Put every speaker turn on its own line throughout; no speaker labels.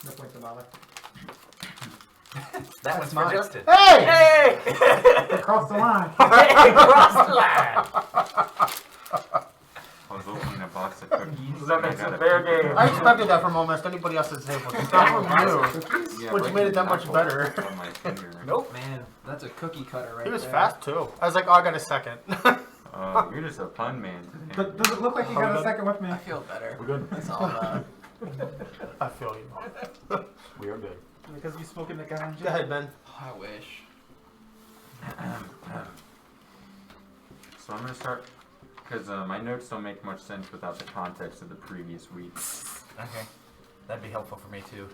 No point to bother.
That was mine. Justin.
Hey!
Hey!
Across the line.
Hey, cross the line.
I was opening a box of cookies.
That makes it fair game.
I expected that from almost anybody else's table. Just not from you.
Yeah,
Which
right
made it
in
that
the
much
knuckle
better.
on my finger.
Nope.
Man, that's a cookie cutter right there.
He was fast too. I was like, oh, I got a second.
You're just a fun man today.
But does it look like you got a second with me?
I feel better.
We're good.
That's all that.
I feel you. We are good.
Because you smoking the ganja.
Go ahead, Ben.
I wish.
So I'm going to start, because my notes don't make much sense without the context of the previous week.
Okay. That'd be helpful for me too.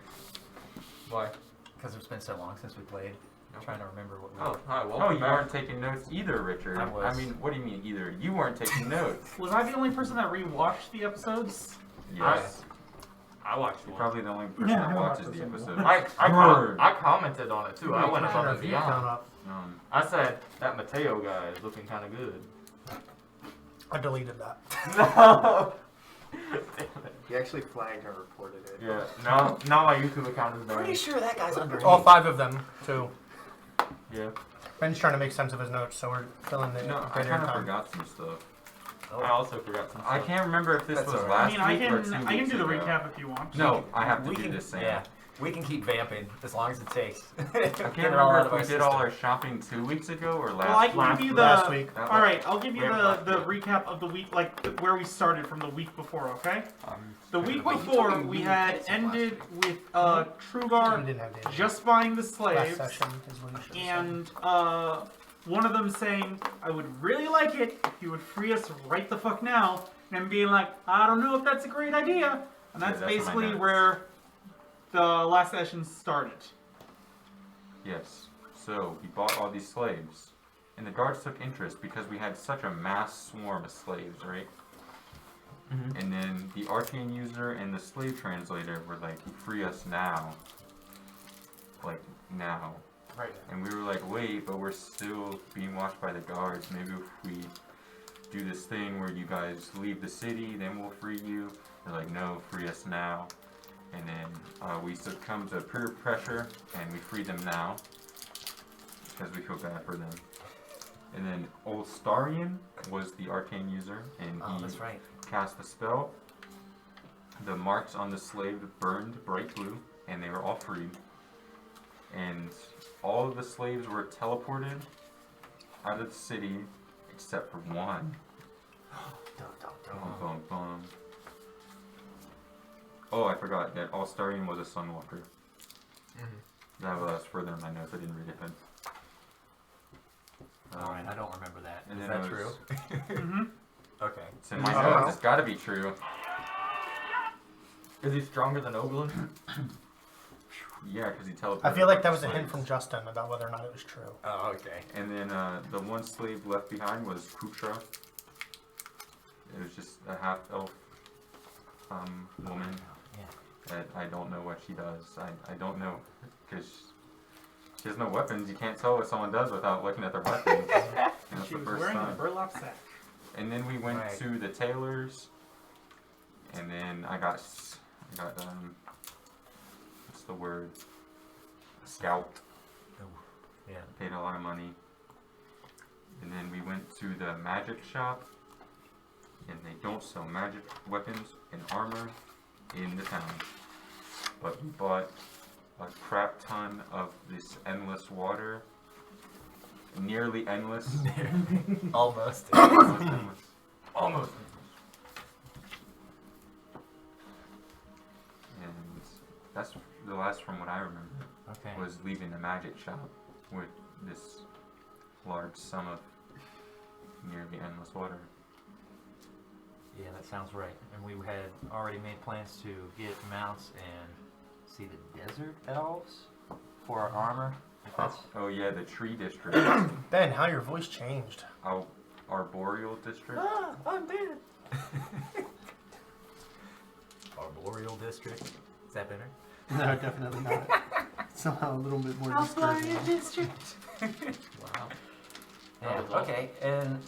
Why?
Because it's been so long since we played. I'm trying to remember what we
Hi, welcome
Oh, you
back.
weren't taking notes either, Richard.
I was.
I mean, what do you mean either? You weren't taking notes.
Was I the only person that rewatched the episodes?
Yes.
I watched
You're
one.
probably the only person
Yeah,
that
I
watches
watched
the
this
episode.
one.
I commented on it too. I went above and
Count
beyond.
up.
I said that Matteo guy is looking kind of good.
I deleted that.
No.
He actually flagged and reported it.
Yeah. No. Now my YouTube account is
Pretty
banned.
sure that guy's underage.
All 5 of them, too.
Yeah.
Ben's trying to make sense of his notes, so we're filling the
No, I
dead air
kind of
time.
forgot some stuff.
I also forgot some stuff.
I can't remember if this
That's
was
all right.
last
I
week or 2
can
weeks
do the
ago.
recap if you want.
No, I have to
We
do
can,
this thing.
yeah, we can keep vamping as long as it takes.
I can't remember if we did all our shopping 2 weeks ago or
Well, I
last
can
week.
give you
Last
the.
week.
All right, I'll give you
Yeah,
the recap of the week, like where we started from the week before. Okay. The week
Wait, you
before
told me
we
we
had
played some
ended with
We
Truegar
didn't have the
just buying the
last
slaves,
session is when you should have
and one of them saying, "I would really like it if you would free us right the fuck now," and being like, "I don't know if that's a great idea," and that's
Yeah, that's
basically
my notes.
where the last session started.
Yes. So we bought all these slaves, and the guards took interest because we had such a mass swarm of slaves, right?
Mhm.
And then the arcane user and the slave translator were like, "Free us now." Like now.
Right.
And we were like, wait, but we're still being watched by the guards. Maybe if we do this thing where you guys leave the city, then we'll free you. They're like, no, free us now. And then we succumb to peer pressure, and we free them now. Because we feel bad for them. And then old Starian was the arcane user, and
Oh,
he
that's right.
cast a spell. The marks on the slave burned bright blue, and they were all freed. And all of the slaves were teleported out of the city except for one. Bum, bum, bum. Oh, I forgot that all Starian was a Sunwalker. That was further in my notes. I didn't read it. But,
Alright, I don't remember that.
and
Is
then
that
it
true?
was-
Mm-hmm.
Okay.
It's in my
Oh.
notes. It's got to be true.
Is he stronger than Oglen?
Yeah, because he teleported.
I feel like that
the
was a hint
slaves.
from Justin about whether or not it was true.
Oh, okay.
And then the one slave left behind was Kutra. It was just a half-elf woman
Yeah.
that I don't know what she does. I don't know, because she has no weapons. You can't tell what someone does without looking at their weapons. And that's
She
the
was
first
wearing a
time.
burlap sack.
And then we went
Right.
to the tailors, and then I got what's the word? Scalped.
Oh, yeah.
Paid a lot of money. And then we went to the magic shop, and they don't sell magic weapons and armor in the town. But we bought a crap ton of this endless water. Nearly endless.
Almost.
Almost endless.
Almost.
And that's the last from what I remember.
Okay.
Was leaving the magic shop with this large sum of nearly endless water.
Yeah, that sounds right. And we had already made plans to get mounts and see the desert elves for our armor. If that's
Oh yeah, the tree district.
Ben, how your voice changed.
Arboreal district.
I'm dead. Arboreal district. Is that better?
No, definitely not. Somehow a little bit more disturbing.
district. Wow. Yeah,
That was awesome.
okay, and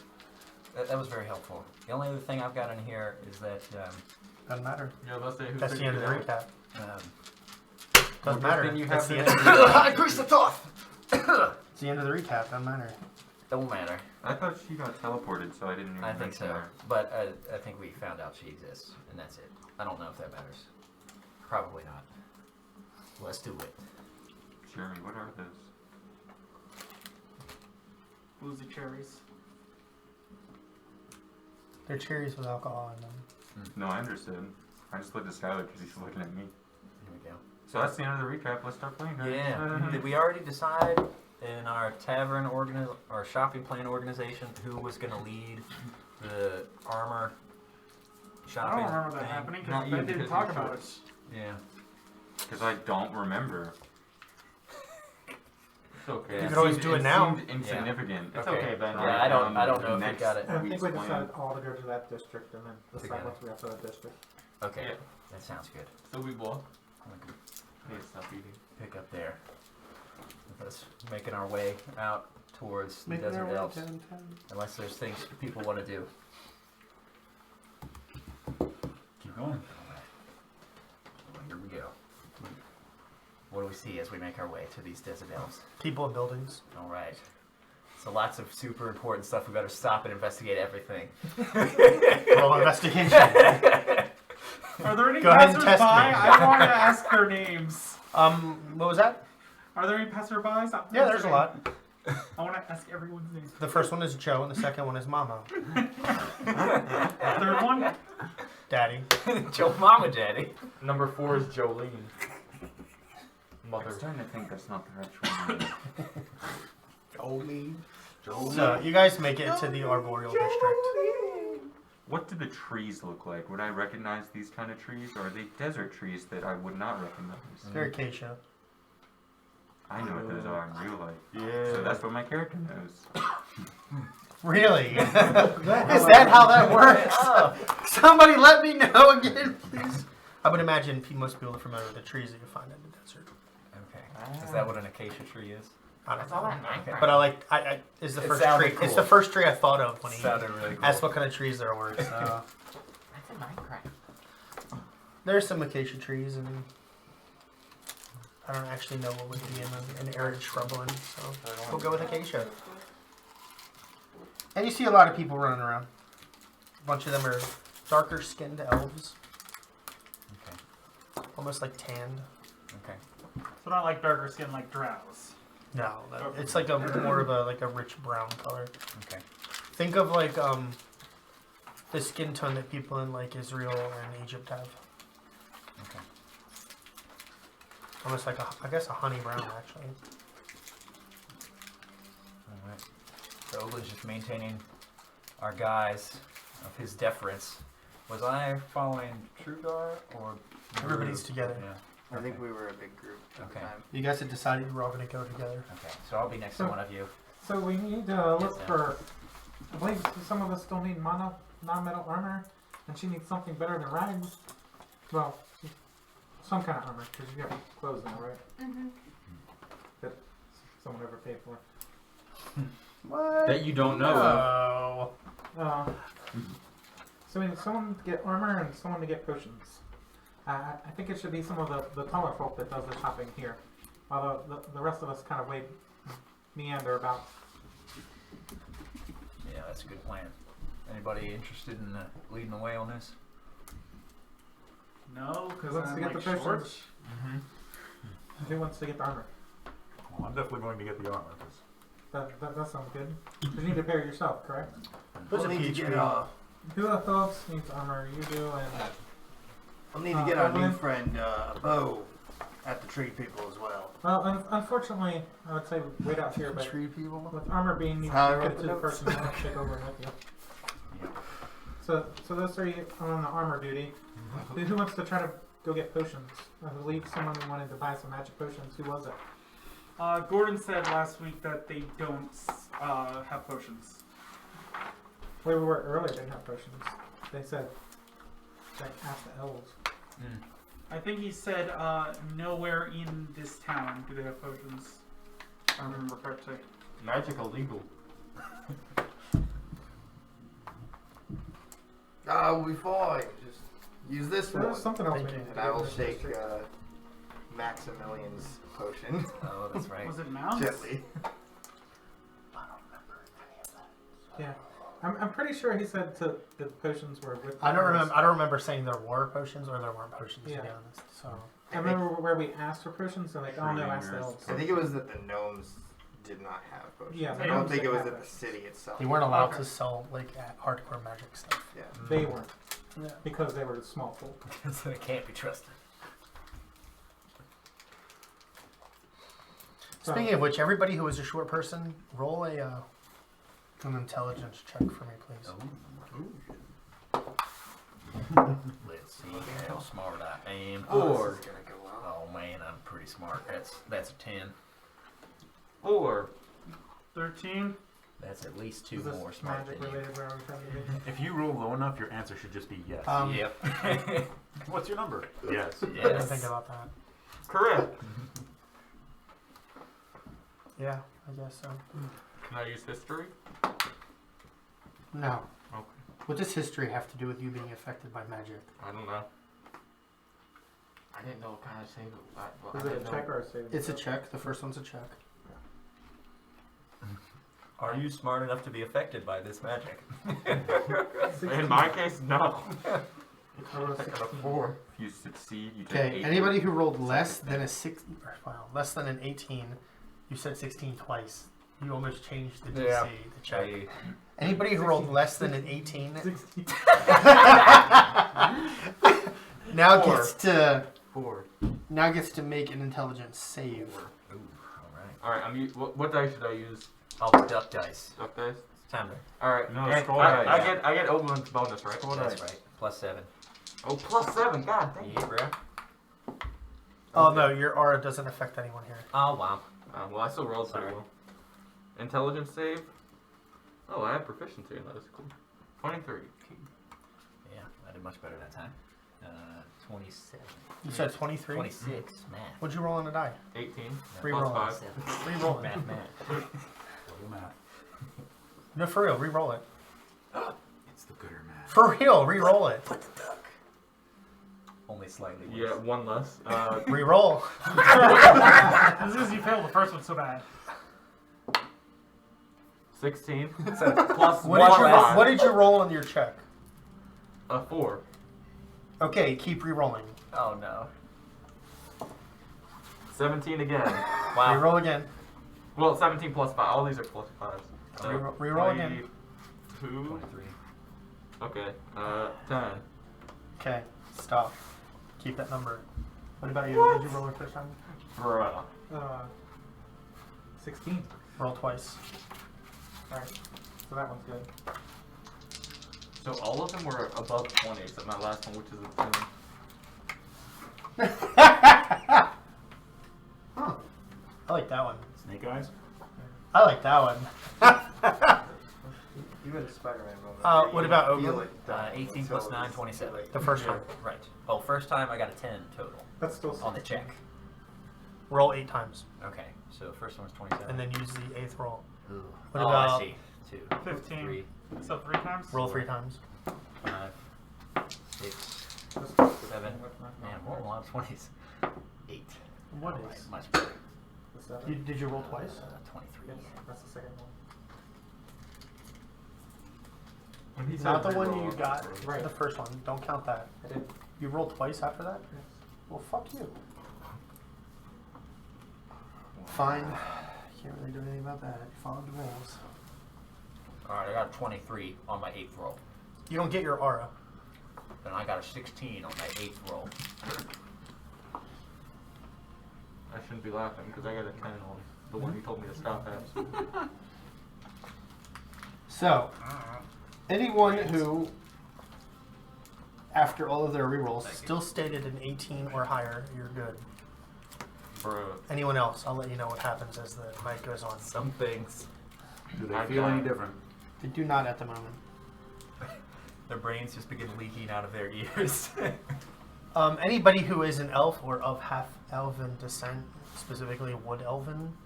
that was very helpful. The only other thing I've got in here is that
Doesn't matter.
Yeah, let's say who
That's the end of the
figured it
recap. Doesn't
Well,
matter.
then you
That's
have
the
the-
end of the
I increased the tough.
It's the end of the recap. Doesn't matter.
Don't matter.
I thought she got teleported, so I didn't even
I think
mention
so.
her.
But I think we found out she exists, and that's it. I don't know if that matters. Probably not. Let's do it.
Jeremy, what are those?
Boozy cherries.
They're cherries with alcohol in them.
No, I understood. I just looked at Skylar because he's looking at me.
Here we go.
So that's the end of the recap. Let's start playing, guys.
Yeah. Did we already decide in our tavern or shopping plan organization who was going to lead the armor
I
shopping?
don't remember that
thing?
happening
Not
because
you,
Ben didn't
because
talk
you're
about it.
Yeah.
Because I don't remember.
It's okay.
You could always do it now.
Seemed insignificant.
It's
Okay.
okay, Ben.
Yeah, I don't know if we got it.
I think
week's
we
plan.
decided all to go to that district and then decide
Together.
once we have to that district.
Okay.
Yeah.
That sounds good.
So we walk.
We can
Hey, stop eating.
pick up there. With us making our way out towards the
Making
desert
our way
elves.
10.
Unless there's things people want to do.
Keep going.
Well, here we go. What do we see as we make our way to these desert elves?
People and buildings.
All right. So lots of super important stuff. We better stop and investigate everything.
Roll investigation.
Are there any
Go ahead and
passersby?
test me.
I want to ask their names.
What was that?
Are there any passerbys?
Yeah, there's a lot.
I want to ask everyone's name.
The first one is Joe, and the second one is Mama.
Third one?
Daddy.
Joe Mama Daddy.
Number 4 is Jolene.
I'm
Mother.
starting to think that's not the actual name.
So, you guys make it to the Arboreal District.
What do the trees look like? Would I recognize these kind of trees, or are they desert trees that I would not recognize?
They're acacia.
I know what those are in real life.
Yeah.
So that's what my character knows.
Really? Is that how that works? Somebody let me know again, please. I would imagine most people are familiar with the trees that you find in the desert.
Okay. Is that what an acacia tree is?
I don't know.
Okay.
But I is the
It
first
sounded
tree.
cool.
It's the first tree I thought of when he
Sounded really cool.
asked what kind of trees there were. So.
That's a Minecraft.
There's some acacia trees, and I don't actually know what would be in an arid shrubland, so we'll go with acacia. And you see a lot of people running around. A bunch of them are darker skinned elves,
Okay.
almost like tanned.
Okay.
So not like darker skin like drows.
No, it's like a more of a rich brown color.
Okay.
Think of like the skin tone that people in like Israel and Egypt have.
Okay.
Almost like I guess a honey brown actually.
All right. So Oglen's just maintaining our guise of his deference. Was I following Truegar or
Everybody's together.
Yeah.
I think we were a big group at
Okay.
the time.
You guys had decided you were all going to go together.
Okay. So I'll be next to one of you.
So we need to look
Yes,
for. I believe some of us still need non-metal armor, and she needs something better than rags. Well, some kind of armor, because you have clothes now, right?
Mm-hmm.
That someone ever paid for.
What?
That you don't know of.
Oh.
So we need someone to get armor and someone to get potions. I think it should be some of the taller folk that does the shopping here, while the rest of us kind of meander about.
Yeah, that's a good plan. Anybody interested in leading the way on this?
No, because
Let's
I'm
get
like
the potions.
short.
Who wants to get the armor?
Well, I'm definitely going to get the armor.
That sounds good. You need to pair it yourself, correct?
There's a
We'll need
peach
to
tree.
get,
Who of Phillips needs armor? You do, and
we'll need to get our new
Oglen?
friend Bo at the tree people as well.
well, unfortunately, I would say wait out here, but
Tree people.
with armor being needs
How I
to
wrote
give
the
to the
notes.
person who wants to take over with you. So those three are on the armor duty. Who wants to try to go get potions? I believe someone wanted to buy some magic potions. Who was it?
Gordon said last week that they don't have potions.
Where we were earlier, they didn't have potions. They said, like, ask the elves.
I think he said nowhere in this town do they have potions. If I remember correctly.
Magic illegal.
Ah, we'll be fine. Just use this
There
one.
was something else we
Thank you.
needed to
And I
get
will
in this
shake
district.
Maximilian's potion.
Oh, that's right.
Was it mounts?
Gently.
Yeah. I'm pretty sure he said the potions were with.
I don't remember saying there were potions or there weren't potions.
Yeah.
To be honest, so
I remember where we asked for potions. They're like, oh no, ask the elves.
I think it was that the gnomes did not have potions.
Yeah,
I
the
don't
gnomes
think it
didn't
was
have
at the
it.
city itself.
they weren't allowed
Okay.
to sell like hardcore magic stuff.
Yeah.
They weren't
Yeah.
because they were small folk.
So it can't be trusted.
Speaking of which, everybody who is a short person, roll an intelligence check for me, please.
Let's see how smart I am.
Oh, this is gonna go well.
Oh man, I'm pretty smart. That's a 10.
4.
13.
That's at least 2
Is this
more smart
magic
than you.
related? Where are we trying to be?
If you roll low enough, your answer should just be yes.
Yep.
What's your number? Yes.
I didn't
Yes.
think about that.
Correct.
Yeah, I guess so.
Can I use history?
No.
Okay.
What does history have to do with you being affected by magic?
I don't know. I didn't know what kind of save it.
Is it a check or a save?
It's a check. The first one's a check.
Are you smart enough to be affected by this magic?
In my case, no.
I rolled a
I got a
16.
4. If you succeed, you take
Okay.
8.
Anybody who rolled less than a less than an 18, you said 16 twice. You almost changed the DC,
Yeah.
the check.
I-
Anybody who rolled less than an 18 now
Four.
gets to
4.
now gets to make an intelligence save.
Ooh, alright.
Alright, what dice should I use?
I'll duck dice.
Duck dice?
It's time to.
Alright,
No,
and
scroll
I
dice.
get Oglen's bonus, right?
That's right. Plus 7.
Oh, plus 7. God dang
Yeah,
it.
bro.
Oh no, your aura doesn't affect anyone here.
Oh, wow.
Well, I still rolled pretty
Sorry.
well. Intelligence save. Oh, I have proficiency in that. That's cool. 23.
Yeah, I did much better that time. 27.
You said 23.
26. Math.
What'd you roll on a die?
18.
Reroll
Plus
it.
5.
Reroll it.
Math, math.
Double math.
No, for real, reroll it.
It's the gooder math.
For real, reroll it.
Only slightly worse.
Yeah, 1 less.
Reroll.
This is you failed the first one so bad.
16. Plus
What
1
did, you roll,
less.
what did you roll on your check?
A 4.
Okay, keep rerolling.
Oh, no.
17 again.
Wow.
Reroll again.
Well, 17 plus 5. All these are plus 5s.
Reroll again.
2.
23.
Okay. 10.
Okay, stop. Keep that number. What about you? What did you roll your first time?
Bruh.
16.
Roll twice.
Alright. So that one's good.
So all of them were above 20, except my last one, which is a 10.
Huh. I like that one.
Snake eyes?
I like that one.
You had a Spider-Man moment.
What about
You feel
Oglen?
like
18 plus 9, 27.
The first one.
Right. Oh, first time I got a 10 total
That's still
on the check.
Roll 8 times.
Okay, so the first one was 27.
And then use the 8th roll.
Ooh.
What
Oh,
about-
I see. 2,
15.
3,
So 3 times?
Roll 3 times.
5, 6, 7. Man, I'm rolling a lot of 20s. 8.
What
Alright,
is-
much better.
The 7.
Did you roll twice?
23.
Yes, that's the second one.
When he
Not
said
the one
reroll,
you
I was
got.
like,
Right.
The first one. Don't count that.
I did.
You rolled twice after that?
Yes.
Well, fuck you. Fine. Can't really do anything about that. You followed the rules.
Alright, I got a 23 on my 8th roll.
You don't get your aura.
Then I got a 16 on my 8th roll.
I shouldn't be laughing because I got a 10 on the one you told me to stop at.
So, anyone who, after all of their rerolls,
Thank you.
still stated an 18 or higher, you're good.
Bro.
Anyone else, I'll let you know what happens as the night goes on.
Some things.
Do they
I
feel any
got-
different?
They do not at the moment.
Their brains just begin leaking out of their ears.
Anybody who is an elf or of half-elven descent, specifically wood elven,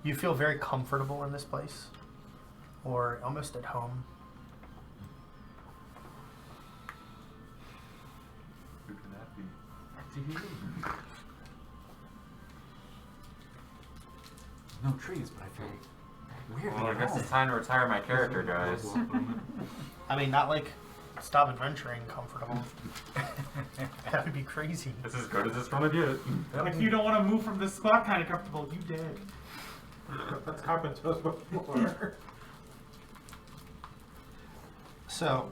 you feel very comfortable in this place, or almost at home.
Who could that be?
no trees, but I feel weird.
Well, I guess it's time to retire my character, guys.
I mean, not like stop adventuring comfortable. That would be crazy.
It's as good as it's gonna get.
If you don't want to move from this spot kind of comfortable, you dead.
That's happened to us before.
So,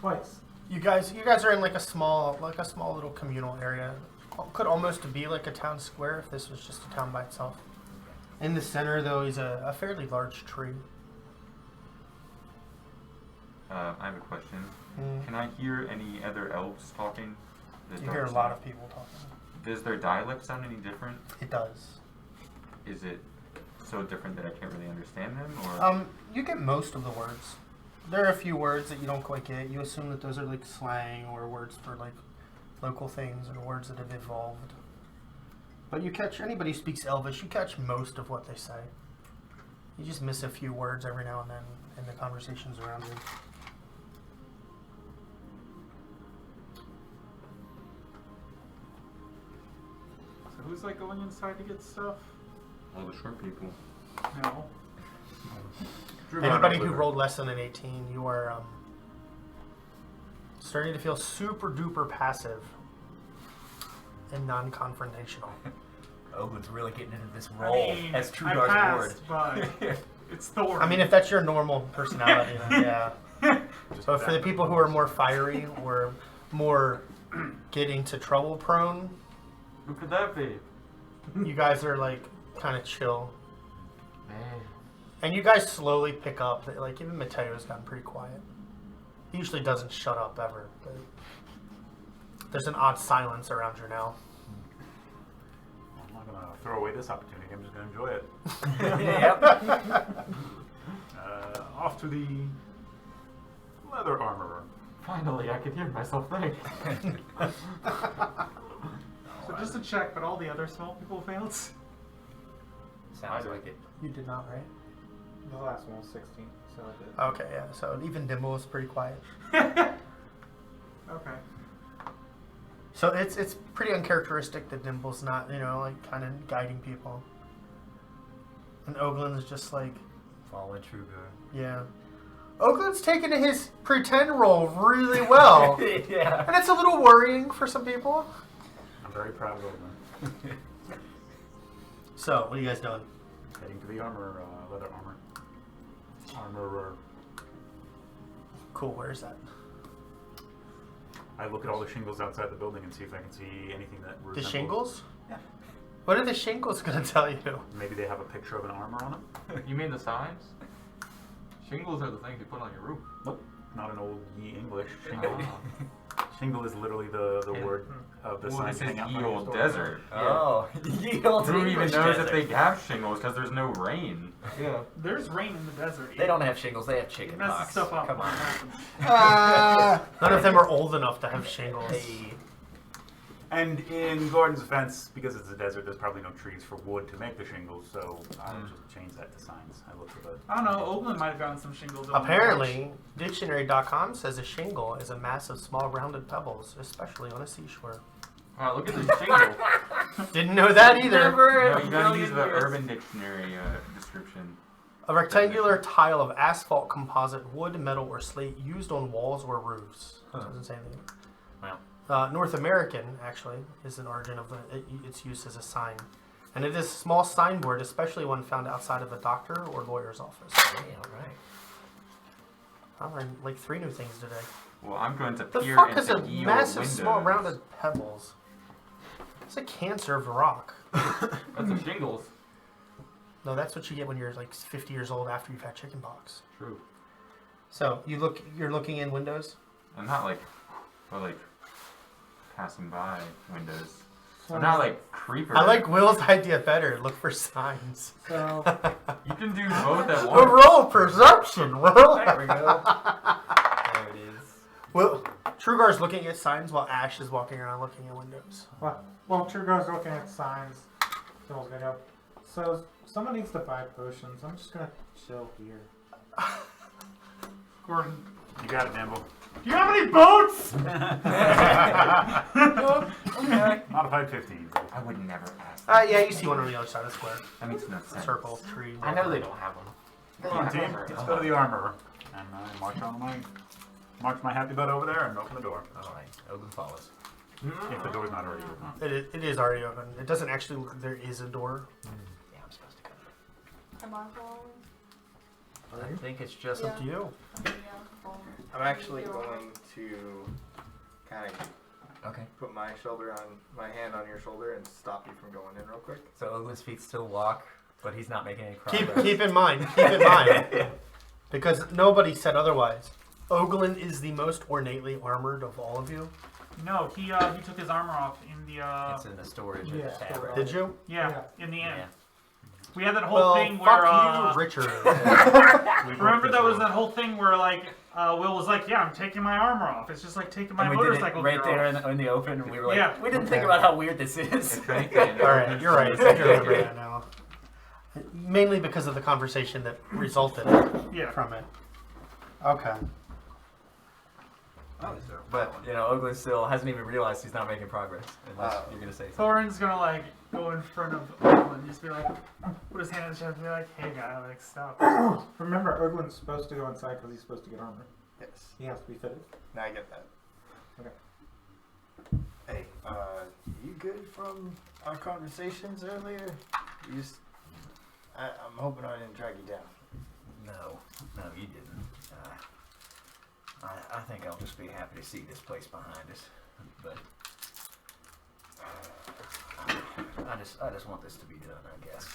Twice.
you guys are in like a small little communal area. Could almost be like a town square if this was just a town by itself. In the center, though, is a fairly large tree.
I have a question. Can I hear any other elves talking?
You hear a lot of people talking.
Does their dialect sound any different?
It does.
Is it so different that I can't really understand them? Or
You get most of the words. There are a few words that you don't quite get. You assume that those are like slang or words for like local things or words that have evolved. But you catch anybody who speaks Elvish, you catch most of what they say. You just miss a few words every now and then in the conversations around you.
So who's like going inside to get stuff?
all the short people?
No.
Anybody who rolled less than an 18, you are starting to feel super duper passive and non-confrontational.
Oglen's really getting into this
I
role
mean,
as
I
Truegar's ward.
passed, but it's Thorin.
I mean, if that's your normal personality, then yeah. So for the people who are more fiery or more getting to trouble prone,
Who could that be?
you guys are like kind of chill.
Man.
And you guys slowly pick up that like even Matteo's gotten pretty quiet. He usually doesn't shut up ever, but there's an odd silence around you now.
I'm not gonna throw away this opportunity. I'm just gonna enjoy it.
Yep.
Off to the leather armorer.
Finally, I can hear myself think.
So just to check, but all the other small people failed?
Sounds like it.
You did not, right?
The last one was 16, so I did.
Okay, yeah. So even Dimble is pretty quiet.
Okay.
So it's pretty uncharacteristic that Dimble's not, like kind of guiding people. And Oglen's just like,
Following Truegar.
yeah. Oglen's taken his pretend role really well.
Yeah.
And it's a little worrying for some people.
I'm very proud of Oglen.
So, what are you guys doing?
Heading to the leather armorer.
Cool, where is that?
I look at all the shingles outside the building and see if I can see anything that
The
resembles...
shingles?
Yeah.
What are the shingles going to tell you?
Maybe they have a picture of an armor on them?
You mean the signs? Shingles are the things you put on your roof.
Nope. Not an old ye English. Shingle. Shingle is literally the word of the
Well,
sign
this is
hanging out
ye
by your
old
store.
desert.
Oh, ye old
Who even
English
knows
desert.
if they have shingles because there's no rain?
Yeah.
There's rain in the desert.
They don't have shingles, they have
It
chicken
messes
pox.
stuff up.
Come on.
None of them are old enough to have shingles.
Hey.
And in Gordon's defense, because it's a desert, there's probably no trees for wood to make the shingles, so I'll just change that to signs. I look for the...
I don't know, Oglen might have gotten some shingles. on the
Apparently, dictionary.com says a shingle is a mass of small rounded pebbles, especially on a seashore.
Wow, look at this shingle.
Didn't know that either.
Never
No,
in
you
a
gotta
million
use the
years.
Urban Dictionary description.
A rectangular tile of asphalt, composite, wood, metal, or slate used on walls or roofs. Doesn't say anything.
Wow.
North American, actually, is an origin of its use as a sign. And it is a small signboard, especially one found outside of a doctor or lawyer's office.
Hey, alright.
I learned like 3 new things today.
Well, I'm going to
The
peer
fuck is
into
a
ye
massive,
old
small,
windows.
rounded pebbles? It's a conserved rock.
That's the shingles.
No, that's what you get when you're like 50 years old after you've had chickenpox.
True.
So you're looking in windows.
I'm not like passing by windows.
So,
I'm not like creeper.
I like Will's idea better. Look for signs.
So,
You can do both at
A
once.
roll perception, Will.
There we go. There it is.
Will Truegar's looking at signs while Ash is walking around looking at windows.
well, Truegar's looking at signs. Someone's gonna go. So, someone needs to buy potions. I'm just gonna chill here.
Gordon.
You got it, Dimble.
Do you have any boats?
Modified 15.
I would never ask.
Yeah, you see one on the other side of the square.
That makes no sense.
Circle, tree.
I know they don't have them.
Come on, team. Let's go to the armorer. And I march my happy butt over there and open the door.
Alright, Oglen follows.
If the door's not already open.
It is already open. It doesn't actually look like there is a door.
Yeah, I'm supposed to come.
Am I following?
I think it's just
Yeah.
Up to you.
Yeah, I'm following.
I'm actually going to kind of
Okay.
put my hand on your shoulder and stop you from going in real quick.
So Oglen's feet still walk, but he's not making any progress.
Keep in mind, because nobody said otherwise. Oglen is the most ornately armored of all of you.
No, he took his armor off in the
It's in the storage
Yeah,
of the tavern.
Did you?
yeah, in the end.
Yeah.
We had that whole thing
fuck
where
you, Richard.
remember that was that whole thing where like Will was like, yeah, I'm taking my armor off. It's just like taking my
And we did it
motorcycle
right
gear
there
off.
in the open, and we were like,
Yeah.
we didn't think
Okay.
about how weird this is.
If anything,
All right, you're right. I do remember that now. Mainly because of the conversation that resulted
Yeah.
from it. Okay.
But, you know, Oglen still hasn't even realized he's not making progress, unless you're going to say something.
Thorin's gonna like go in front of Oglen and just be like, put his hand in his chest and be like, hey guy, like stop.
Remember, Oglen's supposed to go inside because he's supposed to get armor.
Yes.
He has to be fitted.
Now I get that.
Okay.
Hey, you good from our conversations earlier? You just, I'm hoping I didn't drag you down.
No, you didn't. I think I'll just be happy to see this place behind us. But I just want this to be done, I guess.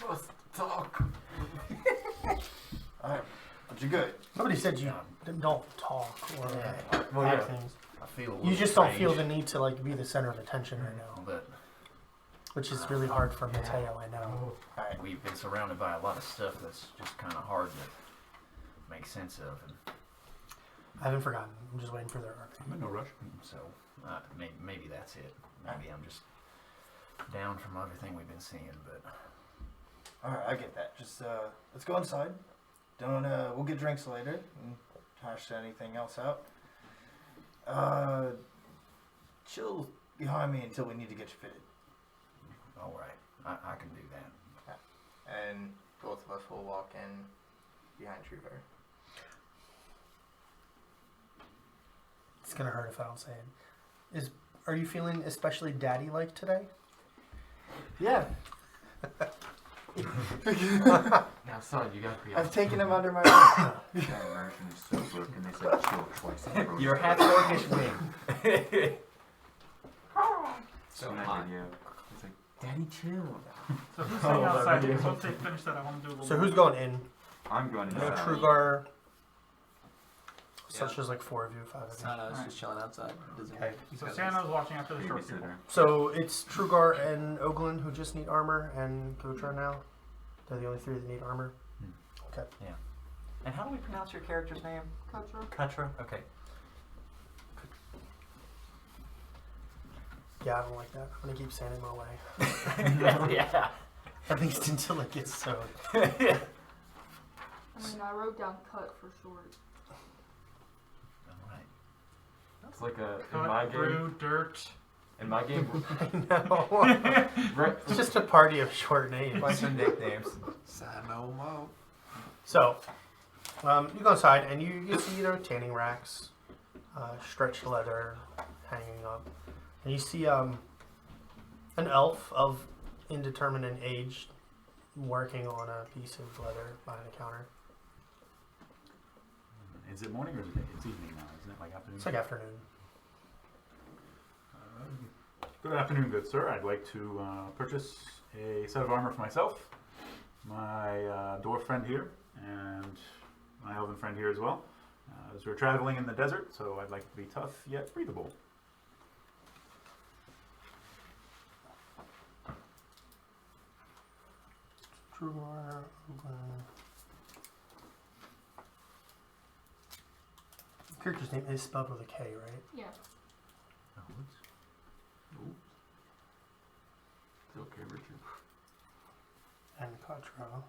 Let's talk. Alright, but you're good.
Nobody said you don't talk or
Well,
add
yeah.
things.
I feel a
You
little
just don't feel the
strange,
need to like be the center of attention right now,
But
which is really hard for Matteo. I know.
Alright,
we've been surrounded by a lot of stuff that's just kind of hard to make sense of. And
I haven't forgotten. I'm just waiting for their arc.
I'm in no rush.
so maybe that's it. Maybe I'm just down from everything we've been seeing. But
alright, I get that. Just, let's go inside. Don't, we'll get drinks later and hash anything else out. Chill behind me until we need to get you fitted.
all right, I can do that.
And both of us will walk in behind Truegar.
It's gonna hurt if I don't say it. Are you feeling especially daddy-like today?
Yeah,
Now, son, you got to be.
I've taken him under my wing.
That immersion is so broken. They said chill twice. in a row.
Your half-orcish wing.
So that video. It's like, Daddy, chill.
So who's staying outside? Because once they finish that, I want to do a little.
So who's going in?
I'm going to
No
die.
Truegar. So
Yeah.
it's just like 4 of you, 5 of you.
Sano's
Alright.
just chilling outside. Doesn't
Okay.
So Sano's watching after the short people.
Babysitter.
So it's Truegar and Oglen who just need armor, and Kutra now. They're the only 3 that need armor. Okay.
And how do we pronounce your character's name?
Kutra.
Kutra? Okay.
Yeah, I don't like that. I'm gonna keep saying it my way.
Yeah.
At least until it gets so.
I mean, I wrote down cut for short.
Alright.
It's like in my
Cut,
game.
brew, dirt.
In my game,
No.
right?
It's just a party of short names.
Bunch of nicknames.
Sano Mo.
So, you go inside and you see, tanning racks, stretched leather hanging up. And you see an elf of indeterminate age working on a piece of leather behind the counter.
Is it morning or is it it's evening now? Isn't it like afternoon?
It's like afternoon.
Good afternoon, good sir. I'd like to purchase a set of armor for myself, my dwarf friend here, and my elven friend here as well. As we're traveling in the desert, so I'd like to be tough yet breathable.
Truegar, Oglen. The character's name is spelled with a K, right?
Yeah.
It's okay, Richard.
And Kutra.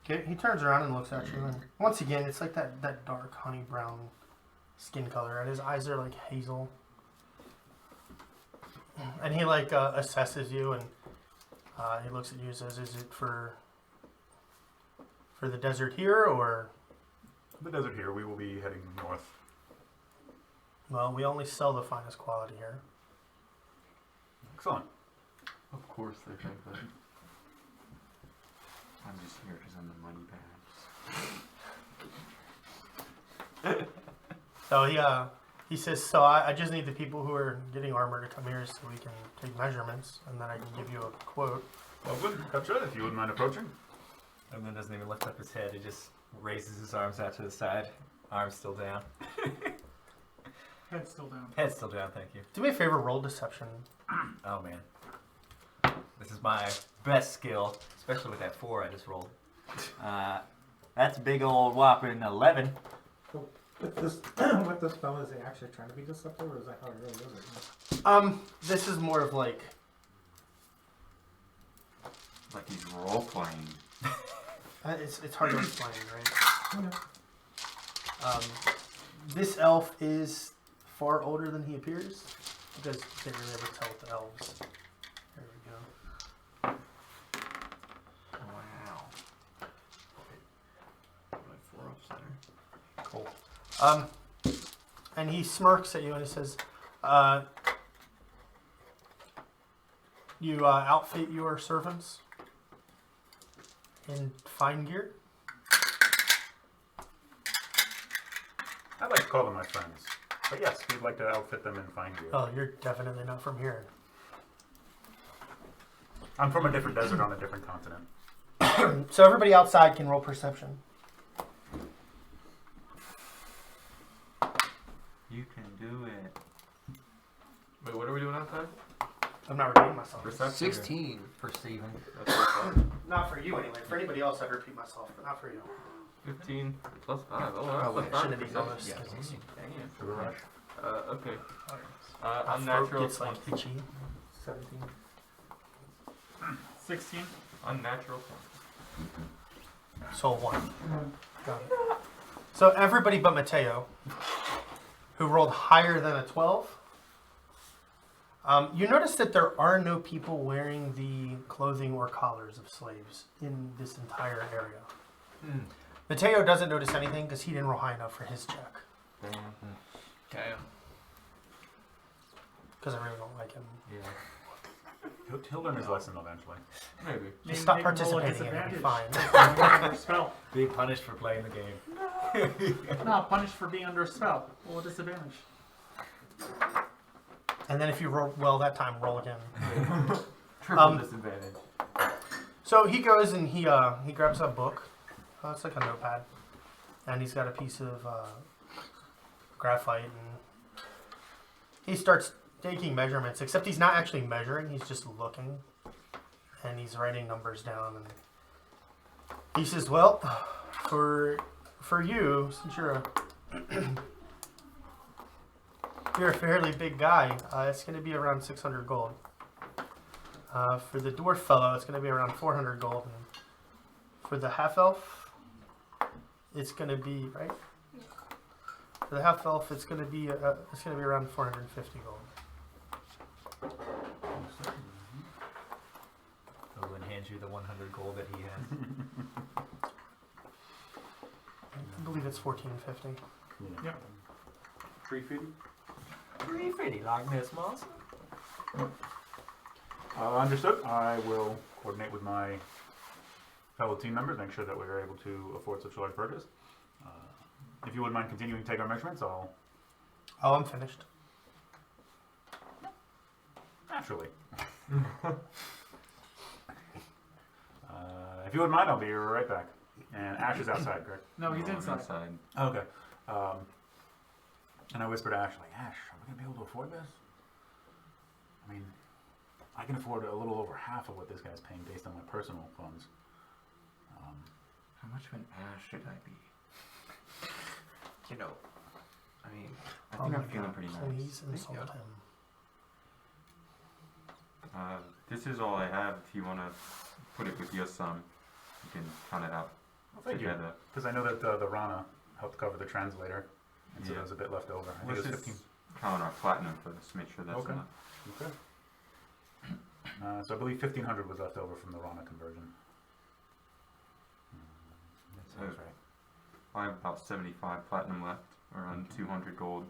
Okay, he turns around and looks at you, and once again, it's like that dark honey brown skin color, and his eyes are like hazel. And he like assesses you, and he looks at you and says, "Is it for the desert here, or?"
The desert here. We will be heading north.
Well, we only sell the finest quality here.
Excellent.
Of course they think that. I'm just here because I'm the money bag.
So he says, "So I just need the people who are getting armor to come here so we can take measurements, and then I can give you a quote."
Oglen, Kutra, if you wouldn't mind approaching.
Oglen doesn't even lift up his head. He just raises his arms out to the side. Arms still down.
Head's still down.
Head still down, thank you.
Do me a favor, roll deception.
Oh man. This is my best skill, especially with that 4 I just rolled. That's a big old whopping 11.
With this, with this spell, is he actually trying to be deceptive, or is that how he really does it?
This is more of like
he's role playing.
it's hard to explain, right?
Okay.
This elf is far older than he appears because you can't really ever tell with the elves. There we go.
Wow. Like 4 off center.
Cool. And he smirks at you and he says, "You outfit your servants in fine gear?"
I'd like to call them my friends. But yes, we'd like to outfit them in fine gear.
Oh, you're definitely not from here.
I'm from a different desert on a different continent.
So everybody outside can roll perception.
You can do it.
Wait, what are we doing outside?
I'm not repeating myself.
Perception.
16.
Perceiving.
That's what I thought.
Not for you anyway. For anybody else, I'd repeat myself, but not for you.
15 plus 5. Oh,
Oh,
that's
wait,
not
shouldn't it be
perception.
bonus?
Yeah.
Dang
Sugar rush.
it. Okay.
Half-Orc
Unnatural
gets like
20.
itchy.
17.
16.
Unnatural 20.
So 1. Got it. So everybody but Matteo, who rolled higher than a 12. You notice that there are no people wearing the clothing or collars of slaves in this entire area. Matteo doesn't notice anything because he didn't roll high enough for his check.
Okay.
Because I really don't like him.
Yeah.
He'll learn his lesson eventually.
Maybe.
Just stop participating and it'll be fine.
Under a spell.
Being punished for playing the game.
No, punished for being under a spell. Well, disadvantage.
And then if you roll well that time, roll again.
Triple disadvantage.
So he goes and he grabs a book. It's like a notepad, and he's got a piece of graphite, and he starts taking measurements. Except he's not actually measuring; he's just looking, and he's writing numbers down. And he says, "Well, for you, since you're a fairly big guy, it's going to be around 600 gold. For the dwarf fellow, it's going to be around 400 gold, and for the half elf, it's going to be right. For the half elf, it's going to be around 450 gold."
Oglen hands you the 100 gold that he has.
I believe it's 1450.
Yep.
350.
350 like this, monster.
Understood. I will coordinate with my fellow team members, make sure that we're able to afford such a large purchase. If you wouldn't mind continuing to take our measurements, I'll...
Oh, I'm finished.
Naturally. If you wouldn't mind, I'll be right back. And Ash is outside, correct?
No, he's
I'm
inside.
Okay. And I whispered to Ash, like, Ash, are we going to be able to afford this? I mean, I can afford a little over half of what this guy's paying based on my personal funds.
How much of an ass should I be?
You know, I mean,
I think I'm feeling pretty
Please
nice.
insult him.
This is all I have. If you want to put it with your sum, you can count it out.
Well, thank you.
together.
Because I know that the Rana helped cover the translator, and so
Yeah.
there's a bit left over. I think
Let's
it was
just
15.
count our platinum first. Make sure that's
Okay.
enough.
Okay. So I believe 1,500 was left over from the Rana conversion.
That sounds right.
I have about 75 platinum left, around 200 gold.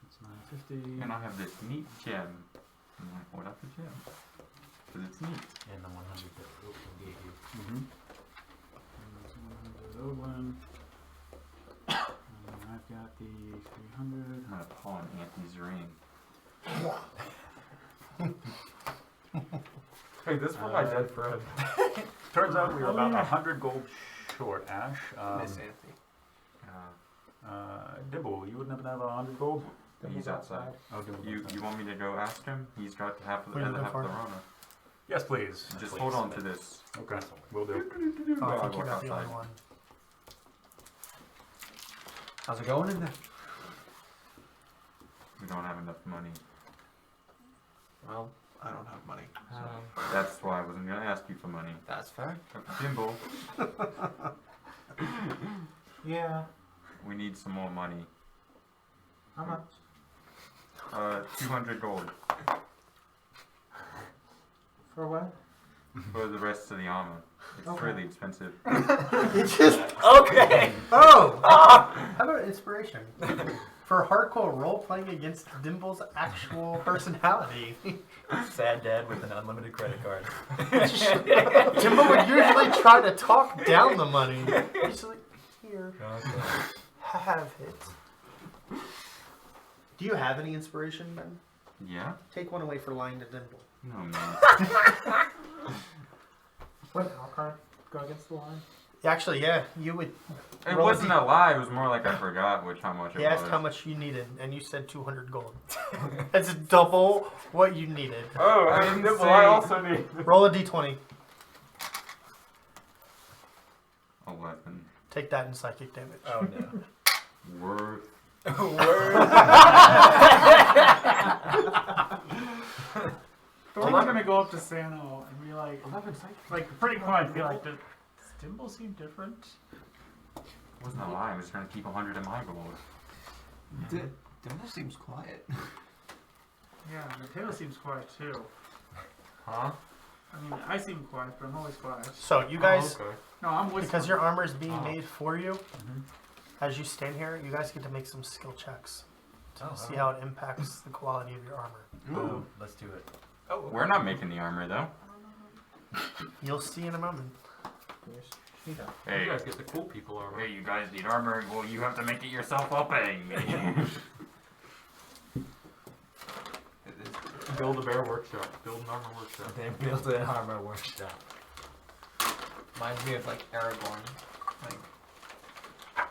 That's 950.
And I have this neat gem. I'm like, what up a gem? Because it's neat.
And the 100 that Oglen gave you.
Mm-hmm. 100 Oglen. And I've got the 300.
I'm going to pawn Auntie's ring.
Hey, this is for my dead friend.
Turns out we were about 100 gold short, Ash.
Miss Anthony.
Dimble, you wouldn't happen to have 100 gold?
He's outside.
Oh, Dimble.
You want me to go ask him? He's got half of the
What are you
other half of the
looking
Rana.
Yes, please.
Just
Please.
hold on to this.
Okay, will do.
Oh, I
I'll
think you're
walk
not the only
outside.
one.
How's it going in there?
We don't have enough money.
Well, I don't have money.
That's why I wasn't going to ask you for money.
That's fair.
Dimble,
Yeah.
we need some more money.
How much?
200 gold
For what?
for the rest of the armor. It's
Okay.
really expensive.
It's just
Okay!
oh. How about inspiration for hardcore role playing against Dimble's actual personality?
Sad dad with an unlimited credit card.
Dimble would usually try to talk down the money. Usually, here,
Okay.
have it. Do you have any inspiration, Ben?
Yeah?
Take one away for lying to Dimble.
No, man.
Would Alcard go against the line?
Actually, yeah, you would.
It
Roll a
wasn't a lie. It was more like I forgot how much it
He asked
was.
how much you needed, and you said 200 gold. That's double what you needed.
Oh,
I
I
didn't
didn't
say-
I also need.
Roll a d20.
11.
Take that in psychic damage.
Oh no.
Worth.
Thor's gonna go up to Sano and be like,
11 psychic.
like pretty quiet, be like, does Dimble seem different?
It wasn't a lie. I was trying to keep 100 in my gold.
Dimble seems quiet.
Yeah, Matteo seems quiet too.
Huh?
I mean, I seem quiet, but I'm always quiet.
So you guys,
Oh, okay.
No, I'm whispering.
because your armor is being made for you,
Mhm.
as you stand here, you guys get to make some skill checks to
Oh,
see how it impacts the quality of your armor.
Boom. Let's do it.
We're not making the armor, though.
You'll see in a moment.
Hey,
You guys get the cool people over.
hey, you guys need armor. Well, you have to make it yourself while paying me.
Build a bear workshop. Build an armor workshop.
They built an armor workshop.
Reminds me of like Aragorn. Like,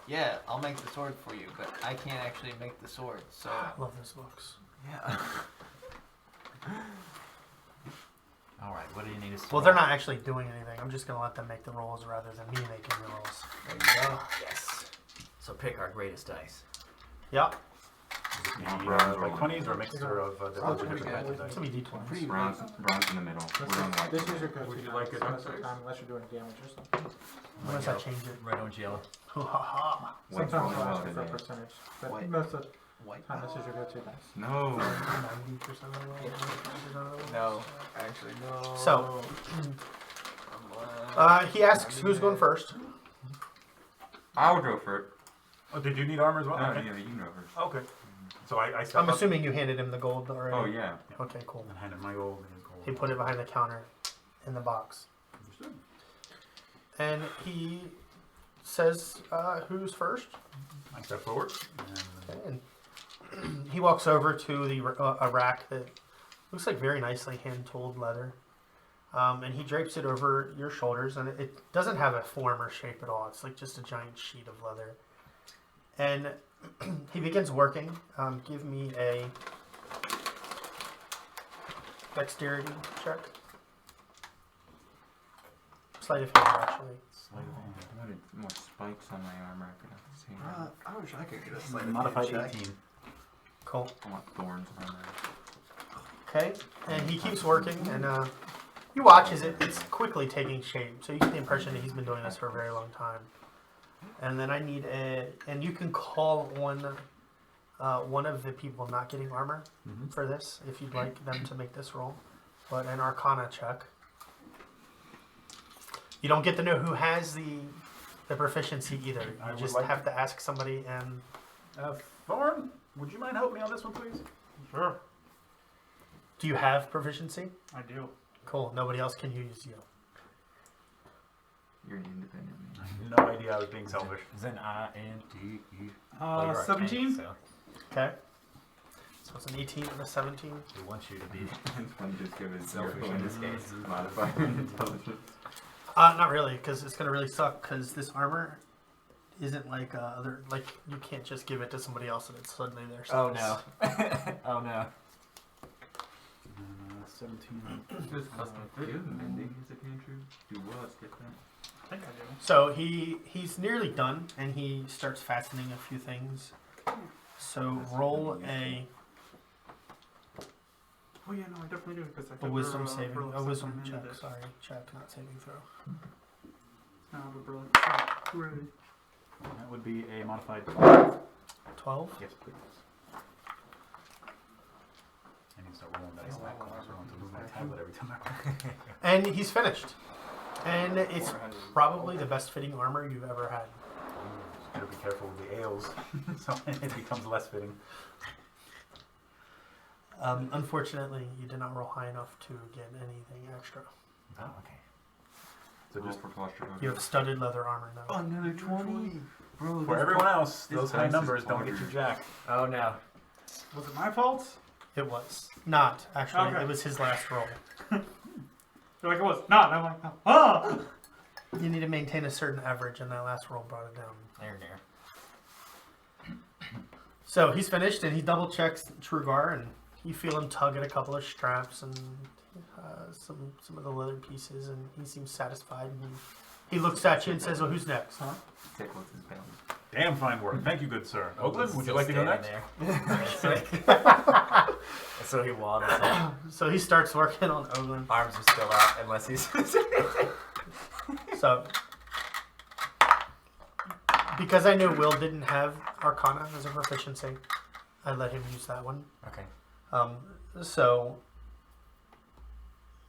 yeah, I'll make the sword for you, but I can't actually make the sword. So
I love those books.
yeah.
Alright, what do you need us to
Well, they're not actually doing anything. I'm just gonna let them make the rolls rather than me making the rolls.
There you go.
Yes. So pick our greatest dice.
Yep.
Like 20s or a mixture of different
pretty
kinds of
good.
It's
dice.
gonna be d20s.
Bronze in the middle. We're on white.
This is your go-to
Would you
dice
like it
most of the
upstairs?
time, unless you're doing damage or something.
Unless I change it.
Red, orange, yellow.
Ha ha.
White's
Sometimes
really
I'll
well
ask you for a
today.
percentage, but
White.
most of the
White.
time this is your go-to dice.
No.
90% of the rolls.
No, actually no.
So,
I'm
he asks who's going first.
I'll go for it.
Oh, did you need armor as well?
No,
Okay.
yeah, you go first.
Okay. So I step
I'm
up
assuming you handed him the gold already.
Oh, yeah.
Okay, cool.
and handed my gold and his gold.
He put it behind the counter in the box.
Understood.
And he says, who's first?
I step forward. And
And he walks over to the a rack that looks like very nicely hand-tooled leather. And he drapes it over your shoulders, and it doesn't have a form or shape at all. It's like just a giant sheet of leather. And he begins working. Give me a dexterity check. Sleight of hand, actually.
I wanted more spikes on my armor. I could have to see.
I wish I could get a sleight of hand
modified
check.
18.
Cool.
I want thorns armor.
Okay. And he keeps working, and You watch as it's quickly taking shape, so you get the impression that he's been doing this for a very long time. And then I need and you can call on one of the people not getting armor for this, if you'd like them to make this roll. But an Arcana check. You don't get to know who has the proficiency either.
I
You
would
just
like
have to ask somebody and...
Thorin, would you mind helping me on this one, please?
Sure.
Do you have proficiency?
I do.
Cool. Nobody else can use you.
You're an independent man.
No idea I was being selfish.
Is an INTE. Well, you're a
17?
tank, so
Okay. So it's an 18 and a 17.
we want you to be
It's fun just give it
selfish
your
in this case.
modifier intelligence.
Not really, because it's gonna really suck. Because this armor isn't like other. Like you can't just give it to somebody else and it's suddenly theirs.
Oh no. Oh no.
17.
Just custom fit. Mending is a cantrip. Do what? Get that.
I think I do.
So he's nearly done, and he starts fastening a few things. So roll a
Oh yeah, no, I definitely do because I
A
took
wisdom
her,
saving.
Burlap
A wisdom
supplement
check.
into this.
Sorry, check, not saving throw.
No, but brilliant. Hooray.
That would be a modified
12.
Yes, please. I need to start rolling dice in that corner so I don't have to move my tablet every time I roll.
And he's finished. And it's probably the best fitting armor you've ever had.
Just gotta be careful with the ales, so it becomes less fitting.
Unfortunately, you did not roll high enough to get anything extra.
Oh, okay.
So
Roll
just
for claustrophobic.
You have studded leather armor now.
Another 20. Bro,
for
this
everyone
part-
else,
this
those high
dice is
numbers don't get
harder.
you jack.
Oh no.
Was it my fault?
It was not, actually.
Okay.
It was his last roll.
You're like, it was not. And I'm like, ah!
You need to maintain a certain average, and that last roll brought it down.
There.
So he's finished, and he double checks Truegar, and you feel him tug at a couple of straps and some of the leather pieces, and he seems satisfied. And he looks at you and says, "Well, who's next?" Huh?
Tickles his belly.
Damn fine work. Thank you, good sir. Oglen, would you like to go next?
So he waddles up.
So he starts working on Oglen.
Arms are still out unless he's.
So, because I knew Will didn't have Arcana as a proficiency, I let him use that one.
Okay.
So,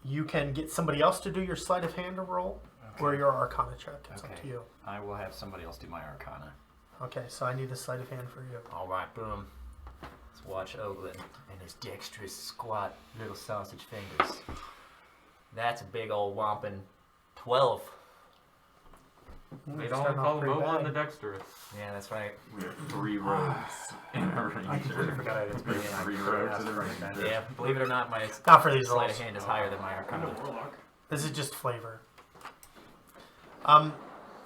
you can get somebody else to do your sleight of hand roll or your Arcana check. It's up to
Okay.
you.
I will have somebody else do my Arcana.
Okay, so I need a sleight of hand for you.
All right, boom. Let's watch Oglen and his dexterous, squat, little sausage fingers. That's a big old whomping 12.
They
Starting
don't
off
call
pretty
Oglen
bad.
the dexterous.
Yeah, that's right.
We have 3 rogues in our
I
range.
completely forgot I didn't
We have 3 rogues in our range.
Yeah, believe it or not, my
Not for these
sleight
rolls.
of hand is higher than my
I'm a
Arcana.
warlock.
This is just flavor.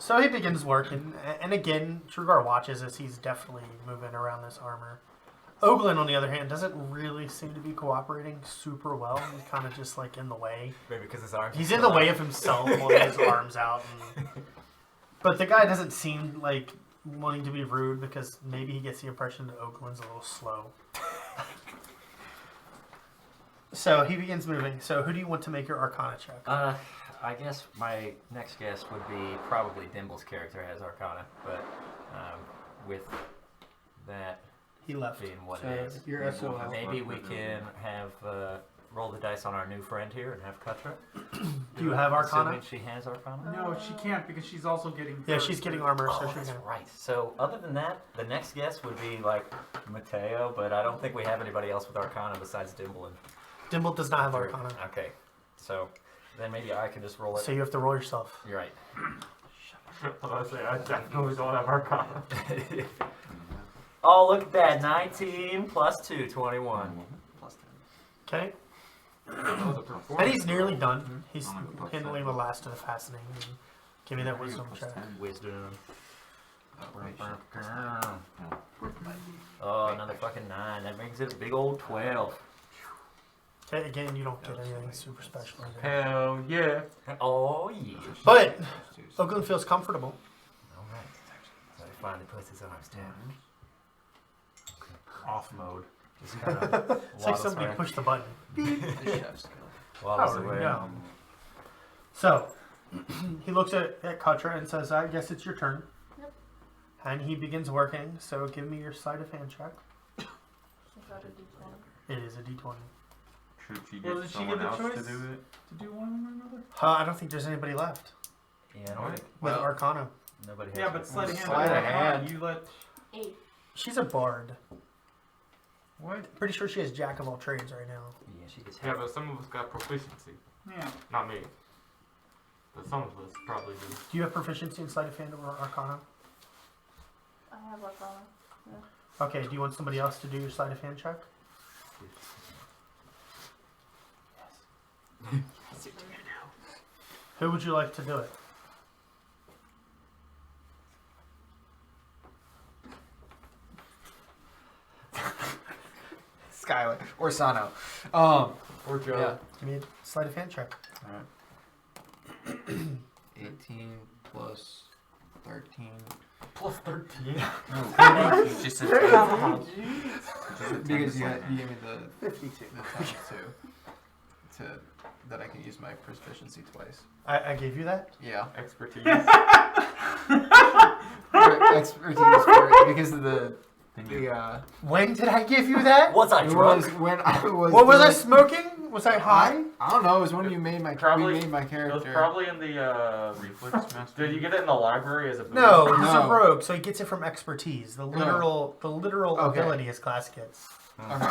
So he begins working, and again, Truegar watches as he's definitely moving around this armor. Oglen, on the other hand, doesn't really seem to be cooperating super well. He's kind of just like in the way.
Maybe because his arms.
He's
are
in the
still
way
out.
of himself, holding his arms out. But the guy doesn't seem like wanting to be rude because maybe he gets the impression that Oglen's a little slow. So he begins moving. So who do you want to make your Arcana check?
I guess my next guess would be probably Dimble's character has Arcana, but with that
He left.
being what
So
it is,
your SOL.
maybe we can have roll the dice on our new friend here and have Kutra.
Do you have Arcana?
Assuming she has Arcana.
No, she can't because she's also getting.
Yeah,
hers.
she's getting armor, so
Oh,
she
that's
can.
right. So other than that, the next guess would be like Matteo, but I don't think we have anybody else with Arcana besides Dimble and
Dimble does not have
Truegar.
Arcana.
Okay, so then maybe I can just roll it.
So you have to roll yourself.
You're right.
I say I definitely don't have Arcana.
Oh, look at that. 19 plus 2, 21.
Okay?
That was a performance.
And he's nearly done. He's
I'm gonna put
handling the last of the fastening. And give me that wisdom check.
Wisdom. Oh, another fucking 9. That makes it a big old 12.
Okay, again, you don't get anything super special. in there.
Hell yeah.
Oh, yeah.
But Oglen feels comfortable.
Alright. So he finally puts his arms down.
Off mode.
Just kind of
It's like somebody pushed the button.
waddles
Oh,
away.
no. So, he looks at Kutra and says, I guess it's your turn.
Yep.
And he begins working, so give me your sleight of hand check.
Is that a D20?
It is a d20.
Should she
Well,
get
did she
someone
get the
else
choice?
to do it?
To do one or another?
I don't think there's anybody left
Yeah,
What?
with
Well,
Arcana.
nobody has
Yeah,
it.
but sleight of hand.
Sleight of hand.
You let.
8.
She's a bard.
What?
Pretty sure she has jack of all trades right now.
Yeah, she gets
Yeah,
half.
but some of us got proficiency.
Yeah.
Not me. But some of us probably do.
Do you have proficiency in sleight of hand or Arcana?
I have Arcana.
Okay, do you want somebody else to do your sleight of hand check? Who would you like to do it?
Skylar or Sano.
Or Joe.
Yeah.
Give me a sleight of hand check.
18 plus 13.
Plus 13.
It's just a
Because you gave me the
52.
the times two to that I can use my proficiency twice.
I gave you that?
Yeah.
Expertise.
For expertise for it because of the
When did I give you that?
Was I
it
drunk?
was when I was.
What was I
doing-
smoking? Was I high?
I don't know. It was when you made my
Probably-
we made my
It was
character.
probably in the,
reflex master.
did you get it in the library as a boon?
No, he's a
No.
rogue, so he gets it from expertise. The literal
Okay.
ability his class gets.
Okay.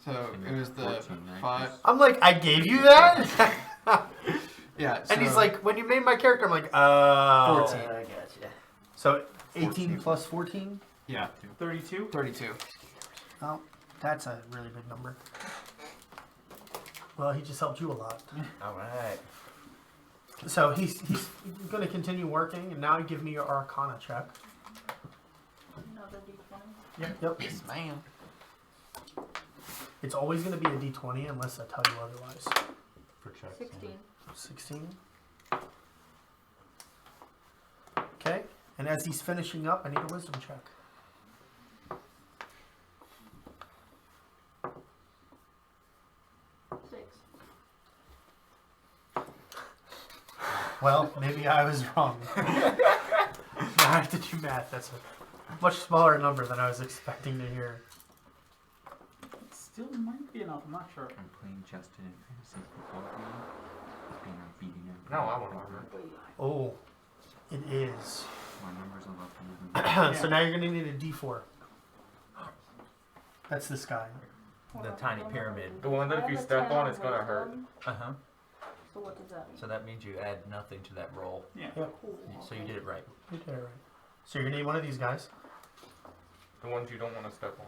So
And
it
you're
was the
14, right?
5.
I'm like, I gave you that?
Yeah.
And he's
so
like, when you made my character, I'm like, oh.
14.
I gotcha.
So 18
14.
plus 14?
Yeah.
32.
32.
Oh, that's a really big number. Well, he just helped you a lot.
All right.
So he's going to continue working, and now give me your Arcana check.
Another D20.
Yep.
Yes, ma'am.
It's always going to be a d20 unless I tell you otherwise.
For checks.
16.
16. Okay, and as he's finishing up, I need a wisdom check.
Six.
Well, maybe I was wrong. I have to do math. That's a much smaller number than I was expecting to hear.
It still might be enough. I'm not sure.
I'm playing Justin in fantasy football game. Being beating him.
No, I want armor.
Oh, it is.
My numbers are left.
So now you're going to need a d4. That's this guy.
The tiny pyramid.
The one that if you step on, it's gonna hurt.
Uh-huh.
So what does that mean?
So that means you add nothing to that roll.
Yeah.
Cool.
So you did it right.
You did it right. So you're going to need one of these guys.
The ones you don't want to step on.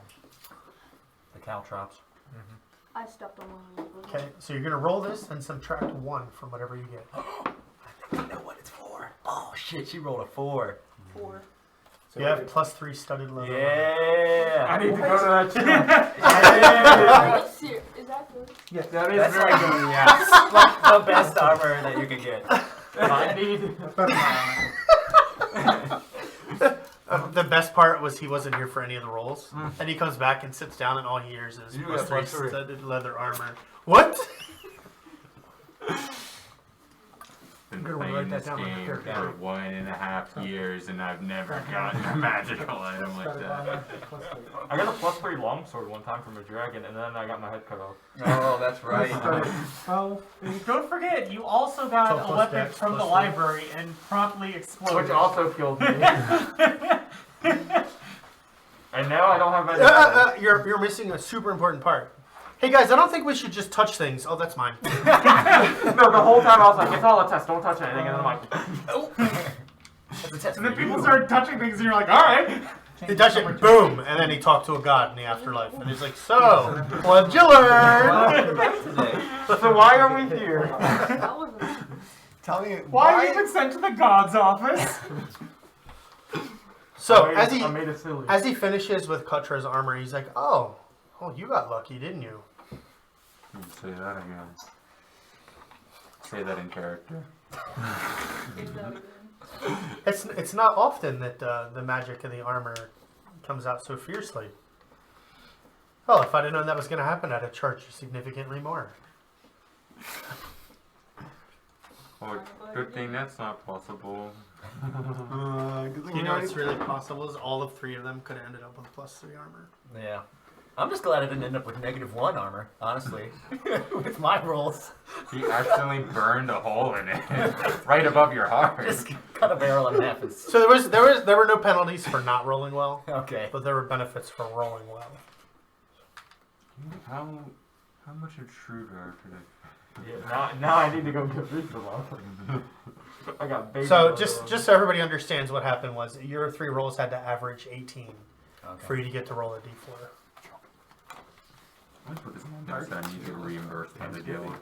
The caltrops.
I stepped on one of these. wasn't
Okay, so you're going to roll this and subtract 1 from whatever you get.
I know what it's for. Oh shit, she rolled a 4.
it? 4.
So you have +3 studded leather.
Yeah.
I need to go to that gym.
Are you serious? Is that good?
Yes, that is
That's
very
like-
good. Yeah.
Like the best armor that you could get.
I need.
The best part was he wasn't here for any of the rolls. And he comes back and sits down and all he hears is
You
+3
got +3.
studded leather armor. What?
Been
gonna
playing
write that
this
down on
game
your
for
character.
1.5 years and I've never gotten a magical item like that.
I got a +3 longsword one time from a dragon, and then I got my head cut off.
Oh, that's right.
12.
Don't forget, you also got
12
a
plus
weapon
dex
from
plus
the
3.
library and promptly exploded.
Which also killed me. And now I don't have any.
You're missing a super important part. Hey guys, I don't think we should just touch things. Oh, that's mine.
No, the whole time I was like, it's all a test, don't touch anything. And then I'm like,
That's a test
And then
for
people
you.
started touching things, and you're like, all right.
He touched it, boom, and then he talked to a god in the afterlife. And he's like, so, what'd you learn?
so why are we here?
That wasn't.
Tell me
Why have you been sent to the god's office?
So,
I made it silly.
as he finishes with Kutra's armor, he's like, oh, you got lucky, didn't you?
You can say that again. Say that in character.
Is that good?
It's not often that the magic of the armor comes out so fiercely. Well, if I'd have known that was going to happen, I'd have charged you significantly more.
Oh, good thing that's not possible.
You know what's really possible is all of 3 of them could have ended up with +3 armor.
Yeah. I'm just glad I didn't end up with -1 armor, honestly, with my rolls.
He accidentally burned a hole in it, right above your heart.
Just cut a barrel in half.
So there were no penalties for not rolling well,
Okay.
but there were benefits for rolling well.
How much of Truegar could I?
Yeah, now I need to go get Brudall. I got baby.
So just so everybody understands what happened was your 3 rolls had to average 18 for
Okay.
you to get to roll a d4.
I put this next time you get reimbursed by the daily.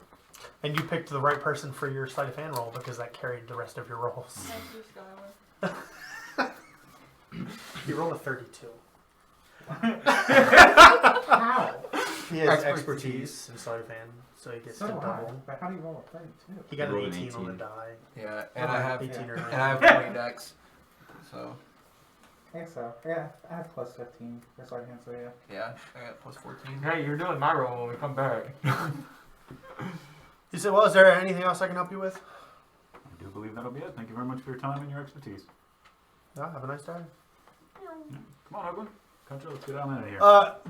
And you picked the right person for your sleight of hand roll because that carried the rest of your rolls.
Thank you, Skylar.
You rolled a 32.
How?
He has expertise in sleight of hand, so he gets
So
to
do I.
double.
But how do you roll a 32?
He got an
Rolled an
18 on the
18.
die.
Yeah, and I have
18 or 19.
and I have 20 decks. So
I think so. Yeah, I have +15 for sleight of hand, so yeah.
yeah, I got +14.
Hey, you're doing my roll when we come back.
He said, well, is there anything else I can help you with?
I do believe that'll be it. Thank you very much for your time and your expertise.
Yeah, have a nice day.
Come on, Oglen. Kutra, let's get on out of here.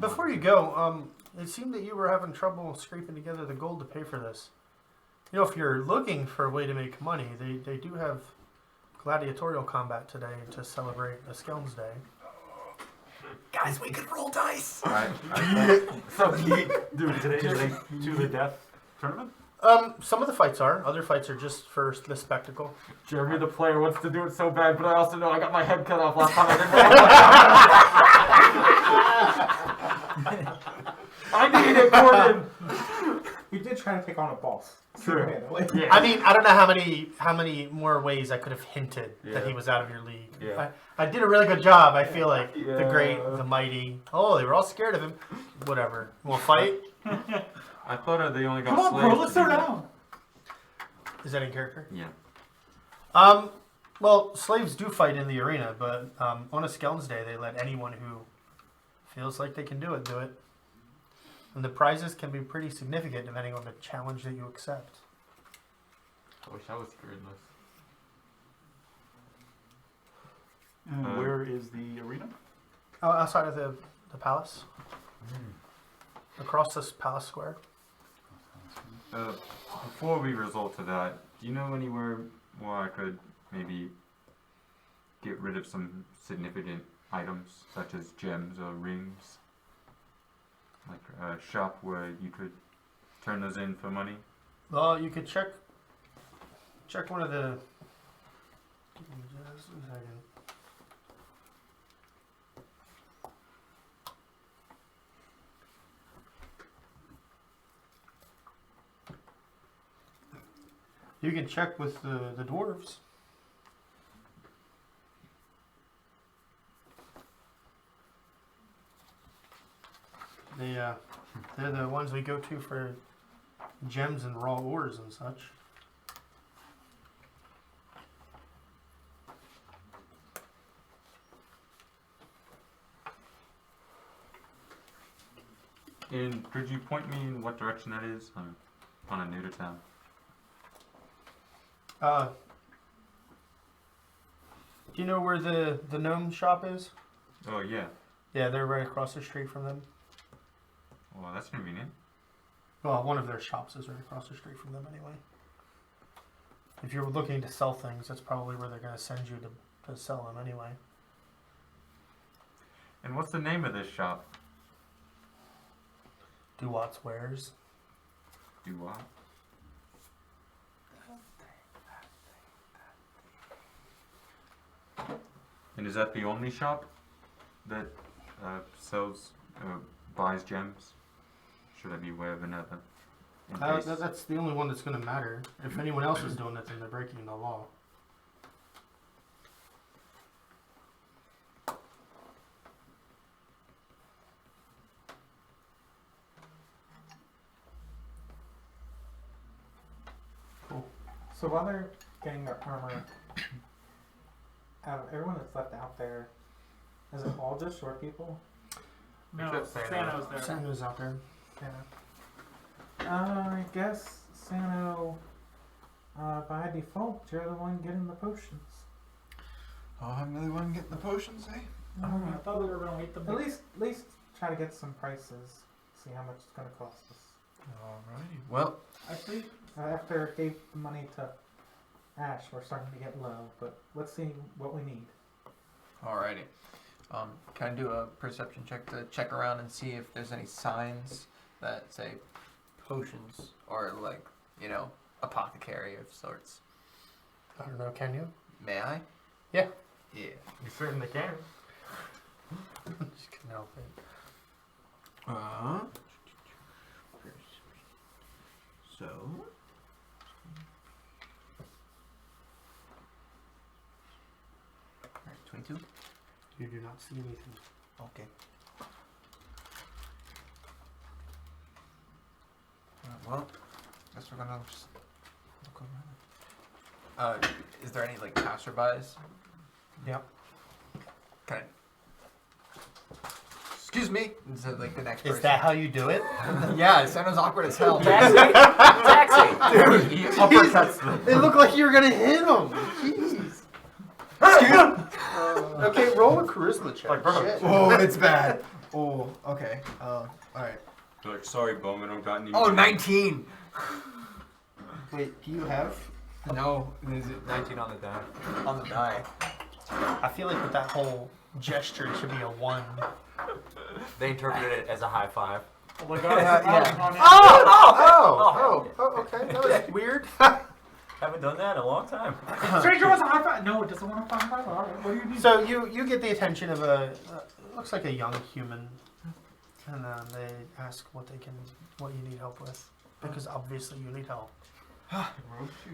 Before you go, it seemed that you were having trouble scraping together the gold to pay for this. You know, if you're looking for a way to make money, they do have gladiatorial combat today to celebrate a Skelms Day.
Guys, we could roll dice.
So, dude, today is a to the death tournament?
Some of the fights are. Other fights are just for the spectacle.
Jeremy, the player, wants to do it so bad, but I also know I got my head cut off last time I didn't. I need it, Gordon.
You did try to take on a boss.
True.
Single-handedly.
Yeah.
I mean, I don't know how many more ways I could have hinted that
Yeah.
he was out of your league.
Yeah.
I did a really good job. I feel like the
Yeah.
great, the mighty. Oh, they were all scared of him. Whatever. We'll fight.
I thought they only got
Come on,
slaves.
bro, let's
to do
throw
that.
down.
Is that in character?
Yeah.
Well, slaves do fight in the arena, but on a Skelms Day, they let anyone who feels like they can do it. And the prizes can be pretty significant depending on the challenge that you accept.
I wish I was fearless.
And where is the arena?
Oh, outside of the palace. Across this palace square.
Before we resort to that, do you know anywhere where I could maybe get rid of some significant items, such as gems or rings? Like a shop where you could turn those in for money?
Well, you could check one of the. Give me just a second. You can check with the dwarves. They're the ones we go to for gems and raw ores and such.
And could you point me in what direction that is? I'm kind of new to town.
Do you know where the gnome shop is?
Oh yeah.
Yeah, they're right across the street from them.
Well, that's convenient.
Well, one of their shops is right across the street from them anyway. If you're looking to sell things, that's probably where they're going to send you to sell them anyway.
And what's the name of this shop?
Duwat's Wares.
Do what? And is that the only shop that sells, buys gems? Should I be aware of another? In case-
That's the only one that's going to matter. If anyone else is doing it, then they're breaking the law.
So while they're getting their armor, out of everyone that's left out there, is it all just short people?
No,
Except Sano.
Sano's there.
Sano's out there.
I guess Sano by default, you're the one getting the potions.
Oh, I'm the one getting the potions, eh?
I thought we were going to wait at least try to get some prices. See how much it's going to cost us.
Alrighty. Well,
I think after I gave the money to Ash, we're starting to get low, but let's see what we need.
alrighty. Can I do a perception check to check around and see if there's any signs that say potions or like, apothecary of sorts?
I don't know, can you?
May I?
Yeah.
Yeah.
You certainly can.
Just couldn't help it.
So. Alright, 22.
You do not see anything.
Okay. Well, guess we're gonna just look around. Is there any like passerbys?
Yep.
Can I... Excuse me. Is it like the next
Is
person?
that how you do it?
Yeah, it sounds awkward as hell.
Taxi!
Dude,
He uppercuts them.
it looked like you were gonna hit him. Jeez. Okay, roll a charisma check.
Like, bro.
Shit.
Oh, it's bad. Oh, okay. Alright.
They're like, sorry, Bowman, I've gotten you.
Oh, 19!
Wait, do you have?
No, is it
19 on the die.
on the die?
I feel like with that whole gesture, it should be a 1.
They interpreted it as a high five.
Oh my god,
Yeah.
Oh, okay. That was weird.
Haven't done that in a long time.
Stranger wants a high five. No, it doesn't want a high five. All right, what do you need?
So you get the attention of a looks like a young human, and they ask what you need help with, because obviously you need help.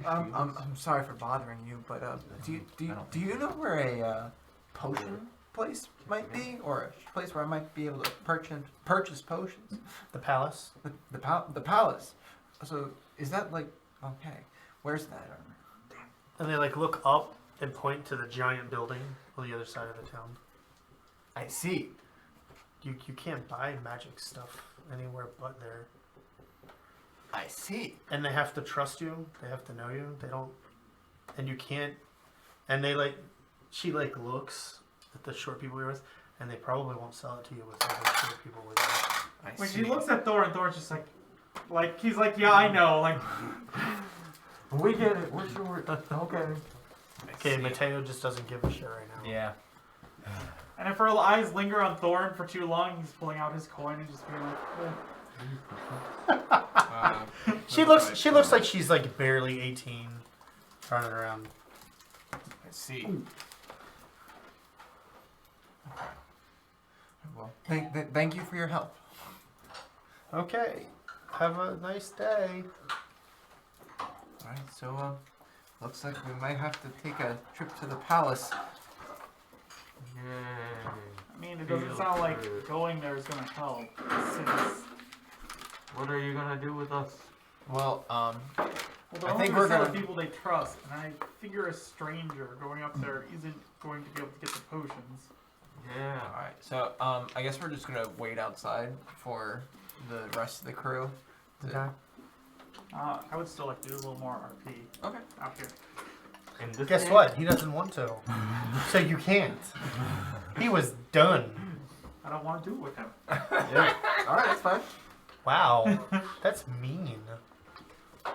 I'm sorry for bothering you, but do you know where a potion place might be, or a place where I might be able to purchase potions?
The palace.
The palace. So is that like okay? Where's that?
And they like look up and point to the giant building on the other side of the town.
I see.
You can't buy magic stuff anywhere but there.
I see.
And they have to trust you. They have to know you. They don't. And you can't. And they like. She like looks at the short people you're with, and they probably won't sell it to you with other short people with you.
I
When
see.
she looks at Thorin, Thorin's just like he's like, yeah, I know. Like,
We get it. We're sure. Okay.
Okay, Matteo just doesn't give a shit right now.
Yeah.
and if her eyes linger on Thorin for too long, he's pulling out his coin and just being like,
She looks like she's like barely 18, running around.
I see. Well, thank you for your help.
Okay, have a nice day.
Alright, so looks like we might have to take a trip to the palace.
I mean, it doesn't sound like going there is gonna help. Since
What are you gonna do with us?
Well,
well,
I think we're
the
gonna.
people they trust, and I figure a stranger going up there isn't going to be able to get the potions.
Yeah.
Alright, so I guess we're just gonna wait outside for the rest of the crew.
Okay.
I would still like to do a little more RP
Okay.
out here.
In this
Guess
game,
what? He doesn't want to. So you can't. He was done.
I don't want to do it with him.
Yeah. Alright, that's fine.
Wow. That's mean.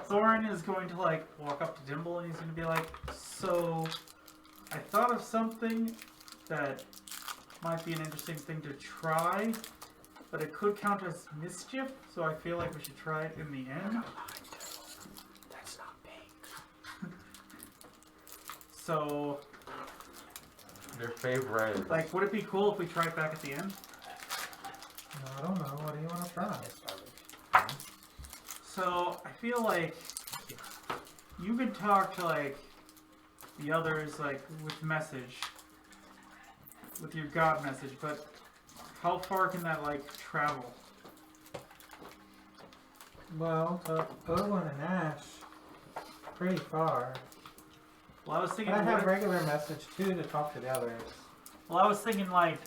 Thorin is going to like walk up to Dimble and he's going to be like, so I thought of something that might be an interesting thing to try, but it could count as mischief, so I feel like we should try it in the end.
That's not pink.
So,
Their favorite.
like, would it be cool if we tried back at the end?
I don't know. What do you want to try?
So, I feel like you could talk to, like, the others, like, with message. With your god message, but how far can that, like, travel?
Well, to Oglen and Ash, pretty far.
Well, I was thinking,
I have
what-
regular message too to talk to the others.
well, I was thinking, like,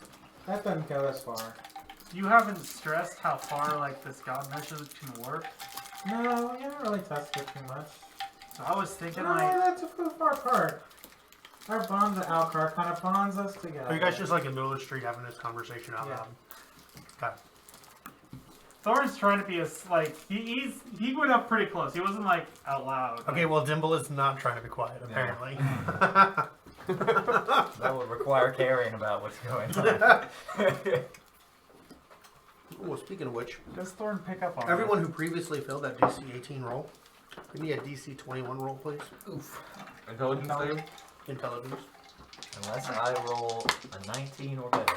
That doesn't go as far.
you haven't stressed how far, like, this god message can work.
No, we haven't really tested it too much.
So I was thinking
No,
like,
that's too far apart. Our bond, the Alcar, kind of bonds us together.
Are you guys just like in the middle of the street having this conversation out
Yeah.
loud? Okay.
Thorin's trying to be like he went up pretty close. He wasn't like out loud.
Okay, well, Dimble is not trying to be quiet, apparently.
That would require caring about what's going on.
Oh, speaking of which,
Does Thorin pick up on
everyone who previously failed that DC 18 roll, give me a DC 21 roll, please.
Oof.
Intelligence save?
Intelligence.
Unless I roll a 19 or better.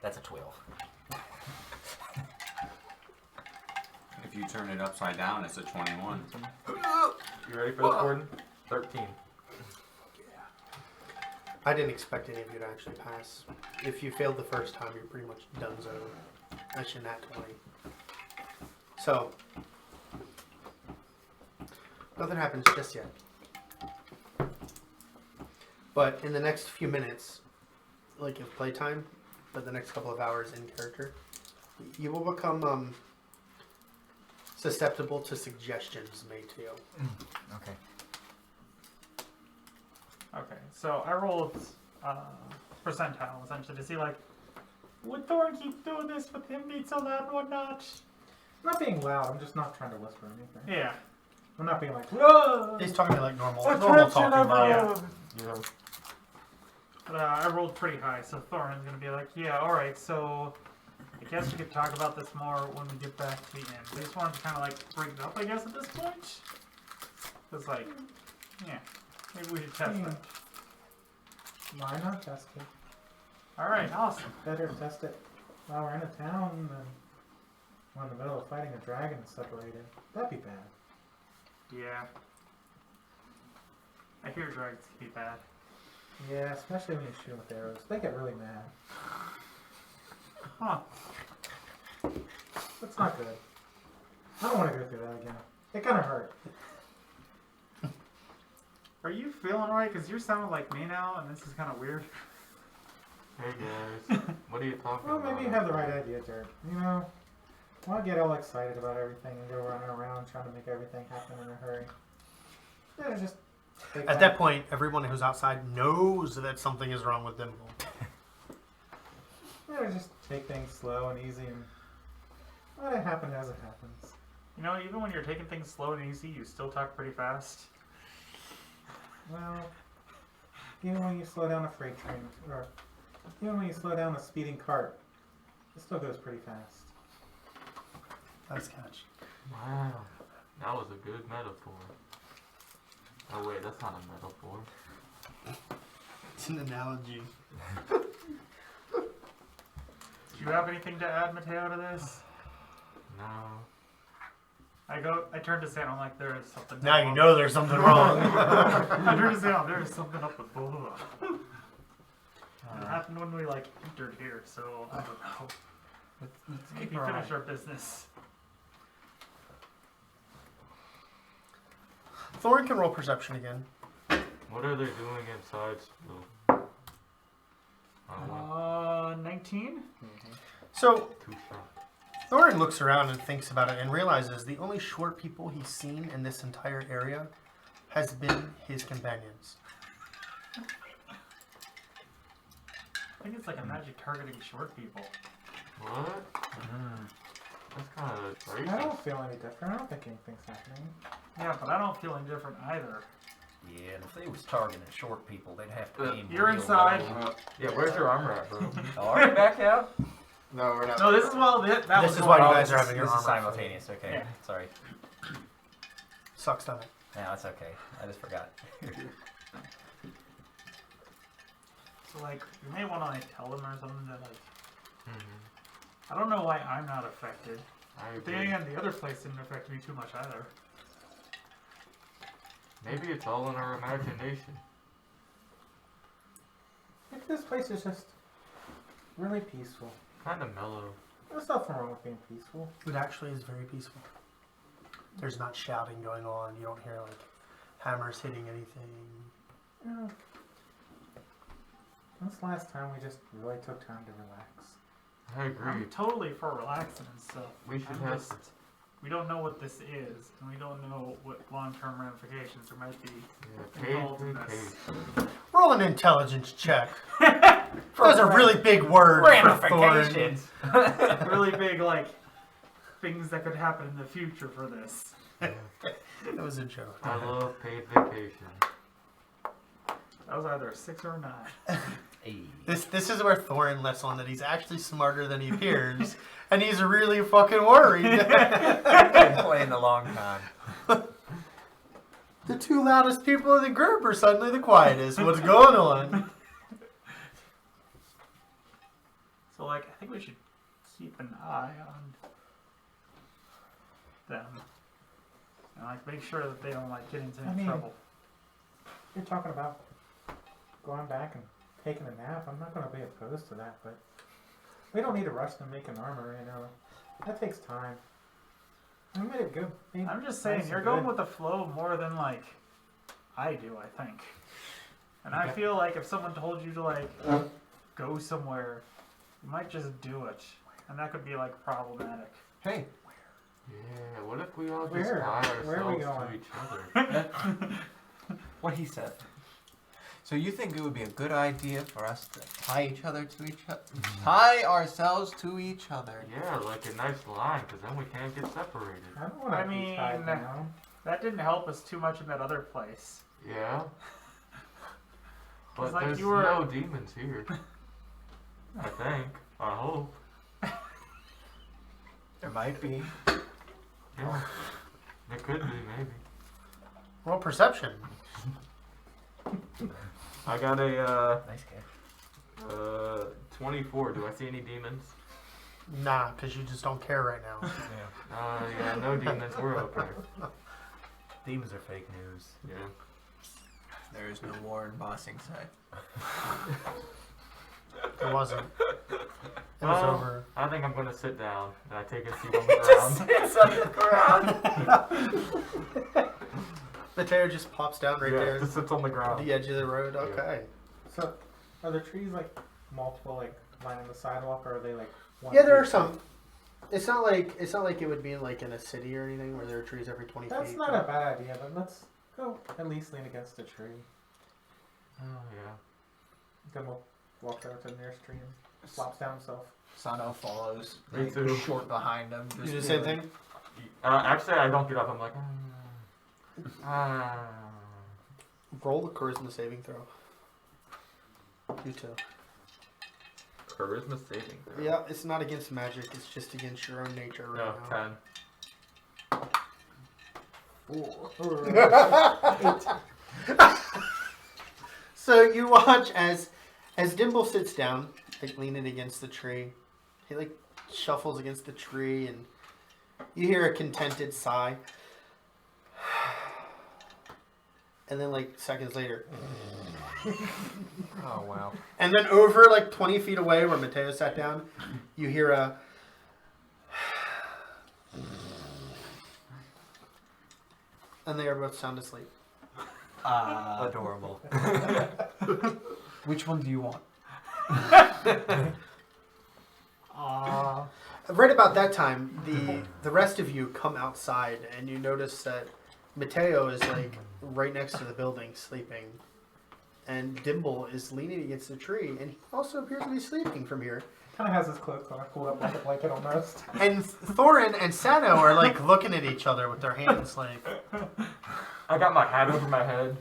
That's a 12.
If you turn it upside down, it's a 21.
You ready for this, Gordon? 13.
I didn't expect any of you to actually pass. If you failed the first time, you're pretty much donezo. That's your nat 20. So, nothing happens just yet. But in the next few minutes, like of playtime, but the next couple of hours in character, you will become susceptible to suggestions made to you.
Okay.
Okay, so I rolled percentile essentially to see like, would Thorin keep doing this with him being so loud and whatnot?
I'm not being loud. I'm just not trying to whisper anything.
Yeah.
I'm not being like, whoa!
He's talking to me like normal
Attention,
talking.
everyone!
Yeah.
But I rolled pretty high, so Thorin's gonna be like, yeah, alright, so I guess we could talk about this more when we get back to the end. I just wanted to kind of like bring it up, I guess, at this point. It's like, yeah, maybe we should test it.
Why not test it?
Alright, awesome.
Better test it while we're in a town than we're in the middle of fighting a dragon separated. That'd be bad.
Yeah. I hear dragons can be bad.
Yeah, especially when you shoot them with arrows. They get really mad.
Huh.
That's not good. I don't want to go through that again. It kind of hurt.
Are you feeling alright? Because you're sounding like me now, and this is kind of weird.
Hey guys, what are you talking
Well,
about?
maybe you have the right idea, Jared. You know, why get all excited about everything and go running around trying to make everything happen in a hurry? Yeah, just take
At that point, everyone who's outside knows that something is wrong with Dimble.
Yeah, just take things slow and easy and let it happen as it happens.
You know, even when you're taking things slow and easy, you still talk pretty fast.
Well, even when you slow down a freight train, or even when you slow down a speeding cart, it still goes pretty fast.
Nice catch.
Wow, that was a good metaphor. Oh wait, that's not a metaphor.
It's an analogy.
Do you have anything to add, Matteo, to this?
No.
I turned to Sano like there is something
Now
wrong.
you know there's something wrong.
I turned to Sano, there is something up with both of them. It happened when we like entered here, so I don't know.
Let's
Maybe
keep our
finish
eye.
our business.
Thorin can roll perception again.
What are they doing inside still? I don't know.
19?
So,
Two shots.
Thorin looks around and thinks about it and realizes the only short people he's seen in this entire area has been his companions.
I think it's like a magic targeting short people.
What? That's kind of crazy.
I don't feel any different. I don't think anything's happening.
Yeah, but I don't feel any different either.
Yeah, and if they was targeting short people, they'd have to aim
You're
real
inside.
low.
Yeah, where's your armor at, bro?
Alright, back out.
No, we're not.
No, this is while that
This
was
is why
going
you
on.
guys are having your
This is
armor
simultaneous, okay.
Yeah.
Sorry.
Sucks, doesn't it?
No, that's okay. I just forgot.
So like, you may want to like tell them or something that like, I don't know why I'm not affected.
I
But then
agree.
again, the other place didn't affect me too much either.
Maybe it's all in our imagination.
I think this place is just really peaceful.
Kind of mellow.
There's nothing wrong with being peaceful.
It actually is very peaceful. There's not shouting going on. You don't hear like hammers hitting anything.
Yeah. When's the last time we just really took time to relax?
I agree.
I'm totally for relaxing and stuff.
We should
I'm
have
just, we don't know what this is, and we don't know what long-term ramifications there might be
Yeah,
involved in this.
Roll an intelligence check. That's a really big word. For Thorin.
Really big, like, things that could happen in the future for this.
That was a joke.
I love paid vacation.
That was either a 6 or a 9.
Hey.
This is where Thorin lets on that he's actually smarter than he appears, and he's really fucking worried.
Been playing a long time.
The two loudest people in the group are suddenly the quietest. What's going on?
So, like, I think we should keep an eye on them. And, like, make sure that they don't, like, get into any trouble.
You're talking about going back and taking a nap. I'm not going to be opposed to that, but we don't need to rush to make an armor, you know. That takes time. We made it good.
I'm just saying, you're going with the flow more than, like, I do, I think. And I feel like if someone told you to, like, go somewhere, you might just do it. And that could be, like, problematic.
Hey,
Yeah, what if we all just
Where?
tie
Where are we
ourselves to
going?
each other?
what he said. So you think it would be a good idea for us to tie each other to each other? Tie ourselves to each other.
Yeah, like a nice line, because then we can't get separated.
I don't want to be tied down.
That didn't help us too much in that other place.
Yeah. But
like
there's
you were-
no demons here. I think. I hope.
There might be.
Yeah. It could be, maybe.
Roll perception.
I got a,
Nice catch.
24. Do I see any demons?
Nah, because you just don't care right now.
Yeah, no demons. We're okay.
Demons are fake news.
Yeah.
There is no war in Bossing side.
It wasn't. It was over.
I think I'm gonna sit down and I take a seat on the ground.
Matteo just pops down right there
Just sits on the
at
ground.
the edge of the road. Okay.
So, are the trees like multiple, like lining the sidewalk, or are they like one?
Yeah, there are
tree?
some. It's not like it would be like in a city or anything where there are trees every 20
That's
feet.
not a bad idea, but let's go at least lean against a tree.
Oh yeah.
Then we'll walk over to the nearest tree and flops down himself.
Sano follows.
Me
like,
too.
Short behind him.
You do the same thing?
Actually, I don't get up. I'm like,
Roll the charisma saving throw. You too.
Charisma saving throw.
Yeah, it's not against magic. It's just against your own nature right
No,
now.
10.
So you watch as Dimble sits down, like leaning against the tree. He like shuffles against the tree, and you hear a contented sigh. And then like seconds later.
Oh wow.
And then over like 20 feet away where Matteo sat down, you hear a and they are both sound asleep.
Adorable. Which one do you want?
Right about that time, the rest of you come outside and you notice that Matteo is like right next to the building sleeping. And Dimble is leaning against the tree, and he also appears to be sleeping from here.
Kind of has his clothes on, pulled up like a blanket almost.
And Thorin and Sano are like looking at each other with their hands like.
I got my hat over my head.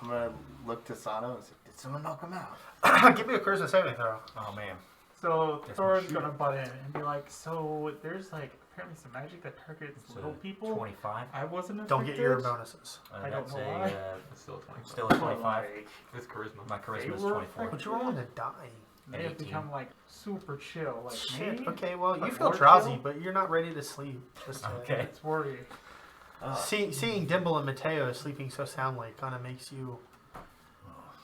I'm gonna look to Sano and say, did someone knock him out?
Give me a charisma saving throw.
Oh man.
So
Guess
Thorin's
we'll shoot.
gonna butt in and be like, so there's like apparently some magic that targets
It's
little people.
25.
I wasn't affected.
Don't get your bonuses.
I don't
That's
know
a,
why.
It's still 25.
still a 25.
Like,
It's charisma.
My charisma is
They were
24.
But you're rolling to die.
they have
18.
become like super chill. Like
Shit.
me,
Okay, well, you
Like
feel
more
drowsy,
chill?
but you're not ready to sleep. Just
Okay.
it's worrying.
Seeing Dimble and Matteo sleeping so soundly kind of makes you.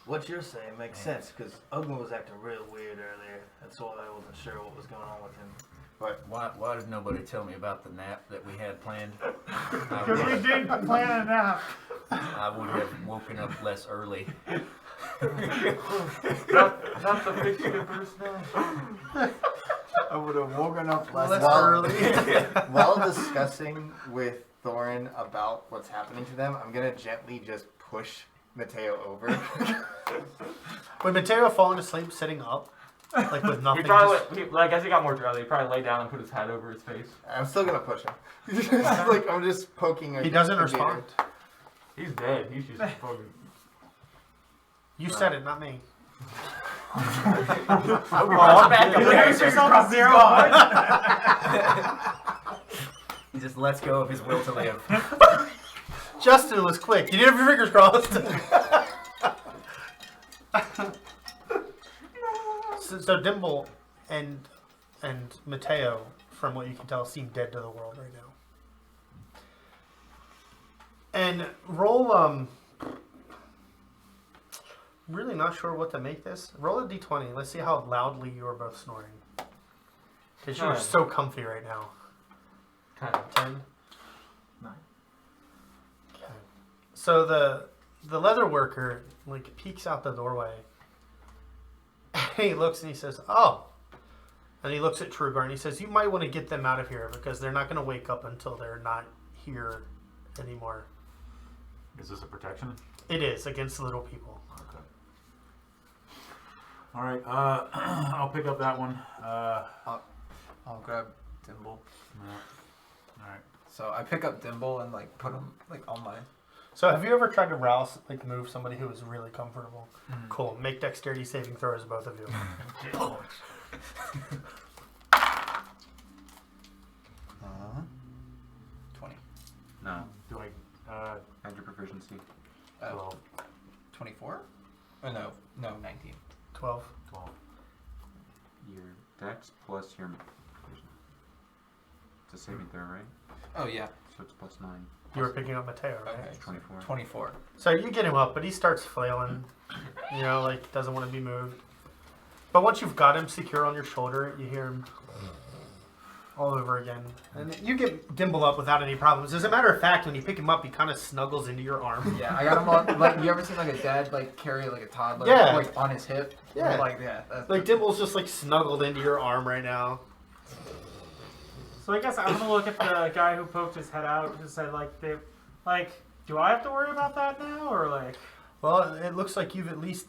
What you're saying makes sense, because Oglen was acting real weird earlier. That's why I wasn't sure what was going on with him. But
Why did nobody tell me about the nap that we had planned?
Because we didn't plan a nap.
I would have woken up less early.
That's a fixture, Bruce now.
I would have woken up less
Less
early.
early.
While discussing with Thorin about what's happening to them, I'm gonna gently just push Matteo over.
Would Matteo falling asleep sitting up? Like with
He
nothing?
probably, as he got more drowsy, he probably lay down and put his hat over his face.
I'm still gonna push him. Like I'm just poking.
He doesn't
the
respond.
gator.
He's dead. He's just fucking.
You said it, not me.
Oh,
back up
you
there.
raise yourself to 0 points.
He just lets go of his will to live.
Justin was quick. You did have your fingers crossed. So Dimble and Matteo, from what you can tell, seem dead to the world right now. And roll really not sure what to make this. Roll a d20. Let's see how loudly you are both snoring. Because you're so comfy right now.
Kind of.
10.
9.
Okay. So the leather worker like peeks out the doorway. And he looks and he says, "Oh." And he looks at Truegar and he says, "You might want to get them out of here because they're not going to wake up until they're not here anymore."
Is this a protection?
It is against little people.
Okay. All right. I'll pick up that one.
I'll grab Dimble.
No. All right.
So I pick up Dimble and like put him like on my.
So have you ever tried to rouse, like move somebody who is really comfortable?
Mm-hmm.
Cool. Make dexterity saving throws, both of you.
20.
No.
Do I?
Add your proficiency.
12.
24? Oh no, 19.
12.
12.
Your dex plus your proficiency. It's a saving throw, right?
Oh yeah.
So it's plus 9.
You were picking up Matteo, right?
Okay.
It's 24.
24.
So you get him up, but he starts flailing. You know, like doesn't want to be moved. But once you've got him secure on your shoulder, you hear him all over again. And you get Dimble up without any problems. As a matter of fact, when you pick him up, he kind of snuggles into your arm.
Yeah, I got him on. Like, you ever seen like a dad like carry like a toddler?
Yeah.
Like on his hip.
Yeah.
Like that's
Like Dimble's just like snuggled into your arm right now.
So I guess I'm gonna look at the guy who poked his head out and said, do I have to worry about that now, or like?
Well, it looks like you've at least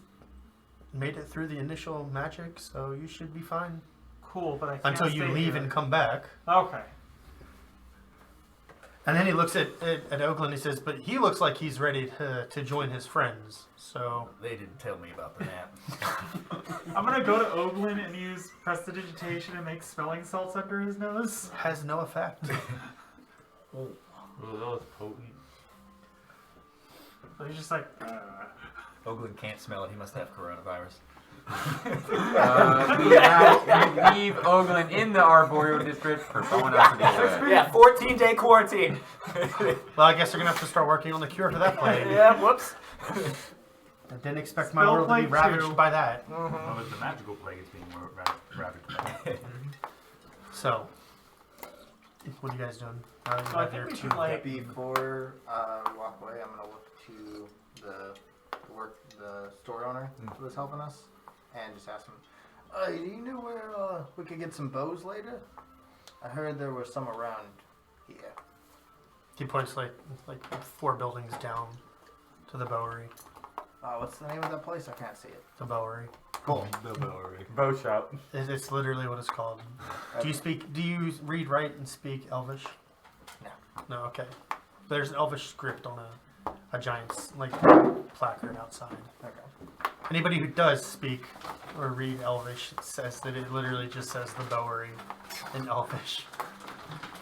made it through the initial magic, so you should be fine.
Cool, but I can't
Until you
stay
leave
here.
and come back.
Okay.
And then he looks at Oglen and he says, but he looks like he's ready to join his friends, so...
They didn't tell me about the nap.
I'm gonna go to Oglen and use prestidigitation and make smelling salts under his nose.
Has no effect.
Oh, that was potent.
So he's just like,
Oglen can't smell it. He must have coronavirus.
We now leave Oglen in the Arboreal District for someone else to deal with.
Yeah, 14-day quarantine.
Well, I guess they're going to have to start working on the cure for that plague.
Yeah, whoops.
I didn't expect my
Spell
world to be
plague
ravaged
too.
by that.
Well, it's the magical plague is being ravaged by.
So, what are you guys doing? Now that you
So I
have
think
your
we
two-
should like.
Before we walk away, I'm gonna look to the store owner who was helping us, and just ask him, do you know where we could get some bows later? I heard there were some around here.
He points like 4 buildings down to the Bowery.
What's the name of that place? I can't see it.
The Bowery.
Cool.
Bow shop.
It's literally what it's called. Do you read, write, and speak Elvish?
No.
No, okay. There's an Elvish script on a giant placard outside.
Okay.
Anybody who does speak or read Elvish says that it literally just says the Bowery in Elvish.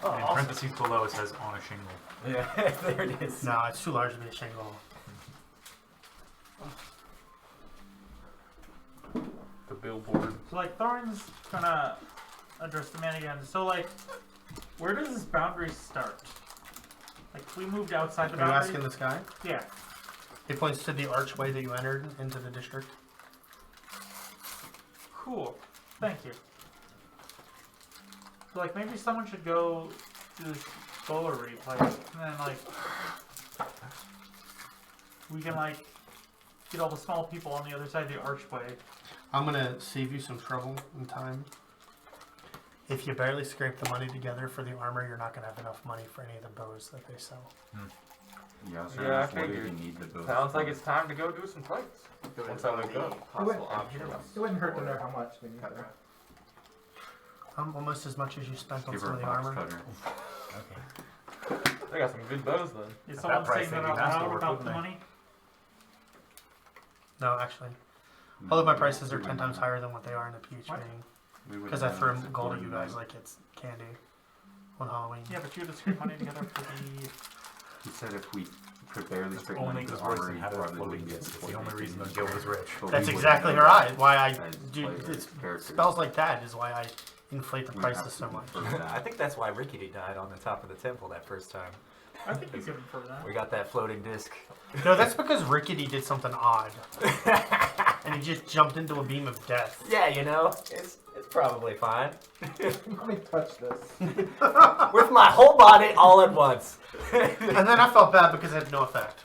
In parentheses below it says on a shingle.
Yeah, there it is.
No, it's too large to be a shingle.
The billboard.
So like Thorin's gonna address the man again. So like, where does this boundary start? Like, we moved outside the
Are you
boundary.
asking this guy?
Yeah.
He points to the archway that you entered into the district.
Cool. Thank you. So like, maybe someone should go to this Bowery place, and then like, we can like get all the small people on the other side of the archway.
I'm gonna save you some trouble and time. if you barely scrape the money together for the armor, you're not going to have enough money for any of the bows that they sell.
Yeah, I was
Yeah,
gonna ask,
I
what do
figured.
you need the bow?
Sounds like it's time to go do some fights. Once I wake up.
Possible options.
It wouldn't hurt to know how much we need there.
Almost as much as you spent on
Give
some
her
of
a
the
box
armor.
cutter.
They got some good bows then.
Is
At
someone
that price,
saying that
they'd
out
be master
loud
work,
about
wouldn't
the
they?
money?
No, actually. All of my prices are 10 times higher than what they are in the PH
What?
meeting. Because I threw gold at you guys like it's candy on Halloween.
Yeah, but you had to scrape money together for the...
He said if we could barely
It's
scrape
only
money for
because
the armor,
Royston
he
had a
probably
floating
wouldn't get
disc. It's
what
the only
they
reason
did.
the guild was rich.
But we
That's
wouldn't
exactly
know
right. Why I
as
do
players,
it's
characters.
spells like that is why I inflate the
We
prices
have
so
to
much.
confirm that.
I think that's why Rickety died on the top of the temple that first time.
I think you could infer that.
We got that floating disc.
No, that's because Rickety did something odd. And he just jumped into a beam of death.
Yeah, you know, it's probably fine.
Let me touch this.
With my whole body all at once.
And then I felt bad because it had no effect.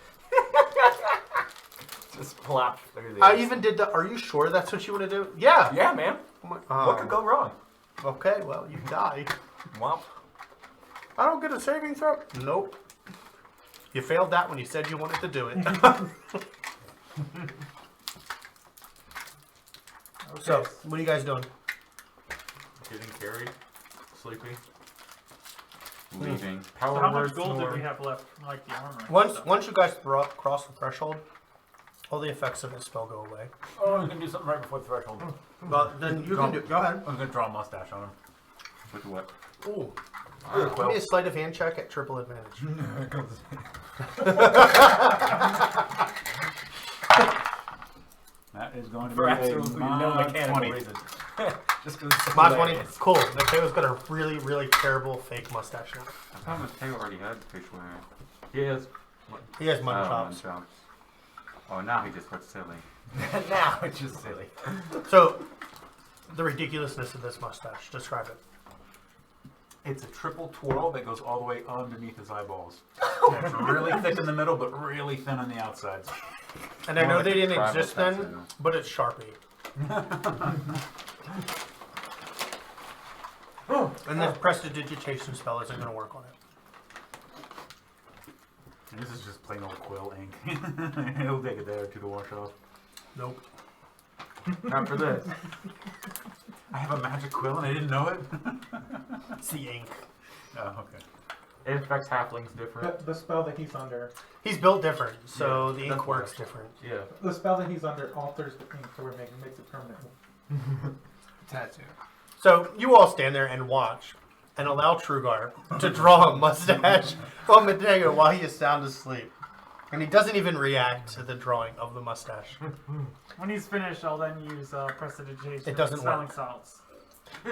Just plop through this.
I even did the. Are you sure that's what you want to do? Yeah.
Yeah, man. What could go wrong?
Okay, well, you die.
Womp.
I don't get a saving throw. Nope. You failed that when you said you wanted to do it. So, what are you guys doing?
Getting carried. Sleeping.
Leaving.
So
Power
how
word
much gold
snore.
did we have left from like the armor? and
Once
stuff?
once you guys cross the threshold, all the effects of the spell go away.
Oh, you can do something right before the threshold.
Well, then you can do. Go ahead.
I'm gonna draw a mustache on him.
With what?
Ooh. Give me a sleight of hand check at triple advantage.
That is going to
For
be
absolutely
a
no
mod
mechanical
20.
reason. Just because
Mod 20. Cool. Mateo's got a really, really terrible fake mustache now.
I thought Matteo already had facial hair.
Yes.
He has mutton
Oh,
chops.
mutton chops. Oh, now he just looks silly.
Now it's just silly.
So, the ridiculousness of this mustache. Describe it.
It's a triple twirl that goes all the way underneath his eyeballs. And it's really thick in the middle, but really thin on the outsides.
And I know
More
they
like a
didn't
tribal
exist then,
tattoo.
but it's Sharpie. And the prestidigitation spell isn't going to work on it.
And this is just plain old quill ink. It'll take a day or two to wash off.
Nope.
Not for this.
I have a magic quill and I didn't know it.
It's the ink.
Oh, okay.
It affects halflings different.
The spell that he's under.
He's built different, so
Yeah,
the ink
that's
works
what
different.
Yeah.
The spell that he's under alters the ink to where it makes it permanent.
Tattoo.
So you all stand there and watch, and allow Truegar to draw a mustache on Matteo while he is sound asleep. And he doesn't even react to the drawing of the mustache.
When he's finished, I'll then use prestidigitation.
It doesn't
smelling
work.
salts.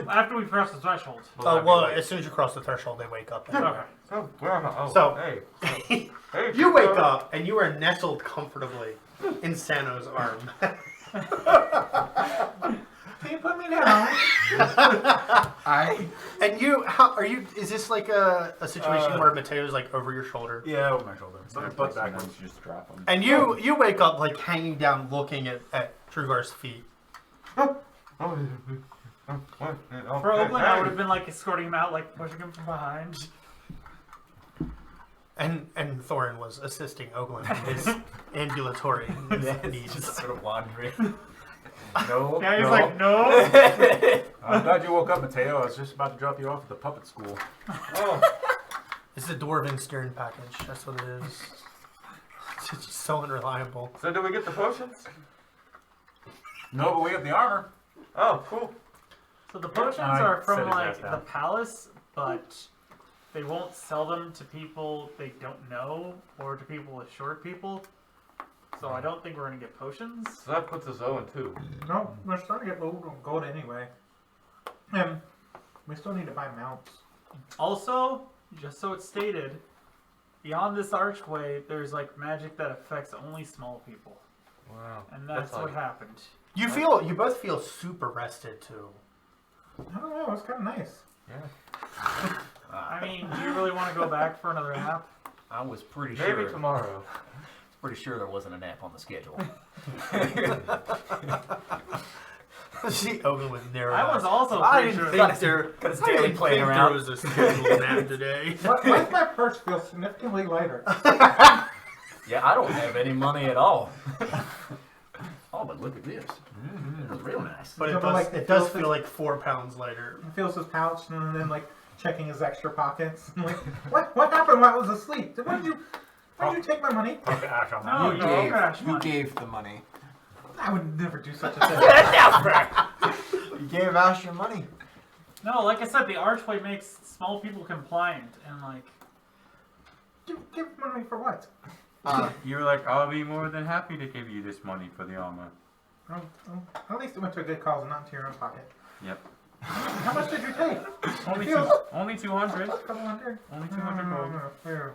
After we cross the threshold.
Oh, well, as soon as you cross the threshold, they wake up.
Okay.
Oh, where am I? Oh,
So-
hey. Hey,
You wake
Kutra.
up, and you are nestled comfortably in Sano's arm.
Can you put me down?
And you, how are you? Is this like a situation where Mateo's like over your shoulder?
Yeah, over my shoulder.
So
But
sometimes
backwards.
you just drop him.
And you wake up like hanging down, looking at Truegar's feet.
What?
For Oglen, I would have been like escorting him out, like pushing him from behind.
And Thorin was assisting Oglen in his ambulatory needs.
Just sort of wandering. No.
Yeah, he's
no.
like, no.
I'm glad you woke up, Matteo. I was just about to drop you off at the puppet school.
It's a Dwarven Stern package. That's what it is. It's just so unreliable.
So do we get the potions?
No, but we have the armor.
Oh, cool.
So the potions
I
are
set
from
his
like
ass down.
the palace, but they won't sell them to people they don't know or to people with short people. So I don't think we're gonna get potions.
So that puts us 0 and 2.
No, we're starting to get gold anyway. And we still need to buy mounts.
Also, just so it's stated, beyond this archway, there's like magic that affects only small people,
Wow.
and that's
like-
what happened.
You both feel super rested too.
I don't know, it's kind of nice.
Yeah.
I mean, do you really want to go back for another nap?
I was pretty
Maybe
sure.
tomorrow.
Pretty sure there wasn't a nap on the schedule.
See Oglen with narrow
I was
eyes.
also
I
pretty
didn't
sure.
think there.
Got his
I
daily
didn't
playing
think
around.
there was a scheduled nap today.
Why does my purse feel significantly lighter?
Yeah, I don't have any money at all. Oh, but look at this. It's real nice.
But
So,
it does,
like,
it does
feels
feel like 4 pounds lighter.
He feels his pouch and then like checking his extra pockets. I'm like, what happened while I was asleep? When did you take my money?
Talk to Ash on that.
No,
You
no,
gave,
gosh,
you
money.
gave the money.
I would never do such a thing.
You gave Ash your money.
No, like I said, the archway makes small people compliant, and like,
Give money for what?
You were like, I'll be more than happy to give you this money for the armor.
Oh, at least it went to a good cause and not into your own pocket.
Yep.
How much did you take?
Only
Feels-
only 200.
Couple hundred.
Only 200 gold.
Yeah.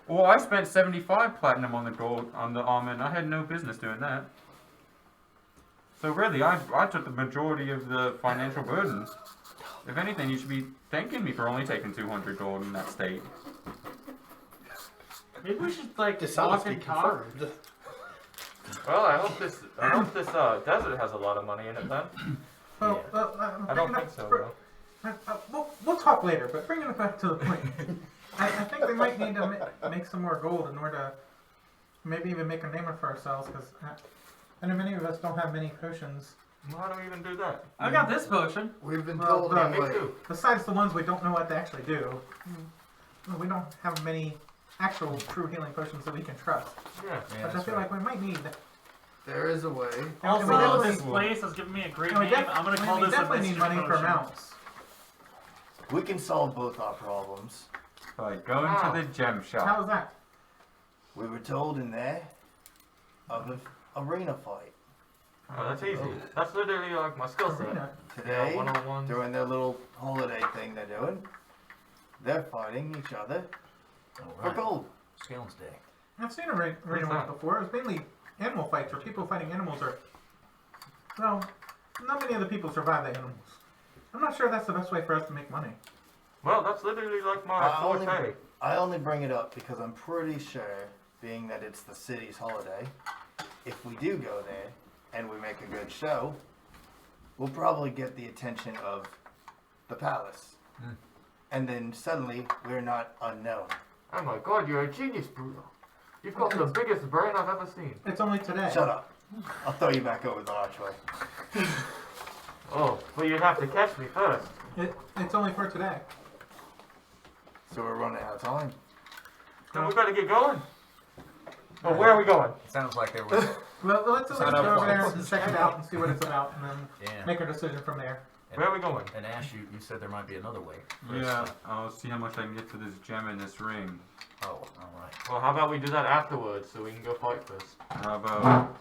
Well, I spent 75 platinum on the gold on the armor, and I had no business doing that. So really, I took the majority of the financial burden. If anything, you should be thanking me for only taking 200 gold in that state.
maybe we should like walk
Dishonesty
and talk.
confirmed.
Well, I hope this desert has a lot of money in it then.
Well,
I don't think so, though.
We'll talk later, but bringing it back to the point, I think we might need to make some more gold in order to maybe even make a name for ourselves, because I know many of us don't have many potions.
Well, how do we even do that?
I got this potion.
We've been
Well,
told
no,
anyway.
Me too.
Besides the ones we don't know what to actually do, we don't have many actual true healing potions that we can trust.
Yeah.
Which I feel like we might need.
There is a way.
Also,
we definitely-
this place has given me a great
And we
name. I'm gonna call
we
this a
definitely need
mystery
money for
potion.
mounts.
We can solve both our problems.
By going
Wow.
to the gem shop.
How's that?
We were told in there of an arena fight.
Oh, that's easy. That's literally like my skill set.
Arena.
Today,
101.
during their little holiday thing they're doing, they're fighting each other for
Alright.
gold.
Skills Day.
I've seen arena
What's
ones
that?
before. It was mainly animal fights where people fighting animals are. Well, not many of the people survive the animals. I'm not sure that's the best way for us to make money.
Well, that's literally like my forte.
I only bring it up because I'm pretty sure, being that it's the city's holiday, if we do go there and we make a good show, we'll probably get the attention of the palace. And then suddenly we're not unknown.
Oh my god, you're a genius, Brudall. You've got the biggest brain I've ever seen.
It's only today.
Shut up. I'll throw you back over the archway.
Oh, but you'd have to catch me first.
It's only for today.
So we're running out of time.
Then we better get going. Oh, where are we going?
Sounds like there was.
Well, let's at least
Sano
go over there
points.
and check it out and see what it's about, and then
Yeah.
make our decision from there.
Where are we going?
And Ash, you said there might be another way. for us
Yeah,
to-
I'll see how much I can get for this gem and this ring.
Oh, alright.
Well, how about we do that afterwards so we can go fight first?
How about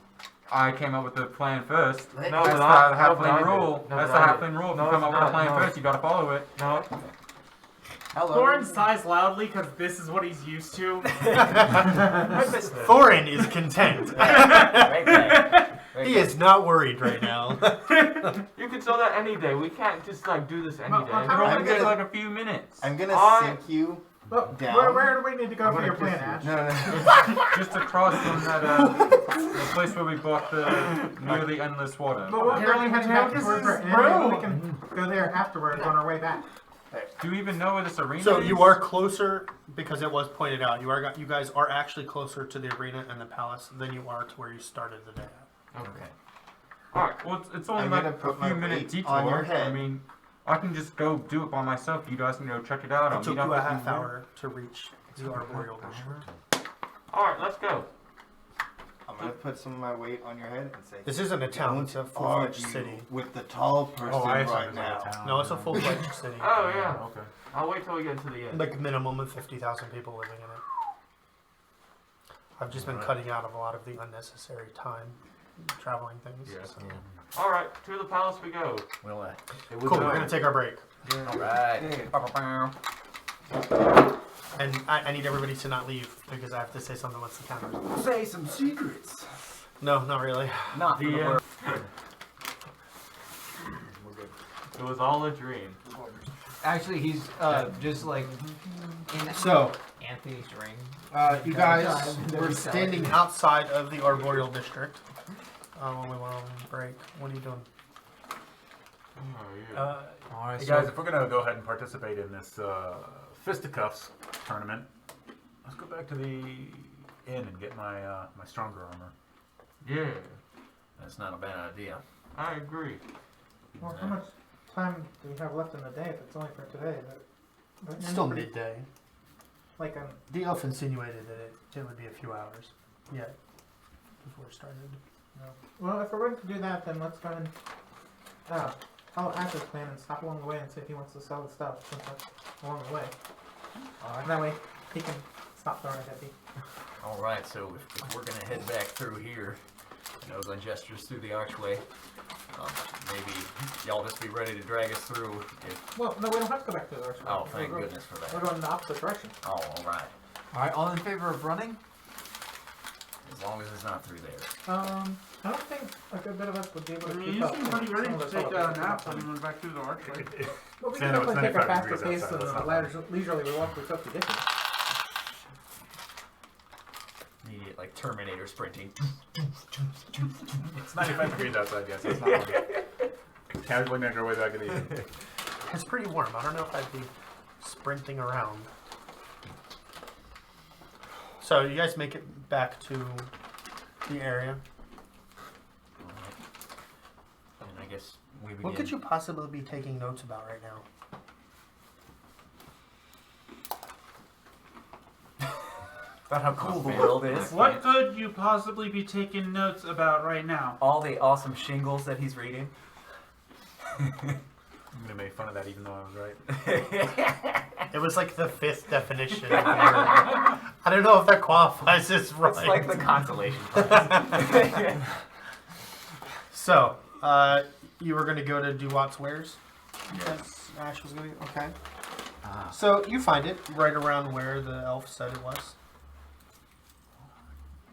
I came up with the plan first?
Let-
No,
That's
but
the
I- no,
halfling
but I did.
rule.
No,
That's
but
the
I did.
halfling rule. If
No,
you come
it's
up with a
not.
plan
No.
first, you gotta follow it.
No?
Hello.
Thorin sighs loudly because this is what he's used to.
Thorin is content.
Right back. Right
He
back.
is not worried right now.
You can sell that any day. We can't just like do this any
Well,
day.
how
It
about
only
I'm
takes
gonna-
like a few minutes.
I'm gonna
I-
sink you
Well,
down.
where do we need to go
I'm
for your
gonna
plan,
kiss
Ash?
No.
Just across from that the place where we bought the nearly endless water.
But we're
Apparently
really heading back
Matteo
towards our
is
end. Maybe we
rude.
can go there afterwards on our way back.
Do you even know where this arena
So
is?
you are closer, because it was pointed out. You guys are actually closer to the arena and the palace than you are to where you started the day.
Okay.
Alright, well, it's only
I'm
like
gonna
a
put my
few minute
weight
detour.
on your
I
head.
mean, I can just go do it by myself. You guys can go check it out.
It
I'll
took
meet up
you a
with
half
you.
hour to reach the arboreal district.
Alright, let's go.
I'm gonna put some of my weight on your head and say,
This isn't a town; it's a
"Don't
full-fledged
argue
city.
with the tall person
I assumed
right
it was like a
now."
town.
No, it's a full-fledged city.
Oh yeah.
Okay.
I'll wait till we get to the end.
Like a minimum of 50,000 people living in it. I've just been cutting out of a lot of the unnecessary time traveling things.
Yes.
so.
Alright, to the palace we go.
Well,
It was
Cool. We're gonna take our break,
alright.
and I need everybody to not leave because I have to say something once the counter's.
Say some secrets.
No, not really.
Not for the
The
world.
It was all a dream.
Actually, he's just like in
So,
Anthony's ring.
you guys were standing outside of the arboreal district when we went on break. What are you doing?
Hey guys, if we're gonna go ahead and participate in this fisticuffs tournament, let's go back to the inn and get my my stronger armor.
Yeah,
That's not a bad idea.
I agree.
Well, how much time do we have left in the day if it's only for today? But
It's still midday.
Like,
The elf insinuated that it would be a few hours yet before it started.
well, if we're going to do that, then let's go and follow Ash's plan and stop along the way and see if he wants to sell his stuff along the way.
Alright.
That way, he can stop throwing it at me.
Alright, so if we're gonna head back through here, and Oglen gestures through the archway, maybe y'all just be ready to drag us through if...
Well, no, we don't have to go back to the archway.
Oh, thank goodness for
We're
that.
going in the opposite direction.
Oh, alright.
Alright, all in favor of running?
As long as it's not through there.
I don't think a good bit of us would be able
I
to
mean,
keep
you
up.
seem
with
pretty ready
some
to
of the
take
fellows
a
that
nap
come
when
up.
we went back through the archway.
But we can
Sano, it's
definitely take a
95
faster
degrees
pace
outside,
than
let's
the
not
leisurely walk we took to get here.
Immediate, like, Terminator sprinting.
It's 95 degrees outside, yes. It's not like casually make our way back in the inn.
It's pretty warm. I don't know if I'd be sprinting around. So you guys make it back to the area.
Alright. And I guess we begin...
What could you possibly be taking notes about right now?
About how cool the world is.
What could you possibly be taking notes about right now?
All the awesome shingles that he's reading.
I'm gonna make fun of that even though I was right.
It was like the 5th definition. Of I don't know if that qualifies as right.
It's like the consolation prize.
So, you were going to go to Duwat's Wares?
Yes.
Ash was going to. Okay. So you find it right around where the elf said it was.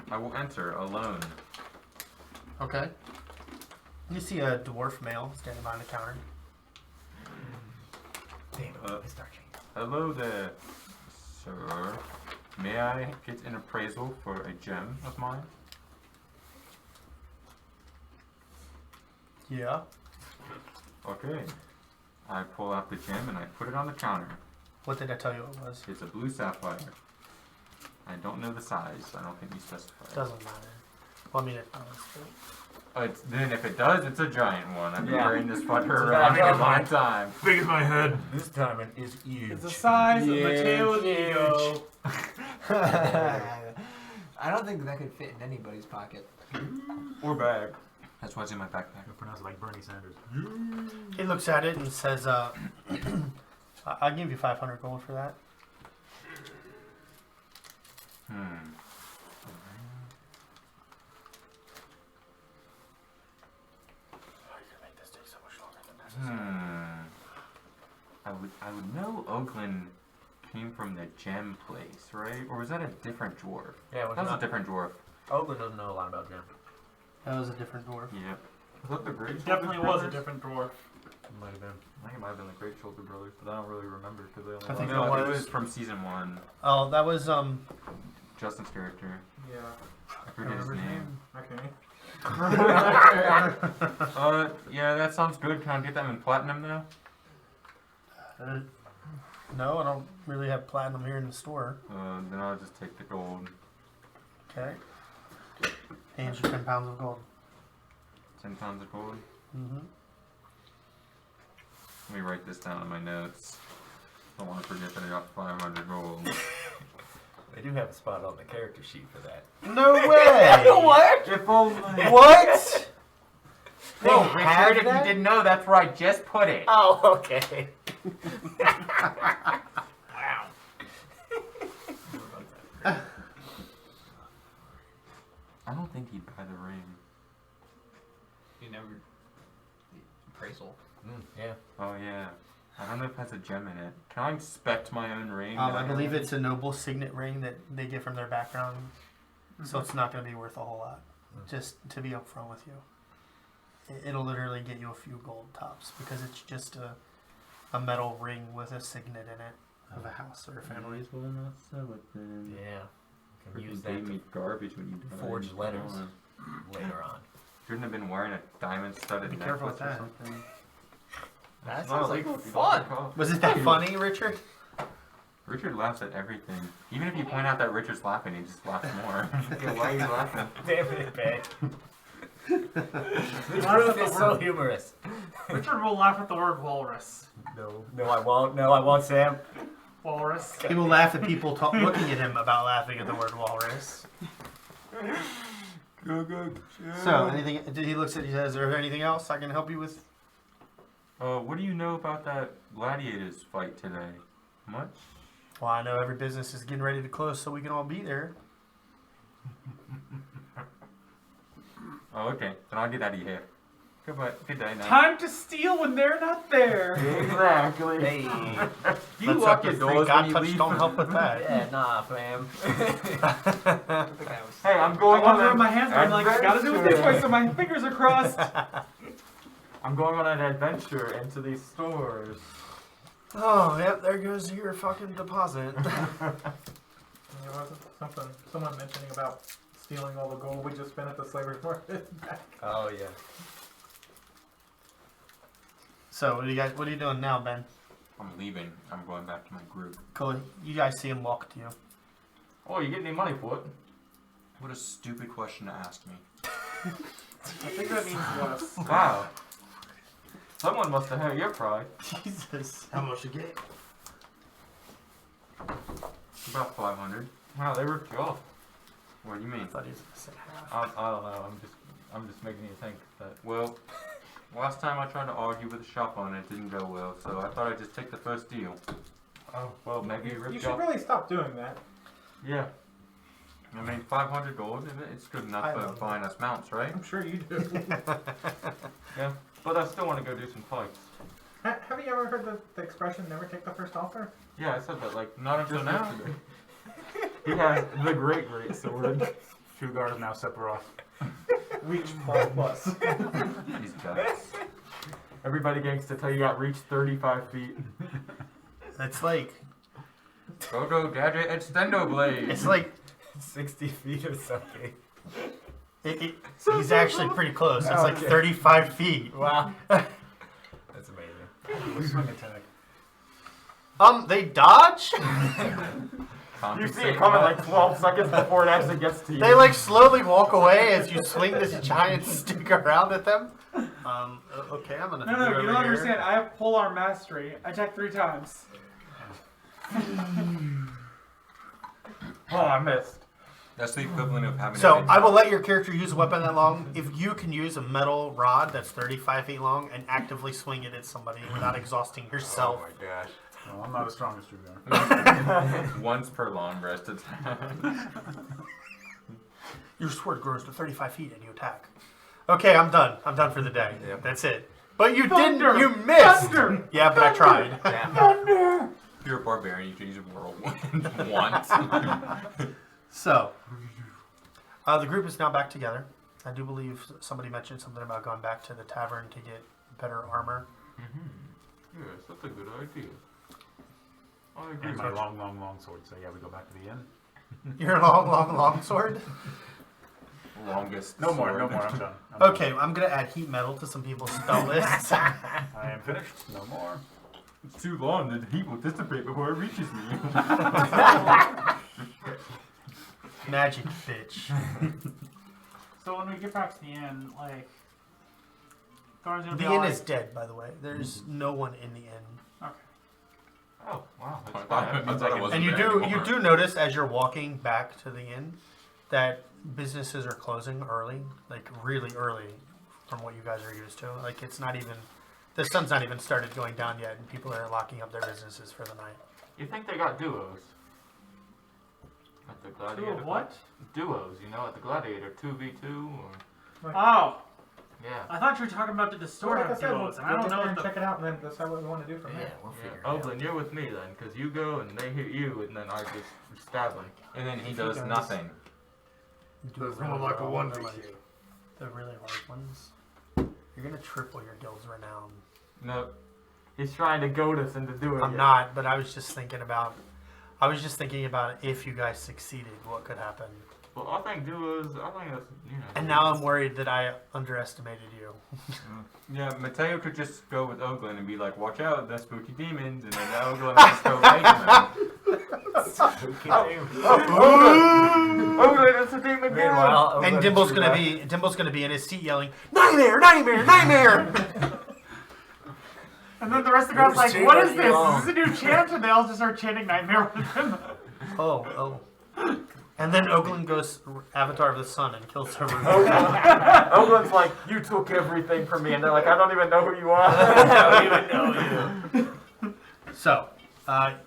I will enter alone.
Okay. You see a dwarf male standing behind the counter.
Hello there, sir. May I get an appraisal for a gem of mine?
Yeah.
Okay. I pull out the gem and I put it on the counter.
What did I tell you it was?
It's a blue sapphire. I don't know the size. I don't think you specified.
Doesn't matter. Well, I mean, it does.
Then if it does, it's a giant one. I've been
Yeah.
carrying this fucker
It's
around
about
for a long time.
Big as my head.
This time it is huge.
It's the size of Matteo's ego.
I don't think that could fit in anybody's pocket.
Or bag. That's why it's in my backpack.
I pronounce it like Bernie Sanders.
He looks at it and says, I'll give you 500 gold for that.
I would know Oglen came from the gem place, right? Or was that a different dwarf?
Yeah, it was
That was
not.
a different dwarf.
Oglen doesn't know a lot about gem.
That was a different dwarf.
Yep. Was that the Great
It definitely was a different dwarf.
Might have been. I think it might have been the Great Shoulder Brothers, but I don't really remember because they only.
I think
No,
it
it
was-
was from season 1.
Oh, that was,
Justin's character.
Yeah.
I forget his name.
Okay.
Yeah, that sounds good. Can I get them in platinum now?
No, I don't really have platinum here in the store.
Then I'll just take the gold.
Okay. Hands you 10 pounds of gold.
10 pounds of gold.
Mm-hmm.
Let me write this down in my notes. I don't want to forget that I got 500 gold.
They do have a spot on the character sheet for that.
No way!
What?
If only.
What?
Hey,
They
Richard,
have
if
that?
you didn't know, that's where I just put it.
Oh, okay. Wow.
I don't think he'd buy the ring.
You never. Appraisal.
Yeah.
Oh, yeah. I don't know if it has a gem in it. Can I inspect my own ring?
I believe it's a noble signet ring that they get from their background. So it's not going to be worth a whole lot. Just to be upfront with you. It'll literally get you a few gold tops because it's just a metal ring with a signet in it of a house or a family.
Well not sell it then.
Yeah. Can
Freaking
use
gave
that
me garbage when you
to
died.
forge letters
Come on.
later on.
Shouldn't have been wearing a diamond-studded
Be
necklace
careful with
or
that.
something.
That
It's not
sounds like
illegal if you
fun.
don't drink coffee.
Was it that funny, Richard?
Richard laughs at everything. Even if you point out that Richard's laughing, he just laughs more. Okay, why are you laughing?
Damn it, babe. The
Laugh
truth
at the
is so
word.
humorous.
Richard will laugh at the word walrus.
No, I won't. No, I won't, Sam.
Walrus.
He will laugh at people looking at him about laughing at the word walrus. So, anything? He looks at you. Says, "Is there anything else I can help you with?"
What do you know about that gladiators fight today? Much?
Well, I know every business is getting ready to close, so we can all be there.
Oh, okay. Then I'll get out of here. Goodbye. Good day now.
Time to steal when they're not there.
Exactly.
Hey.
You
Let's
lock
hope
your
the free
doors
God
when you
touch
leave.
don't help with that.
Yeah, nah, fam.
Hey, I'm
I
going
want
on
to rub
an
my hands, but I'm like, I gotta do it this way, so my fingers are crossed.
I'm going on an adventure into these stores.
Oh, yep. There goes your fucking deposit.
There wasn't someone mentioning about stealing all the gold we just spent at the slavery market back.
Oh, yeah.
So, what are you doing now, Ben?
I'm leaving. I'm going back to my group.
Cool. You guys see him walk to you.
Oh, you get any money for it? What a stupid question to ask me.
I think that means yes.
Wow. Someone must have hurt your pride.
Jesus. How much you get?
About 500. Wow, they ripped you off. What do you
I
mean?
thought he was going to say half.
I don't know. I'm just making you think that.
Well, last time I tried to argue with the shop owner, it didn't go well, so I thought I'd just take the first deal.
Oh, well, maybe you ripped
You
you
should
off.
really stop doing that.
Yeah. I mean, 500 gold, it's good enough for buying us mounts, right?
I'm sure you do.
Yeah. But I still want to go do some fights.
Have you ever heard the expression, never take the first offer?
Yeah, I said that, like, not until now. He has the great sword.
Truegar is now Sephiroth.
Reach plus.
He's guts.
Everybody gets to tell you got reached 35 feet.
It's like
Go gadget extendo blade.
it's like
60 feet or something.
he's actually pretty close. It's like 35 feet.
Wow. That's amazing.
Swing attack.
They dodge.
You see it coming like 12 seconds before it actually gets to you.
They like slowly walk away as you swing this giant stick around at them. Okay, I'm gonna.
No, you don't understand. I have polearm mastery. I attack 3 times.
Oh, I missed.
That's the equivalent of having
So
an
I will let your character use a weapon that long if you can use a metal rod that's 35 feet long and actively swing it at somebody without exhausting yourself.
Oh my gosh.
Well, I'm not as strong as Truegar.
Once per long rest attack.
Your sword grows to 35 feet and you attack. Okay, I'm done. I'm done for the day.
Yep.
That's it. But you
Thunder!
didn't. You missed.
Thunder!
Yeah, but I tried.
Yeah.
If you're a barbarian, you can use a whirlwind once.
So, the group is now back together. I do believe somebody mentioned something about going back to the tavern to get better armor.
Yes, that's a good idea. I agree.
And my long sword. So yeah, we go back to the inn.
Your long sword?
Longest
No more.
sword.
I'm done. I'm
Okay, I'm going to add heat metal to some people's spell lists.
done. I am finished. No more.
It's too long, the heat will dissipate before it reaches me.
Magic, bitch.
So when we get back to the inn, like, Thorin's gonna be
The
all
inn
like,
is dead, by the way. There's no one in the inn.
Okay.
Oh, wow.
I
That's
thought-
fine.
I
Means
thought it
can-
was-
And you
there
do
anymore.
notice as you're walking back to the inn that businesses are closing early, like really early from what you guys are used to. Like it's not even the sun's not even started going down yet and people are locking up their businesses for the night.
You think they got duos? At the Gladiator?
Duo what?
Duos, you know, at the Gladiator. 2v2 or...
Oh,
Yeah.
I thought you were talking about did the store
Like I
have
said,
duos, and I don't
get
know
there
what
and
the...
check it out and then decide what we want to do from
Yeah,
there.
we'll
Yeah.
figure it out.
Oglen, you're with me then, because you go and they hit you, and then I just stab them.
And then he
He
does
does.
nothing.
Does
more like a one to
The really hard ones. You're gonna triple your guild's renown.
No. He's trying to goad us into doing it.
I'm not, but I was just thinking about if you guys succeeded, what could happen.
Well, I think that's, you know.
And now I'm worried that I underestimated you.
Yeah, Matteo could just go with Oglen and be like, watch out, that's spooky demons, and then Oglen will just go fight them.
Spooky demon.
Oglen, that's a demon girl!
Meanwhile,
And
Oglen's
Dimble's gonna be in his seat yelling, "Nightmare! Nightmare! Nightmare!"
And then the rest of the crowd's like,
Receive
what
it,
is this?
y'all.
Is this a new chant? And they all just start chanting Nightmare with him.
Oh. And then Oglen goes Avatar of the Sun and kills everyone.
Oglen's like, you took everything from me, and they're like, I don't even know who you are.
I don't even know you.
So,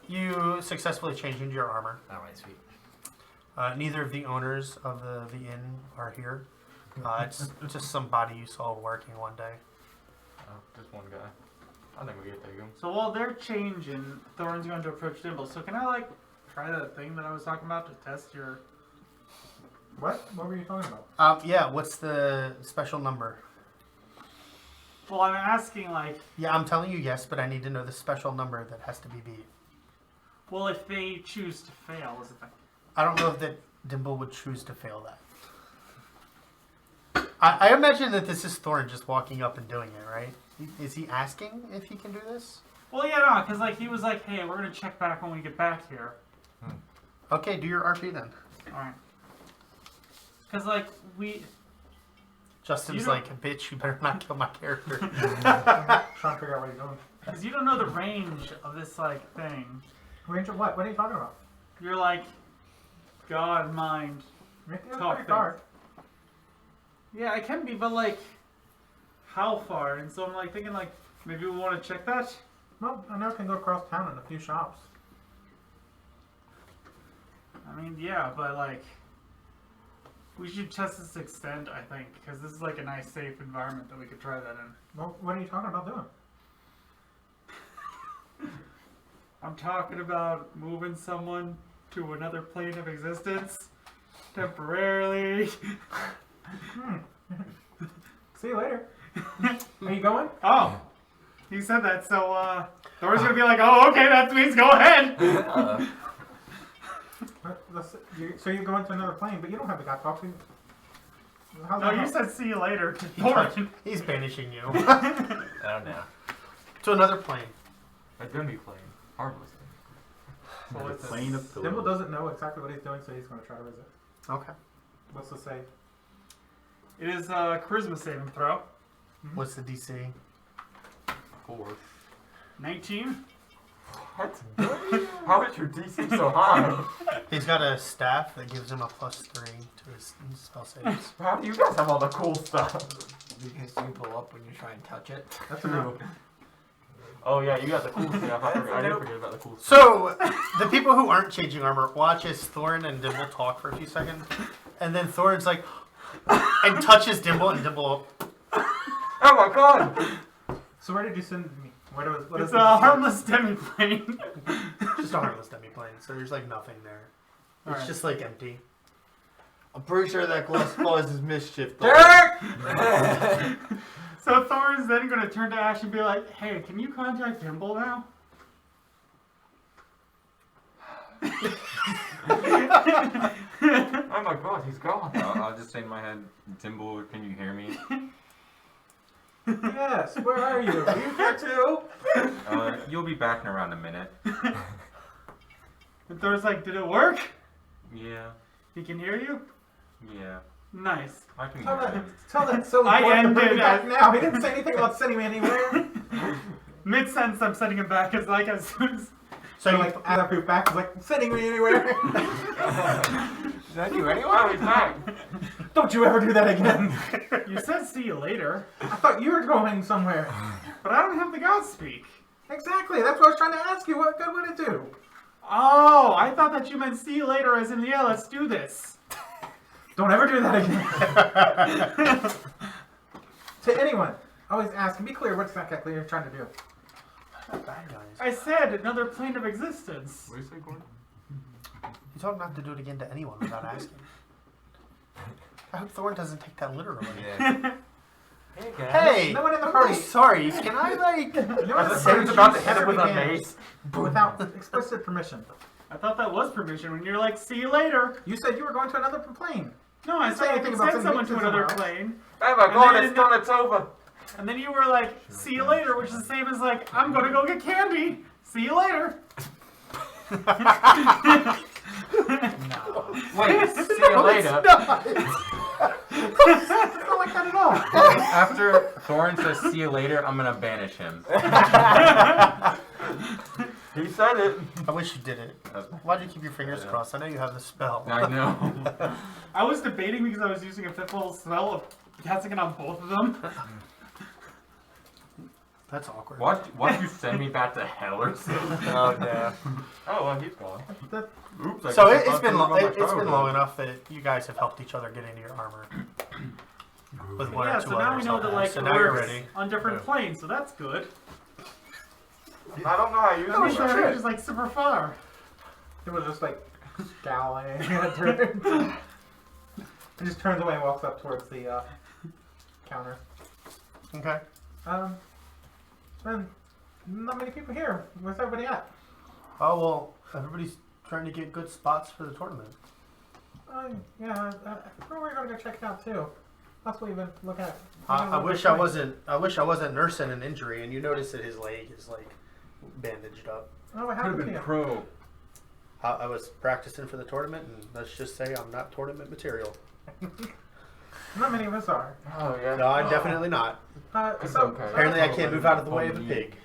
you successfully change into your armor.
Alright, sweet.
Neither of the owners of the inn are here. It's just somebody you saw working one day.
Oh, just one guy. I think we get take him.
So while they're changing, Thorin's going to approach Dimble. So can I, try that thing that I was talking about to test your...
What? What were you talking about?
Yeah, what's the special number?
Well, I'm asking,
Yeah, I'm telling you yes, but I need to know the special number that has to be beat.
well, if they choose to fail is the thing.
I don't know if that Dimble would choose to fail that. I imagine that this is Thorin just walking up and doing it, right? Is he asking if he can do this?
Well, yeah, no, because, he was like, hey, we're going to check back when we get back here.
Okay, do your RP then.
Alright. Because,
Justin's
You don't-
like, bitch, you better not kill my character.
Trying to figure out what you're doing.
Because you don't know the range of this, thing.
Range of what? What are you talking about?
You're God, mind.
Make it
Talk
pretty dark.
Yeah, it can be, but, how far? And so I'm, thinking, maybe we want to check that?
Well, I know I can go across town in a few shops.
I mean, yeah, but, we should test this extent, I think, because this is, a nice, safe environment that we could try that in.
Well, what are you talking about doing?
I'm talking about moving someone to another plane of existence temporarily.
See you later. Are you going?
Oh, you said that, so Thor's gonna be like, "Oh, okay, that means go ahead."
So you're going to another plane, but you don't have the guy talking. How's
No,
that
you
help?
said see you later to Thor.
He's banishing you
I don't know.
to another plane.
It's gonna be playing. Harmless.
So it's
Plane of
Dimble
pillows.
doesn't know exactly what he's doing, so he's going to try to resist.
Okay.
What's the save?
It is a charisma saving throw.
What's the DC?
4.
19.
That's good. How is your DC so high?
He's got a staff that gives him a +3 to his spell saves.
How do you guys have all the cool stuff?
Because you blow up when you try and touch it.
That's enough.
Oh yeah, you got the cool stuff. I did forget about the cool stuff.
So, the people who aren't changing armor watch as Thorin and Dimble talk for a few seconds, and then Thorin's like, and touches Dimble, and Dimble.
Oh my god!
So where did you send me? What
It's
is
a harmless demi-plane.
Just a harmless demi-plane, so there's nothing there. It's
Alright.
just empty.
I'm pretty sure that glass causes mischief. though.
Derek!
So Thor's then going to turn to Ash and be like, "Hey, can you contact Dimble now?"
Oh my god, he's gone.
I'll just say in my head, Dimble, can you hear me?
Yes, where are you? Are you here too?
You'll be back in around a minute.
And Thor's like, "Did it work?
Yeah,
He can hear you?
yeah.
Nice."
I can
Tell
hear
that,
you.
tell that silly
I
boy to bring
ended
me back
at-
now. He didn't say anything about sending me anywhere.
Mid-sentence, I'm sending him back. It's as soon as...
So like, add up your back, it's like, sending me anywhere.
Is that you anyway?
Oh, he's back.
Don't you ever do that again.
You said see you later,
I thought you were going somewhere.
but I don't have the God speak.
Exactly, that's what I was trying to ask you. What good would it do?
Oh, I thought that you meant see you later as in, yeah, let's do this.
Don't ever do that again. To anyone, always ask and be clear what exactly you're trying to do.
Bad guys.
I said another plane of existence.
What do you say, Gordon?
You told not to do it again to anyone without asking. I hope Thorin doesn't take that literally.
Yeah.
Hey guys.
Hey!
No one in the
I'm
party.
really sorry. Can I
No one in the
As
party
the about to
shoots
hit him with a
every man
mace.
without explicit permission.
I thought that was permission when you're like, see you later.
You said you were going to another plane.
No, I
Didn't say
said I
anything
could
about
send
sending
someone to
me to
another
somewhere
plane.
Oh my
And
god,
then-
it's done, it's over.
And then you were like, see you later, which is the same as like, I'm gonna go get candy. See you later.
Wait, see you later.
It's not like that at all.
After Thorin says see you later, I'm gonna banish him.
He said it.
I wish you did it. Why'd you keep your fingers crossed? I know you have the spell.
I know.
I was debating because I was using a 5th level spell of casting it on both of them.
That's awkward.
Why'd you send me back to hell or something?
Oh, damn. Oh, well, he's gone.
Oops, I
So
guess
it's
I
been
forgot my
it's been
phone.
long enough that you guys have helped each other get into your armor. With one
Yeah,
or two
so now we
others
know
on
that
there.
like
So
it
now you're
works
ready.
on different planes, so that's good.
I don't know how you
That means
do
our
it.
range is like super far.
It was just like scowling and turns. And just turns away and walks up towards the counter.
Okay.
Then not many people here. Where's everybody at?
Oh well, everybody's trying to get good spots for the tournament.
Yeah, we're gonna go check it out too. That's what we've been looking at.
I wish I wasn't. I wish I wasn't nursing an injury, and you notice that his leg is like bandaged up.
Oh, what
Could have
happened to
been
you?
pro.
I was practicing for the tournament, and let's just say I'm not tournament material.
Not many of us are.
Oh, yeah.
No, I'm definitely not.
It's
So,
okay.
Apparently, I can't move out of the way of a pig.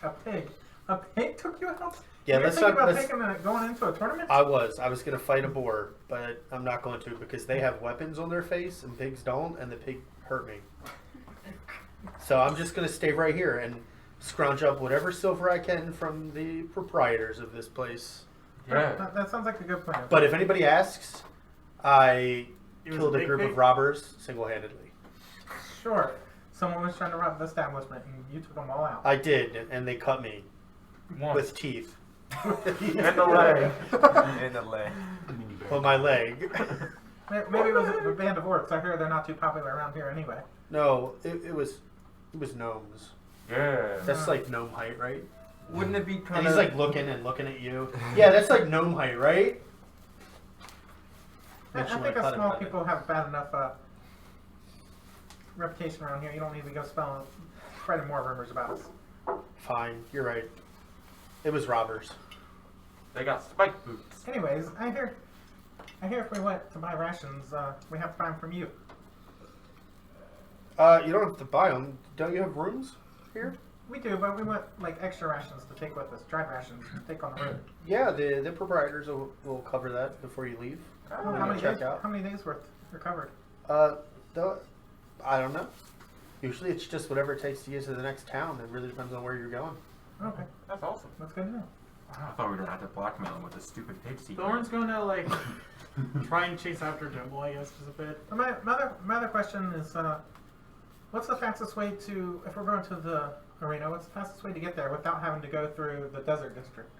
a pig. A pig took you out?
Yeah,
You're
let's
thinking
not.
about
Let's,
taking going into a tournament?
I was gonna fight a boar, but I'm not going to because they have weapons on their face and pigs don't, and the pig hurt me. So I'm just gonna stay right here and scrounge up whatever silver I can from the proprietors of this place.
Yeah.
That sounds like a good plan.
But if anybody asks, I
It was
killed a
big
group
pig?
of robbers single-handedly.
Sure. Someone was trying to rob the establishment and you took them all out.
I did, and they cut me
Once.
with teeth.
In the leg.
In the leg.
On my leg.
Maybe it was a band of orcs. I heard they're not too popular around here anyway.
No, it was gnomes.
Yeah.
That's like gnome height, right?
Wouldn't it be
And
kind
he's
of
like looking at you. Yeah, that's like gnome height, right?
I
Makes you
think
wanna
us
cut
small
him.
people have bad enough reputation around here. You don't need to go spreading more rumors about us.
Fine, you're right. It was robbers.
They got spike boots.
Anyways, I hear if we went to buy rations, we have to buy them from you.
You don't have to buy them. Don't you have rooms here?
We do, but we want like extra rations to take with us, dried rations to take on the road.
Yeah, the proprietors will cover that before you leave.
How
When
many
you check
days?
out.
How many days worth recovered?
Though, I don't know. Usually it's just whatever it takes to get to the next town. It really depends on where you're going.
Okay,
That's awesome.
that's good to know.
I thought we were gonna have to blackmail him with a stupid pig secret.
Thorin's gonna like try and chase after Dimble, I guess, just a bit.
My other question is, what's the fastest way to, if we're going to the arena, what's the fastest way to get there without having to go through the desert district?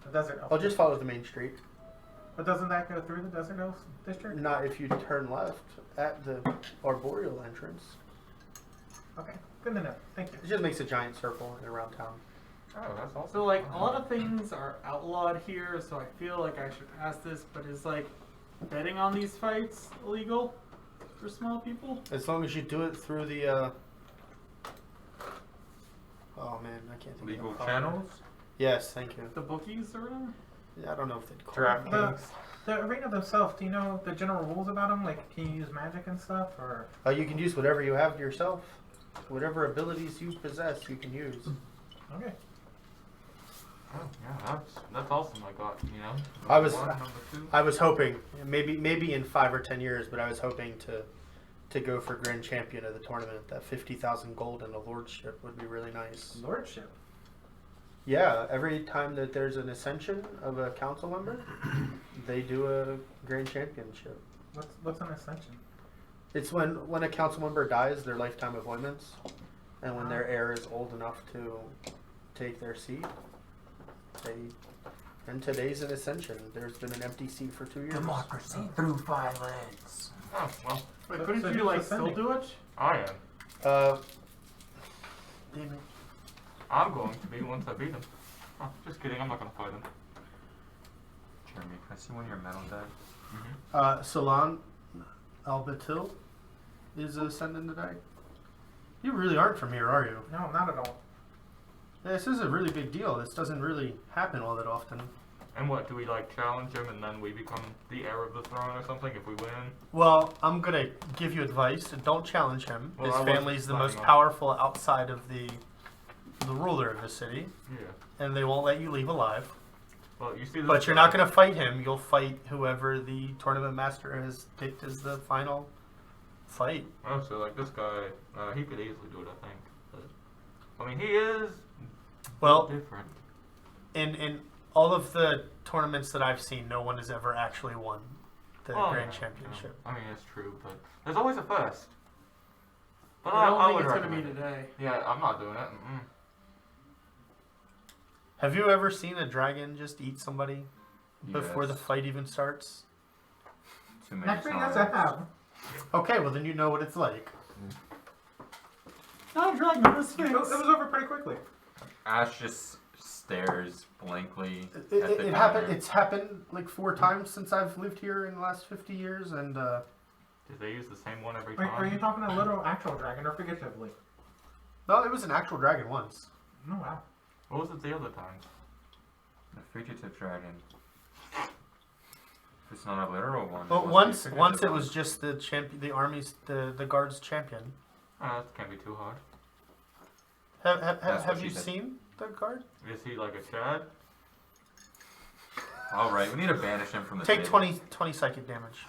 The desert elf
I'll just follow the main street.
But doesn't that go through the desert elf district?
Not if you turn left at the arboreal entrance.
Okay, good to know. Thank you.
It just makes a giant circle around town.
Oh, that's awesome.
So like a lot of things are outlawed here, so I feel like I should ask this, but is like betting on these fights illegal for small people?
As long as you do it through the oh man, I can't think
Legal
of the
channels?
Yes, thank you. The bookies or whatever?
Yeah, I don't know if they'd call
Draft
it.
kings.
The arena themselves, do you know the general rules about them? Like, can you use magic and stuff, or?
You can use whatever you have yourself. Whatever abilities you possess, you can use.
Okay.
Oh, yeah, that's awesome. I got, you know.
I was-
Number 1, number 2.
I was hoping, maybe in 5 or 10 years, but I was hoping to go for grand champion of the tournament. That 50,000 gold and a lordship would be really nice.
Lordship.
Yeah, every time that there's an ascension of a council member, they do a grand championship.
What's an ascension?
It's when a council member dies, their lifetime appointments, and when their heir is old enough to take their seat, and today's an ascension. There's been an empty seat for 2 years.
Democracy through violence.
Oh, well,
Wait,
So-
couldn't
so
you
who's
like
ascending?
still do it?
I am.
Damn it.
I'm going to be once I beat him. Oh, just kidding. I'm not going to fight him.
Jeremy, can I see one of your metal deck?
Salon Albatil is sending today. You really aren't from here, are you?
No, not at all.
This is a really big deal. This doesn't really happen all that often.
And what, do we like challenge him and then we become the heir of the throne or something if we win?
Well, I'm gonna give you advice. Don't challenge him.
Well,
His
I wasn't
family is the most
planning on-
powerful outside of the ruler of the city,
Yeah.
and they won't let you leave alive.
Well, you see this
But you're not gonna fight him. You'll fight whoever the tournament master has picked as the final fight.
Oh, so like this guy, he could easily do it, I think. But, I mean, he is
Well,
different.
in all of the tournaments that I've seen, no one has ever actually won the
Oh,
grand
yeah,
championship.
yeah. I mean, it's true, but there's always a first. But
I don't think
would
it's going to be
recommend it.
today.
Yeah, I'm not doing it. Mm-mm.
Have you ever seen a dragon just eat somebody before the
Yes.
fight even starts?
Too many
Actually, yes,
times.
I have.
Okay, well then you know what it's like.
Not a dragon in the
It
Sphinx.
was over pretty quickly.
Ash just stares blankly
It,
at the
it happened.
diner.
It's happened like 4 times since I've lived here in the last 50 years, and
Did they use the same one every
Are you
time?
talking a literal actual dragon or figuratively?
no, it was an actual dragon once.
Oh wow.
What was it the other times?
The figurative dragon. It's not a literal one.
Well,
it must
once
be a
once it
figurative
was just the champion, the army's the guard's champion.
That can't be too hard.
That's what
Have
she
you
said.
seen the guard?
Is he like a Chad?
one. All right, we need to banish him from the
Take
table.
20 psychic damage,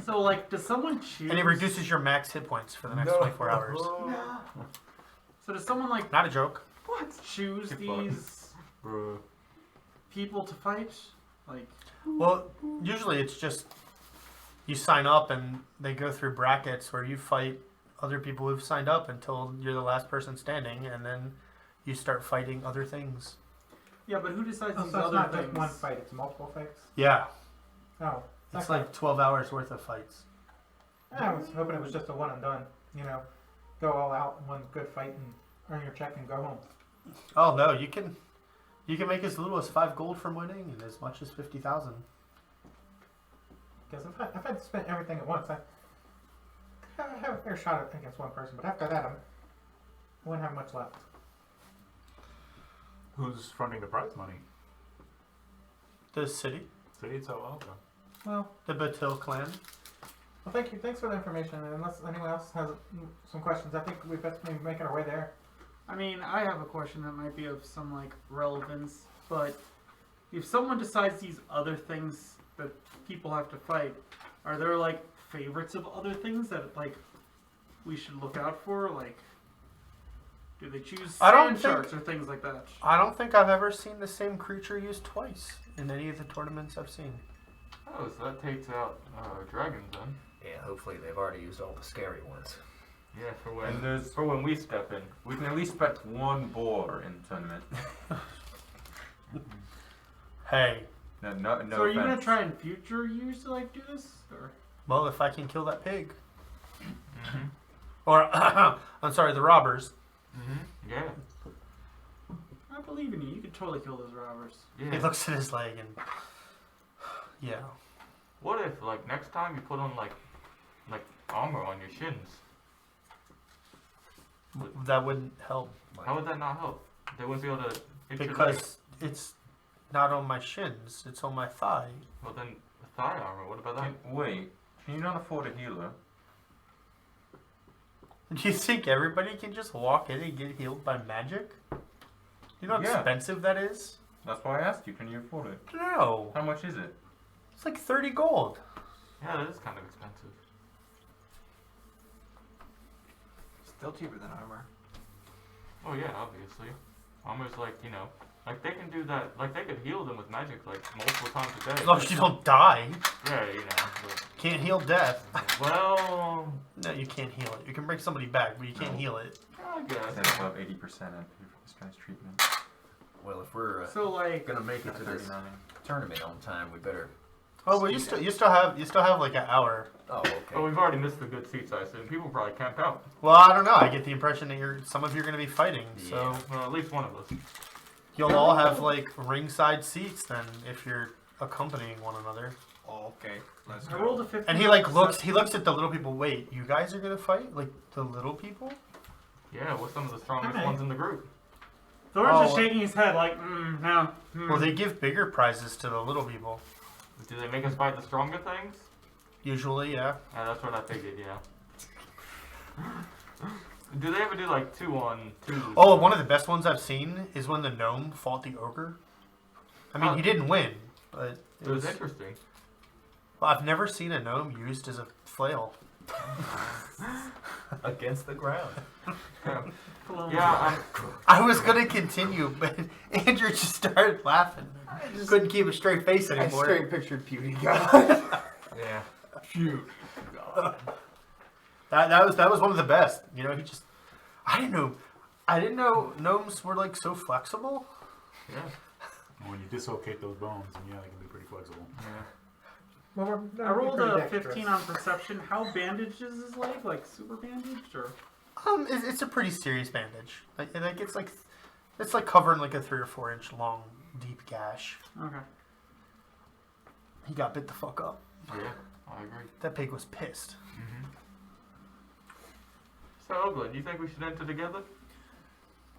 So, like, does someone choose...
and it reduces your max hit points for the next 24 hours.
So does someone, like,
Not a joke.
choose
Good luck.
these
Bruh.
people to fight? Like,
Well, usually it's just you sign up and they go through brackets where you fight other people who've signed up until you're the last person standing, and then you start fighting other things.
yeah, but who decides
Oh,
these
so it's
other
not
things?
just one fight; it's multiple fights.
Yeah,
Oh,
it's
okay.
like 12 hours worth of fights.
I was hoping it was just a one and done. You know, go all out in one good fight and earn your check and go home.
Oh no, you can make as little as 5 gold from winning and as much as 50,000.
Because if I'd spent everything at once, I have a fair shot against one person. But after that, I wouldn't have much left.
Who's fronting the prize money?
The city,
City itself. Oh, okay.
Well,
the Batil clan.
well, thank you. Thanks for the information. And unless anyone else has some questions, I think we've best be making our way there.
I mean, I have a question that might be of some, like, relevance, but if someone decides these other things that people have to fight, are there, like, favorites of other things that, like, we should look out for? Like, do they choose
I don't
sand
think-
sharks or things like that?
I don't think I've ever seen the same creature used twice in any of the tournaments I've seen.
Oh, so that takes out dragons then.
Yeah, hopefully they've already used all the scary ones.
Yeah, for
And
when we step in.
We can at least bet one boar in the tournament.
Hey,
No
So are you gonna
offense.
try in future years to, like, do this? Or
well, if I can kill that pig.
Mm-hmm.
Or, I'm sorry, the robbers.
Mm-hmm. Yeah.
I believe in you. You could totally kill those robbers.
Yeah.
He looks at his leg and... Yeah.
What if, like, next time you put on, like armor on your shins?
That wouldn't help.
How would that not help? They wouldn't be able to hit your leg.
Because it's not on my shins, it's on my thigh.
Well, then, thigh armor, what about that?
Wait, can you not afford a healer?
Do you think everybody can just walk in and get healed by magic? You know how
Yeah.
expensive that is?
That's why I asked you, can you afford it?
No.
How much is it?
It's like 30 gold.
Yeah, that is kind of expensive.
Still cheaper than armor.
Oh yeah, obviously. Armor's like, you know, like they can do that, like they could heal them with magic like multiple times a day.
As long as you don't die.
Yeah, you know.
Can't heal death.
But, well,
No, you can't heal it. You can bring somebody back, but you can't
No.
heal it.
I guess.
Then above 80% and pay for this guy's treatment.
Well, if we're
So, like,
gonna make it to this
39.
tournament on time, we better.
Oh, well, you still have like an hour.
Oh, okay.
But we've already missed the good seats, I assume. People probably camp out.
Well, I don't know. I get the impression that some of you are going to be fighting, so
Yeah.
Well, at least one of us.
you'll all have like ringside seats then if you're accompanying one another.
Oh, okay. Let's
I
go.
rolled a 15.
And he like looks at the little people. Wait, you guys are gonna fight? Like the little people?
Yeah, we're some of the strongest
Okay.
ones in the group.
Thorin's just
Oh.
shaking his head like, no.
Well, they give bigger prizes to the little people.
Do they make us fight the stronger things?
Usually, yeah.
That's what I figured, yeah. Do they ever do like 2-on-2s?
Oh, one of the best ones I've seen is when the gnome fought the ogre. I mean,
Oh.
he didn't win, but
It was interesting.
Well, I've never seen a gnome used as a flail.
Against the ground.
Yeah,
I was gonna continue, but Andrew just started laughing. Couldn't keep a straight face
I
anymore.
straight pictured Pewdie God.
Yeah.
Shoot.
That was one of the best. You know, I didn't know gnomes were like so flexible.
yeah.
When you dislocate those bones, and yeah, they can be pretty flexible.
Well,
I rolled a 15 on perception. How bandaged is his leg? Like super bandaged or?
It's a pretty serious bandage. Like it's like covering like a 3 or 4 inch long deep gash.
Okay.
He got bit the fuck up.
Yeah, I agree.
That pig was pissed.
So, Oglen, do you think we should enter together?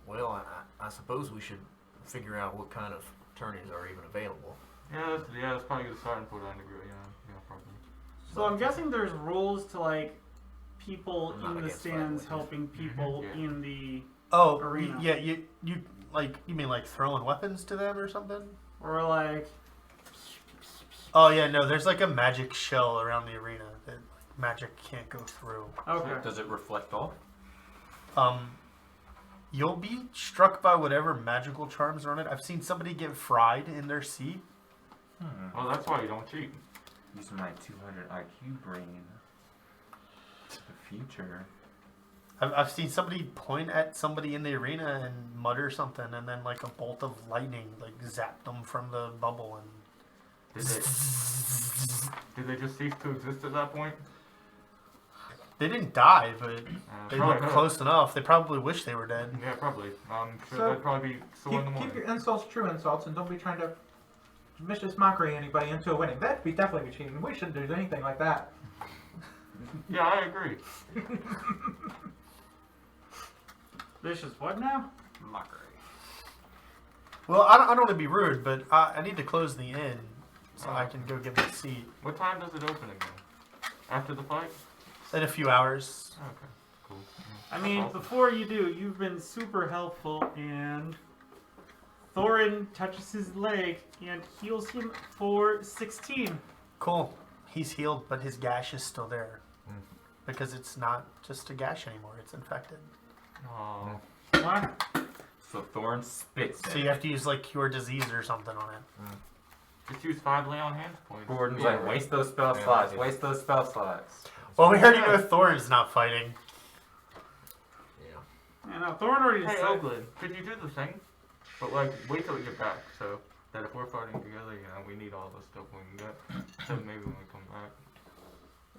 Well, I suppose we should figure out what kind of tourneys are even available.
Yeah, that's probably a good starting point. I agree. Yeah, probably.
So I'm guessing there's rules to like people
I'm not
in the
against
stands
fighting.
helping people
Yeah.
in the
Oh,
Arena.
yeah. You mean like throwing weapons to them or something?
or like
Oh yeah, no. There's like a magic shell around the arena that like, magic can't go through.
okay.
Does it reflect off?
You'll be struck by whatever magical charms are on it. I've seen somebody get fried in their seat.
Well, that's why you don't cheat.
Using my 200 IQ brain. To the future.
I've seen somebody point at somebody in the arena and mutter something, and then like a bolt of lightning like zapped them from the bubble, and
Did they just cease to exist at that point?
they didn't die, but they
Probably
looked
not.
close enough. They probably wish they were dead.
Yeah, probably. Sure,
So,
that'd probably be sore in the
Keep
morning.
your insults true insults, and don't be trying to vicious mockery anybody into a winning. That'd be definitely be cheating. We shouldn't do anything like that.
Yeah, I agree.
Vicious what now?
Mockery.
Well, I don't want to be rude, but I need to close the inn so I can go get my seat
What time does it open again? After the fight?
in a few hours.
Okay, cool.
I mean,
Awesome.
before you do, you've been super helpful, and Thorin touches his leg and heals him for 16.
Cool. He's healed, but his gash is still there because it's not just a gash anymore. It's infected.
Oh.
What?
So Thorin spits
So you have to use like cure disease or something on it.
Just use 5 lay on hands points.
Gordon's
Yeah,
like,
right.
waste those spell
Yeah,
slots,
yeah.
waste those spell slots.
Well, we already know Thorin's not fighting.
Yeah.
And now Thorin already
Hey,
said,
Oglen, could you do the thing? But like, wait till we get back, so that if we're fighting together, you know, we need all the stuff we can get. So maybe when we come back.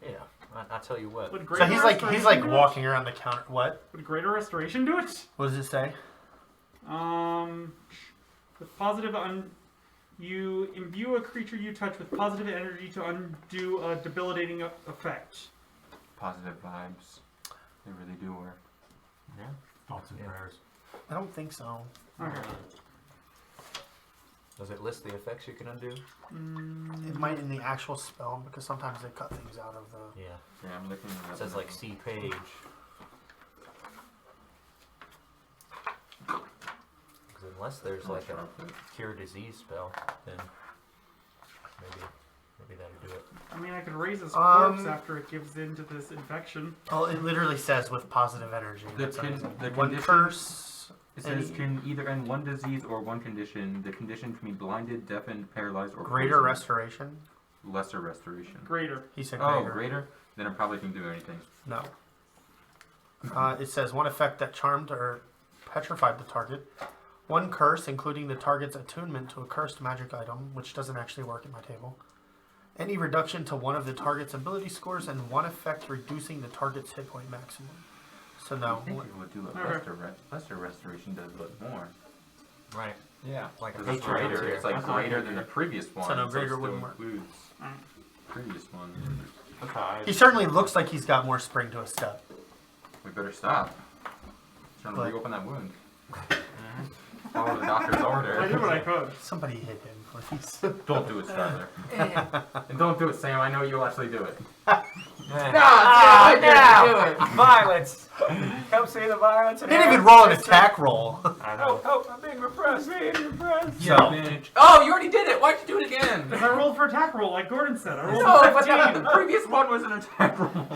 Yeah. I tell you what.
would
So
greater
he's like
restoration do it?
walking around the counter. What?
Would greater restoration do it?
What does it say?
With positive you imbue a creature you touch with positive energy to undo a debilitating effect.
Positive vibes. They really do work.
Yeah.
Thoughts and
Yeah.
prayers.
I don't think so.
Okay.
Does it list the effects you can undo?
It might in the actual spell because sometimes they cut things out of the.
Yeah.
Yeah, I'm looking at
It says like see page. Because unless there's like a cure disease spell, then maybe that'd do it.
I mean, I could raise his corpse
Um,
after it gives in to this infection.
Oh, it literally says with positive energy.
The
That's
con-
amazing.
the
One
condition-
curse.
It says
Any-
can either end one disease or one condition. The condition can be blinded, deafened, paralyzed, or
Greater
poisoned.
restoration.
Lesser restoration.
Greater.
He said
Oh,
greater.
greater? Then it probably can do anything.
No. It says one effect that charmed or petrified the target. One curse, including the target's attunement to a cursed magic item, which doesn't actually work in my table. Any reduction to one of the target's ability scores, and one effect reducing the target's hit point maximum. So
I
no.
think it would do a
Okay.
lesser restoration does look more.
Right.
Yeah, like
It's greater. It's like
That's
greater
not
than the previous one.
So no,
so
greater
it still
wouldn't work.
includes
Alright.
previous one.
Okay.
He certainly looks like he's got more spring to his step.
We better stop. Trying to
What?
reopen that wound. Follow the doctor's order.
I did what I could.
Somebody hit him, please.
Don't do it, Skyler. And don't do it, Sam. I know you'll actually do it.
Violence! Come see the violence.
He didn't even roll an attack roll.
I know.
Help, I'm being repressed.
So,
Oh, you already did it. Why'd you do it again?
Because I rolled for attack roll, like Gordon said. I rolled
No,
for
but
15.
the previous one was an attack roll.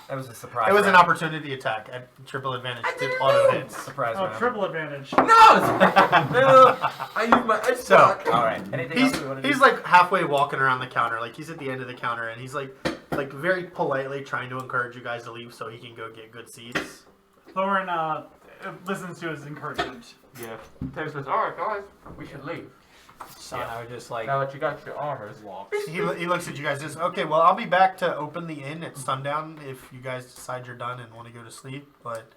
That was a surprise.
it was an
round.
opportunity attack at triple advantage
I
to
didn't
auto
know.
hits.
Surprise
Oh,
round.
triple advantage.
No! I used my edge
So,
block.
All right. Anything
He's
else we want to
he's
do?
like halfway walking around the counter, like he's at the end of the counter, and he's like very politely trying to encourage you guys to leave so he can go get good seats.
Thorin listens to his encouragement.
Yeah. Taylor says, alright guys, we should leave.
I would just like.
Now that you got your armors.
He looks at you guys and says, okay, well, I'll be back to open the inn at sundown if you guys decide you're done and want to go to sleep, but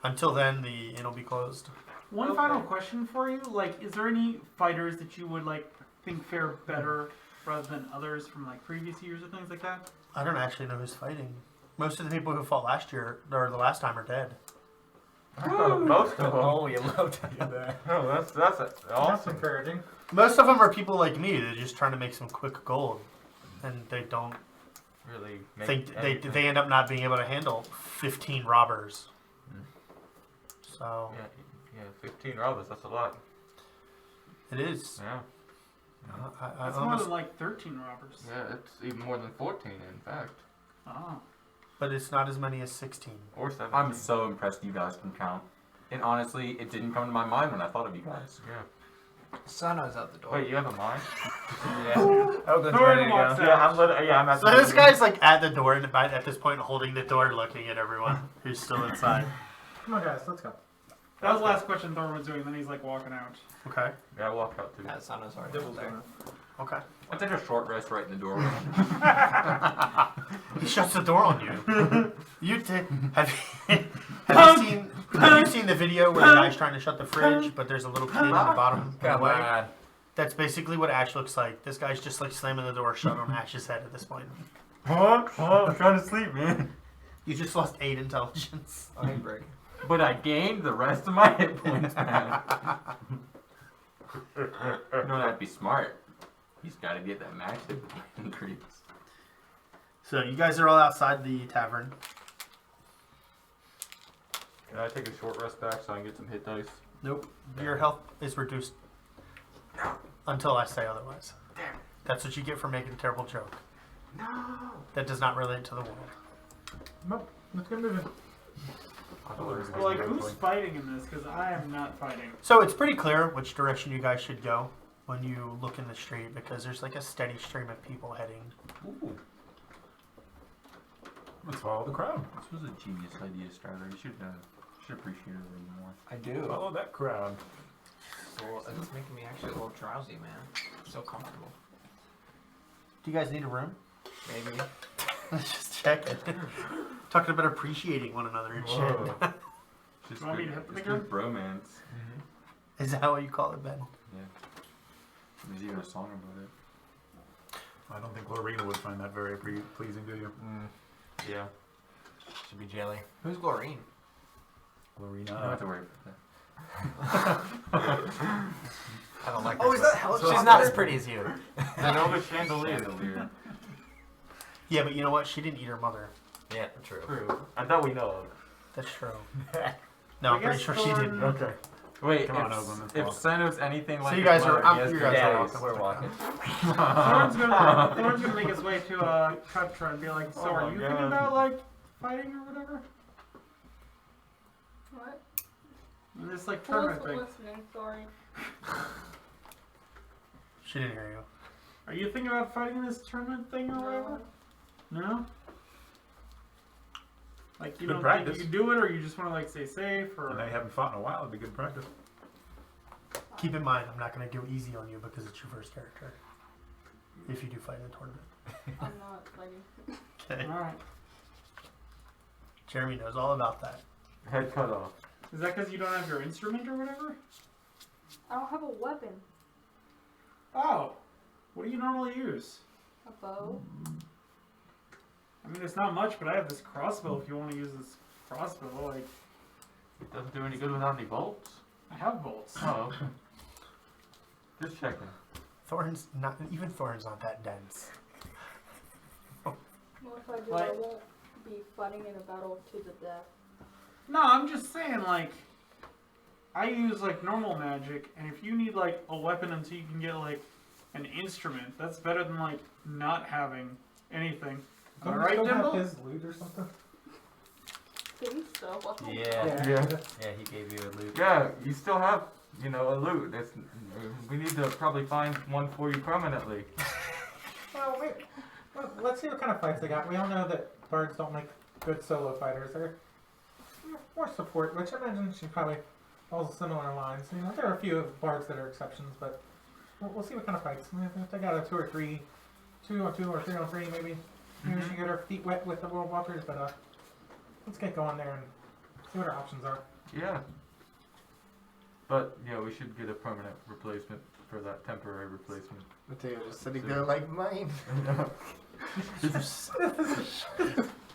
until then, the inn will be closed.
One final question for you. Like, is there any fighters that you would, like, think fare better rather than others from, like, previous years or things like that?
I don't actually know who's fighting. Most of the people who fought last year, or the last time, are dead.
Most of them.
Oh, you love to do that.
Oh, that's
That's
awesome.
encouraging.
Most of them are people like me. They're just trying to make some quick gold, and they don't
Really make
think
everything-
they end up not being able to handle 15 robbers. So
Yeah, 15 robbers, that's a lot.
it is.
Yeah.
I
It's more
almost,
than, like, 13 robbers.
Yeah, it's even more than 14 in fact.
Oh.
but it's not as many as 16.
Or 17.
I'm so impressed you guys can count. And honestly, it didn't come to my mind when I thought of you guys.
Yeah.
Sano's out the door.
Wait, you have a mind?
Yeah. Oglen's
Thorin
ready to
walks
go.
out.
Yeah, I'm at
So this guy's like at the door, and at this point holding the door, looking at everyone who's still inside.
Come on, guys, let's go.
That was the last question Thorin was doing, then he's, like, walking out.
Okay.
Yeah, I walk out too.
Yeah, Sano's already
Dibble's
there.
gonna.
Okay.
I took a short rest right in the doorway.
He shuts the door on you. You did. Have you seen the video where the guy's trying to shut the fridge, but there's a little kid in the bottom of the
Come
way?
on.
That's basically what Ash looks like. This guy's just like slamming the door shut on Ash's head at this point.
What? Oh, I'm trying to sleep, man.
You just lost 8 intelligence.
Oh, hey, break.
But I gained the rest of my hit points back. You know that'd be smart. He's got to get that max hit increase.
So you guys are all outside the tavern.
Can I take a short rest back so I can get some hit dice?
Nope. Your health is reduced until I say otherwise. That's what you get for making a terrible joke.
No.
That does not relate to the world.
Nope, let's get moving.
Well, like, who's fighting in this? Because I am not fighting.
So it's pretty clear which direction you guys should go when you look in the street, because there's like a steady stream of people heading.
Ooh. Let's follow the crowd.
This was a genius idea, Strider. You should appreciate it a little more.
I do.
Follow that crowd.
Well, it's making me actually a little drowsy, man. So comfortable.
Do you guys need a room?
Maybe.
Let's just check it. Talking about appreciating one another and shit.
Whoa. Just
You want me to
good,
hit them
just
again?
good bromance.
Is that what you call it, Ben?
There's even a song about it.
I don't think Lorena would find that very pleasing, do you?
Yeah.
Should be jelly.
Who's Glorine?
You don't have
Lorena.
to worry about that.
I don't like
Oh,
her.
is that Hell?
She's not as pretty as you.
I know the chandelier.
Chandelier.
Yeah, but you know what? She didn't eat her mother.
Yeah, true.
True. I thought we know of.
That's true. No, I'm
I
pretty
guess
sure she
Thorin-
didn't.
Okay.
Wait,
Come on, Oglen, let's
if
walk.
Sano's anything like
you
his
guys are-
mother, he has
you
good
guys are
taste.
walking.
We're walking.
Thorin's gonna make his way to Kutra and be like, so
Oh
are
my
you
God.
thinking about, like, fighting or whatever?
What?
In this, like,
Who's
tournament thing.
listening? Sorry.
She didn't hear you.
Are you thinking about fighting in this tournament thing or whatever? No? Like, you
Good
don't
practice.
think you can do it, or you just want to, like, stay safe, or...
And they haven't fought in a while. It'd be good practice.
Keep in mind, I'm not going to go easy on you because it's your first character. If you do fight in a tournament.
I'm not fighting.
Okay.
Alright.
Jeremy knows all about that.
Head cut off.
Is that because you don't have your instrument or whatever?
I don't have a weapon.
Oh, what do you normally use?
A bow.
I mean, it's not much, but I have this crossbow. If you want to use this crossbow, like
It doesn't do any good without any bolts.
I have bolts.
Oh, okay. Just checking.
Thorin's not that dense.
Well, if I do,
Like-
I won't be fighting in a battle to the death.
No, I'm just saying, like, I use like normal magic, and if you need like a weapon until you can get like an instrument, that's better than like not having anything. Am I right,
Don't have
Dimble?
his loot or something?
Think so.
Yeah.
Yeah.
Yeah, he gave you a loot.
Yeah, you still have, you know, a loot. That's, we need to probably find one for you permanently.
Well, wait. Well, let's see what kind of fights they got. We all know that bards don't make good solo fighters. They're more support, which I imagine she probably follows similar lines. You know, there are a few bards that are exceptions, but we'll see what kind of fights. I mean, if they got a 2 or 3, 2 on 2 or 3 on 3, maybe. Maybe we should get our feet wet with the World Walkers, but let's get going there and see what our options are.
Yeah. But, yeah, we should get a permanent replacement for that temporary replacement.
Matteo just sitting there like mine.
God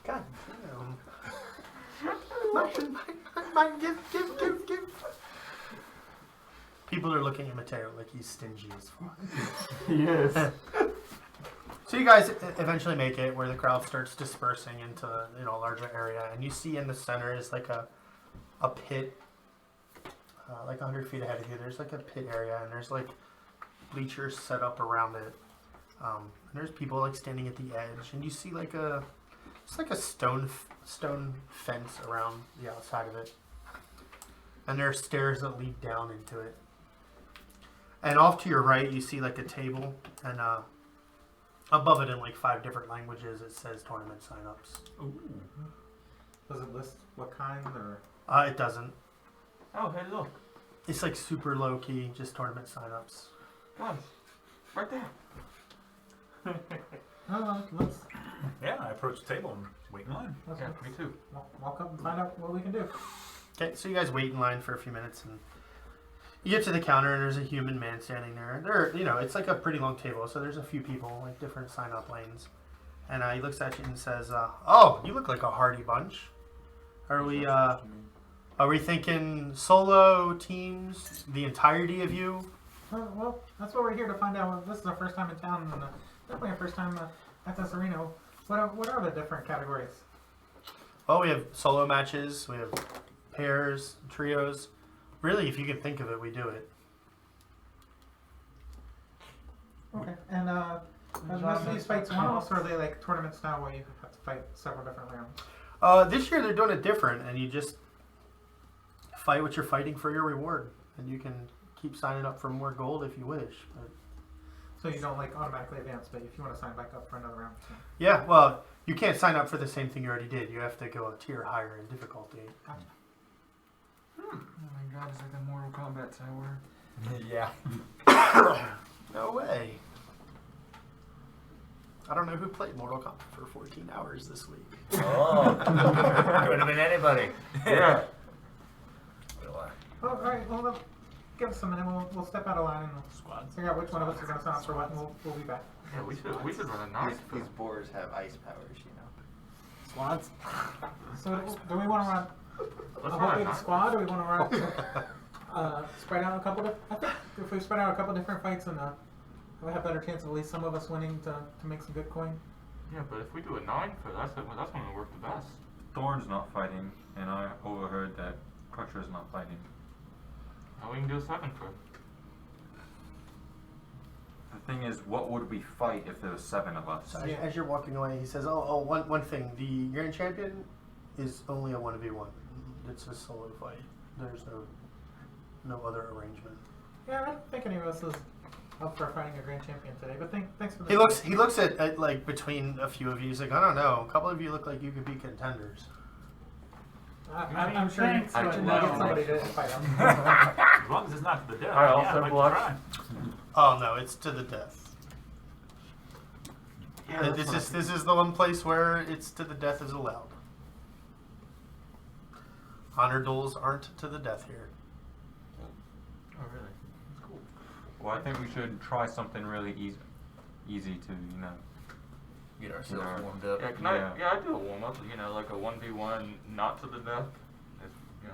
damn. Mine, give. People are looking at Matteo like he's stingy as fuck.
Yes.
So you guys eventually make it where the crowd starts dispersing into a larger area, and you see in the center is like a pit, like 100 feet ahead of you. There's like a pit area, and there's like bleachers set up around it. And there's people like standing at the edge, and you see like it's like a stone fence around the outside of it, and there are stairs that lead down into it. And off to your right, you see like a table, and above it in like 5 different languages, it says tournament signups.
Ooh. Does it list what kind or?
It doesn't.
Oh, hey, look.
It's like super low key, just tournament signups.
Guys, right there.
Let's
Yeah, I approach the table and wait in line.
Yeah, me too.
walk up and find out what we can do.
Okay, so you guys wait in line for a few minutes, and you get to the counter, and there's a human man standing there. It's like a pretty long table, so there's a few people, like different sign-up lanes. And he looks at you and says, "Oh, you look like a hardy bunch. Are we thinking solo teams, the entirety of you?"
Well, that's what we're here to find out. This is our first time in town, and definitely our first time at this arena. What are the different categories?
Well, we have solo matches, we have pairs, trios. Really, if you can think of it, we do it.
Okay, and most of these fights one-offs, or are they like tournament style where you have to fight several different rounds?
This year they're doing it different, and you just fight what you're fighting for your reward, and you can keep signing up for more gold if you wish. But
So you don't like automatically advance, but if you want to sign back up for another round. So.
yeah, well, you can't sign up for the same thing you already did. You have to go a tier higher in difficulty.
Gotcha.
Oh my god, it's like a Mortal Kombat tower.
Yeah.
No way. I don't know who played Mortal Kombat for 14 hours this week.
Oh. Could have been anybody.
Yeah.
All right, well, give us a minute. We'll step out of line and we'll figure out which one of us is going to sign up for what, and we'll be back.
Yeah, we should run a nice.
These boars have ice powers, you know.
Swans?
So do we want to run
Let's
a
run
whole
a
big
nice.
squad, or we want to run spread out a couple of? I think if we spread out a couple different fights, and we have a better chance of at least some of us winning to make some good coin.
Yeah, but if we do a 9 for that's when it'll work the best.
Thorn's not fighting, and I overheard that Kutra's not fighting.
Now we can do a 7 for.
The thing is, what would we fight if there was 7 of us?
So as you're walking away, he says, one thing. The Grand Champion is only a 1v1. It's a solo fight. There's no other arrangement.
Yeah, I don't think any of us is up for fighting a grand champion today. But thanks for the.
He looks at like between a few of you. He's like, I don't know. A couple of you look like you could be contenders.
I'm sure you
Thanks,
can
but
get
no.
somebody to fight him.
As long as it's not to the death.
I
yeah,
also
I'd like to
watch-
try.
Oh no, it's to the death.
Yeah,
This is the one place where it's to the death is allowed. Honor duels aren't to the death here.
Oh really?
Well, I think we should try something really easy to,
Get ourselves
Yeah.
warmed up.
Yeah, I do a warm up. Like a 1v1, not to the death.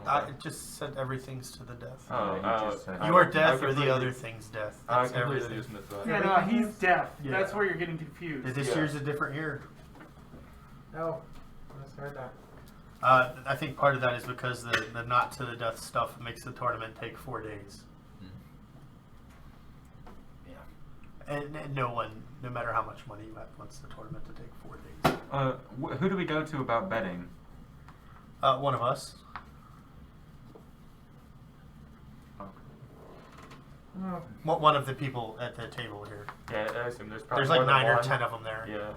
I just said everything's to the death.
Oh,
you just said
Your
I
death or the
completely-
other thing's death.
I
That's
completely
everything.
just missed that.
Yeah, no, he's deaf.
Yeah.
That's where you're getting confused.
This
Yeah.
year's a different year.
Oh, I just heard that.
I think part of that is because the not to the death stuff makes the tournament take 4 days.
Yeah.
And no one, no matter how much money you have, wants the tournament to take 4 days.
who do we go to about betting?
One of us.
Oh,
One of the people at the table here.
Yeah, I assume there's probably
There's like
more than
9 or
one.
10 of them there.
Yeah,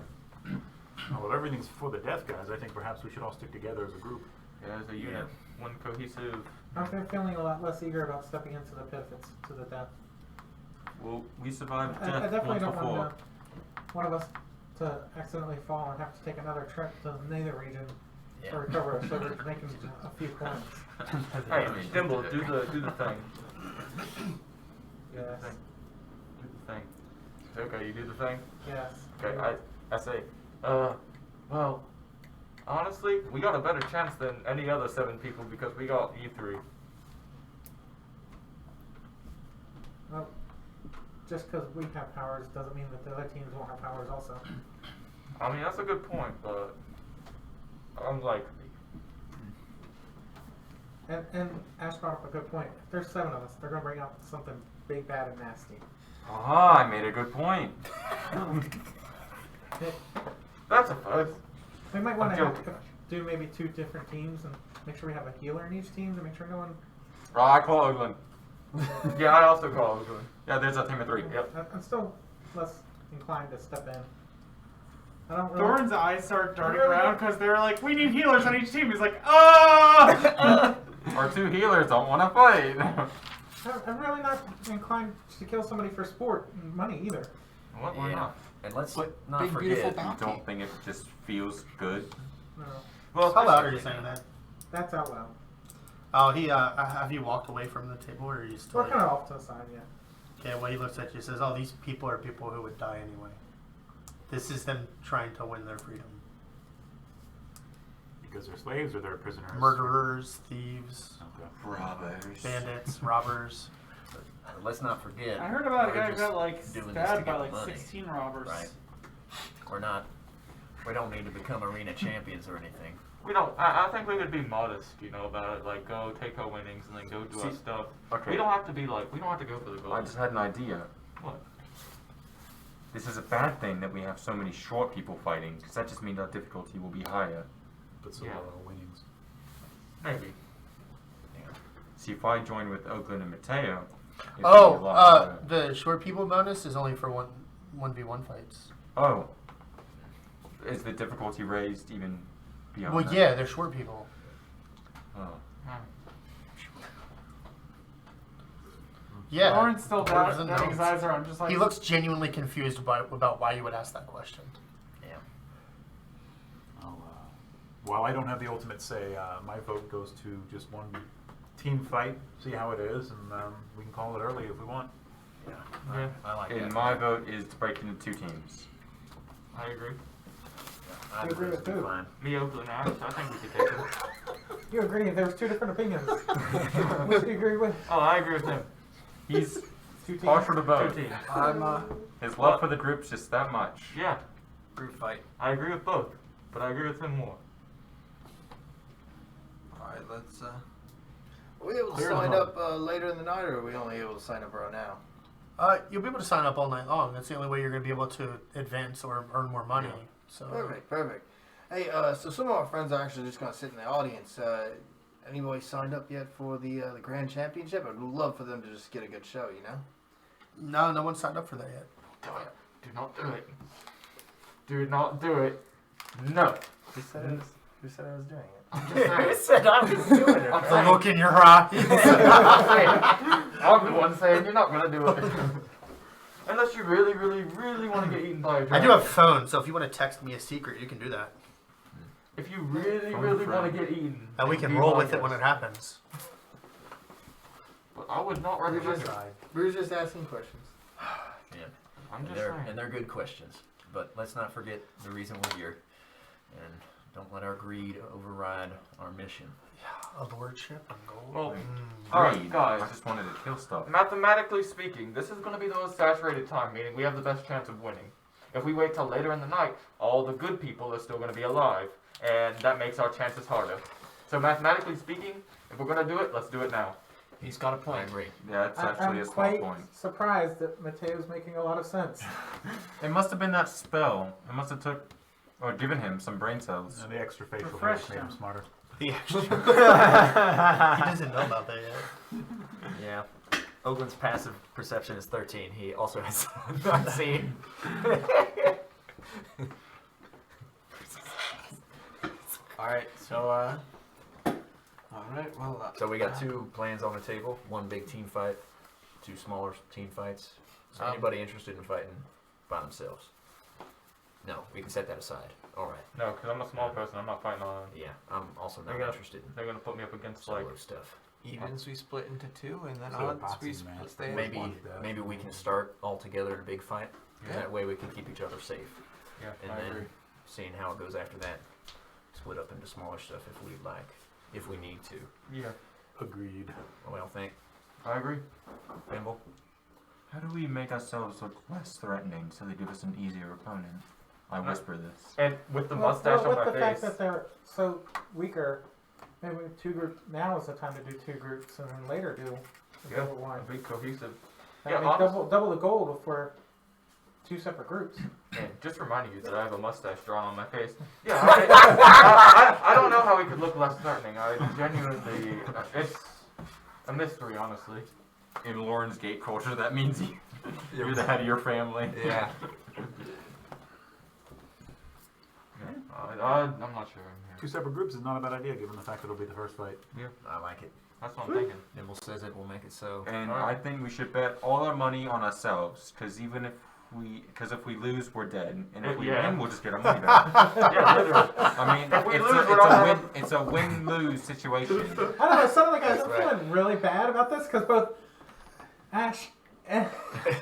Well, if everything's for the death, guys, I think perhaps we should all stick together as a group.
yeah, as a unit, one cohesive.
I'm feeling a lot less eager about stepping into the pit if it's to the death.
Well, we survived
I
death
definitely
once
don't
before.
want one of us to accidentally fall and have to take another trip to the nether region
Yeah.
to recover, so we're making a few coins.
Hey, Dimble, do the thing. Do
Yes.
the thing. Do the thing. Okay, you do the thing.
Yes.
Okay, I say, well, honestly, we got a better chance than any other 7 people because we got you 3.
Well, just because we have powers doesn't mean that the other teams won't have powers also.
I mean, that's a good point, but unlikely.
And Ash brought up a good point. If there's 7 of us, they're going to bring out something big, bad, and nasty.
Ah, I made a good point.
That's a first.
We might want
I'm
to
joking.
do maybe 2 different teams and make sure we have a healer in each team to make sure no one...
Oh, I call Oglen.
Yeah, I also call Oglen.
Yeah, there's a team of 3.
Yep.
I'm still less inclined to step in. I don't really...
Thorin's eyes start darting around because they're like, we need healers on each team. He's like, oh!
Our 2 healers don't want to fight.
I'm really not inclined to kill somebody for sport and money either.
What? Why
Yeah.
not?
And let's
But
not
big, beautiful
forget.
You
bounty.
don't think it just feels good?
No,
Well,
How loud are you saying that?
that's out loud.
Oh, he, have you walked away from the table or are you still?
We're kind of off to the side, yeah.
Okay, well, he looks at you and says, oh, these people are people who would die anyway. This is them trying to win their freedom.
Because they're slaves or they're prisoners?
Murderers, thieves,
Okay.
Robbers.
bandits, robbers.
Let's not forget.
I heard about a
we're
guy who
just
got like
doing this
stabbed
to
by
get
like
money,
16 robbers.
Right. We're not. We don't need to become arena champions or anything.
We don't. I think we could be modest, about it. Like, go take our winnings and then go do our
See,
stuff.
okay.
We don't have to be like. We don't have to go for the gold.
I just had an idea.
What?
This is a bad thing that we have so many short people fighting, because that just means our difficulty will be higher.
But so
Yeah.
are our winnings.
Maybe.
See, if I join with Oglen and Matteo, it'd be a
Oh,
lot better.
the short people bonus is only for 1v1 fights.
Oh. Is the difficulty raised even beyond
Well,
that?
yeah, they're short people.
Oh.
Yeah.
Thorin's still
Dwarves and
darting his
gnomes.
eyes around, just like.
He looks genuinely confused about why you would ask that question.
Yeah.
While I don't have the ultimate say, my vote goes to just one team fight, see how it is, and we can call it early if we want.
Yeah.
Yeah.
I like
And
that.
my vote is to break into 2 teams.
I agree.
I
You agree with
be
who?
fine.
Me, Oglen, Ash. I think we could take it.
You agree, there was 2 different opinions. Which do you agree with?
Oh, I agree with him.
He's
2 teams?
partial to
2
both.
teams.
I'm
His love for the group's just that much.
Yeah,
group fight.
I agree with both, but I agree with him more.
Alright, let's are we able to
Clear the
sign
hall.
up later in the night, or are we only able to sign up right now?
You'll be able to sign up all night long. That's the only way you're going to be able to advance or earn more money. So.
Perfect. Hey, so some of our friends are actually just gonna sit in the audience. Anybody signed up yet for the Grand Championship? I'd love for them to just get a good show,
No one signed up for that yet.
Do it. Do not do it. Do not do it. No.
Who said I was doing it?
I'm just saying.
Who said I was doing it?
I'm
The
saying.
look in your eyes.
I'm the one saying you're not gonna do it. Unless you really, really, really want to get eaten by a
I
dragon.
do have phones, so if you want to text me a secret, you can do that.
If you really,
Phone
really
friend.
want to get eaten.
And we
then
can
be
roll
my
with it
guest.
when it happens.
But I would not
We're
recommend
just,
it.
we're just asking questions.
Man,
I'm
and
just
they're,
saying.
and they're good questions. But let's not forget the reason we're here. And don't let our greed override our mission.
A lordship and gold.
Well,
Greed.
alright, guys.
I just wanted to kill stuff.
Mathematically speaking, this is going to be the most saturated time, meaning we have the best chance of winning. If we wait till later in the night, all the good people are still going to be alive, and that makes our chances harder. So mathematically speaking, if we're going to do it, let's do it now.
He's got a
I
point.
agree.
Yeah, that's actually
I'm
a small
quite
point.
surprised that Matteo's making a lot of sense.
It must have been that spell. It must have took or given him some brain cells.
And the extra facial hair
Refresh
made him
him.
smarter.
He doesn't know about that yet.
Yeah. Oglen's passive perception is 13. He also has not seen.
Alright, so, alright, well,
So we got 2 plans on the table. 1 big team fight, 2 smaller team fights. So anybody interested in fighting by themselves? No, we can set that aside. Alright.
No, because I'm a small person. I'm not fighting on.
Yeah, I'm also not
They're gonna-
interested in
They're going to put me up against, like,
solo stuff.
evens we split into 2, and then
So
odds we
boxing match.
stay at
Maybe
1.
maybe we can start all together in a big fight.
Yeah.
That way we can keep each other safe.
yeah,
And
I
then
agree.
seeing how it goes after that, split up into smaller stuff if we like, if we need to.
Yeah,
Agreed.
What do y'all think?
I agree.
Dimble?
How do we make ourselves look less threatening so they give us an easier opponent? I whisper this.
And with the
Well,
mustache
with
on
the
my
fact
face.
that they're so weaker, maybe 2 groups. Now is the time to do 2 groups, and then later do a
Yeah,
double one.
be cohesive.
That
Yeah,
make
honest-
double the gold if we're 2 separate groups.
And just reminding you that I have a mustache drawn on my face. Yeah, I don't know how we could look less threatening. I genuinely, it's a mystery, honestly.
In Lauren's gate culture, that means you're the head of your family.
Yeah.
I'm not sure.
2 separate groups is not a bad idea given the fact that it'll be the first fight.
I like it.
That's what I'm thinking.
Dimble says it, we'll make it so.
And
Alright.
I think we should bet all our money on ourselves, because if we lose, we're dead, and if we
Yeah.
win, we'll just get our money back.
Yeah, literally.
I mean,
If we
it's
lose, we're
a
not
win.
having-
It's a win-lose situation.
I don't know. Suddenly, guys, I'm
That's right.
feeling really bad about this because both Ash and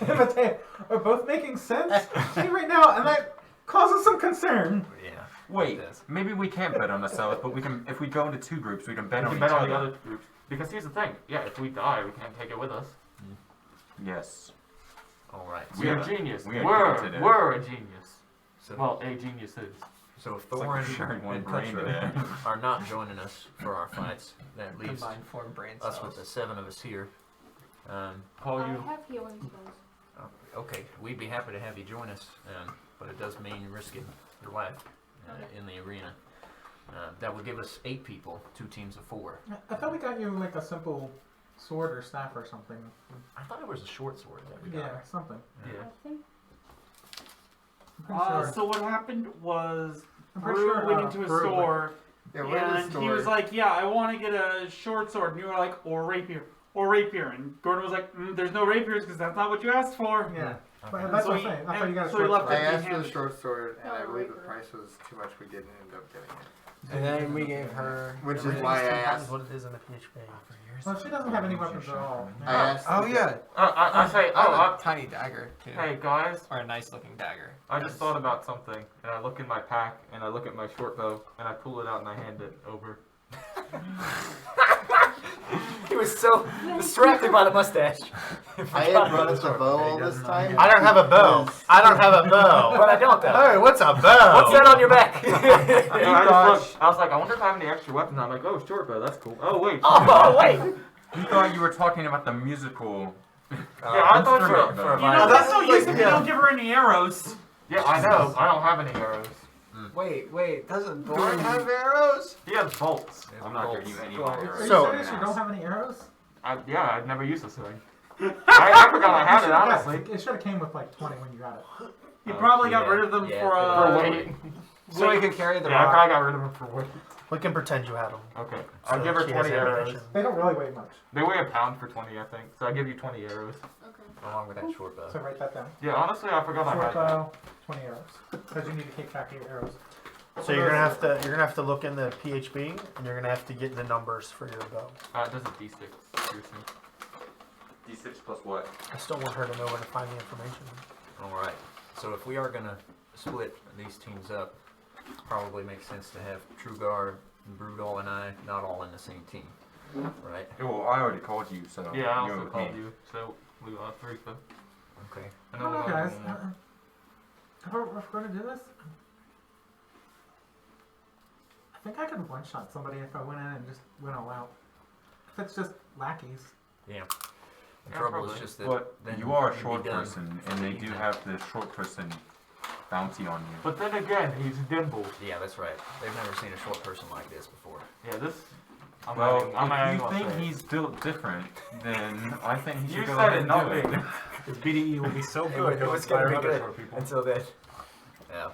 Matteo are both making sense to me right now, and that causes some concern.
Yeah.
Wait,
It does.
maybe we can't bet on ourselves, but we can. If we go into 2 groups, we can bet
We
on
can
each
bet on
other.
the other groups. Because here's the thing. Yeah, if we die, we can't take it with us.
Yes.
Alright.
We
We're
are-
a genius.
we are
We're
good today.
we're a genius.
So,
Well, a genius is.
so
It's like
Thorin
we're sharing one
and
brain
Kutra
today.
are not joining us for our fights. That leaves
Combined form brain
us
cells.
with the 7 of us here.
Call
I
you.
have healing spells.
Okay, we'd be happy to have you join us, but it does mean risking your life in the arena. That would give us 8 people, 2 teams of 4.
I thought we got you like a simple sword or staff or something.
I thought it was a short sword that we got.
Yeah, something.
Yeah.
I think
I'm pretty sure.
So what happened was
I'm pretty
Brew
sure,
went into a
Brew-
store
Yeah, we're in the
and
store.
he was like, "Yeah, I want to get a short sword," and you were like, "Or rapier, or rapier," and Gordon was like, "There's no rapiers because that's not what you asked for."
Yeah.
Okay.
But that's
So
what I'm
he-
saying. I thought you got a
so he
short
left
sword.
I
it-
asked for the
handed-
short sword, and I
Oh,
believe the
Reaper.
price was too much. We didn't end up getting it.
And then we gave her.
Which is
Everything's
why I
sometimes
asked.
what it is in the PHP.
Well, she doesn't have any weapons at all.
I asked.
Oh yeah,
I say,
I have
oh,
a tiny dagger too,
hey guys,
or a nice looking dagger.
I just thought about something, and I look in my pack, and I look at my short bow, and I pull it out and I hand it over.
He was so distracted by the mustache.
I had brought us a bow all this time.
I don't have a bow. I don't have a bow.
But I don't though.
Hey, what's a bow?
What's that on your back?
No, I just looked, I was like, I wonder if I have any extra weapons. I'm like, oh, short bow, that's cool. Oh wait.
Oh, wait.
You thought you were talking about the musical.
Yeah, I thought you
instrument,
were.
though.
You know, that's no use if you
yeah.
don't give her any arrows.
Yeah, I know. I don't have any arrows.
Wait, doesn't Thorin have arrows?
He has bolts.
I'm not giving you any
Well,
more.
Are you
So-
serious? You don't have any arrows?
Yeah, I've never used this thing. I forgot I had it, honestly.
It should have came with like 20 when you got it.
You probably got
yeah,
rid of them
yeah,
for
For weight.
So we can carry the
Yeah, I
rock.
probably got rid of them for weight.
We can pretend you had them.
Okay. I'll give her 20 arrows.
They don't really weigh much.
They weigh a pound for 20, I think. So I give you 20 arrows.
okay.
Along with that short bow.
So write that down.
Yeah, honestly, I forgot I
Short
had that.
bow, 20 arrows. Because you need to keep track of your arrows.
So you're gonna have to look in the PHP, and you're gonna have to get the numbers for your bow.
It does a d6 piercing.
D6 plus what?
I still want her to know where to find the information.
Alright, so if we are gonna split these teams up, probably makes sense to have Truegar, Brudall, and I not all in the same team. Right?
Well, I already called you, so
Yeah, I
you're
also
with
called
me.
you, so we are 3 though.
Okay.
I
I don't know,
know,
guys. If we're going to do this, I think I could one-shot somebody if I went in and just went all out. If it's just lackeys.
Yeah. The
Yeah,
trouble
probably.
is just that
But
then
you are a
you'd be
short
done
person,
for
and
the
they do
evening.
have the short person bounty on you.
But then again, he's Dimble.
Yeah, that's right. They've never seen a short person like this before.
Yeah, this. I'm
Well,
not
if
even
you
gonna
think
say it.
he's built different, then I think he
You
should go
said
ahead
it,
and
not
do it.
me.
His BDE will be so
It
good.
was
he'll
gonna
inspire
be
other
good
short people.
until then. Yeah.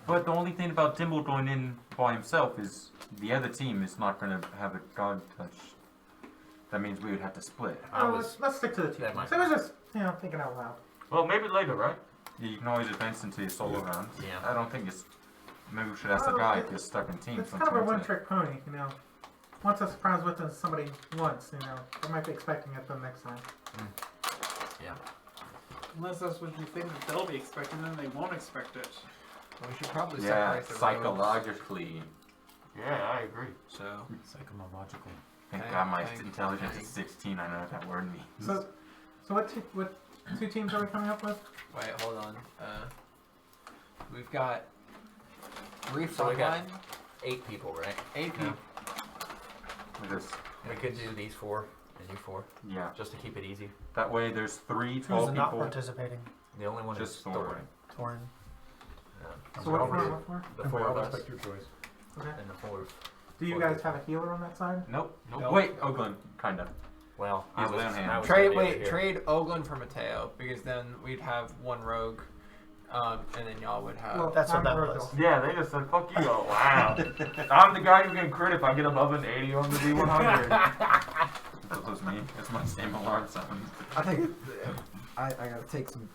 But the only thing about Dimble going in by himself is the other team is not going to have a god touch. That means we would have to split.
I
Oh,
was.
let's stick to the team.
that might
So it was just, thinking out loud.
Well, maybe later, right?
You can always advance into your solo rounds.
Yeah.
I don't think it's. Maybe we should ask the
Oh,
guy
it-
if he's stuck in teams.
It's kind of a one-trick pony, Once a surprise with somebody once, they might be expecting it the next time.
Yeah.
Unless that's what you think that they'll be expecting, then they won't expect it.
We should probably
Yeah,
separate the roads.
psychologically.
Yeah, I agree.
So,
Psychological.
Thank
Okay,
God my
thank-
intelligence
thank-
is 16. I know what that word means.
So what 2 teams are we coming up with?
wait, hold on. We've got Reef
So we got-
Online,
8 people, right?
8
Yeah.
people.
This,
We could do these 4 and you 4,
yeah.
just to keep it easy.
That way there's 3,
Who's
12
not
people.
participating?
The only one
Just
is
Thorin.
Thorin.
Yeah.
So what for?
The
And
4
we
of
all
us
respect your choice.
Okay.
and the 4.
Do you guys have a healer on that side?
Nope.
Nope.
Wait, Oglen, kinda.
Well,
He's
I was,
lay on hand.
I was
Trade
gonna be over
wait,
here.
trade Oglen for Matteo because then we'd have 1 rogue, and then y'all would have.
Well,
That's what
I'm
that
Virgil.
was.
Yeah, they just said, fuck you. Oh, wow. I'm the guy who can crit if I get above an 80 on the D100.
That was me. It's my same alarm sound.
I think I gotta take some.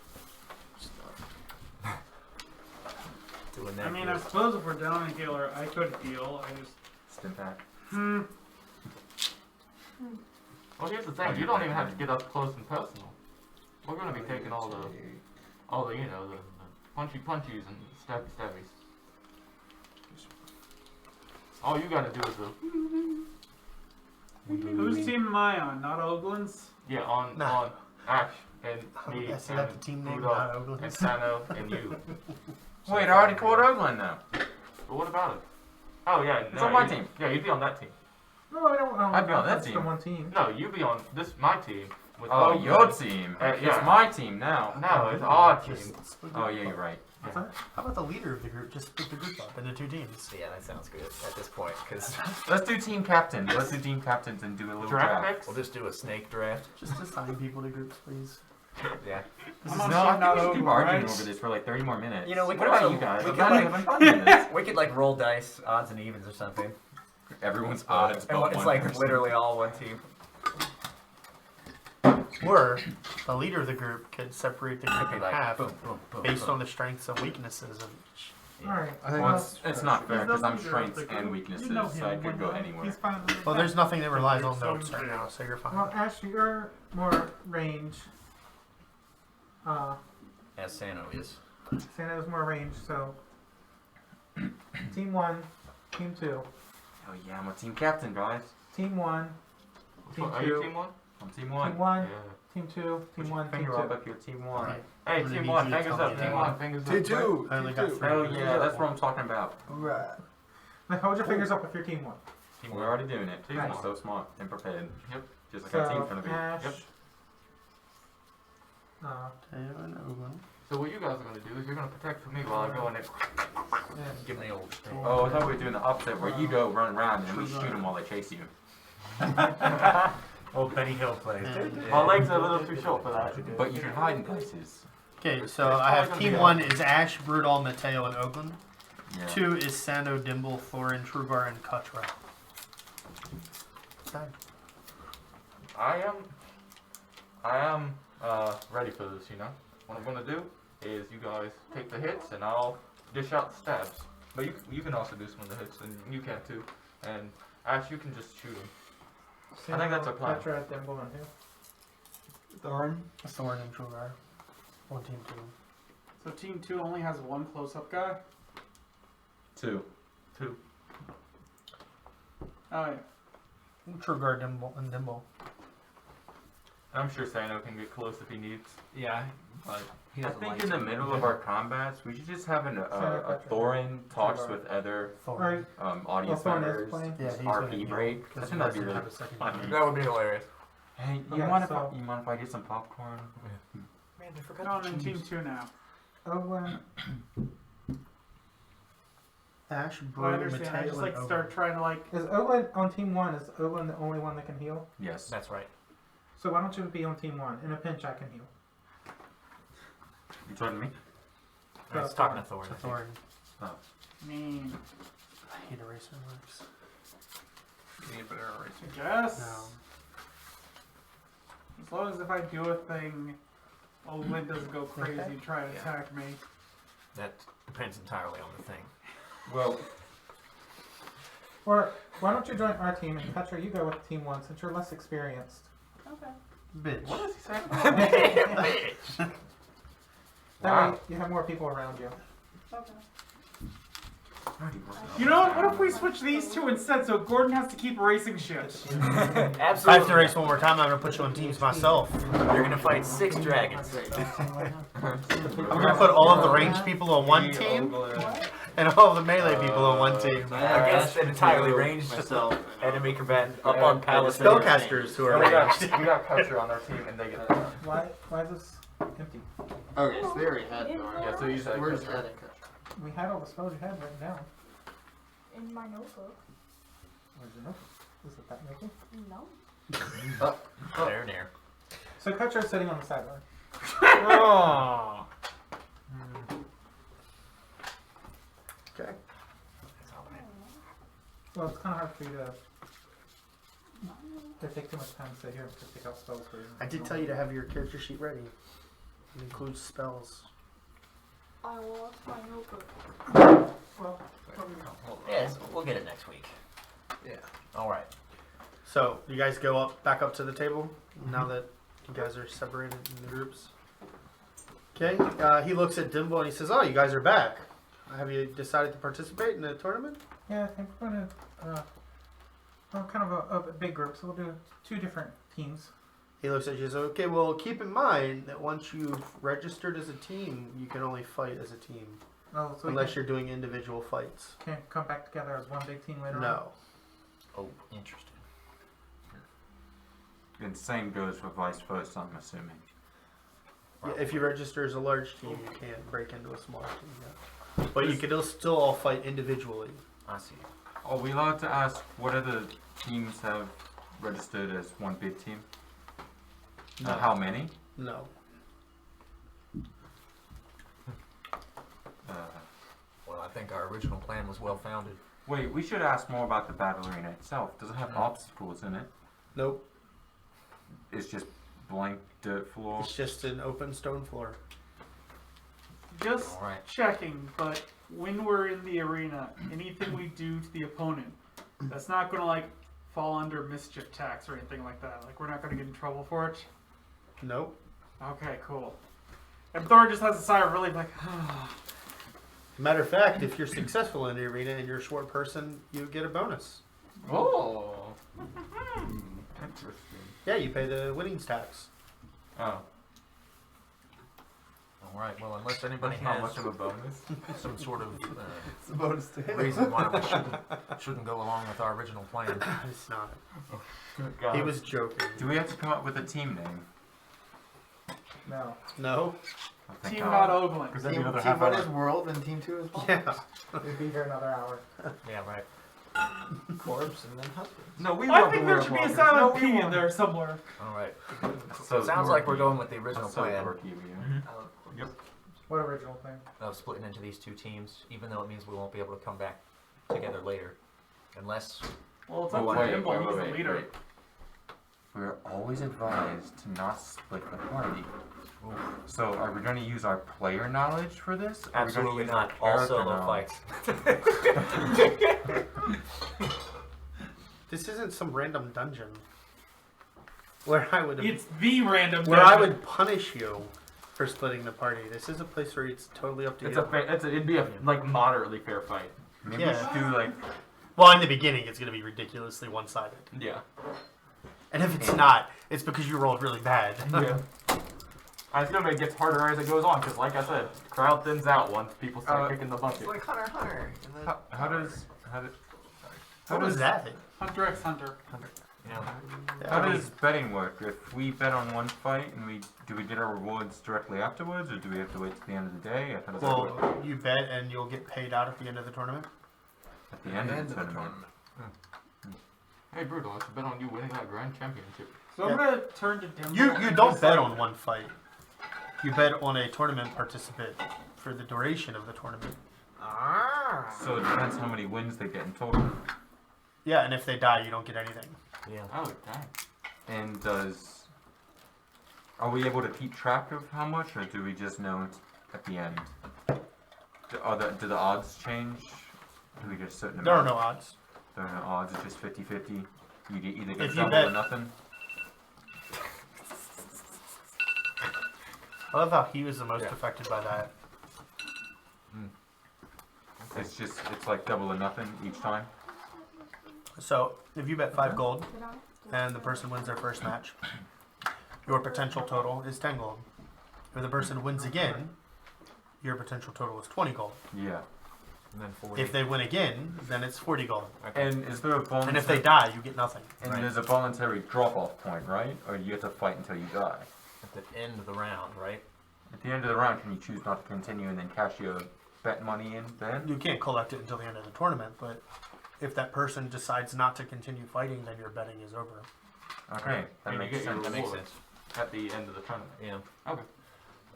Doing that
I mean,
good.
I suppose if we're down a healer, I could heal. I just.
Stimpak.
Well, here's the thing. You don't even have to get up close and personal. We're going to be taking all the the punchy punchies and stabby stabbies. All you got to do is the
Whose team am I on? Not Oglen's?
on
Nah.
on Ash and me
Yes,
and
that's the team name,
Brudall
not Oglen's.
and Sano and you.
Wait, I already called Oglen now.
But what about it? Oh yeah,
It's on my
you-
team.
Yeah, you'd be on that team.
No, I don't.
I'd be on that
that's
team.
The one team.
No, you'd be on my team. With
Oh,
Oglen.
your team.
yeah.
It's my team now.
No, it's our team.
Just split the
Oh,
group
yeah, you're
up.
right.
What's that?
How about the leader of the group just split the group up into 2 teams?
Yeah, that sounds good at this point, because
Let's do team captains. Let's do team captains and do a little
Draft
draft.
picks.
we'll just do a snake draft.
Just assign people to groups, please.
Yeah.
I'm
No,
on
I
team
think
not
we should keep
Oglen,
arguing
right?
over this for like 30 more minutes.
You know, we
what
could
about
also-
you guys?
we
I'm
could,
not
like-
having fun with this.
We could like roll dice, odds and evens or something.
Everyone's odds.
And
but
it's
one
like
person.
literally all one team.
Or the leader of the group could separate the group
Be
in
like,
half
boom, boom, boom,
based
boom.
on the strengths and weaknesses of each.
All right.
I think
Well, it's not fair
He's
because
the
I'm
leader of
strengths
the
and
group.
weaknesses,
You know
so I
him,
could go
Wendell.
anywhere.
He's fine with
Well,
that.
there's nothing that relies on
So
notes right
good.
now, so you're fine.
Well, Ash, you're more range.
As Sano is.
Sano's more range, so team 1, team 2,
Oh yeah, I'm a team captain, guys.
team 1, team
Are you
2,
team one?
I'm team one.
team 1,
Yeah.
team 2,
Put
team
your
1, team
finger
2.
up if you're team one.
Right.
Hey,
I'm gonna
team
need
one,
you to
fingers
tell
up.
me
Team
that.
one, fingers up.
Team 2.
I only got 3.
Hell yeah, that's what I'm talking about.
Right.
Like, hold your fingers up if you're team 1.
Team
We're
one.
already doing it.
Team
I'm
one.
so smart and prepared.
Yep.
Just like
So,
our team's gonna be.
Ash,
Yep.
Taylor and Oglen.
So what you guys are gonna do is you're gonna protect for me while I go in there.
Give me the old thing.
Oh, I thought we were doing the opposite where you go run around and we shoot them while they chase you.
Old Benny Hill plays.
My legs are a little too short for that.
But you can hide in places.
Okay, so I have team 1 is Ash, Brudall, Matteo, and Oglen.
Yeah.
2 is Sano, Dimble, Thorin, Truegar, and Kutra. Done.
I am ready for this, you know? What I'm gonna do is you guys take the hits and I'll dish out the stabs. But you can also do some of the hits and you can too. And Ash, you can just shoot them. I think that's our plan.
Kutra, Dimble, and who?
Thorin and Truegar. One team 2.
So team 2 only has one close-up guy?
2.
Alright.
Truegar, Dimble.
I'm sure Sano can get close if he needs.
Yeah, but he
I
doesn't
think
like
in the
to.
middle of our combats, we should just have a Thorin talks with other
Thorin.
audience
Thorin is
members.
playing.
Yeah, he's
RP
gonna
break. I
because
think
you
that'd
guys
be
didn't
really
have a second
funny.
game.
That would be hilarious.
Hey, you
Yeah,
mind if
so-
you mind if I get some popcorn?
Man, I forgot
No, I'm
to
in team
choose.
2 now.
Oglen.
Ash,
I
Brudall,
understand. I
Matteo,
just like
and
start trying to like.
Is Oglen on team 1? Is Oglen the only one that can heal?
Yes.
That's right.
So why don't you be on team 1? In a pinch, I can heal.
You talking to me?
I was talking to Thorin.
Thorin.
Man,
I hate eraser works.
You need a better eraser.
I guess.
No.
As long as if I do a thing, Oglen doesn't go crazy and try to attack me.
That depends entirely on the thing.
Well,
Or why don't you join our team and Kutra, you go with team 1 since you're less experienced.
Okay.
Bitch.
What is he saying?
That
Wow.
way you have more people around you.
Okay.
You know what? What if we switch these two instead so Gordon has to keep erasing shit?
If I have to
Absolutely.
race one more time, I'm gonna put you on teams myself.
You're gonna fight 6 dragons.
I'm gonna put all of the ranged people on one team and all of the melee people on one team.
Against an entirely ranged enemy combatant up on Palace.
Spellcasters who are
we
ranged.
got Kutra on our team and they get.
Why is this empty?
Okay, so they already had Thorin.
Yeah, so you said
Where's
Kutra.
that in Kutra?
We had all the spells you had written down.
In my notebook.
Where's your notebook? Is it that notebook?
No.
There, there.
So Kutra's sitting on the sideline.
Oh.
Okay.
Well, it's kind of hard for you to take too much time to sit here to pick out spells for you.
I did tell you to have your character sheet ready. It includes spells.
I lost my notebook.
Well,
Yes, we'll get it next week.
Yeah.
All right.
So, you guys go back up to the table now that you guys are separated into groups. Okay, he looks at Dimble and he says, "Oh, you guys are back. Have you decided to participate in the tournament?"
yeah, I think we're going to, kind of a big group, so we'll do 2 different teams.
He looks at you and says, "Okay, well, keep in mind that once you've registered as a team, you can only fight as a team.
Oh, so
Unless you're doing individual fights."
we can't come back together as one big team later on?
No.
Oh, interesting.
and same goes for vice versa, I'm assuming.
Yeah, if you register as a large team, you can't break into a small team. Yeah. But you can still all fight individually.
I see.
Are we allowed to ask what other teams have registered as one big team?
No.
How many?
No.
Well, I think our original plan was well founded.
Wait, we should ask more about the battle arena itself. Does it have obstacles in it?
Nope.
It's just blank dirt floor.
It's just an open stone floor.
Just
All right.
checking, but when we're in the arena, anything we do to the opponent, that's not going to like fall under mischief tax or anything like that. Like we're not going to get in trouble for it.
Nope.
Okay, cool. And Thor just has a sigh of relief, like,
Matter of fact, if you're successful in the arena and you're a short person, you get a bonus.
Oh.
Interesting.
Yeah, you pay the winnings tax.
Oh,
All right. Well, unless anybody
that's not
has
much of a bonus.
some sort of
It's a bonus to hit.
reason why we shouldn't go along with our original plan.
It's not.
Good God.
He was joking.
Do we have to come up with a team name?
No.
No?
Oh, thank
Team
God.
not Oglen.
Because then
Team,
the other
team
half
1
hour.
is World and Team 2 is Boss.
Yeah.
We'd be here another hour.
Yeah, right.
Corpse and then Husband.
No, we
I
love
think
the
there
World
should be a
Walkers.
silent
No,
P
we
in
want-
there somewhere.
All right.
So
it sounds like we're going with the original
so
plan
dorky of you. Yep.
What original plan?
of splitting into these 2 teams, even though it means we won't be able to come back together later, unless.
Well, it's
Oh,
up to
wait,
Dimble.
wait,
He's the
wait,
leader.
wait. We're always advised to not split the party.
Ooh,
So, are we going to use our player knowledge for this? Or are we gonna
absolutely
use
not.
our
All
character
solo
knowledge?
fights.
This isn't some random dungeon where I would
It's the random.
where I
dungeon.
would punish you for splitting the party. This is a place where it's totally up to
It's
you.
it'd be a like moderately fair fight.
Maybe
Yeah.
we should do like
Well, in the beginning, it's going to be ridiculously one-sided,
Yeah.
and if it's not, it's because you rolled really bad.
Yeah. I assume it gets harder as it goes on, because like I said, the crowd thins out once people start kicking the bucket.
It's like Hunter x Hunter.
how does
What was that?
Hunter x Hunter.
You know,
how does betting work? If we bet on one fight and do we get our rewards directly afterwards, or do we have to wait till the end of the day? How does that work?
Well, you bet, and you'll get paid out at the end of the tournament.
At the end of the tournament.
Hey, Brudall, I should bet on you winning that grand championship.
So I'm gonna turn to Dimble.
You
and
don't
just,
bet
like,
on one fight. You bet on a tournament participant for the duration of the tournament.
So it depends how many wins they get in total.
Yeah, and if they die, you don't get anything.
yeah.
Oh, dang.
And are we able to keep track of how much, or do we just know it at the end? Do the odds change? Do we get a certain
There are
amount?
no odds.
There are no odds. It's just 50-50. You get either
If
get
you
double
bet-
or nothing.
I love how he was the most affected by that.
It's like double or nothing each time.
So, if you bet 5 gold, and the person wins their first match, your potential total is 10 gold. If the person wins again, your potential total is 20 gold.
Yeah.
And then 40.
If they win again, then it's 40 gold.
Okay.
And is there a voluntary?
And if they die, you get nothing.
And
Right.
there's a voluntary drop-off point, right? Or do you have to fight until you die?
At the end of the round, right?
At the end of the round, can you choose not to continue and then cash your bet money in then?
You can't collect it until the end of the tournament, but if that person decides not to continue fighting, then your betting is over.
Okay, that
And you
makes
get your
sense.
That makes
reward.
sense.
At the end of the tournament.
Yeah.
Okay.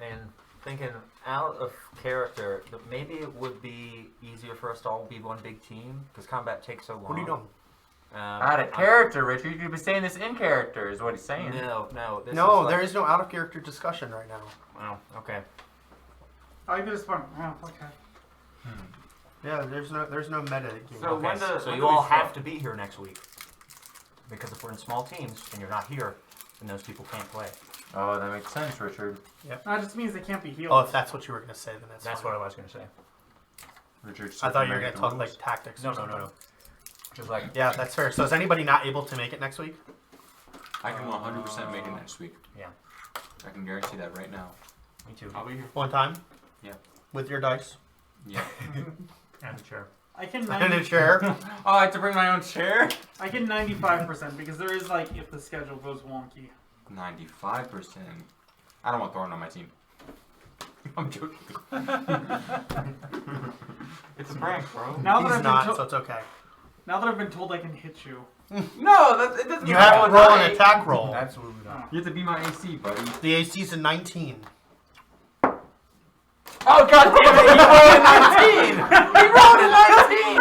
And thinking out of character, that maybe it would be easier for us to all be one big team because combat takes so long.
What are you doing?
Out of character, Richard. You'd be saying this in character, is what he's saying.
No. This
No,
is
there
like,
is no out of character discussion right now.
Oh, okay.
I just went. Oh, okay.
Yeah, there's no meta game.
So
Okay,
when
so
when
you
do we
all
start?
have to be here next week because if we're in small teams and you're not here, then those people can't play.
Oh, that makes sense, Richard.
That just means they can't be healed.
Oh, if that's what you were gonna say, then that's
That's
fine.
what I was going to say.
Richard.
I thought you were
circumvented
gonna
the
talk
rules.
like tactics.
No.
or something.
Just like
Yeah, that's fair. So is anybody not able to make it next week?
I can 100% make it next week.
Yeah.
I can guarantee that right now.
me too.
I'll be here.
One time?
Yeah.
With your dice?
Yeah.
And the chair.
I can
And a
90,
chair?
Oh, I have to bring my own chair?
I can 95% because there is like if the schedule goes wonky.
95%. I don't want Thorin on my team. I'm joking.
It's a prank, bro.
Now that
He's
I've
not,
been
so it's okay.
now that I've been told I can hit you.
No, it doesn't
You
mean
have
all
to roll
night.
an attack roll.
Absolutely
Oh.
You have to be my AC, buddy.
The AC's a 19.
Oh god damn it! He rolled a 19! He rolled a 19!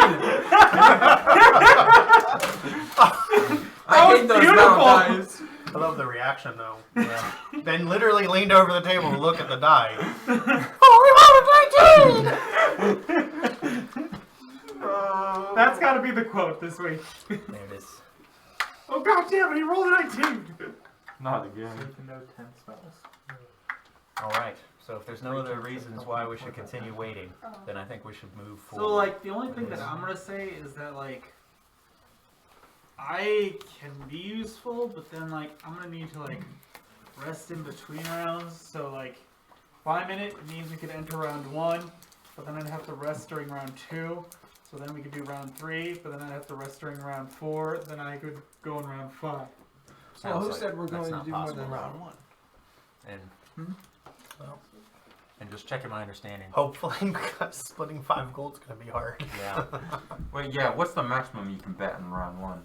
I hate those Valentines.
I love the reaction though. Yeah. Ben literally leaned over the table to look at the die. Oh, we rolled a 19!
That's got to be the quote this week.
There it is.
Oh god damn it! He rolled a 19.
Not again.
No 10 spells.
All right. So if there's no other reasons why we should continue waiting, then I think we should move forward.
So like the only thing that I'm gonna say is that like I can be useful, but then like I'm gonna need to like rest in between rounds. So like 5 minute means we could enter round 1, but then I'd have to rest during round 2. So then we could do round 3, but then I'd have to rest during round 4. Then I could go in round 5.
Well,
Sounds
who
like
said we're
that's
going to
not
do
possible.
more than round 1?
And and just checking my understanding.
Hopefully, because splitting 5 gold's gonna be hard.
Yeah.
Wait, yeah, what's the maximum you can bet in round 1?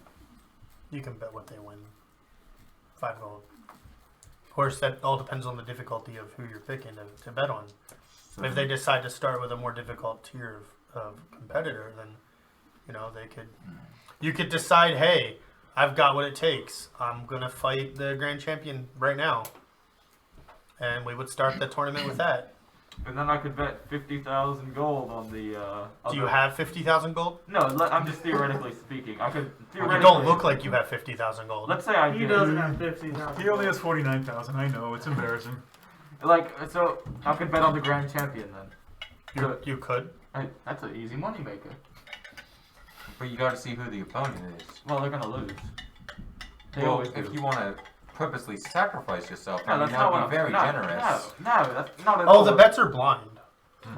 You can bet what they win. 5 gold. Of course, that all depends on the difficulty of who you're picking to bet on.
So
If they decide to start with a more difficult tier of competitor, then they could. You could decide, hey, I've got what it takes. I'm gonna fight the grand champion right now, and we would start the tournament with that.
And then I could bet 50,000 gold on the.
Do you have 50,000 gold?
No, I'm just theoretically speaking. I could
You
theoretically.
don't look like you have 50,000 gold.
Let's say I
He
did.
doesn't have 50,000.
He only has 49,000. I know, it's embarrassing.
Like, so I could bet on the grand champion then.
You could.
That's an easy moneymaker.
But you gotta see who the opponent is.
Well, they're gonna lose. They
Well,
always
if
do.
you want to purposely sacrifice yourself,
No,
I mean,
that's
that
not
would
what
be very
no,
generous.
No, that's not at all.
Oh, the bets are blind.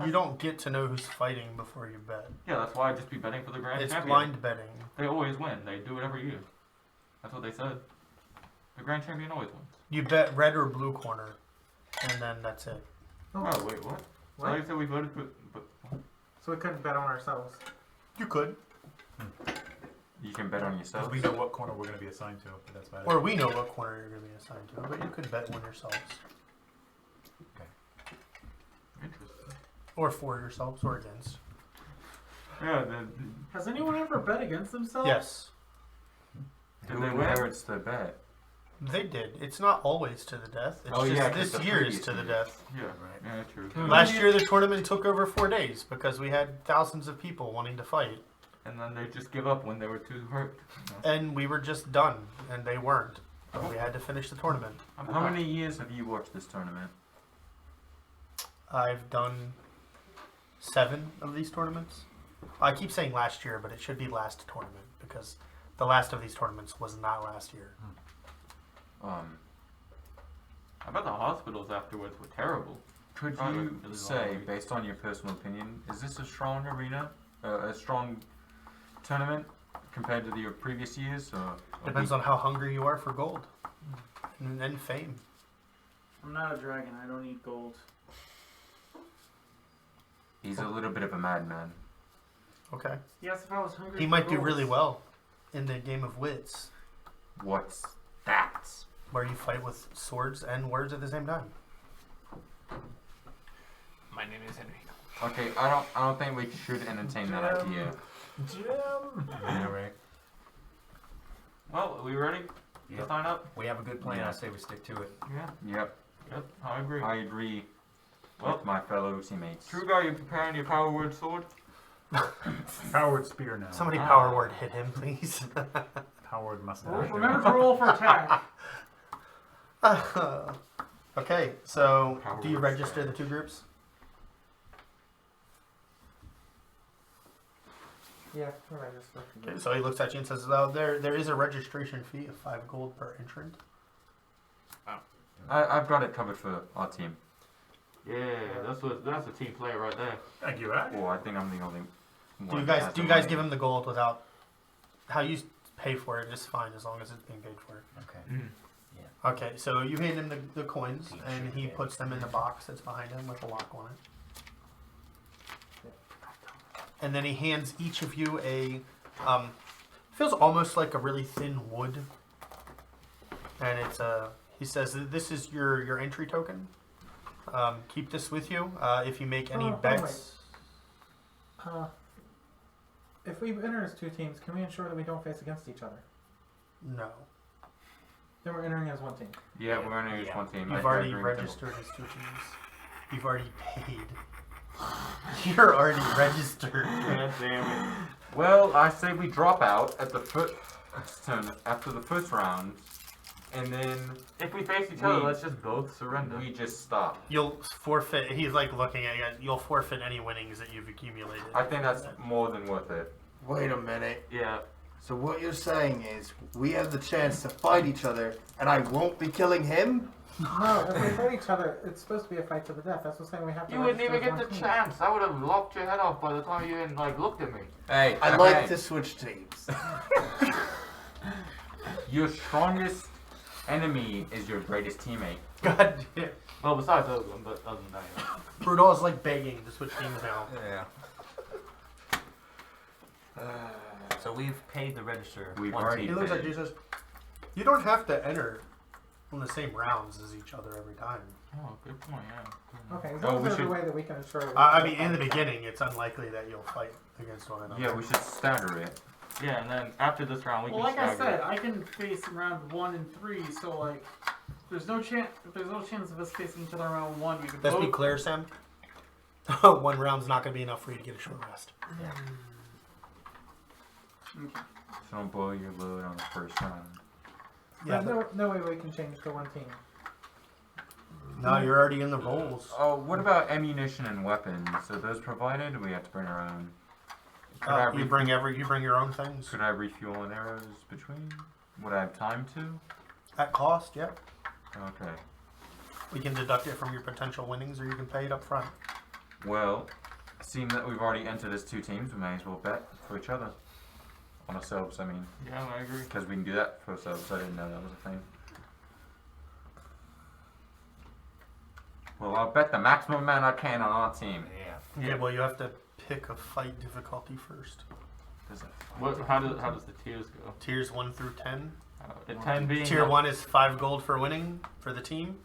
You don't get to know who's fighting before you bet.
Yeah, that's why I'd just be betting for the grand
It's
champion.
blind betting.
They always win. They do it every year. That's what they said. The grand champion always wins.
You bet red or blue corner, and then that's it.
Oh, wait, what?
What?
I said we voted for. But,
So we couldn't bet on ourselves.
You could.
You can bet on
Because
yourself.
we know what corner we're going to be assigned to, but that's about it.
Or we know what corner you're going to be assigned to, but you could bet one yourselves.
interesting.
Or for yourselves or against.
Yeah, then.
Has anyone ever bet against themselves?
Yes,
Who
they win?
inherits the bet?
they did. It's not always to the death. It's
Oh,
just
yeah, 'cause
this
the
year is
previous
to the
year.
death.
Yeah,
Right.
yeah, true.
Last year the tournament took over 4 days because we had thousands of people wanting to fight.
And then they just give up when they were too hurt.
And we were just done, and they weren't. But we had to finish the tournament.
How many years have you watched this tournament?
I've done 7 of these tournaments. I keep saying last year, but it should be last tournament because the last of these tournaments was not last year.
I bet the hospitals afterwards were terrible.
Could
Oh,
you
this is
say,
all-
based on your personal opinion, is this a strong arena, a strong tournament compared to the previous years? Or
Depends on how hungry you are for gold and fame.
I'm not a dragon. I don't need gold.
He's a little bit of a madman.
Okay.
Yes, if I was hungry.
He
for
might do
gold.
really well in the game of wits,
What's that?
where you fight with swords and words at the same time.
My name is Henry.
Okay, I don't think we should entertain that idea.
Jim!
Yeah, right.
Well, are we ready to
Yep.
sign up?
We have a good plan.
Yeah.
I say we stick to it.
Yeah.
Yep,
Yep, I agree.
I agree
Well,
with my fellow teammates.
Truegar, you preparing your power word sword?
Powered spear now.
Somebody
Ah.
power word hit him, please.
Powered mustache.
Remember to roll for attack.
Okay, so
Power
do you
word
register the 2 groups?
Yeah, all right, just
Okay, so he looks at you and says, there is a registration fee of 5 gold per entrant.
I've got it covered for our team.
Yeah, that's a team player right there.
Thank you, Ash.
Oh, I think I'm the only one.
Do you
that
guys
has
do
the
you guys
money.
give him the gold without how you pay for it is fine as long as it's being paid for.
Okay.
Okay, so you hand him the coins
Teach
and
your
he
hand.
puts them in the box that's behind him with a lock on it. And then he hands each of you a feels almost like a really thin wood. And it's he says that this is your entry token. Keep this with you. If you make any
Oh,
bets.
If we enter as 2 teams, can we ensure that we don't face against each other?
No.
Then we're entering as 1 team.
Yeah, we're only use
Yeah.
one team.
You've
I
already
agree with
registered as 2 teams. You've already paid. You're already registered.
God damn it.
you. Well, I say we drop out at the after the first round, and then
If we face each other,
We-
let's just both surrender.
we just stop.
You'll forfeit. He's like looking at you. You'll forfeit any winnings that you've accumulated.
I think that's more than worth it.
Wait a minute.
Yeah.
So what you're saying is we have the chance to fight each other, and I won't be killing him?
No, if we fight each other, it's supposed to be a fight to the death. That's what I'm saying we have to.
You wouldn't
register
even
as
get the
one team.
chance. I would have lopped your head off by the time you even looked at me.
Hey,
I'd like to switch teams.
Your strongest enemy is your greatest teammate.
God damn.
Well, besides Oglen, but other than that.
Brudall is like begging to switch teams now.
Yeah. So we've paid the register.
We've
one
already
He
team.
looks at you and says, "You don't have to enter on the same rounds as each other every time.
Oh, good point, yeah.
Okay, as
Oh,
long as
we
there's a
should-
way that we can ensure. that we
I
can
mean, in the
fight.
beginning, it's unlikely that you'll fight against one another.
Yeah, we should stagger it.
Yeah, and then after this round, we
Well,
can
like I
stagger
said,
it.
I can face round 1 and 3, so like, there's no chance. If there's no chance of us facing each other in round 1, you could
Let's
both.
be clear, Sam. 1 round's not going to be enough for you to get a short rest.
Okay.
So don't blow your load on the first round.
Yeah,
There's no way we can change to one team.
no, you're already in the rolls.
Oh, what about ammunition and weapons? Are those provided? Or we have to bring our own? Could I
You bring your own things
Could I refuel and arrows between? Would I have time to?
at cost. Yep.
Okay.
We can deduct it from your potential winnings, or you can pay it up front.
Well, seeing that we've already entered as 2 teams, we may as well bet for each other. On ourselves, I mean.
Yeah, I agree.
Because we can do that for ourselves. I didn't know that was a thing. Well, I'll bet the maximum amount I can on our team.
Yeah.
Yeah. Well, you have to pick a fight difficulty first.
There's a
What? How does the tiers go?
Tiers 1 through 10.
At 10 being
Tier 1 is 5 gold for winning for the team.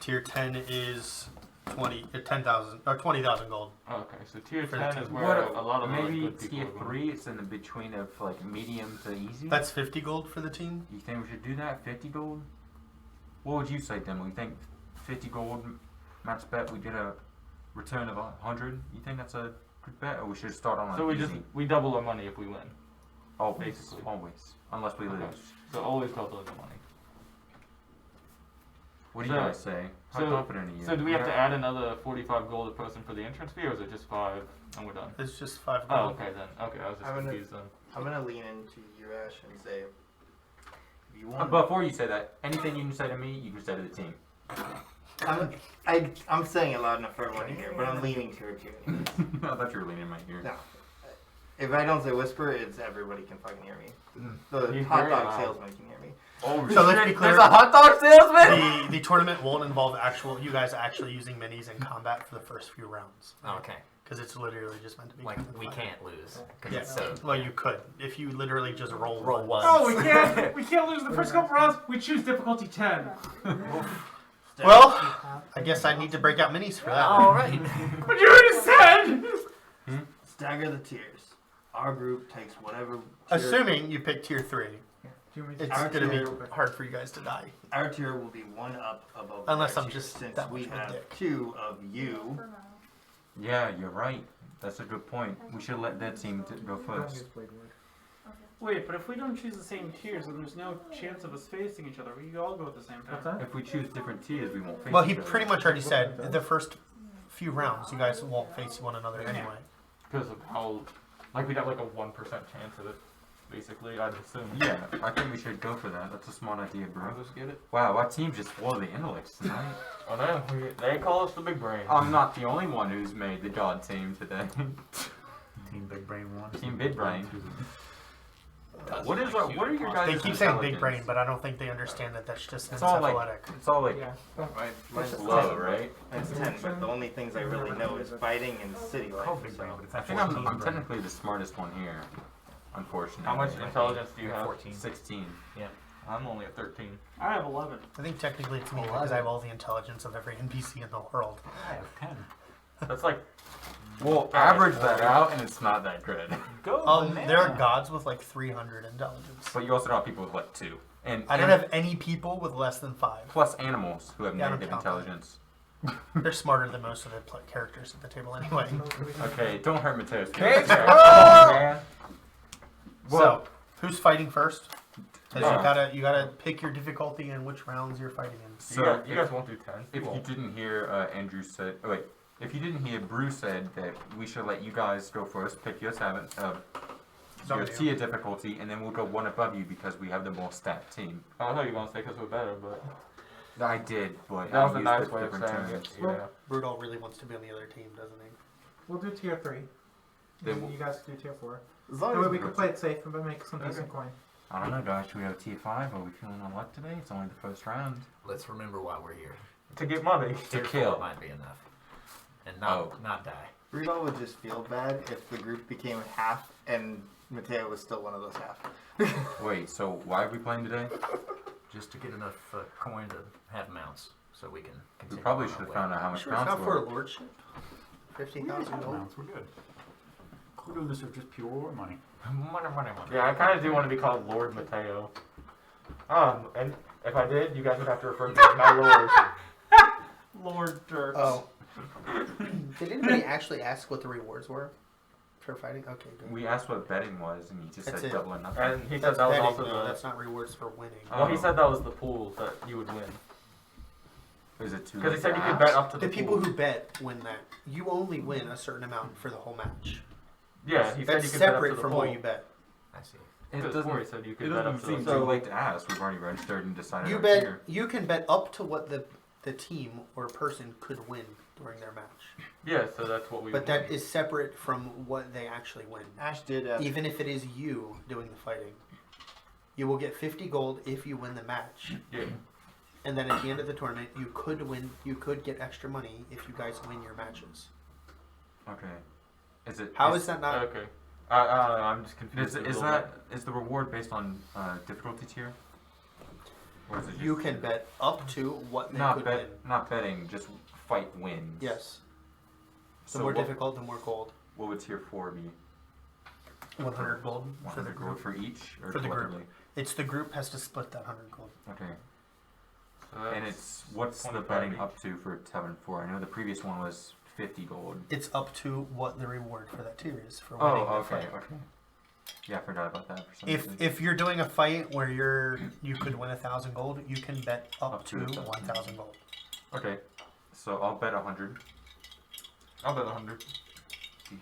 Tier 10 is 10,000 or 20,000 gold.
Oh, okay, so tier
For the
10
team.
is where a lot of the
maybe
good people
tier
are going.
3. It's in the between of like medium to easy.
That's 50 gold for the team.
You think we should do that? 50 gold? What would you say, Dimble? You think 50 gold max bet? We did a return of 100. You think that's a good bet, or we should start on like
So
easy?
we double our money if we win.
Always,
basically.
always, unless we
Okay.
lose.
So always double the money.
What do you
So-
guys say? How
so-
confident are you?
So do we have to add another 45 gold a person for the entrance fee, or is it just 5 and we're done?
It's just 5
Oh,
gold.
okay then. Okay, I was just
I'm gonna-
confused then.
I'm gonna lean into you, Ash, and say, if you want.
Before you say that, anything you can say to me, you can say to the team.
I'm saying it loud enough for everyone to hear, but I'm leaning towards you. anyways.
I thought you were leaning in my ear.
No. If I don't say whisper, it's everybody can fucking hear me. The
He's
hot
very
dog
loud.
salesman can hear me.
Oh,
So let's be clear.
There's a hot dog salesman.
The tournament won't involve you guys actually using minis in combat for the first few rounds.
Okay.
Because it's literally just meant to be.
Like
kind of
we
fun.
can't lose because
Yeah.
it's so.
Well, you could if you literally just roll
Roll one.
Oh, we can't. We can't lose the first couple rounds. We choose difficulty 10.
Well, I guess I need to break out minis for that.
All right.
But you already said.
Stagger the tiers. Our group takes whatever. Tier,
Assuming you pick tier 3, it's
Our
going to
tier-
be hard for you guys to die.
our tier will be 1 up above.
Unless
their
I'm
tier,
just
since
that
we
much of a
have
dick.
2 of you.
For now.
Yeah, you're right. That's a good point. We should let that team go first.
Wait, but if we don't choose the same tiers, then there's no chance of us facing each other. We all go at the same time.
What's that?
If we choose different tiers, we won't face
Well, he
each other.
pretty much already said the first few rounds you guys won't face one another anyway.
Because of how, like we'd have like a 1% chance of it, basically. I'd assume.
Yeah, I think we should go for that. That's a smart idea, bro.
I'll just get it.
Wow, our team just full of the intellects tonight.
Oh no, they call us the big brain.
I'm not the only one who's made the god team today.
Team Big Brain 1.
Team Big Brain. What are your guys'
They keep saying big
intelligence?
brain, but I don't think they understand that that's just
It's all like
encephalitic.
it's all like
Yeah.
Mine's
low,
10.
right?
It's 10, but the only things I really know is fighting and city life.
Called Big
so-
Brain, but it's
I
actually
think
Team
I'm
Brain.
technically the smartest one here. Unfortunately.
How much intelligence do you have?
14.
16.
I'm only at 13.
I have 11.
I think technically it's me because I have all the intelligence of every NPC in the world.
I have 10.
That's like
Well, average that out, and it's not that good.
Go.
There are gods with like 300 intelligence.
But you also don't have people with like 2. And
I don't have any people with less than 5.
plus animals who have
Yeah, I don't
negative
count that.
intelligence.
They're smarter than most of the characters at the table anyway.
Okay, don't hurt Matteo's
Okay.
character.
Man.
So, who's fighting first? 'Cause
Uh,
you gotta pick your difficulty and which rounds you're fighting in.
So
you guys won't do 10.
if you didn't hear Andrew said, oh wait, if you didn't hear Bruce said that we should let you guys go first, pick your your
Zone
tier difficulty, and then we'll go 1 above you because we have the more stacked team.
I thought you were gonna say because we're better, but
I did, but
that was
I
a
used
nice
the
way of
different
saying it.
terms.
Yeah.
Brudall really wants to be on the other team, doesn't he?
We'll do tier 3.
Then
Then
we'll-
you guys do tier 4.
As
That
long
way
as
we can play it safe but make some decent coin.
I don't know, guys. Should we have tier 5? Are we feeling on luck today? It's only the first round.
Let's remember why we're here.
To get money.
Tier
kill.
4 might be enough, and not die.
Brudall would just feel bad if the group became half and Matteo was still one of those half.
Wait, so why are we playing today?
Just to get enough coin to have mounts, so we can
We
continue.
probably
on
should
our
have
way.
found out how much
Sure, it's
pounds
not for a
were.
lordship. 50,000 gold.
Rounds were good. Clueless of just pure money.
Money.
Yeah, I kind of do want to be called Lord Matteo. And if I did, you guys would have to refer to me as my lord.
Lord Dirks.
Oh,
Did anybody actually ask what the rewards were for fighting? Okay, good.
We asked what betting was, and he just
That's
said
it.
double or nothing.
And he said
That's
that was
betting,
also
though.
the.
That's not rewards for winning.
Well, he said that was the pool that you would win.
Is it too
Because he
late
said
to
you could
ask?
bet up to
The
the
people
pool.
who bet win that. You only win a certain amount for the whole match.
Yeah, he said
That's
you could bet up
separate
to the
from
pool.
what you bet.
I see.
It
Because
doesn't,
Corey said you
it
could bet up
doesn't
to
seem
the
too late to ask. We've already registered and decided
You
our
bet.
tier.
You can bet up to what the team or person could win during their match.
Yeah, so that's what we
But
would
that
win.
is separate from what they actually win.
Ash did ask.
Even if it is you doing the fighting, you will get 50 gold if you win the match.
Yeah.
And then at the end of the tournament, you could win. You could get extra money if you guys win your matches.
Okay. Is it?
How is that not?
Okay. I don't know, I'm just confused.
Is the reward based on difficulty tier? Or is it just
You can bet up to what they
not
could
bet,
win.
not betting, just fight wins.
Yes. The
So
more
what,
difficult, the more gold.
what would tier 4 be?
100 gold for the
100
group.
gold for each, or
For the group.
collectively?
It's the group has to split that 100 gold.
Okay.
So
And
that's
it's what's the
25
betting
each.
up to for Tavern 4? I know the previous one was 50 gold.
It's up to what the reward for that tier is for
Oh,
winning the
okay,
fight.
okay. Yeah, I forgot about that for some
If
reason.
if you're doing a fight where you could win 1,000 gold, you can bet up to 1,000 gold.
Okay, so I'll bet 100.
I'll bet 100.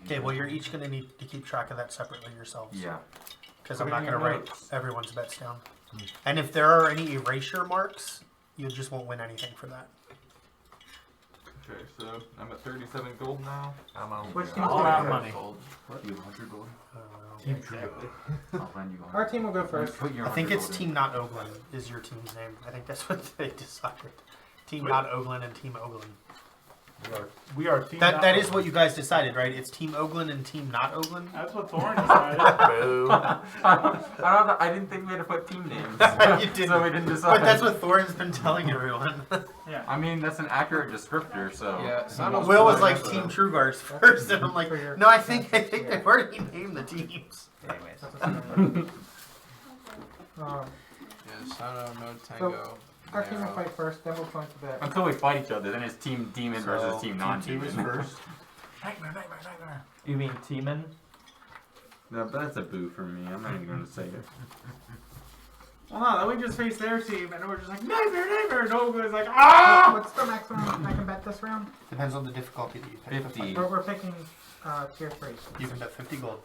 Okay, well you're each gonna need to keep track of that separately yourselves.
Yeah.
Because I'm
Put
not
in
gonna
your
write
notes.
everyone's bets down. And if there are any erasure marks, you just won't win anything for that.
Okay, so I'm at 37 gold now.
I'm on
Which team's
all
gonna
out
go
money.
You have 100 gold?
I don't know.
Exactly.
I'll lend you 100.
Our team will go first.
Put your
I think
100
it's
gold
Team Not Oglen is your team's name. I think that's what they decided. Team Not Oglen and Team Oglen.
We are team.
That is what you guys decided, right? It's Team Oglen and Team Not Oglen.
That's what Thorin decided.
I didn't think we had to put team names.
You didn't.
So we didn't decide.
But that's what Thorin's been telling everyone.
Yeah.
I mean, that's an accurate descriptor, so.
Yeah, Sano's
Will was
probably
like
also-
Team Truegar's first, and I'm like, no, I think they've already named the teams.
Anyways.
Um,
Yeah, Sano, no Tango.
our team will
Nero.
fight first, then we'll join to bet.
Until we fight each other, then it's team demon versus team non-demon.
is first.
Nightmare.
You mean Teeman?
No, but that's a boo for me. I'm not even going to say it.
Well, no, then we just face their team, and we're just like, nightmare, and Oglen's like, ah!
What's the maximum I can bet this round?
Depends on the difficulty that you pick.
50.
We're picking tier 3.
You can bet 50 gold.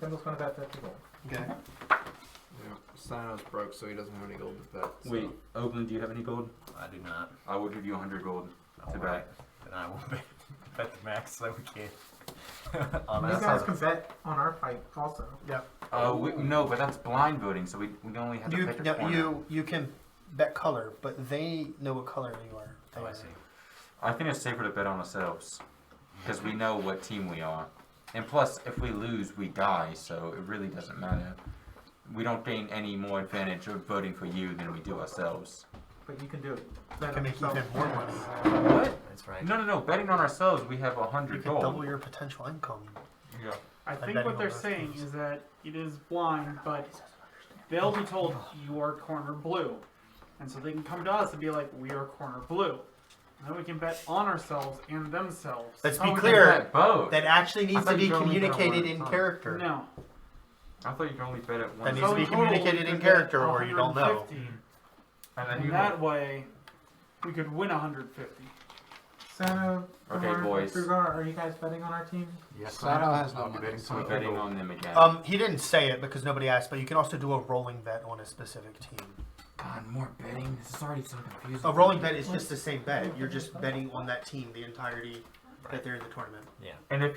Dimble's gonna bet 50 gold.
Okay.
Yeah, Sano's broke, so he doesn't have any gold to bet. So.
Wait, Oglen, do you have any gold?
I do not.
I will give you 100 gold to
Alright.
bet.
Then I will bet the max so we can. On
You
that
guys
side.
can bet on our fight also.
No, but that's blind voting, so we only have to
You
pick a
no,
corner.
you can bet color, but they know what color you are.
Oh, I see.
I think it's safer to bet on ourselves because we know what team we are, and plus, if we lose, we die. So it really doesn't matter. We don't gain any more advantage of voting for you than we do ourselves.
But you can do it.
You
Bet
can
on
make
yourself.
even more money.
What?
That's right.
No. Betting on ourselves, we have
You
100
can
gold.
double your potential income.
Yeah.
I
By
think
betting
what
on
they're
those
saying
teams.
is that it is blind, but they'll be told you are corner blue. And so they can come to us and be like, we are corner blue. And then we can bet on ourselves and themselves.
Let's
Oh,
be
we can
clear.
bet both.
That actually needs
thought
to be
you could only bet on
communicated
one
in
at a time.
character.
No.
I thought you could only bet at
That
one.
needs to
So
be
in total,
communicated
we
in
could bet
character or you don't know.
150.
And then
And
you
that way, we could win 150.
Sano,
Okay,
Thorn,
boys.
Truegar, are you guys betting on our team?
Yes,
Sano has no
I'll be
money.
betting
So
We're betting on them again.
He didn't say it because nobody asked, but you can also do a rolling bet on a specific team.
God, more betting. This is already so confusing.
A rolling bet is just the same bet. You're just betting on that team the entirety that they're in the tournament.
And if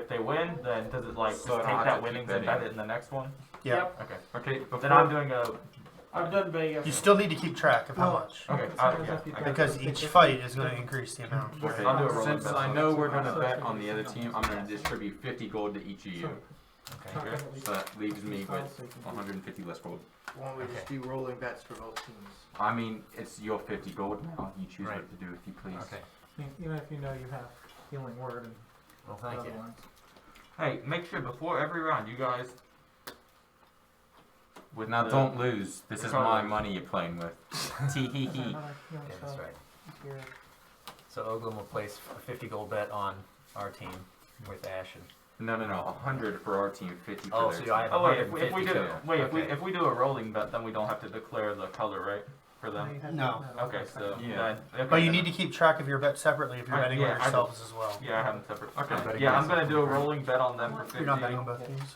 they win, then does it like just
So I
take
don't have
that
to keep
winnings and
betting.
bet it in the next one?
Yeah.
Yep.
Okay.
Okay,
Then I'm
before,
doing a.
I've done Vegas.
You still need to keep track of how much.
Okay. Yeah.
Because each fight is going to increase the amount.
okay,
I'll do a rolling
since
bet.
I know we're gonna bet on the other team, I'm gonna distribute 50 gold to each of you.
Okay.
So that leaves me with 150 less gold.
Why don't we just do rolling bets for both teams?
I mean, it's your 50 gold now. You choose
Right.
what to do if you please.
Okay.
Even if you know you have healing word and
Well, thank
other
you.
ones.
Hey, make sure before every round, you guys.
Now
Yeah.
don't lose. This is my money you're playing with. Tee hee hee.
Another healing
Yeah, that's
spell
right.
here.
So Oglen will place a 50 gold bet on our team with Ash. And,
No, 100 for our team, 50 for
oh,
their
so
team.
I have
Oh wait, if we
150
do
too.
wait
Okay.
if we do a rolling bet, then we don't have to declare the color, right? For them.
No.
Okay, so
Yeah.
okay,
But you
then-
need to keep track of your bets separately if you're betting
yeah,
on
I do.
yourselves as well.
Yeah, I have them separate.
I'm
Okay.
betting
Yeah, I'm
myself
gonna do a
for free.
rolling bet on them for 50.
You're not betting on both teams.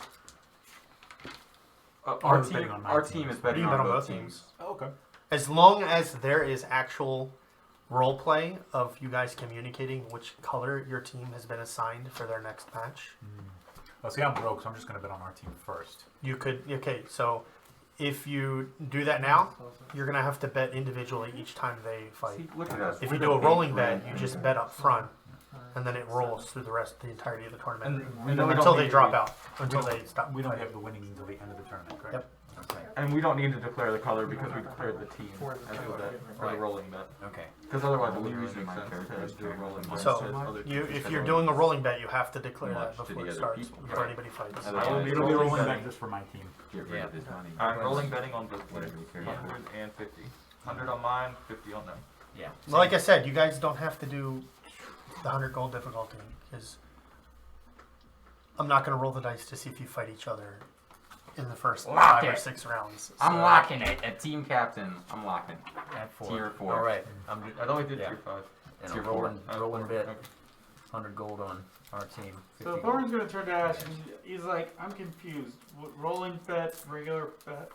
Our
was betting
team,
on my
our
team.
team is
You
betting
can bet
on
on
both
both
teams.
Oh, okay.
As long as there is actual role play of you guys communicating which color your team has been assigned for their next match,
Oh, see, I'm broke, so I'm just gonna bet on our team first.
you could. Okay, so if you do that now, you're gonna have to bet individually each time they fight.
See, look at us.
If
we're
you
the
do a
big
rolling
brand.
bet, you just bet up front, and then it rolls through the entirety of the tournament
And then we
until
don't
they
need
drop
to-
out, until
We don't-
they stop.
We don't
fighting.
have the winnings until the end of the tournament, correct?
Yep.
Okay.
And we don't need to declare the color because we declared the team
For
as
the
the
color.
bet for the
Right.
rolling bet.
Okay.
Because otherwise, it
The
wouldn't
only
really
reason
make
my
sense
character is
to do a
doing
rolling
it
bet.
So,
since other
You,
teams
if
have
you're
rolling
doing a rolling bet, you have to declare
Much
that
to
before
the
it
other
starts,
people.
before
Right.
anybody fights.
Otherwise,
I will be
It'll be a
rolling
rolling
betting.
bet just for my team.
Get rid
Yeah.
of this money.
I'm rolling betting on both
Whatever
teams.
you care.
100 and 50. 100 on mine, 50 on them.
Yeah.
Well, like I said, you guys don't have to do the 100 gold difficulty because I'm not going to roll the dice to see if you fight each other in the first
Lock
5 or
it.
6 rounds.
I'm
So-
locking it. At team captain, I'm locking.
At 4.
Tier 4.
All right.
I thought we did
Yeah.
tier 5.
And a
Tier
rolling,
four.
rolling bet.
Okay.
100 gold on our team. 50
So
gold.
Thorin's gonna turn to Ash and he's like, I'm confused. Rolling bet, regular bet.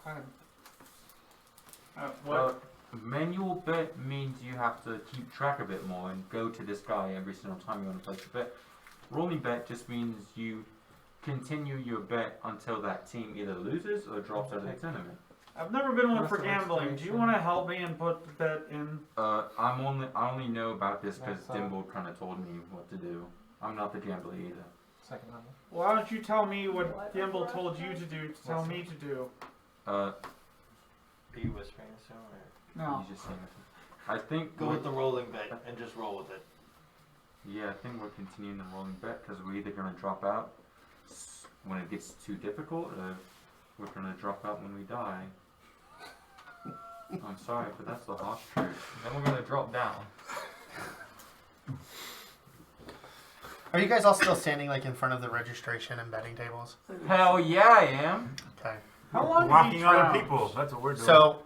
What?
Manual bet means you have to keep track of it more and go to this guy every single time you want to place a bet. Rolling bet just means you continue your bet until that team either loses or drops out of the tournament.
I've never been one
Rest
for
of
gambling. Do you
explanation.
want to help me and put the bet in?
I only know about this because
That's,
Dimble kind of told me what to do. I'm not the gambler either.
Second level.
Why don't you tell me what Dimble told you to do to tell me to do?
Uh,
Are you whispering this or
No.
you just saying it. I think
go with the rolling bet and just roll with it?
yeah, I think we're continuing the rolling bet because we're either gonna drop out when it gets too difficult, or we're gonna drop out when we die. I'm sorry, but that's the harsh truth.
Then we're gonna drop down.
Are you guys all still standing like in front of the registration and betting tables?
Hell yeah, I am.
Okay.
How long is
Blocking
each
other
round?
people. That's what we're doing.
So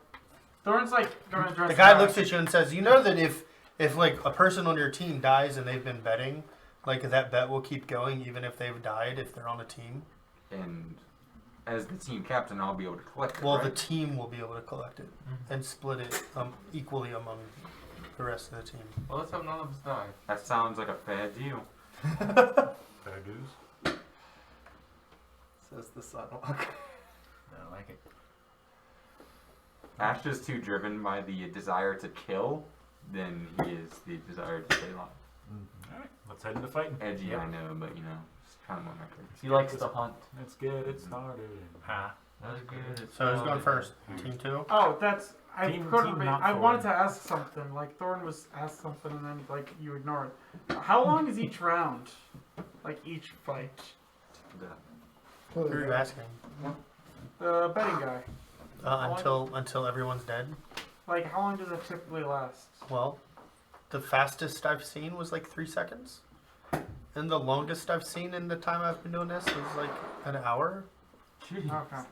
Thorin's like going to address
the guy
Ash.
looks at you and says, "You know that if like a person on your team dies and they've been betting, like that bet will keep going even if they've died if they're on a team.
And as the team captain, I'll be able to collect it,
Well,
right?
the team will be able to collect it and split it equally among the rest of the team."
Well, let's hope none of us die.
That sounds like a fair deal.
Fair dues.
Says the Sunwalker.
I don't like it.
Ash is too driven by the desire to kill than he is the desire to stay alive.
Alright, let's head into fighting.
Edgy,
Yeah.
I know, but you know, it's kind of on my crazy.
He likes to hunt.
Let's get it started.
Ha.
That's good.
So who's going first? Team 2?
Oh, that's. I
Team
couldn't.
not
I wanted
Thorin.
to ask something. Like Thorin was asked something, and then like you ignore it. How long is each round? Like each fight?
Who are you asking?
The betting guy.
Until everyone's dead?
Like how long does it typically last?
Well, the fastest I've seen was like 3 seconds. And the longest I've seen in the time I've been doing this was like an hour.
Jeez.
Okay.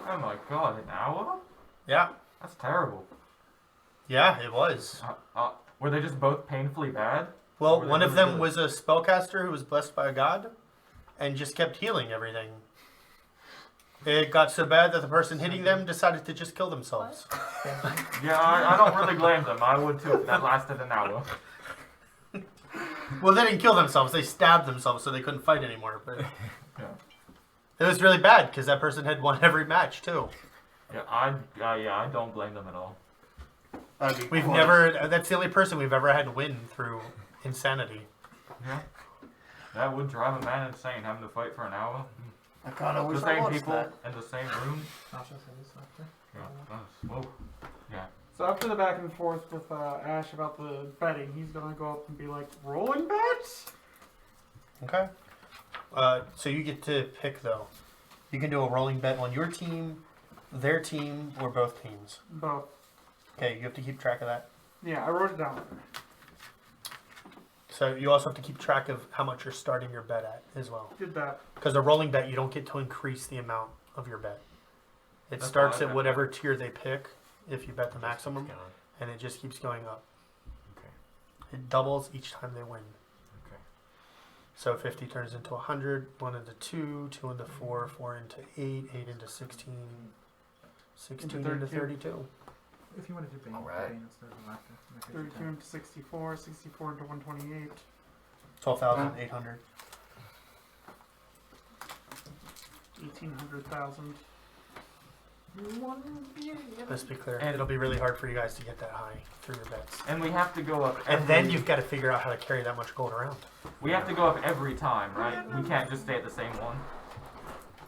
Oh my god, an hour?
Yeah.
That's terrible.
Yeah, it was.
Were they just both painfully bad?
Well,
Or they
one of
really
them
good?
was a spellcaster who was blessed by a god and just kept healing everything. It got so bad that the person hitting them decided to just kill themselves.
Yeah, I don't really blame them. I would too if that lasted an hour.
Well, they didn't kill themselves. They stabbed themselves so they couldn't fight anymore. But
Yeah.
it was really bad because that person had won every match too.
Yeah, I don't blame them at all.
We've never. That's the only person we've ever had win through insanity.
Yeah. That would drive a man insane having to fight for an hour.
I kind of
The
wish I
same
watched
people
that.
in the same room.
Sasha said this after.
Yeah. Whoa.
So after the back and forth with Ash about the betting, he's gonna go up and be like, "Rolling bets."
Okay. So you get to pick though. You can do a rolling bet on your team, their team, or both teams.
Both.
Okay, you have to keep track of that.
Yeah, I wrote it down.
So you also have to keep track of how much you're starting your bet at as well.
Did that.
Because a rolling bet, you don't get to increase the amount of your bet. It
That's
starts
fine.
at whatever tier they pick if you bet the maximum, and it just keeps going up.
Okay.
It doubles each time they win.
Okay.
So 50 turns into 100, 1 into 2, 2 into 4, 4 into 8, 8 into 16, 16 into 32.
If you want to do Bane,
Alright.
Bane instead of Laughter.
32 into 64, 64 into 128.
12,800.
1,800,000.
Let's be clear.
And-
It'll be really hard for you guys to get that high through your bets.
And we have to go up.
And then you've got to figure out how to carry that much gold around.
We have to go up every time, right? We can't just stay at the same one.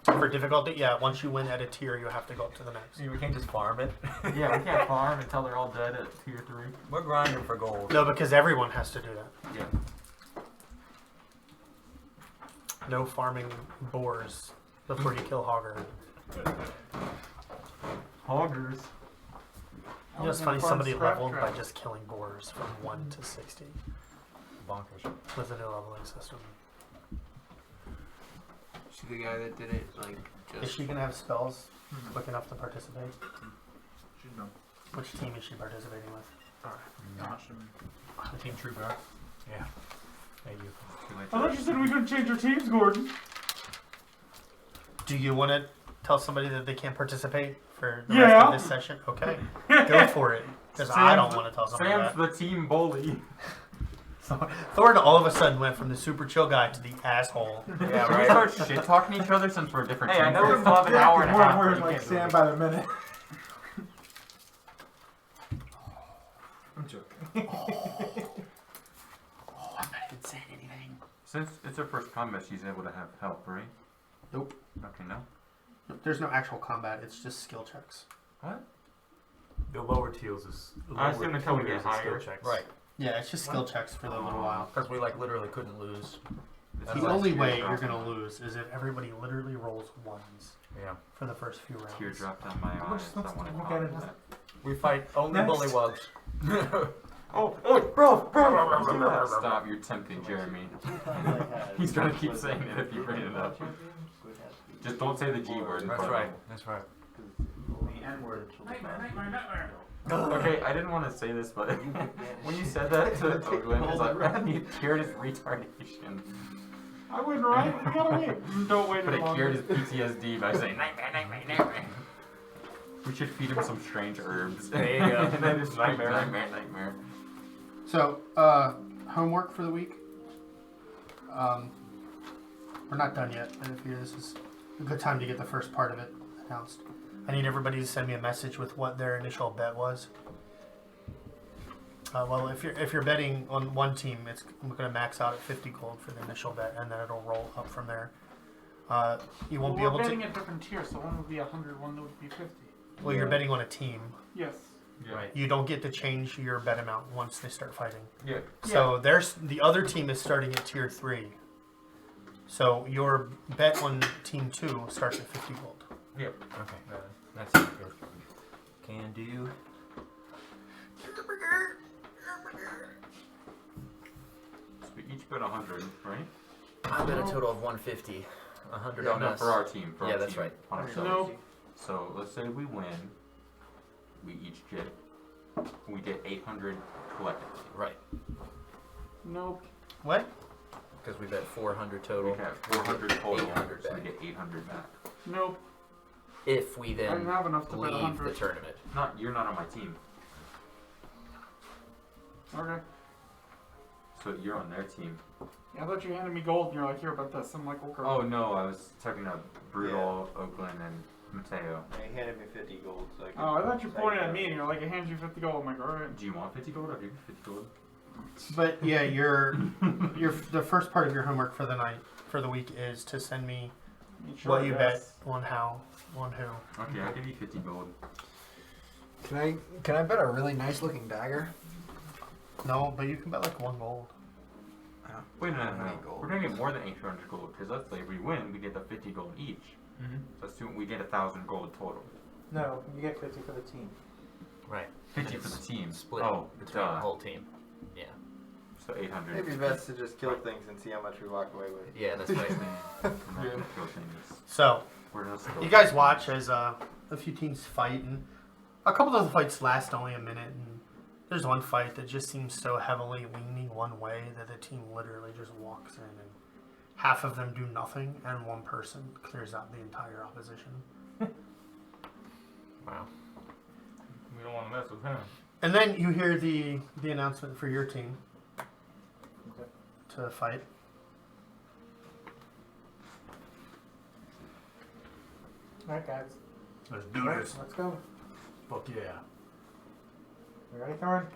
For difficulty, yeah, once you win at a tier, you have to go up to the next.
We can't just farm it.
Yeah, we can't farm until they're all dead at tier 3.
We're grinding for gold.
No, because everyone has to do that.
Yeah.
No farming boars before you kill Hogger.
Hoggers.
You just find somebody leveled by just killing boars from 1 to 60
Bonkers.
with a new leveling system.
She the guy that did it, like,
Is
just.
she going to have spells quick enough to participate?
She's done.
Which team is she participating with?
The team Truegar. Yeah. Thank you.
I thought you said we couldn't change our teams, Gordon.
Do you want to tell somebody that they can't participate for the rest
Yeah.
of this session? Okay, go for it. Because I don't want to tell somebody
Sam's
that.
the team bully.
Thorin all of a sudden went from the super chill guy to the asshole.
Yeah,
Can we
right.
start shit talking each other since we're different
Hey, I
teams?
know we still have an hour and a
More
half.
and
but
more
you
like
can't do
Sam
it.
by the minute. I'm joking.
Oh, I'm not even saying anything.
Since it's her first combat, she's able to have help, right?
Nope.
Okay, no.
There's no actual combat. It's just skill checks.
The lower tiers is.
I assume until we get higher.
Right.
Yeah, it's just skill checks for the little while.
Because we like literally couldn't lose.
The
That's
only
like
way
teardrop.
you're gonna lose is if everybody literally rolls ones
Yeah.
for the first few rounds.
Teardrop down my
Which
eyes.
looks
I want to
like it is.
We fight only
Next.
bullywugs.
Oh, bro.
Stop, you're tempting Jeremy. He's gonna keep saying it if you bring it up. Just don't say the G word. in
That's
front of
right.
him.
That's right.
The N-word.
Okay, I didn't want to say this, but when you said that to Oglen, it's like, man, you cured his retardation.
I win, right? We gotta wait. Don't wait
But
any
it cured
longer.
his PTSD by saying, nightmare. We should feed him some strange herbs.
There you go.
And then it's nightmare.
So, homework for the week. We're not done yet, but I figure this is a good time to get the first part of it announced. I need everybody to send me a message with what their initial bet was. Well, if you're betting on one team, I'm going to max out at 50 gold for the initial bet, and then it'll roll up from there. You won't be
We're
able
betting
to.
at different tiers, so one would be 100, one would be 50.
Well, you're betting on a team.
Yes.
Right.
You don't get to change your bet amount once they start fighting.
Yeah.
So there's the other team is starting at tier 3. So your bet on team 2 starts at 50 gold.
Yep.
Okay. That's good. Can do.
So we each bet 100, right?
I bet a total of 150. 100 on
No,
us.
for our team. For
Yeah,
our
that's
team,
right.
On ourselves.
No.
So let's say we win. We each get 800 collectively.
Right.
Nope.
What?
Because we bet 400 total.
We have 400 total,
800
so we
back.
get 800 back.
Nope.
If we
I
then
don't have enough to bet
leave
100.
the tournament.
You're not on my team,
Okay.
so you're on their team.
Yeah, I thought you handed me gold and you're like, here, about this. I'm like, okay.
Oh no, I was talking to Brudall, Oglen, and Matteo.
He handed me 50 gold. So I could,
Oh, I thought you
so I
pointed
could-
at me and you're like, I hand you 50 gold. I'm like, alright.
Do you want 50 gold? I'll give you 50 gold.
But yeah, your the first part of your homework for the night for the week is to send me what you bet on how on who.
Okay, I'll give you 50 gold.
Can I bet a really nice looking dagger?
No, but you can bet like 1 gold.
Wait, no.
How many gold?
We're gonna get more than 800 gold because let's say if we win, we get the 50 gold each.
Mm-hmm.
So assume we get 1,000 gold total.
No, you get 50 for the team.
Right.
50
And
for the
it's
team.
Split
Oh,
between the
duh.
whole team. Yeah.
So 800.
Maybe best to just kill things and see how much we walk away with.
Yeah, that's right.
I'm not gonna kill things.
So,
We're gonna still
you guys watch as a few teams fight, and a couple of the fights last only a minute, and there's one fight that just seems so heavily leaning one way that the team literally just walks in, and half of them do nothing, and one person clears out the entire opposition.
Wow.
We don't want to mess with him.
And then you hear the announcement for your team to fight.
Alright, guys.
Let's do this.
Let's go.
Fuck yeah.
You ready, Thorin?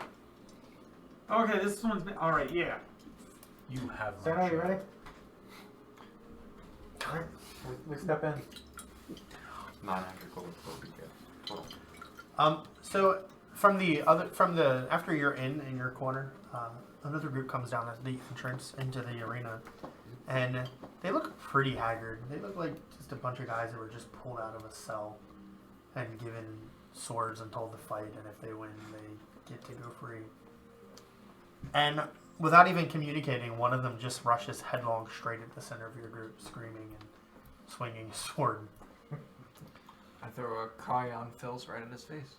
Okay, this one's been. Alright, yeah.
You have my
Sano, you
shot.
ready? Alright, we step in.
900 gold will be good. Total.
So after you're in your corner, another group comes down at the entrance into the arena, and they look pretty haggard. They look like just a bunch of guys that were just pulled out of a cell and given swords and told to fight, and if they win, they get to go free. And without even communicating, one of them just rushes headlong straight at the center of your group, screaming and swinging a sword.
I throw a Kai on Phil's right in his face.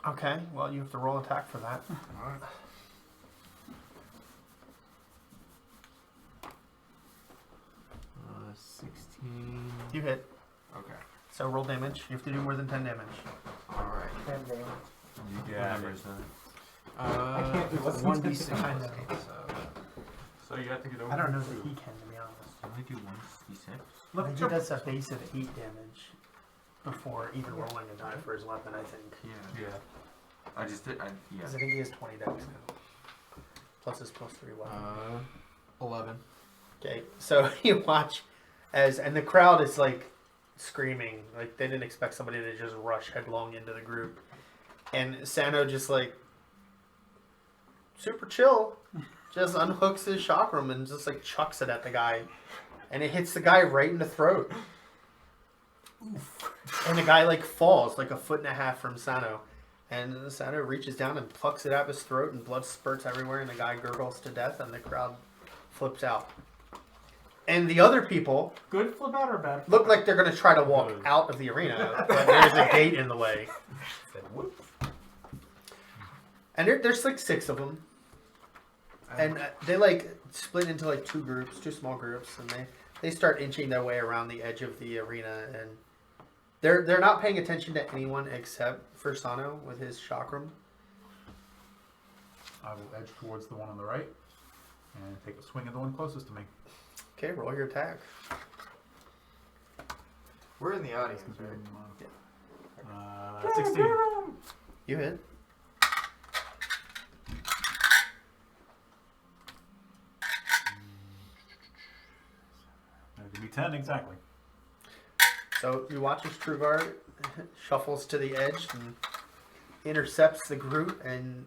Okay, well, you have to roll attack for that.
Alright. Uh, 16.
You hit.
Okay.
So roll damage. You have to do more than 10 damage.
Alright.
You average
I
can't do
it's
what's
1d6.
I know.
So you have to get over.
I don't know that he can, to be honest.
only do 1d6?
I think he does a base of 8 damage before even rolling a die for his weapon, I think.
Yeah. I just did. Yeah.
Because I think he has 20 dex now. Plus his plus 3 weapon.
11.
Okay, so you watch and the crowd is like screaming, like they didn't expect somebody to just rush headlong into the group. And Sano just like super chill, just unhooks his chakram and just like chucks it at the guy. And it hits the guy right in the throat. Oof. And the guy like falls like a foot and a half from Sano. And Sano reaches down and plucks it out of his throat and blood spurts everywhere and the guy gurgles to death and the crowd flips out. And the other people
Good flip out or bad?
look like they're going to try to walk out of the arena, but there's a gate in the way. And there's like 6 of them. And they like split into like 2 groups, 2 small groups, and they start inching their way around the edge of the arena, and they're not paying attention to anyone except for Sano with his chakram.
I will edge towards the one on the right and take a swing at the one closest to me.
Okay, roll your attack.
We're in the audience, right?
16.
You hit.
That'd be 10 exactly.
So you watch as Truegar shuffles to the edge and intercepts the group and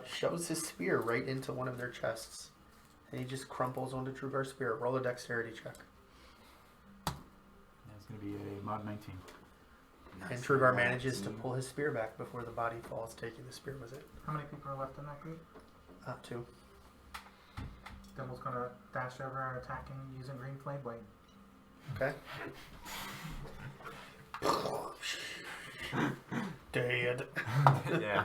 shoves his spear right into one of their chests. And he just crumples onto Truegar's spear. Roll a dexterity check.
That's going to be a mod 19.
And Truegar manages to pull his spear back before the body falls, taking the spear with it.
How many people are left in that group?
2.
Dimble's gonna dash over and attack him using Green Flame Blade.
Okay. Dead.
Yeah.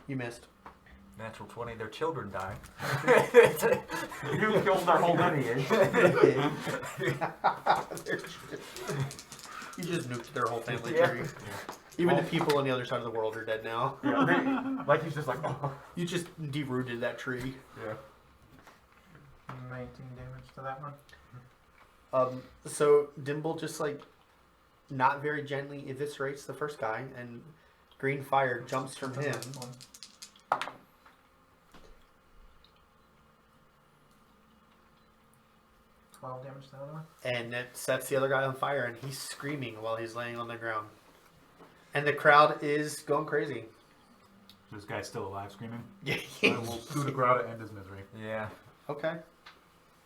You missed.
Natural 20, their children die.
You killed their whole lineage.
You just nuked their whole family
Yeah.
tree. Even the people on the other side of the world are dead now.
Yeah, like he's just like, oh.
You just derooted that tree.
Yeah.
19 damage to that one.
So Dimble just like not very gently eviscerates the first guy, and green fire jumps from him.
12 damage to the other one.
And it sets the other guy on fire, and he's screaming while he's laying on the ground. And the crowd is going crazy.
This guy's still alive screaming.
Yeah.
I will coup de grace to end his misery.
Yeah.
Okay.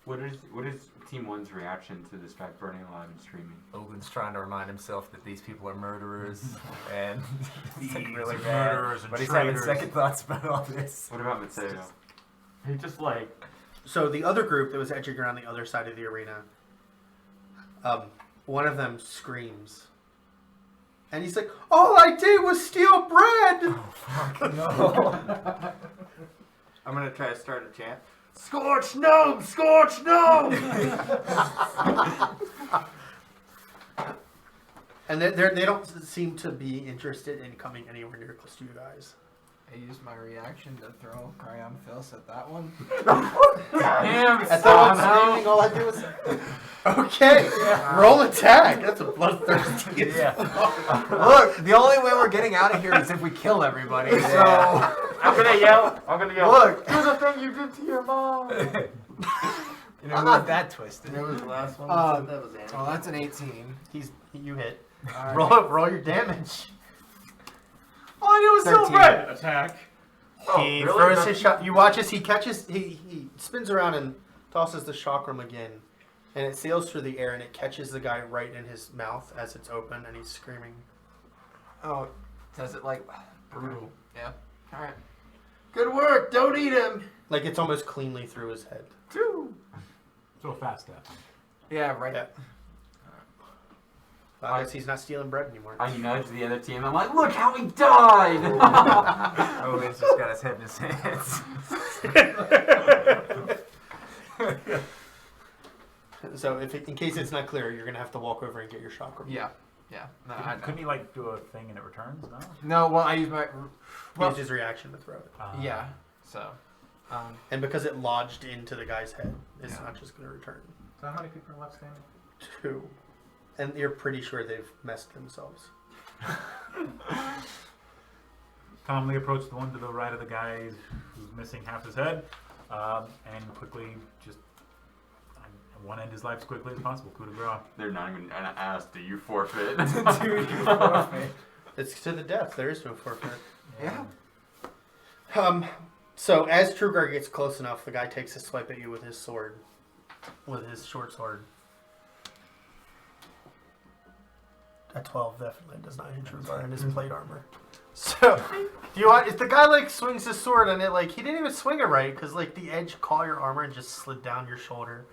What is Team 1's reaction to this guy burning alive and streaming?
Oglen's trying to remind himself that these people are murderers and it's like
Thieves
really
and
bad.
murderers and
But he's having
traitors.
second thoughts about all this.
What about Matteo?
He just like
So the other group that was edging around the other side of the arena, one of them screams. And he's like, all I did was steal bread!
Oh, fuck, no.
I'm gonna try to start a chant.
Scorch gnome! Scorch gnome! And they don't seem to be interested in coming anywhere near close to you guys.
I used my reaction to throw Cryon Phils at that one.
damn
At that one screaming, all I did was... Okay, roll attack. That's a bloodthirsty.
Yeah.
Look, the only way we're getting out of here is if we kill everybody. So
I'm gonna yell.
Look.
Do the thing you did to your mom.
you know,
I'm not that twisted.
There was the last one. That was Annie.
well, that's an 18.
You hit.
All
Roll your damage.
All I did was steal
13.
bread. Attack.
He throws his shot. You watch as he catches. He spins around and tosses the chakram again, and it sails through the air and it catches the guy right in his mouth as it's open, and he's screaming.
Oh, says it like brutal. Yeah. All right.
Good work. Don't eat him.
Like it's almost cleanly through his head.
So fast that.
Yeah. Right.
Yeah. I guess he's not stealing bread anymore.
I nudge the other team. I'm like, look how he died!
Oglen's just got his head in his hands.
So, in case it's not clear, you're gonna have to walk over and get your chakram.
Yeah. Yeah. No, I know.
Couldn't he like do a thing and it returns? No.
No. Well, I use my.
He used his reaction to throw it,
Yeah. So.
and because it lodged into the guy's head, it's
Yeah.
not just gonna return.
So how many people are left standing?
2, and you're pretty sure they've messed themselves.
Calmly approach the one to the right of the guy who's missing half his head, and quickly just one end his life as quickly as possible. Coup de grace.
They're not even gonna ask, do you forfeit?
It's to the death. There is no forfeit.
Yeah.
So as Truegar gets close enough, the guy takes a swipe at you with his sword, with his short sword. A 12 definitely does not hit Truegar in his plate armor. So, if the guy like swings his sword and it like he didn't even swing it right because like the edge caught your armor and just slid down your shoulder,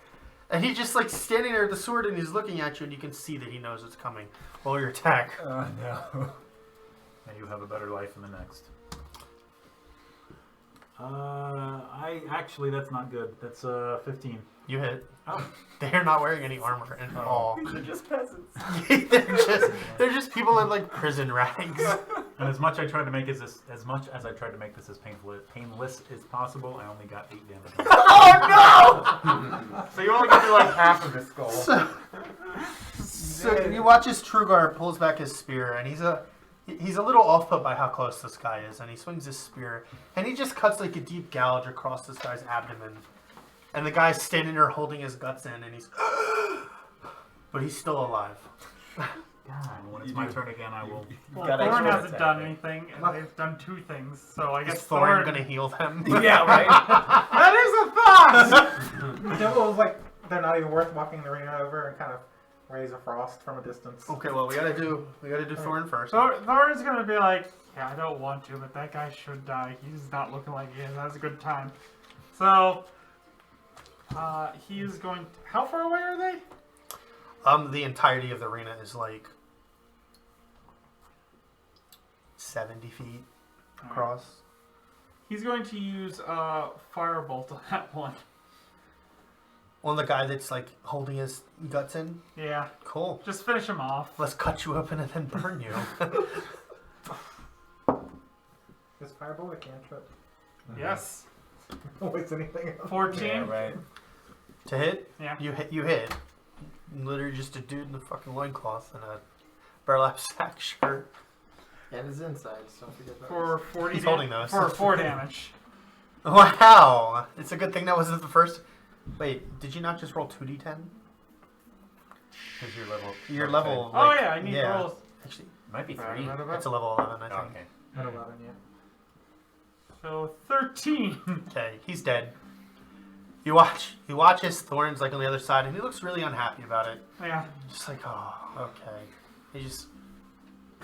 and he just like standing there with the sword and he's looking at you and you can see that he knows it's coming. Roll your attack.
No. May you have a better life in the next. That's not good. That's 15.
You hit.
Oh.
They're not wearing any armor at all.
They're just peasants.
they're just people in like prison rags.
And as much as I tried to make this as painless as possible, I only got 8 damage.
Oh
So you only get to like half of his skull.
no! So you watch as Truegar pulls back his spear, and he's a little off put by how close this guy is, and he swings his spear, and he just cuts like a deep gouge across this guy's abdomen, and the guy's standing there holding his guts in, and he's, but he's still alive.
And when it's my turn again, I will.
Well,
Got
Thorin
extra
hasn't
attack,
done
right?
anything, and they've done 2 things. So I
Is
guess
Thorin
Thorin
gonna heal them?
Yeah, right.
That is a thought.
Dimble was like, they're not even worth walking the arena over and kind of raise a frost from a distance.
Okay, well we gotta do Thorin first.
So Thorin's gonna be like, yeah, I don't want to, but that guy should die. He's not looking like he has a good time. So he's going. How far away are they?
The entirety of the arena is like 70 feet across.
He's going to use firebolt on that one.
On the guy that's like holding his guts in.
Yeah,
Cool.
just finish him off.
Let's cut you open and then burn you.
Is Firebolt a cantrip?
Yes,
Always anything else.
14.
Yeah, right.
To hit?
Yeah.
You hit. Literally just a dude in a fucking loincloth and a burlap sack shirt.
And his insides. Don't forget that.
For 40
He's holding those.
For 4 damage.
Wow! It's a good thing that wasn't the first. Wait, did you not just roll 2d10?
Because you're level.
Your level.
Oh
like,
yeah, I need rolls.
Actually,
Might be 3.
it's a level 11, I
Oh,
think.
okay.
At 11, yeah.
So 13.
Okay, he's dead. You watch as Thorin's like on the other side, and he looks really unhappy about it.
Yeah.
Just like, oh, okay. He just,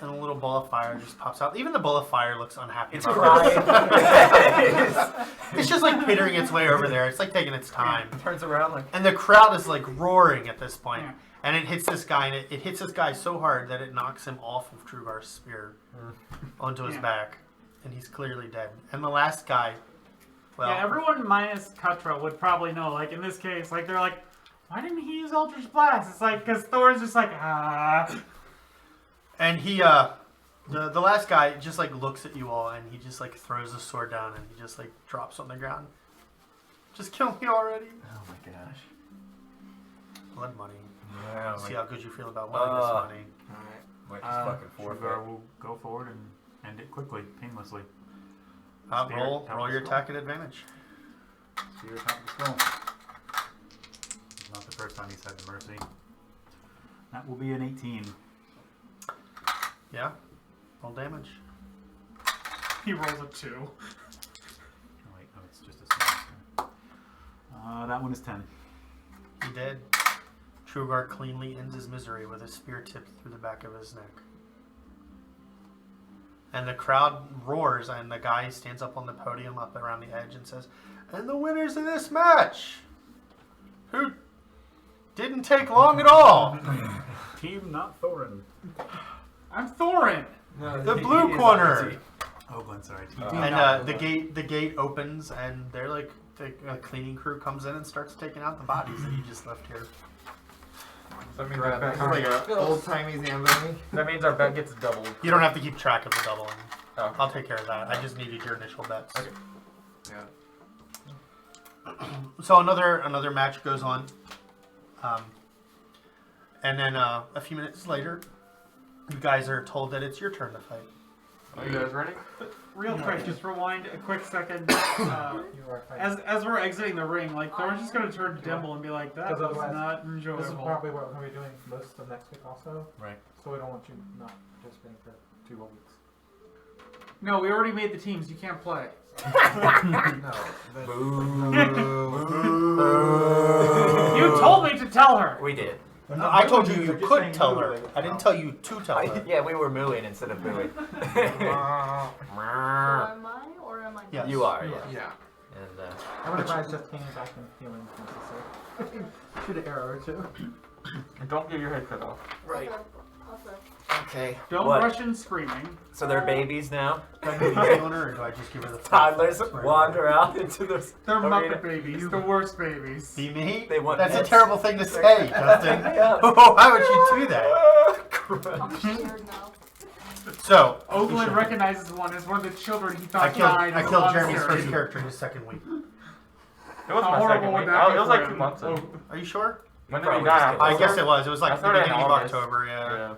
and a little ball of fire just pops out. Even the ball of fire looks unhappy.
It's
about it.
crying.
It's just like pittering its way over there. It's like taking its time.
Turns around like.
And the crowd is like roaring at this point.
Yeah.
And it hits this guy, and it hits this guy so hard that it knocks him off of Truegar's spear onto his back. And he's clearly dead. And the last guy, well...
Yeah, everyone minus Kutra would probably know. Like, in this case, like, they're like, why didn't he use Eldritch Blast? It's like, because Thor's just like, ah.
And he, the last guy just, like, looks at you all, and he just, like, throws the sword down, and he just, like, drops on the ground. Just kill me already.
Oh my gosh.
Blood money.
Yeah,
See how good you feel about winning this money.
Might just fucking forfeit.
Truegar will go forward and end it quickly, painlessly.
Roll your attack at advantage.
See your top of the skull. Not the first time he's had the mercy. That will be an 18.
Yeah. Roll damage.
He rolls a 2.
Oh, wait, no, it's just a single. That one is 10.
He did. Truegar cleanly ends his misery with a spear tipped through the back of his neck. And the crowd roars, and the guy stands up on the podium up around the edge and says, and the winners of this match, who didn't take long at all.
Team not Thorin.
I'm Thorin!
The blue corner.
Oglen, sorry. Team
And the gate opens, and they're like, the cleaning crew comes in and starts taking out the bodies that you just left here.
That means
Grab
our
it.
bet,
Old timey Zamboni.
that means our bet gets doubled.
You don't have to keep track of the doubling.
Oh.
I'll take care of that. I just needed your initial bets.
Okay.
Yeah.
So another match goes on, and then a few minutes later, you guys are told that it's your turn to fight.
Are you guys ready?
Real quick, just rewind a quick second.
You are fighting.
As we're exiting the ring, like, Thor's just going to turn to Dimble and be like, that was
Otherwise,
not
This is
enjoyable.
probably what we're going to be doing most of next week also.
Right.
So we don't want you not participating for 2 whole weeks.
No, we already made the teams. You can't play.
No.
You told me to tell her!
We did.
I told you
You're
you
just
could
saying
tell
no,
her.
like,
I didn't tell you to tell her.
Yeah, we were mooing instead of booing.
So am I or am I not?
Yes.
You are, yeah.
Yeah.
And
I would advise just hanging back and healing if necessary. Shoot an arrow or 2.
And don't get your head cut off.
right.
Okay.
Okay.
Don't
What?
rush in screaming.
So they're babies now.
Do I give you the owner, or do I just give her the
Toddlers wander out into the.
They're
arena.
Muppet babies. The worst babies.
Be me?
They want
That's a
pets.
terrible thing to say, Justin.
Yeah.
Why would you do that?
I'm scared now.
So,
Oglen recognizes one as one of the children he
I
thought
killed,
died.
I
in
killed
the
Jeremy's
monastery.
first character in his second week.
It was
How
my
horrible
second
would
week.
that be
It was
for
like
him?
2 months ago.
Are you sure?
When did
Probably
he die?
just
I
Well,
guess it was. It was like
I
the
started in
beginning of
August.
October, yeah.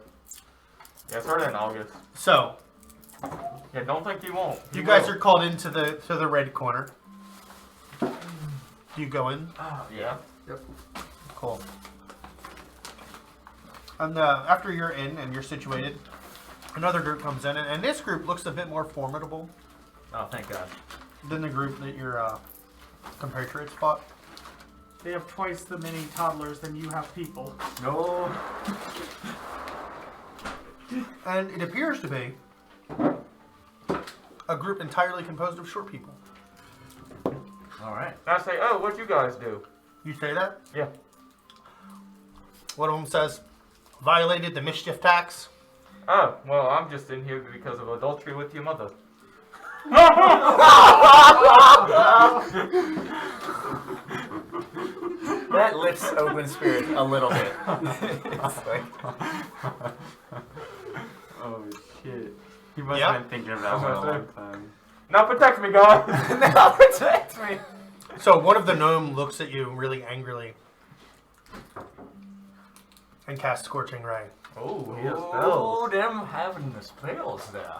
Yeah, it started in August.
So,
Yeah, don't think he won't.
you guys are called into the red corner. Do you go in?
Yeah.
Cool. And after you're in and you're situated, another group comes in, and this group looks a bit more formidable
Oh, thank God.
than the group that your compatriots fought.
They have twice the many toddlers than you have people.
No.
And it appears to be a group entirely composed of short people.
All right.
And I say, oh, what you guys do?
You say that?
Yeah.
One of them says, violated the mischief tax.
Oh, well, I'm just in here because of adultery with your mother.
That lifts Oglen's spirit a little bit. It's like,
Oh shit. He must
Yep.
have been thinking of that one a long time.
Now protect me, guys!
now protect me.
So one of the gnome looks at you really angrily and casts Scorching Ray.
Oh, he has
Oh,
spells.
them having the spells there.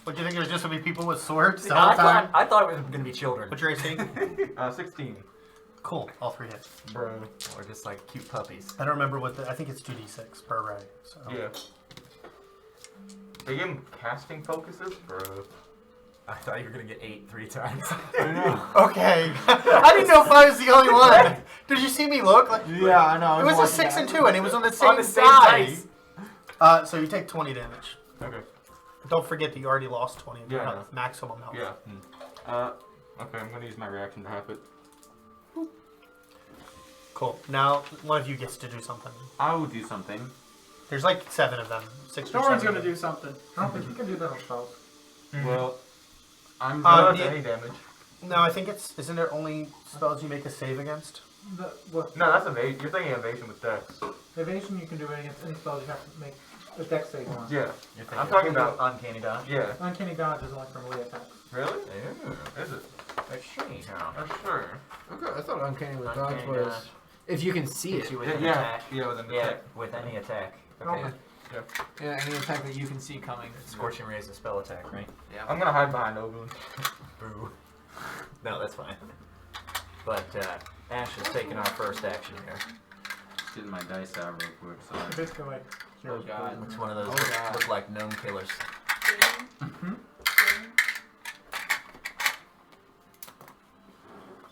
What do you think it was just going to be people with swords the
I
whole time?
thought it was going to be children.
What's your AC?
16.
Cool, all 3 hits.
Bro.
Or just like cute puppies.
I don't remember what I think it's 2d6 per ray. So.
Yeah. They give him casting focuses? Bro.
I thought you were gonna get 8 3 times.
I know.
Okay. I didn't know if I was the only one. Did you see me look? Like,
Yeah, I know.
it was a 6 and 2, and it was on the same,
On the same
die.
dice.
So you take 20 damage.
Okay.
Don't forget that you already lost 20 of your
Yeah.
health, maximum health.
Yeah. Okay, I'm gonna use my reaction to half it.
Cool. Now one of you gets to do something.
I will do something.
There's like 7 of them. 6 or 7.
Thorin's gonna do something.
I don't think you can do that spells.
Well, I'm
Uh,
gonna.
the-
Any damage?
No, I think it's. Isn't there only spells you make a save against?
What
No, that's evasion. You're thinking evasion with dex.
evasion you can do against any spells, you have to make a dex save on.
Yeah.
You're thinking
I'm talking about.
uncanny dodge.
Yeah.
Uncanny dodge is only for melee attacks.
Really?
Yeah.
Is it?
Let's see now.
Oh, sure.
Okay, I thought uncanny with dodge
Uncanny
was
dodge.
if you can see
Hits
it.
you with
Yeah,
an
yeah.
attack.
Yeah, with an
Yeah,
attack.
with any attack.
Okay.
Yeah, any attack that you can see coming.
Scorching Ray is a spell attack, right?
Yeah.
I'm gonna hide behind Oglen.
Boo. No, that's fine. But Ash is taking our first action here.
Just getting my dice out real quick. So
It's basically like heroes
God.
poison.
Which one of those
Oh, God.
look like gnome killers?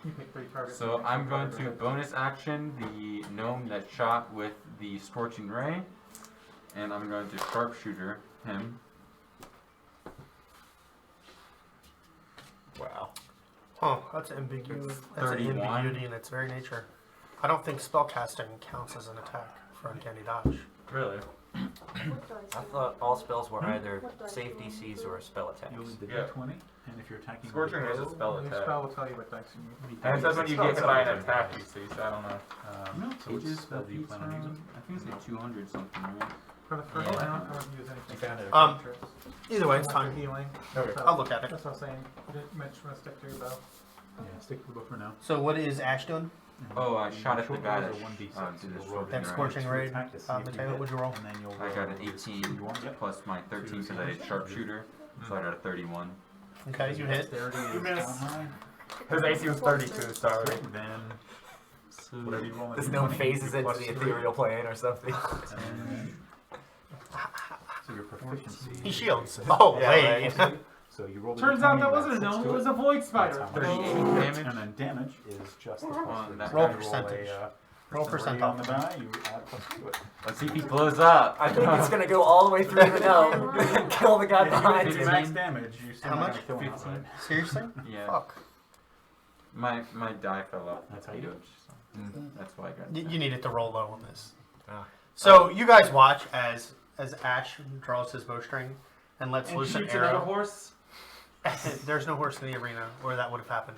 You pick 3 targets.
So I'm going to bonus action the gnome that shot with the scorching ray, and I'm going to sharpshooter him.
Wow.
Huh, that's ambiguous.
It's
That's an
31.
ambiguity in its very nature. I don't think spellcasting counts as an attack for uncanny dodge.
Really?
I thought all spells were either save DCs or spell attacks.
You'll need the
Yeah.
D20, and if you're attacking
Scorching Ray is a
with
spell
Your
attack.
spell will tell you what dice you need.
And it says when you get hit by an attack, you see, so I don't know.
no, so which spell do you plan on using?
I think it's like 200 something, right?
For the first
Yeah.
round, I wouldn't use anything.
You found it.
Cantrips.
Either way, it's
Unless
fine.
you're healing.
Okay.
So
I'll look at it.
That's what I'm saying. Mitch, want to stick to your bow.
Yeah, stick to the bow for now.
So what is Ash doing?
Oh, I shot at the
Short
guy
rolls
that
are 1d6.
did the
You'll roll
scorching
That
ray.
scorching ray.
Attack to see if you
Matteo,
hit,
what'd you roll?
and then you'll
I got an
roll
18
you want, yep.
plus my 13 because I did sharpshooter, so I got a 31.
Okay, you hit.
Dexterity
You
is
miss.
down high.
His AC was 32, sorry.
Then
So
whatever you roll. on
This
the
gnome
D20,
phases
you
into
plus
the
3,
ethereal plane or something.
and then- So your proficiency.
He shields. Oh,
Yeah,
wait.
right.
So you roll the
Turns out
D20,
that wasn't a
add 6
gnome,
to
it was a void spider.
That's how much
38
you roll.
damage.
And then damage is just the plus 3.
that
Roll
You
percentage. Roll
Roll
percentile.
on the die, you add plus 2 to it.
Let's see if he blows up.
I think it's gonna go all the way through the gnome and kill the guy behind
If it's
him.
max damage, you still
How
not
much?
gonna kill him outright.
Seriously?
Yeah.
Fuck.
My die fell off.
That's how you do it.
That's why I got
You needed to roll low on this.
Ah.
So you guys watch as Ash draws his bowstring and lets
And
loose an
shoots another
arrow.
horse.
There's no horse in the arena, or that would have happened.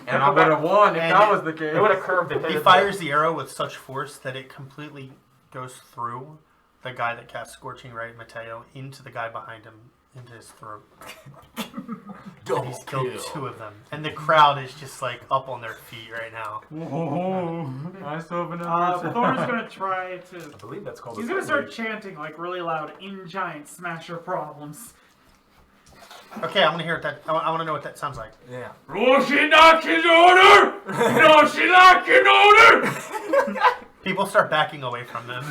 And I would have won if
And
that was the case.
It would have curved it.
He fires the arrow with such force that it completely goes through the guy that cast Scorching Ray, Matteo, into the guy behind him, into his throat. And he's killed 2 of them. And the crowd is just like up on their feet right now.
I still have another.
Thorin's gonna try to.
I believe that's called.
He's
a
gonna
sword
start chanting like really loud in giant smasher problems.
Okay, I'm gonna hear that. I want to know what that sounds like.
rage. Yeah.
Roshinaki order! Roshinaki order!
People start backing away from them.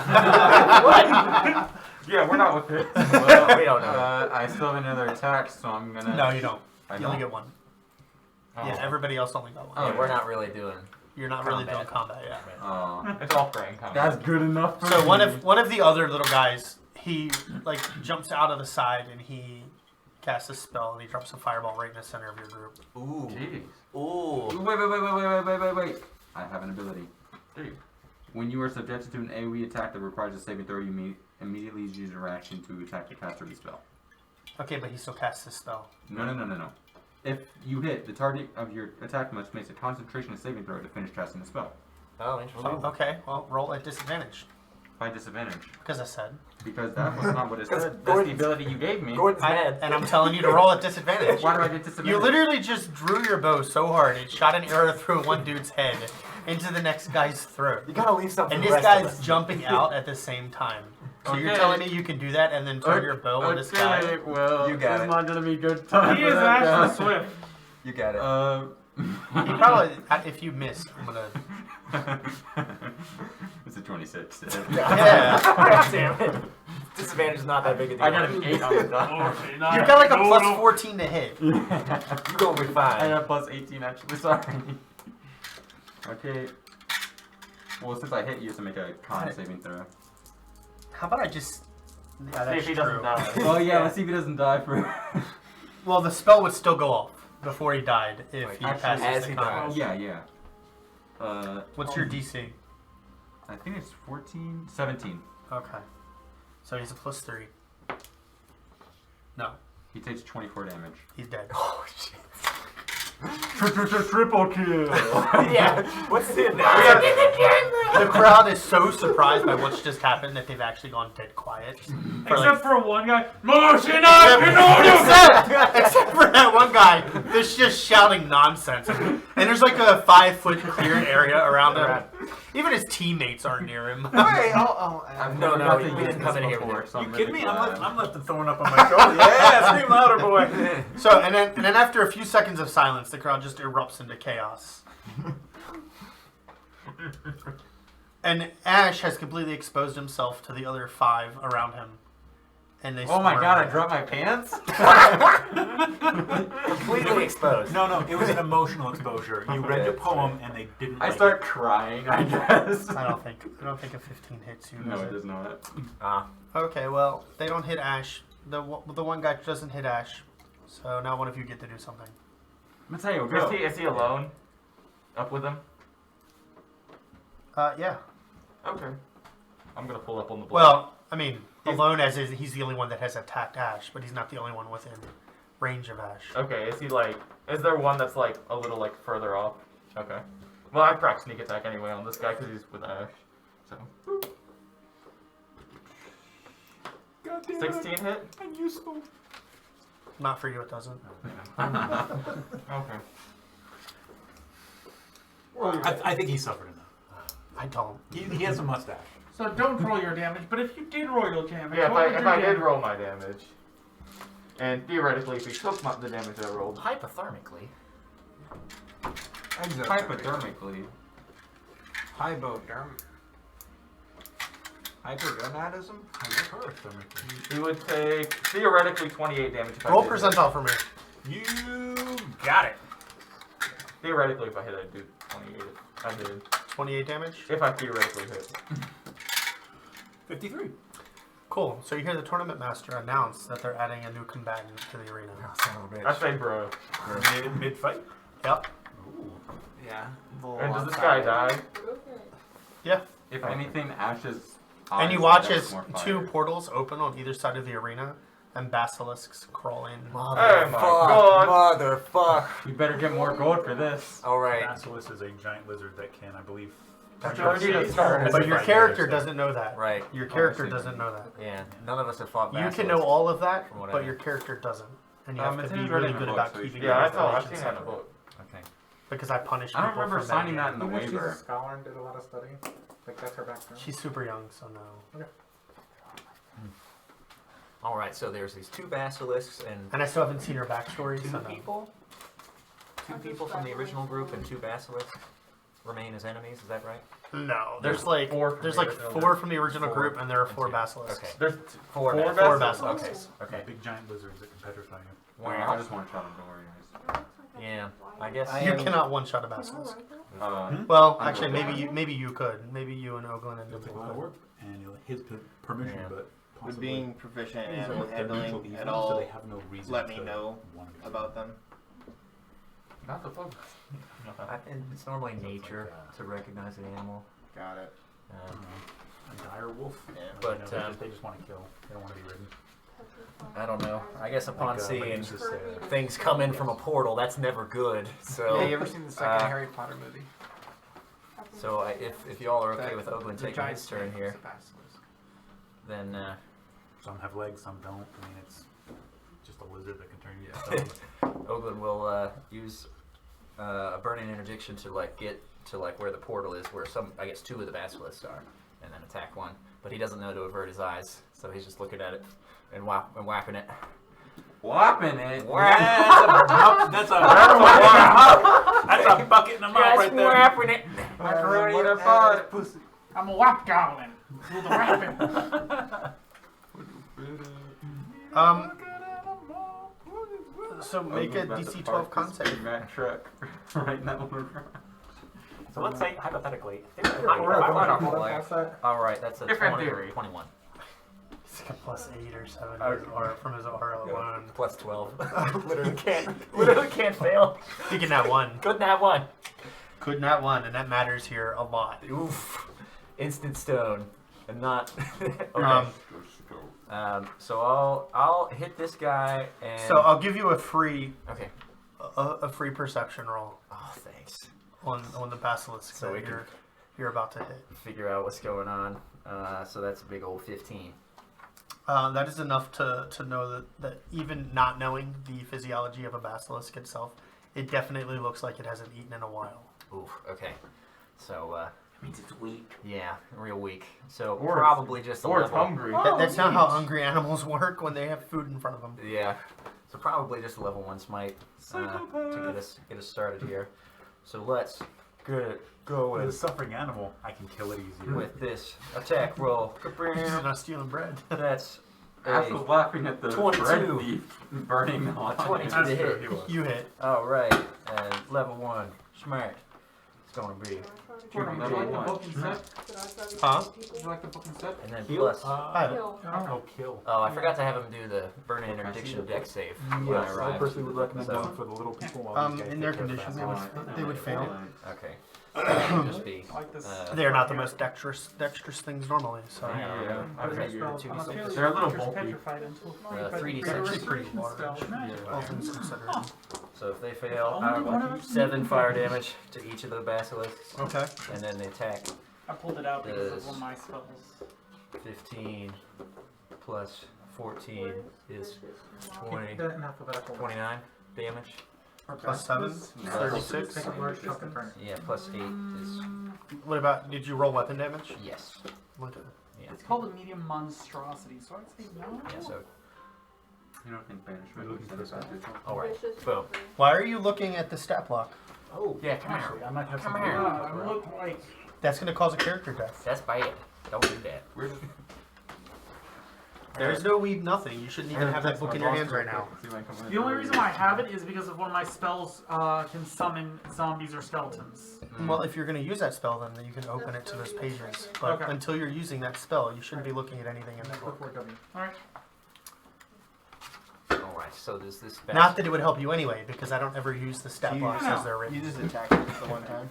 Yeah, we're not with it.
Well,
We don't know.
I still have another attack, so I'm gonna.
No, you don't.
I
You only
don't.
get 1.
Oh.
Yeah, everybody else only got 1.
Oh,
Yeah, we're not really doing.
You're not really doing
Combat.
combat yet.
Oh,
It's all frame combat.
that's good enough. For
So
me.
one of the other little guys, he like jumps out of the side and he casts a spell and he drops a fireball right in the center of your group.
Ooh.
Jeez.
Ooh.
Wait. I have an ability.
Dude.
When you are subjected to an AoE attack that requires a saving throw, you immediately use your action to attack the caster of the spell.
Okay, but he still casts his spell.
No. If you hit, the target of your attack must make a concentration and saving throw to finish casting the spell.
Oh, interesting.
Oh, okay, well, roll at disadvantage.
By disadvantage.
Because I said.
Because that was not what it said. That's the
Gordon's-
ability you gave me.
Gordon's mad.
And I'm telling you to roll at disadvantage.
Why do I get disadvantage?
You literally just drew your bow so hard it shot an arrow through one dude's head into the next guy's throat.
You gotta leave something.
And
for
this
the rest of
guy's
us.
jumping out at the same time. So you're
Okay.
telling me you can do that and then turn your bow on this guy?
Okay, well,
You got
it's
it.
not gonna be a good time.
He
for
is
that guy.
Ashley Swift.
You got it.
He probably, if you miss, I'm gonna.
It's a 26.
Yeah.
Damn it. disadvantage is not that big a deal.
I got an 8 on the die.
You've got like a plus 14 to hit.
You're gonna be fine.
I got plus 18 actually. Sorry. Okay. Well, since I hit, you have to make a con saving throw.
How about I just... Yeah,
See
that's
if he
true.
doesn't die.
Well, yeah. Let's see if he doesn't die for.
Well, the spell would still go off before he died if he
Actually,
passes
as
the
he
con.
dies.
Yeah.
What's your DC?
I think it's 14, 17.
Okay. So he's a plus 3. No,
He takes 24 damage.
he's dead.
Oh shit.
Triple kill.
Yeah. What's in there?
The crowd is so surprised by what's just happened that they've actually gone dead quiet.
Except for one guy.
Except for that one guy that's just shouting nonsense. And there's like a 5-foot cleared area around him. Even his teammates aren't near him.
Hey,
No, we didn't come in here
before,
with
so
You
I'm
kidding me?
really glad.
I'm left the throwing up on my shoulder. Yeah, scream louder, boy.
So, and then after a few seconds of silence, the crowd just erupts into chaos. And Ash has completely exposed himself to the other 5 around him. And they
Oh my
swarm
god, I
him.
dropped my pants?
completely exposed.
No, it was an emotional exposure. You read the poem and they didn't.
I
like
start crying, I guess.
I don't think a 15 hits you.
No,
does
it does not.
Okay, well, they don't hit Ash. The one guy doesn't hit Ash. So now one of you get to do something.
Matteo, go.
Is he alone? Up with him?
Yeah.
Okay. I'm gonna pull up on the block.
Well, I mean, alone as is, he's the only one that has attacked Ash, but he's not the only one within range of Ash.
Okay, is there one that's like a little like further off? Okay. Well, I crack sneak attack anyway on this guy because he's with Ash. So.
God damn
16 hit?
I'm useful.
Not for you, it doesn't.
Okay.
I think he suffered enough.
I don't.
He has a mustache.
So don't roll your damage, but if you did roll your damage,
Yeah,
what would
if
your
I did
damage-
roll my damage, and theoretically if he took the damage I rolled,
Hypothermically.
Hypodermically.
Hypogonadism?
he would take theoretically 28 damage if
Roll
I did hit.
percentile for me.
You got it.
Theoretically if I hit I'd do 28. I did.
28 damage.
If I theoretically hit.
53.
Cool. So you hear the tournament master announce that they're adding a new combatant to the arena.
Son of a
I
bitch.
say bro.
Mid fight.
Yep.
Yeah.
And does this guy die?
Yeah.
If anything, Ash's
And you
eyes
watch
light up
as
more
2
fire.
portals open on either side of the arena, and basilisks crawl in.
Oh my god.
Motherfuck.
You better get more gold for this.
Alright.
Basilisk is a giant lizard that can, I believe.
But
your character doesn't know that.
Right.
Your character doesn't know that.
Yeah. None of us have fought
You
basilisks.
can know all of that,
From what I
but
know.
your character doesn't. And you
Um,
have to
it's
be
in
really
the
good
book,
about
so you
keeping
should-
your
Yeah, I've seen
information
that in the
separate.
book.
Okay.
Because I punish
I
people
don't remember
for
signing that in the
Even if she's a
waiver.
scholar and did a lot of study, like that's her background.
She's super young, so no.
Alright, so there's these 2 basilisks and
And I still haven't seen her backstory,
2
so no.
people? 2 people from the original group and 2 basilisks remain as enemies, is that right?
No,
There's
there's like
4 from
there's
the
like
original
4 from the original
Four
group, and there are
and
4
two.
basilisks.
Okay.
There's
Four
four
basilisks.
basilisks?
Okay. Okay.
Big giant lizards that can petrify you.
I just want to shot him, don't worry, guys.
Yeah. I guess.
You cannot one-shot a basilisk.
Well,
actually, maybe you could. Maybe you and Oglen and
It'll take a
Dimble
lot of
could.
work, and you'll his permission,
Yeah.
but
Would
possibly.
being proficient in
So
animal
they're neutral
handling
evil,
at
so
all
they have no reason
let me
to
know
wanna get
about them?
Not the book.
And it's normally nature to recognize an animal.
Got it.
a dire wolf.
Yeah.
But,
they just want to kill. They don't want to be ridden.
I don't know. I guess upon
Like
seeing
you just said.
things come in from a portal, that's never good. So,
Yeah, you ever seen the second Harry Potter movie?
so if y'all are okay with Oglen
The
taking
giant
his turn
snake
here,
is a basilisk.
then
Some have legs, some don't. I mean, it's just a lizard that can turn you into stone.
Oglen will use a burning interdiction to get to where the portal is, where I guess 2 of the basilisks are, and then attack one. But he doesn't know to avert his eyes, so he's just looking at it and whapping it.
Whopping it.
That's a bucket in the mouth right there.
Whapping it.
Macaroni in a pod.
I'm a whap goblin. Do the rapping.
So make a DC 12 con save.
Matt truck. Right now.
So let's say, hypothetically,
All right, that's a
Different
20,
theory.
21.
It's like a plus 8 or 7 from his aura alone.
plus 12. literally can't fail.
You can have one.
Couldn't have one.
Couldn't have one, and that matters here a lot.
Oof. Instant stone. And not. Okay. So I'll hit this guy and.
So I'll give you a free
Okay.
a free perception roll
Oh, thanks.
on the basilisk
So
that
we can
you're about to hit.
figure out what's going on. So that's a big old 15.
That is enough to know that even not knowing the physiology of a basilisk itself, it definitely looks like it hasn't eaten in a while.
Oof. Okay. So
Means it's weak.
yeah, real weak. So
Or
probably just a
Or it's
level.
hungry.
That's not how hungry animals work when they have food in front of them.
Yeah. So probably just a level 1 smite to get us started here. So let's go
With a
with
suffering animal, I can kill it easier.
with this attack roll.
He's not stealing bread.
That's
I
a
was laughing at the
22.
bread thief burning on
22
it.
to hit.
You hit.
All right, and level 1 smite. It's going to be
Would you like the book instead?
Huh?
Would you like the book instead?
and then
Kill?
plus.
I have it.
Oh, kill.
Oh, I forgot to have him do the burn interdiction deck save when I
Yes, I
arrived.
personally would recommend
So-
going for the little people while these guys
In their
take care of the
condition,
basilisk.
they would fail.
Okay. That would just be.
I like this.
They are not the most dexterous things normally, so.
Yeah, I
Okay,
think
you're
you're
2d6.
They're a little bulky.
Petrified until
3d6.
They're actually pretty large, all things considered.
So if they fail,
Only one of us
7 fire damage to each of the basilisks,
Okay.
and then they attack.
I pulled it out because of
Does-
one of my spells.
15 plus 14 is
Keep
20,
that in alphabetical.
29 damage.
Plus 7,
No.
36.
Take a large chunk and turn it.
Yeah, plus 8 is
What about, did you roll weapon damage?
yes.
Okay.
Yeah.
It's called a medium monstrosity, so I'd say no.
Yeah. So
You don't think banishment
We're looking
looks
for
beneficial?
all right.
It's just
Boom.
Why are you looking at the stat block?
Oh,
Yeah, come
actually,
here.
I might have
Come
something.
here.
I look like
That's going to cause a character death.
That's bad. Don't do that.
Where's
There's no weed, nothing. You shouldn't even have that book in your hands right now.
the only reason why I have it is because of one of my spells can summon zombies or skeletons.
Well, if you're going to use that spell, then you can open it to those pages. But
Okay.
until you're using that spell, you shouldn't be looking at anything in that book.
Before W.
All right.
All right. So does this?
Not that it would help you anyway, because I don't ever use the stat
You-
blocks as they're
You
written.
just attacked it the one time.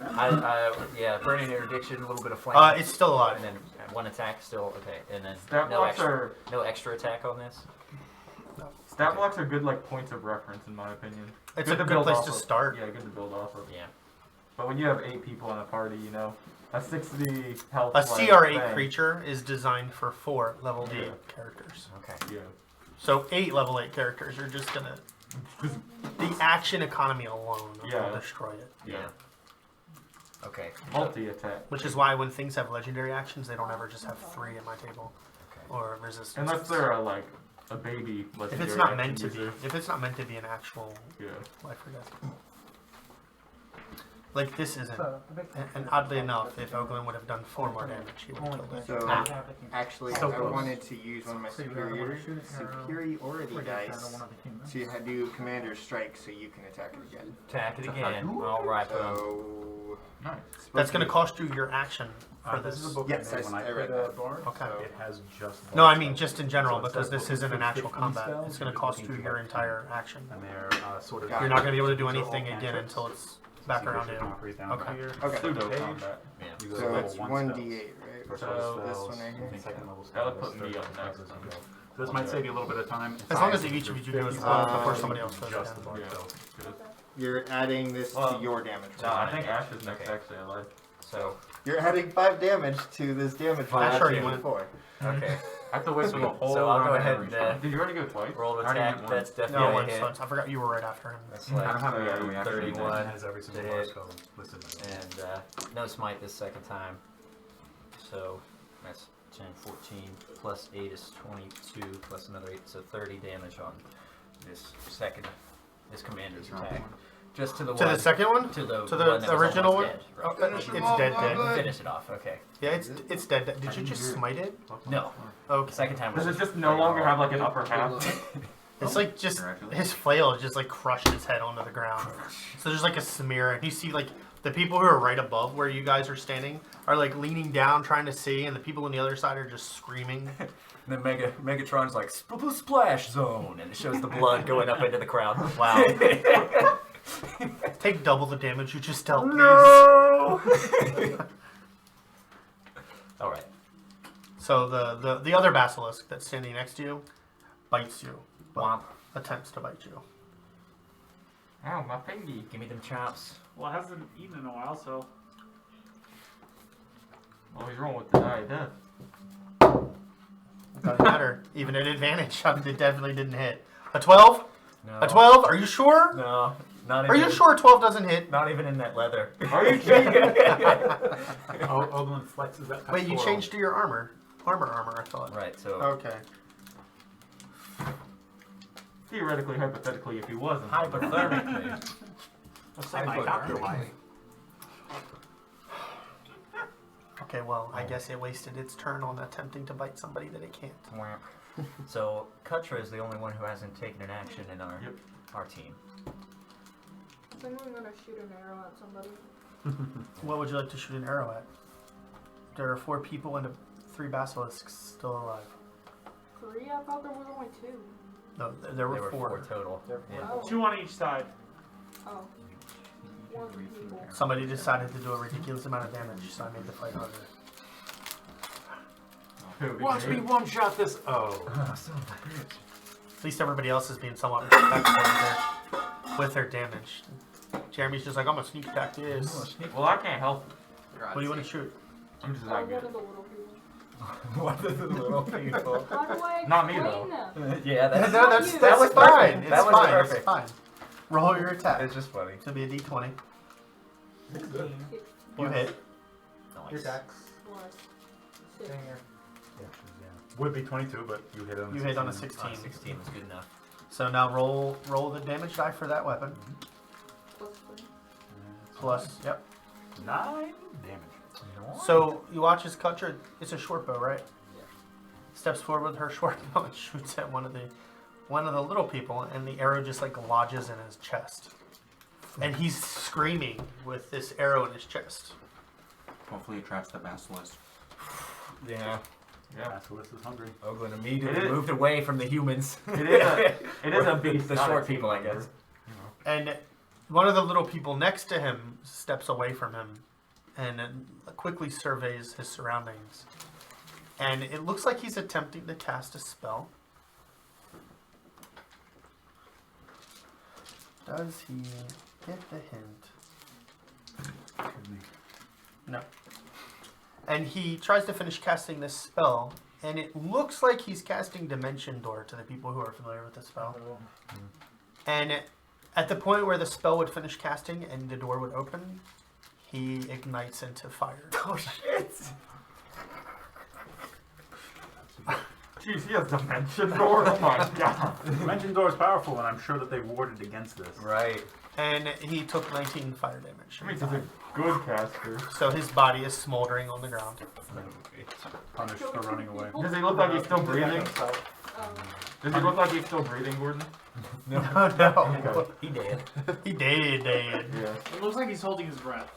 Yeah, burning interdiction, a little bit of flame.
It's still alive.
and then one attack still okay, and then
Stat
no
blocks
extra,
are
no extra attack on this.
stat blocks are good like points of reference in my opinion.
It's
Good
a
to
good
build
place
off
to
of.
start.
Yeah, good to build off of.
Yeah.
But when you have 8 people in a party, you know, a 60 health.
A
like,
CR8
thing.
creature is designed for 4 level 8
Yeah.
characters.
Okay.
Yeah.
So 8 level 8 characters are just gonna... The action economy alone
Yeah.
will destroy it.
Yeah. Okay.
Multi attack.
Which is why when things have legendary actions, they don't ever just have 3 at my table.
Okay.
Or resistance.
Unless they're like a baby.
If
legendary
it's not
action
meant to be.
user.
If it's not meant to be an actual
Yeah.
life or death. Like this isn't.
So, a big
And oddly enough, if Oglen would have done 4 more damage, he would have killed it.
So,
Ah.
actually,
So
I
close.
wanted to use one of my
So you rather wanna shoot an arrow
superiority
or get down
dice
to one of the kingdoms.
to do commander strike so you can attack it again.
Attack it again. All right. Boom.
So,
Nice.
That's going to cost you your action for
This is a
this.
book
Yes,
I made when
I
I
read
played
that.
Bard.
Okay.
So it has just.
No, I
bard
mean
spells.
just in general,
So it
because
says
this
looking
isn't
for
an actual
50
combat.
spells,
It's going to
you're
cost
looking
you
for
your
like
entire action.
And they're sort of.
Got
You're not going to be able to do
These are
anything
all
again
cantrips.
until it's back
So you
around
get
you.
your markers down
Okay.
here.
Okay.
Pseudo
Page.
combat.
Yeah.
You go
so
to level
it's
1
1d8, right?
First
So,
level
this
spells,
one right here?
and second level
That'll
spells,
put me
third
up
level
next.
spells, and so- This might save you a little bit of time.
As long as each of you do it once before somebody else does
Just the
it.
bard
Yeah.
spells.
Good.
You're adding this
Well,
to your damage
No,
roll.
I think Ash is next
Okay.
actually. I lied.
So
You're adding 5 damage to this damage roll.
Ash already
that's
went.
4.
okay.
I have to wait for the whole.
So I'll go
round
ahead
average.
and,
Did you already go twice?
Roll
I
to
already
attack.
had one.
That's
No,
definitely a
once,
hit.
once. I forgot you were right after him.
That's
I don't
like
have a reaction.
31
It has every single
to
bard
hit.
spell listed in it.
And no smite this second time. So that's 10, 14 plus 8 is 22 plus another 8, so 30 damage on this commander's attack. Just to the
To
one.
the second one?
To the
To
one
the
that was
original
almost
one?
dead. Right.
Oh, it's dead, dead.
Finish it off. Okay.
Yeah, it's dead, dead. Did you just smite it?
No.
Okay.
The second time was
Does it just no longer have like an upper half?
It's like just his flail just like crushed his head onto the ground. So there's like a smear, and you see like the people who are right above where you guys are standing are like leaning down trying to see, and the people on the other side are just screaming.
And then Megatron's like splash zone, and it shows the blood going up into the crowd.
Wow. Take double the damage you just dealt, please.
No. All right.
So the other basilisk that's standing next to you bites you.
Womp.
Attempts to bite you.
Ow, my fingy.
Give me them chops.
Well, it hasn't eaten in a while, so.
Oh, he's rolling with the die of death.
Doesn't matter. Even at advantage, it definitely didn't hit. A 12?
No.
A 12? Are you sure?
No. Not even.
Are you sure 12 doesn't hit?
Not even in that leather.
Are you cheating?
Oglen flexes that.
Wait, you changed to your armor. Armor, I thought.
Right. So.
Okay.
Theoretically, hypothetically, if he wasn't.
Hypothermically.
Let's say my doctor line.
Okay, well, I guess it wasted its turn on attempting to bite somebody that it can't.
So Kutra is the only one who hasn't taken an action in our team.
Is anyone gonna shoot an arrow at somebody?
What would you like to shoot an arrow at? There are 4 people and 3 basilisks still alive.
3? I thought there was only 2.
No, there were 4.
total. Yeah.
Oh.
2 on each side.
Oh. 1 people.
Somebody decided to do a ridiculous amount of damage, so I made the fight harder.
Watch me one-shot this. Oh.
At least everybody else is being somewhat respectful with their damage. Jeremy's just like, I'm gonna sneak attack this.
Well, I can't help it.
What do you want to shoot?
I'm just
Oh,
that
one
good.
of the little people.
One of the little people.
How do I
Not me,
explain
though.
them?
Yeah,
That's
that
that's
was
fine.
perfect.
It's
That was
fine.
perfect.
It's fine. Roll your attack.
It's just funny.
It's gonna be a d20.
16.
You hit.
Your dex.
Plus 6.
Would be 22, but you hit on.
You hit on a 16.
16 was good enough.
So now roll the damage die for that weapon.
Plus 3.
Plus, yep.
9 damage.
So you watch as Kutra, it's a short bow, right?
Yeah.
Steps forward with her short bow and shoots at one of the little people, and the arrow just like lodges in his chest. And he's screaming with this arrow in his chest.
Hopefully it traps the basilisk.
Yeah.
Yeah.
Basilisk is hungry.
Oglen immediately
It is-
moved away from the humans.
It is a beast.
The
not a
short
team
people, I
member.
guess.
And one of the little people next to him steps away from him and quickly surveys his surroundings. And it looks like he's attempting to cast a spell. Does he get the hint? No. And he tries to finish casting this spell, and it looks like he's casting Dimension Door to the people who are familiar with the spell. And at the point where the spell would finish casting and the door would open, he ignites into fire.
Oh shit!
Jeez, he has dimension door. Oh my god.
Dimension Door is powerful, and I'm sure that they warded against this.
Right.
And he took 19 fire damage.
That means he's a good caster.
So his body is smoldering on the ground.
Punished for running away.
Does he look like he's still breathing?
Um,
Does he look like he's still breathing, Gordon?
No, no.
Okay.
He did.
He dead.
Yeah.
It looks like he's holding his breath.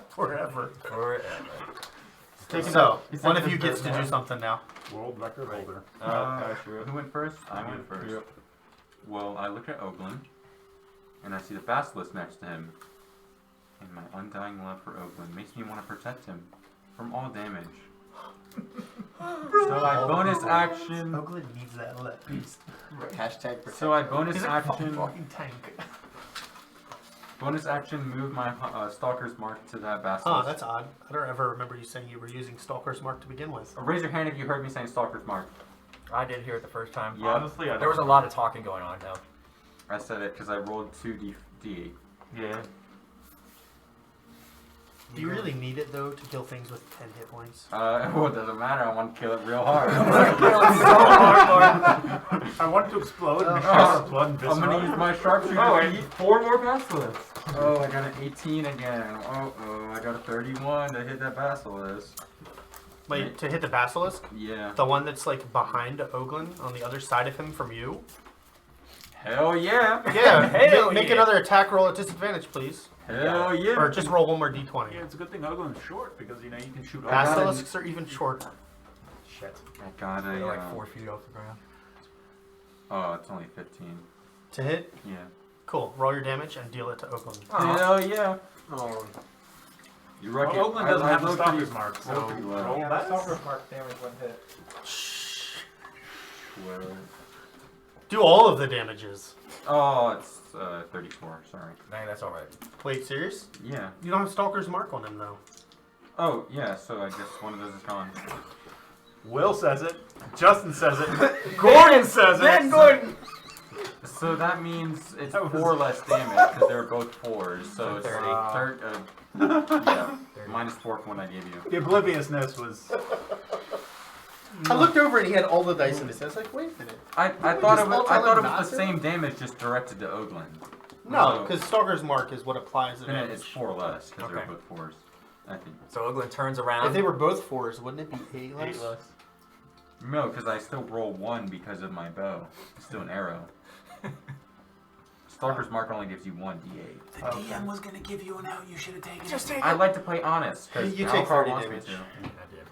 Forever.
Forever.
So,
he's
one
taking
of you
his
gets to
breath
do
now.
something now.
World record holder.
Who went first? I went first.
Yep.
Well, I look at Oglen, and I see the basilisk next to him. And my undying love for Oglen makes me want to protect him from all damage. So I bonus action.
Oglen needs that piece.
Hashtag protect.
So I bonus
He's a
action.
fucking tank.
Bonus action. Move my Stalker's mark to that
Huh,
basilisk.
that's odd. I don't ever remember you saying you were using Stalker's Mark to begin with.
Raise your hand if you heard me saying Stalker's mark.
I did hear it the first time.
Yep.
Honestly, I
There was a lot of talking going on though.
I said it because I rolled 2d8.
Yeah.
Do you really need it, though, to kill things with 10 hit points?
Well, it doesn't matter. I want to kill it real hard.
I wanted to explode and make sure blood and
I'm gonna use my sharpshooter.
Oh, I need 4 more basilisks.
Oh, I got an 18 again. Oh, I got a 31 to hit that basilisk.
Wait, to hit the basilisk?
Yeah.
The one that's like behind Oglen on the other side of him from you?
Hell yeah.
Yeah,
Hell
make
yeah.
another attack roll at disadvantage, please.
Hell yeah.
Or just roll one more d20.
Yeah, it's a good thing Oglen's short because you know you can shoot.
Basilisks are even shorter.
Shit.
I got a.
They're like 4 feet off the ground.
Oh, it's only 15.
To hit?
Yeah.
Cool. Roll your damage and deal it to Oglen.
Hell yeah.
Oh,
You reckon?
Well, Oglen doesn't have the
low
Stalker's
pretty-
mark, so
low pretty low.
roll
Yeah,
that.
Stalker's mark damage when hit.
12.
Do all of the damages.
Oh, it's 34. Sorry.
Nah, that's alright.
Wait, serious?
Yeah.
You don't have Stalker's mark on him, though.
Oh, yeah. So I guess one of those is gone.
Will says it. Justin says it. Gordon says it.
Gordon!
So that means it's
That was-
4 less damage because they're both 4s. So it's
30.
yeah. Minus 4 from what I gave you.
The obliviousness was.
I looked over and he had all the dice in his head. I was like, wait a minute.
I
we
thought
just
it was
all
I
tell
thought it
him
was
not
the
to?
same damage just directed to Oglen.
No,
So-
because Stalker's mark is what applies the
And
damage.
it's 4 less because
Okay.
they're both 4s. I think.
So Oglen turns around.
If they were both 4s, wouldn't it be 8 less?
8 less.
No, because I still roll 1 because of my bow. It's still an arrow. Stalker's mark only gives you 1 d8.
The DM was gonna give you an out. You should have taken
Just
it.
take
I like to play honest because
You take 30 damage.
I did.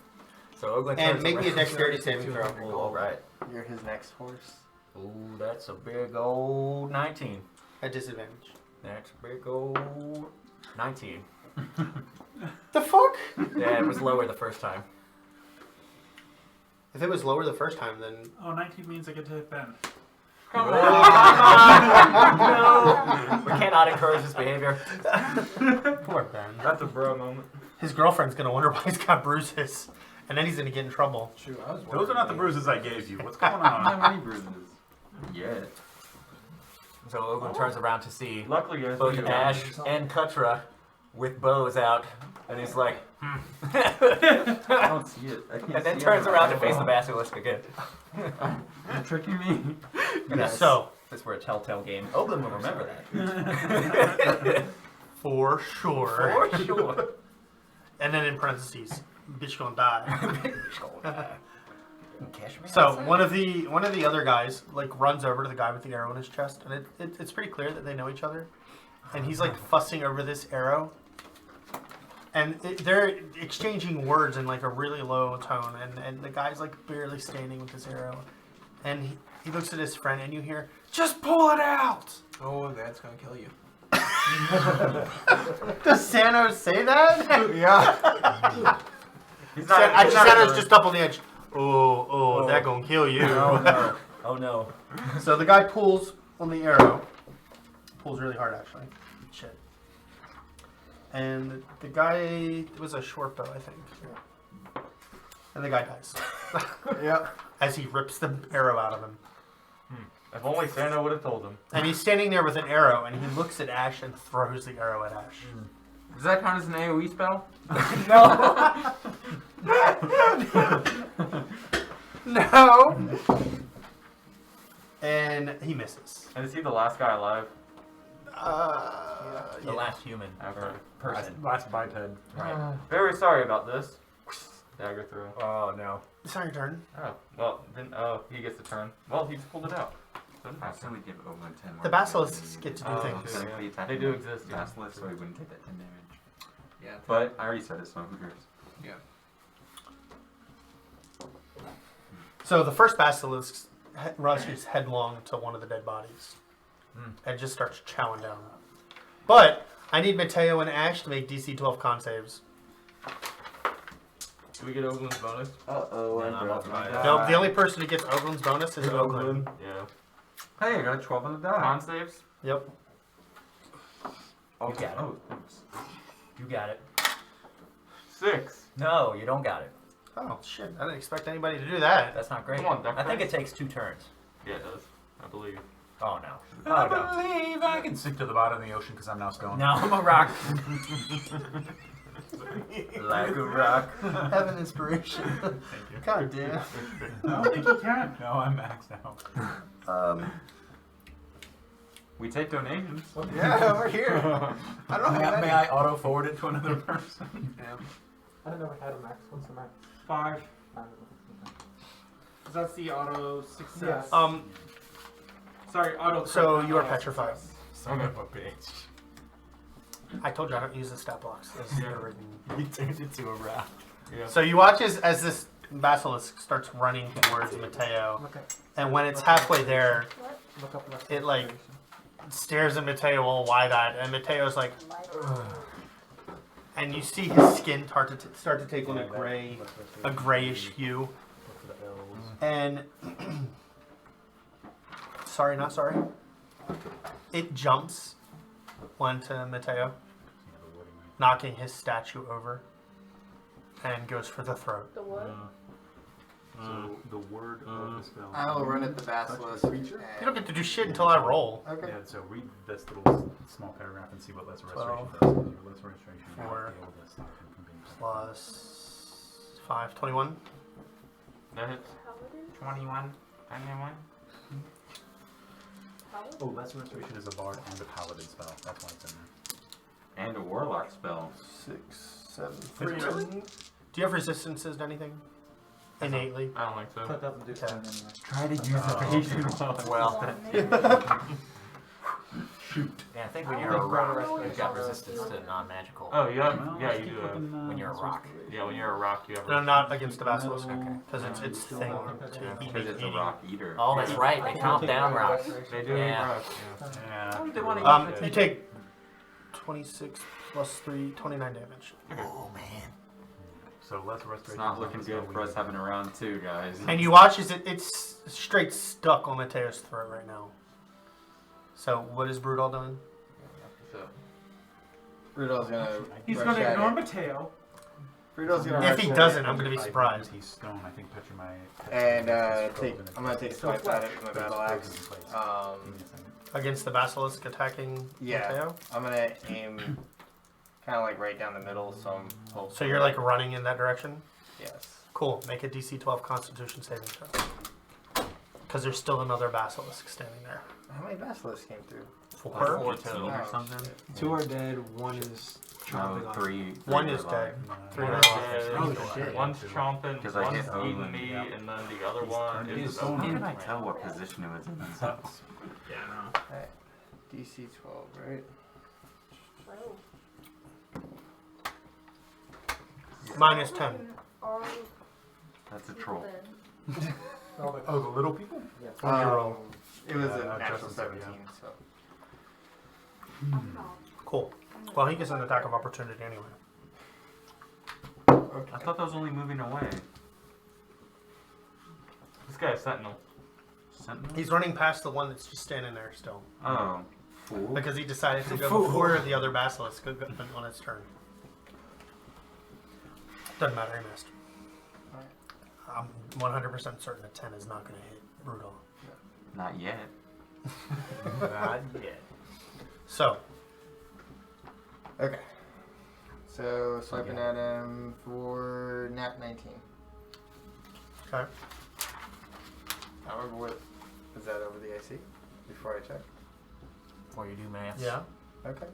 So Oglen
And
turns
make me a
around.
dexterity saving throw.
Oh, alright.
you're his next horse.
Ooh, that's a big old 19.
At disadvantage.
That's a big old 19.
The fuck?
Yeah, it was lower the first time.
If it was lower the first time, then...
Oh, 19 means I get to hit Ben.
No! We cannot encourage this behavior.
Poor Ben.
That's a bro moment.
His girlfriend's gonna wonder why he's got bruises. And then he's gonna get in trouble.
Shoot, I was
Those are not the bruises I gave you. What's going
I don't
on?
have any bruises. Yet.
So Oglen turns around to see
Luckily, guys,
both
we
Ash and Kutra with bows out, and he's like,
I don't see it. I can't
and then
see
turns
it.
around to face the basilisk again.
You're tricking me.
Yes.
So,
This were a telltale game. Oglen will remember that.
for sure.
For sure.
And then in parentheses, bitch gonna die.
Cash me
So
outside.
one of the other guys like runs over to the guy with the arrow in his chest, and it's pretty clear that they know each other. And he's like fussing over this arrow, and they're exchanging words in like a really low tone. And the guy's like barely standing with this arrow, and he looks at his friend, and you hear, "Just pull it out."
Oh, that's gonna kill you.
Does Sano say that?
Yeah.
He's
Sano's just up on the edge. Oh, that gonna kill you.
Oh no. Oh no.
So the guy pulls on the arrow. Pulls really hard, actually. Shit. And the guy, it was a short bow, I think. And the guy dies.
Yeah.
As he rips the arrow out of him.
If only Sano would have told him.
And he's standing there with an arrow, and he looks at Ash and throws the arrow at Ash.
Does that count as an AoE spell?
No! And he misses.
And is he the last guy alive?
The
Yeah.
last human or person.
Last biped.
Right.
Very sorry about this. Dagger through.
Oh no.
It's not your turn.
Oh, well, then, he gets the turn. Well, he just pulled it out. Doesn't
I
matter.
still only give Oglen 10 more.
The basilisks get to do
Oh,
things.
okay.
Because he attacked
They
me
do
with
exist, yeah.
Basilisk, so he wouldn't take that 10 damage.
Yeah.
But I already said it, so who cares?
So the first basilisk rushes headlong to one of the dead bodies and just starts chowing down. But I need Matteo and Ash to make DC 12 con saves.
Do we get Oglen's bonus?
Uh-oh,
Yeah,
I
I'm
dropped
off
my
my-
die.
No, the only person who gets Oglen's bonus is Oglen.
Yeah.
Hey, I got a 12 on the die.
Con saves?
Yep.
You got it.
Oh, thanks.
You got it.
6.
No, you don't got it.
Oh, shit. I didn't expect anybody to do that.
That's not great.
Come on, Duck
I think
Face.
it takes 2 turns.
Yeah, it does. I believe.
Oh no.
I
Oh no.
believe I can sink to the bottom of the ocean because I'm now stoned.
No, I'm a rock.
Like a rock.
Have an inspiration.
Thank you.
God damn.
I don't think you can.
No, I'm maxed out.
We take donations.
Yeah, we're here. I don't know.
May I auto forward it to another person?
I don't know if I had a max. What's the max?
5.
5.
Because that's the auto success.
Yes.
Sorry, auto.
So
crit,
you are
auto
petrified.
success.
Son of a bitch.
I told you I don't use the stat blocks. They're written.
He turned into a rat.
Yeah.
So you watch as this basilisk starts running towards Matteo,
Look at
and when it's halfway there,
look up left.
it like stares at Matteo all wide-eyed, and Mateo's like, ugh. And you see his skin start to take on a grayish hue, and sorry, not sorry. It jumps onto Matteo, knocking his statue over, and goes for the throat.
The what?
So the word of the spell.
I'll run at the basilisk.
You don't get to do shit until I roll.
Okay.
Yeah, so read this little small paragraph and see what lesser restoration
12,
does. Your lesser restoration will
4,
be able to stop him from being
Plus 5, 21.
That hits.
Paladin?
21. 21.
Paladin?
Oh, lesser restoration is a bard and a paladin spell. That's why it's in there.
And a warlock spell.
6, 7,
Really?
3. Do you have resistances to anything? Innately?
I don't think so.
So it doesn't do
Okay.
anything anyway.
Try to use it.
Well,
Yeah, I think when
I
you're
don't
a
think
rock,
Brudall
you've got
restoration
resistance to non-magical.
Oh, you have.
Well,
Yeah,
let's
you
keep
do.
looking,
when you're a rock.
Yeah, when you're a rock, you have.
no, not against the basilisk.
Okay.
Because it's thing to
Because it's a
eating.
rock eater.
Oh, that's right. They calm down rocks.
They do.
Yeah.
Rock, yeah.
Yeah.
They want to eat
You take 26 plus 3, 29 damage.
Oh man.
So lesser restoration.
It's not
is
looking
the spell
good
we
for us
use.
having a round 2, guys.
And you watch as it's straight stuck on Mateo's throat right now. So what is Brudall doing?
So,
Brudall's gonna.
He's
rush
going to
at
ignore
it.
Mateo.
Brudall's gonna.
If
rush
he
at
doesn't,
it
I'm going to be surprised.
He's stone. I think Petra might.
And
take.
I'm gonna take swipes at it with my battle axe.
Against the basilisk attacking
Yeah.
Matteo?
I'm gonna aim kind of like right down the middle, so I'm hopeful.
So you're like running in that direction?
Yes.
Cool. Make a DC 12 Constitution saving throw. Because there's still another basilisk standing there.
How many basilisks came through?
4?
14 or
Oh,
something?
shit.
2 are dead, 1 is chomping
No,
on.
3.
One
are
is
alive.
dead. 3
One
are
is
alive.
dead,
Oh, shit.
One's chomping,
Because I
one's
hit
eating
Oglen,
me,
yeah.
and then the other
He's
one
turned
is
his
about
How
to
can I
eat
tell
me.
what position it was in?
Yeah, no.
Alright. DC 12, right?
Minus 10.
That's a troll.
Oh, the little people?
It was
Yeah,
a natural
Justin said,
17, so.
Cool. Well, he gets an attack of opportunity anyway.
I thought that was only moving away.
This guy's Sentinel.
Sentinel?
He's running past the one that's just standing there still.
Oh, fool.
Because he decided to go before the other basilisk on its turn. Doesn't matter, he missed. I'm 100% certain a 10 is not going to hit Brudall.
Not yet.
Not yet.
So,
Okay. So, swiping at him for nat 19.
okay.
I remember what. Is that over the AC? Before I check?
Before you do maths.
Yeah.
Okay.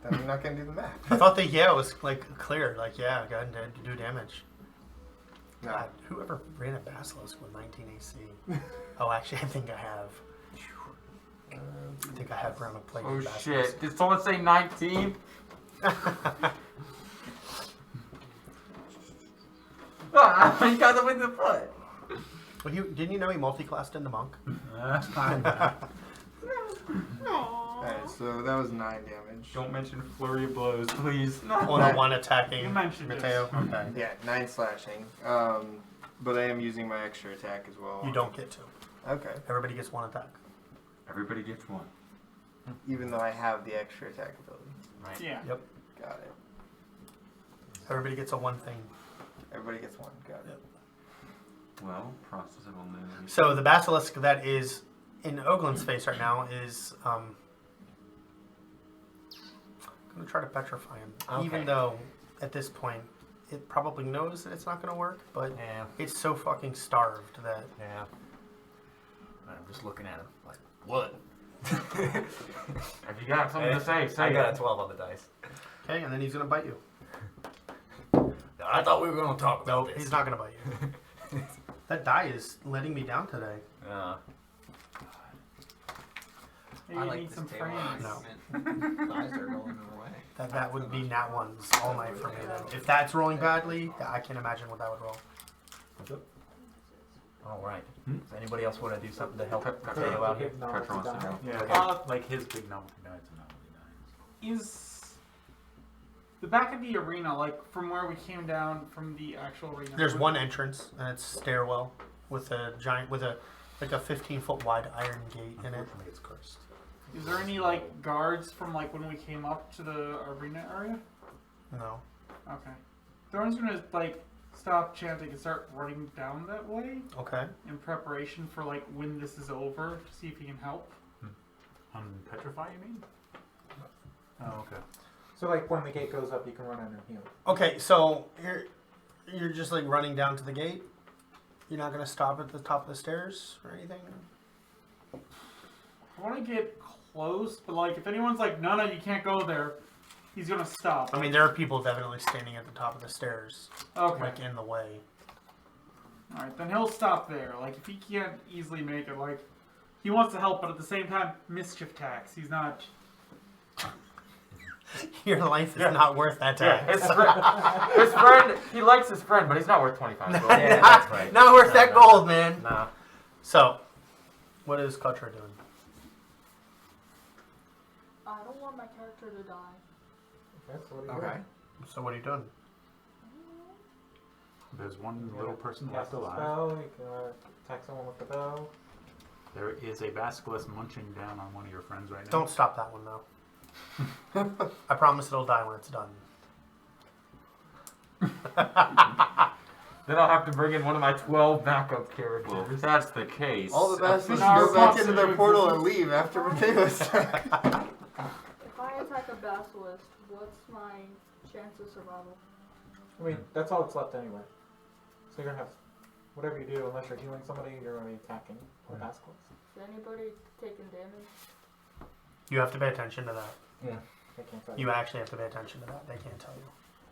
Then I'm not gonna do the math.
I thought the yeah was like clear. Like, yeah, go ahead and do damage.
No.
God, whoever ran a basilisk with 19 AC. Oh, actually, I think I have. I think I have run a plate.
Oh
basilisk.
shit! Did someone say 19? Ah, you got him in the foot.
Well, didn't you know he multi-classed into monk?
Alright, so that was 9 damage.
Don't mention flurry of blows, please.
On a one attacking
You mentioned
Matteo. Okay.
Yeah, 9 slashing. But I am using my extra attack as well.
You don't get to.
Okay.
Everybody gets one attack.
Everybody gets one.
Even though I have the extra attack ability.
Right.
Yeah.
Yep.
Got it.
Everybody gets a one thing.
Everybody gets 1. Got it.
Well, process of elimination.
So the basilisk that is in Oglen's face right now is I'm gonna try to petrify him,
Okay.
even though at this point, it probably knows that it's not going to work, but
Yeah.
it's so fucking starved that
Yeah. I'm just looking at him like, what?
If you got something to say, say
I got
it.
a 12 on the dice.
okay, and then he's going to bite you.
I thought we were going to talk about
No,
this.
he's not going to bite you. That die is letting me down today.
Maybe
I
you
like
need
this
some
table.
frames.
No.
Eyes are rolling away.
That would be nat ones all night for me then. If that's rolling badly, I can imagine what that would roll.
All right. Does anybody else want to do something to help
Cut- cut
Matteo out here?
Big gnome
Kutra wants to
die.
go.
Yeah, like his big gnome dies and nobody dies.
Is the back of the arena, like from where we came down from the actual arena?
There's one entrance, and it's stairwell with a giant, with a like a 15-foot wide iron gate in it.
Unfortunately, it's cursed.
Is there any like guards from like when we came up to the arena area?
No.
Okay. Thorin's gonna like stop chanting and start running down that way
Okay.
in preparation for like when this is over to see if he can help.
Unpetrify, you mean? Oh, okay.
So like when the gate goes up, you can run in and heal.
Okay, so you're just like running down to the gate. You're not gonna stop at the top of the stairs or anything.
I want to get close, but like if anyone's like, no, you can't go there, he's gonna stop.
I mean, there are people definitely standing at the top of the stairs,
Okay.
like in the way.
All right, then he'll stop there. Like if he can't easily make it, like he wants to help, but at the same time, mischief tax. He's not.
Your life is not worth that
Yeah,
tax.
his friend, he likes his friend, but he's not worth 25 gold.
Yeah, that's right.
Not worth that
No.
gold, man.
No.
So, what is Kutra doing?
I don't want my character to die.
Okay, so what do you
Okay.
So what are you doing?
There's one little person
Cast
left
a
alive.
spell, you can attack someone with the bow.
There is a basilisk munching down on one of your friends right now.
Don't stop that one though. I promise it'll die when it's done.
Then I'll have to bring in one of my 12 backup characters.
Well, if that's the case,
All the basilisks
No,
go back
it's
into
not-
their portal and leave after Matteo's attack.
If I attack a basilisk, what's my chance of survival?
I mean, that's all that's left anyway. So you're gonna have whatever you do, unless you're healing somebody, you're gonna be attacking the basilisk.
Is anybody taking damage?
You have to pay attention to that.
They can't fight.
You actually have to pay attention to that. They can't tell you.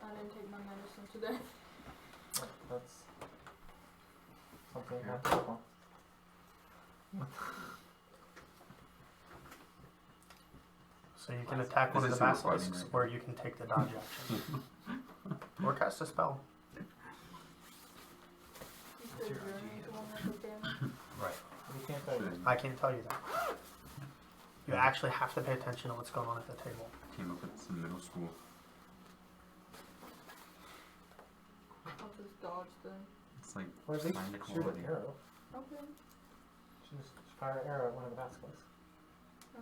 I didn't take my medicine today.
That's something you have to work on.
So you can attack one of
This
the
is who we're fighting
basilisks,
right
or you can take the dodge action. Or cast a spell.
You said Journey's the one that took damage?
You can't tell you.
I can't tell you that. You actually have to pay attention to what's going on at the table.
came up with this in middle school.
I'll just dodge then.
It's like
Or at least
kind of
shoot
quality.
an arrow.
Okay.
Just fire an arrow at one of the basilisks.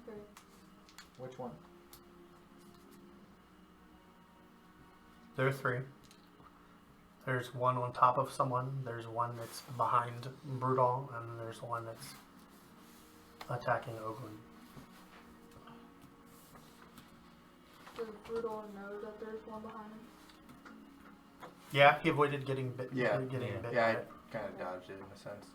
Okay.
Which one?
There are three. There's one on top of someone, there's one that's behind Brudall, and then there's one that's attacking Oglen.
Does Brudall know that there's one behind him?
Yeah, he avoided getting bit.
Yeah.
Getting bit.
Yeah,
by
I
it.
kind of dodged it in a sense.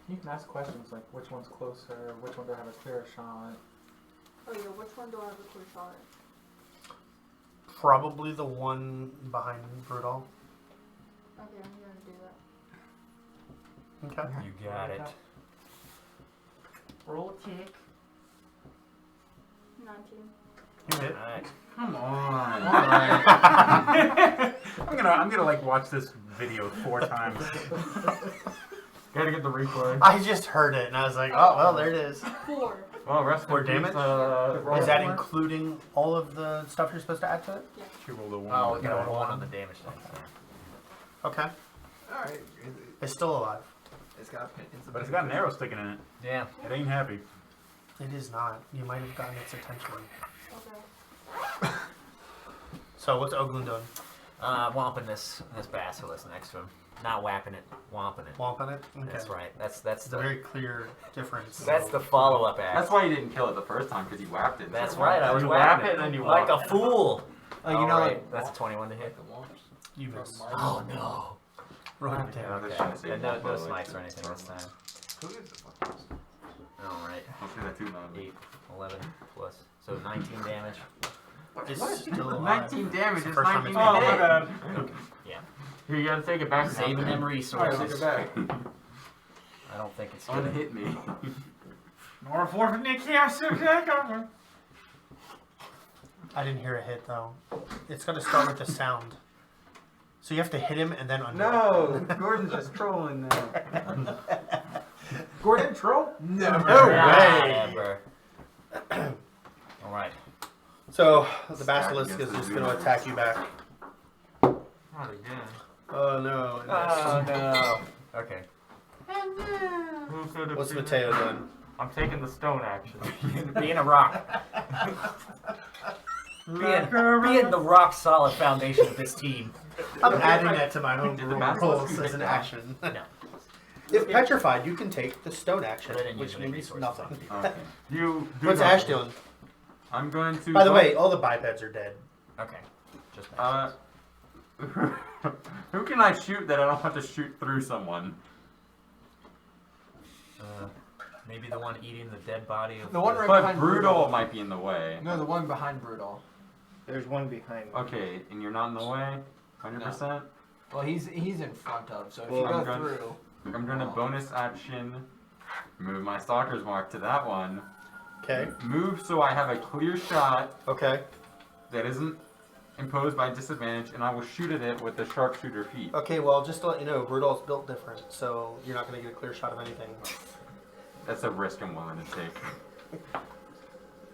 You can ask questions like which one's closer, which one do I have a clearer shot.
Oh yeah, which one do I have a clear shot at?
Probably the one behind Brudall.
Okay, I'm gonna do that.
Okay.
You got it.
Roll a kick.
19.
You hit.
Alright.
Come on.
I'm gonna like watch this video 4 times.
Gotta get the replay.
I just heard it and I was like, oh well, there it is.
4.
Well, rest
Or
in peace,
damage?
Roll
Is that
for it?
including all of the stuff you're supposed to add to it?
She rolled a 1.
Oh, we got
No,
a 1
one.
on the damage dice.
Okay.
Alright.
It's still alive.
It's got opinions.
But it's got an arrow sticking in it.
Yeah.
It ain't happy.
It is not. You might have gotten its attention.
Okay.
So what's Oglen doing?
Womping this basilisk next to him. Not whapping it, womping it.
Womping it? Okay.
That's right. That's
It's a very clear difference.
That's the follow-up act.
That's why you didn't kill it the first time, because you whacked it.
That's
So
right. I was
You
whapping
whap it
it
and you
like
walk.
a fool.
Oh, you
All
know,
right,
like
that's a 21 to hit.
the womps.
You miss.
Oh no.
Right
Okay.
down.
They're trying to save
Yeah, no,
one
no
for, like,
smites or anything this time.
Who is the fuck?
All right.
I'll say that too loudly.
8, 11 plus. So 19 damage.
It's still alive.
19 damage
It's the
is
first time
19
it's
Oh, my
hit.
bad.
Yeah.
Here, you gotta take it back.
Saving them
Alright,
resources.
take it back.
I don't think it's gonna
Unhit me.
Nor for Nicky, I should take over.
I didn't hear a hit though. It's got to start with the sound. So you have to hit him and then undo
No, Gordon's just trolling now.
Gordon, troll?
No
way. All right.
So the
Stack
basilisk is
against
just
the
going to
zoo.
attack you back.
Not again.
Oh no.
Oh no. Okay.
Who could have
What's
been-
Matteo done?
I'm taking the stone action.
Being a rock. being the rock solid foundation of this team.
I'm adding that to my
Did the
home
basilisk
rules
get
as an
down?
action.
No.
If petrified, you can take the stone action,
But I didn't
which
use any
means
resources.
nothing.
Okay. You do
What's
nothing.
Ash doing?
I'm going to.
By the way, all the bipeds are dead.
Okay. Just
who can I shoot that I don't have to shoot through someone?
Maybe the one eating the dead body of
The one right
But
behind
Brudall might be in the way.
No, the one behind Brudall.
There's one behind me.
Okay, and you're not in the way? 100%?
Well, he's in front of, so if
Well,
you
I'm
go
going-
through.
I'm going to bonus action, move my Stalker's Mark to that one.
Okay.
Move so I have a clear shot
Okay.
that isn't imposed by disadvantage, and I will shoot at it with the sharpshooter feat.
Okay, well, just to let you know, Brudall's built different, so you're not going to get a clear shot of anything.
That's a risk I'm willing to take.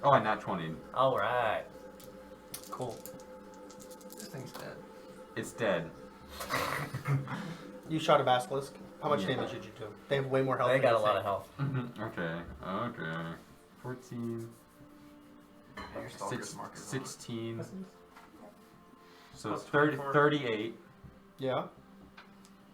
Oh, and not 20.
All right.
Cool.
This thing's dead.
It's dead.
You shot a basilisk. How much
Yeah.
damage did you do? They have way more health.
They
than
got
you
a lot
think.
of health.
Okay. 14.
And your stalker's mark is on.
16. So
Plus
it's 30,
24.
38.
Yeah.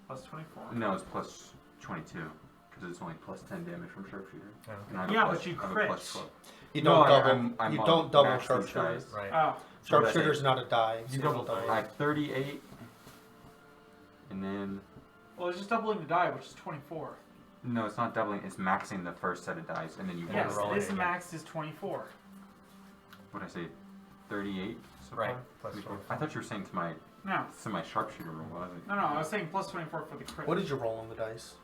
Plus 24.
No, it's plus 22. Because it's only plus 10 damage from sharpshooter.
Okay.
And I have a
Yeah,
plus-
but you
I have a
crit.
plus 12.
You
No,
don't double.
I'm
you
on
don't double
max these
sharpshooter.
dice.
Right.
Oh.
So what did I say?
Sharpshooter's not a die. So
You
don't
double. I have 38. And then.
Well, it's just doubling the die, which is 24.
No, it's not doubling. It's maxing the first set of dice. And then you
Yes,
roll it
this
again.
max is 24.
What did I say? 38? So
Right.
far?
Plus
34.
24.
I thought you were saying to my sharpshooter roll, wasn't it?
No, I was saying plus 24 for the crit.
What did you roll on the dice?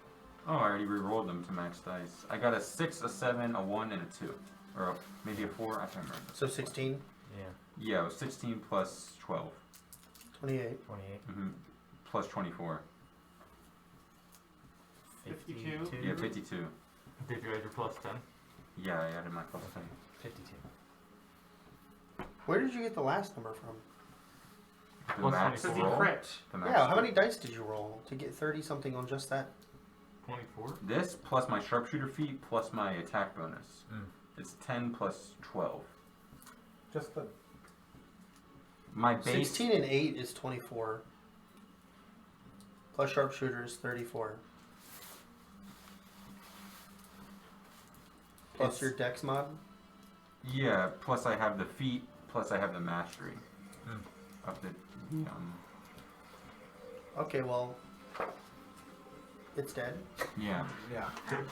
Oh, I already re-rolled them to max dice. I got a 6, a 7, a 1, and a 2. Or maybe a 4, I can't remember.
So 16,
Yeah.
Yeah, it was 16 plus 12.
28.
28.
Plus 24.
52.
Yeah, 52.
Did you add your plus 10?
Yeah, I added my plus 10.
52.
Where did you get the last number from?
The
Plus
max
24.
Because he
roll.
crit.
The max
Yeah, how
roll.
many dice did you roll to get 30 something on just that?
24?
This plus my sharpshooter feat plus my attack bonus. It's 10 plus 12.
Just the
My base.
16 and 8 is 24. Plus sharpshooter is 34. Plus
It's-
your dex mod?
Yeah, plus I have the feat, plus I have the mastery of the.
Okay, well, it's dead.
Yeah,
Yeah.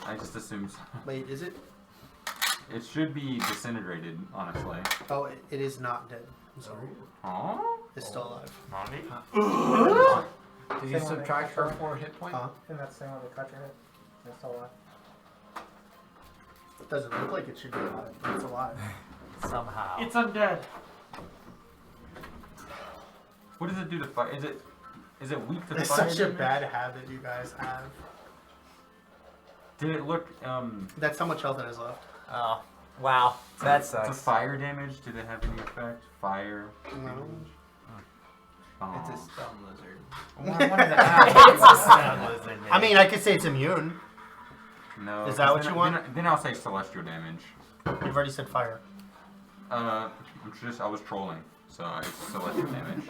I just assumed.
Wait, is it?
It should be disintegrated, honestly.
Oh, it is not dead. I'm sorry.
Oh,
It's still alive.
Mommy?
Did you subtract her 4 hit point?
Huh?
in that same one that cut your hit. It's still alive.
It doesn't look like it should be alive, but it's alive.
Somehow.
It's undead.
what does it do to fire? Is it weak to
It's
fire?
such a
damage?
bad habit you guys have.
Did it look
That's how much health it has left.
Oh, wow. That
to
sucks.
fire damage? Did it have any effect? Fire.
No.
damage?
It's a
Oh.
stone lizard.
Well, I wanted to
It's a
ask.
sound lizard, man.
I mean, I could say it's immune.
No.
Is that
'cause
what
then-
you want?
Then I'll say celestial damage.
You've already said fire.
I was trolling. So it's selective damage.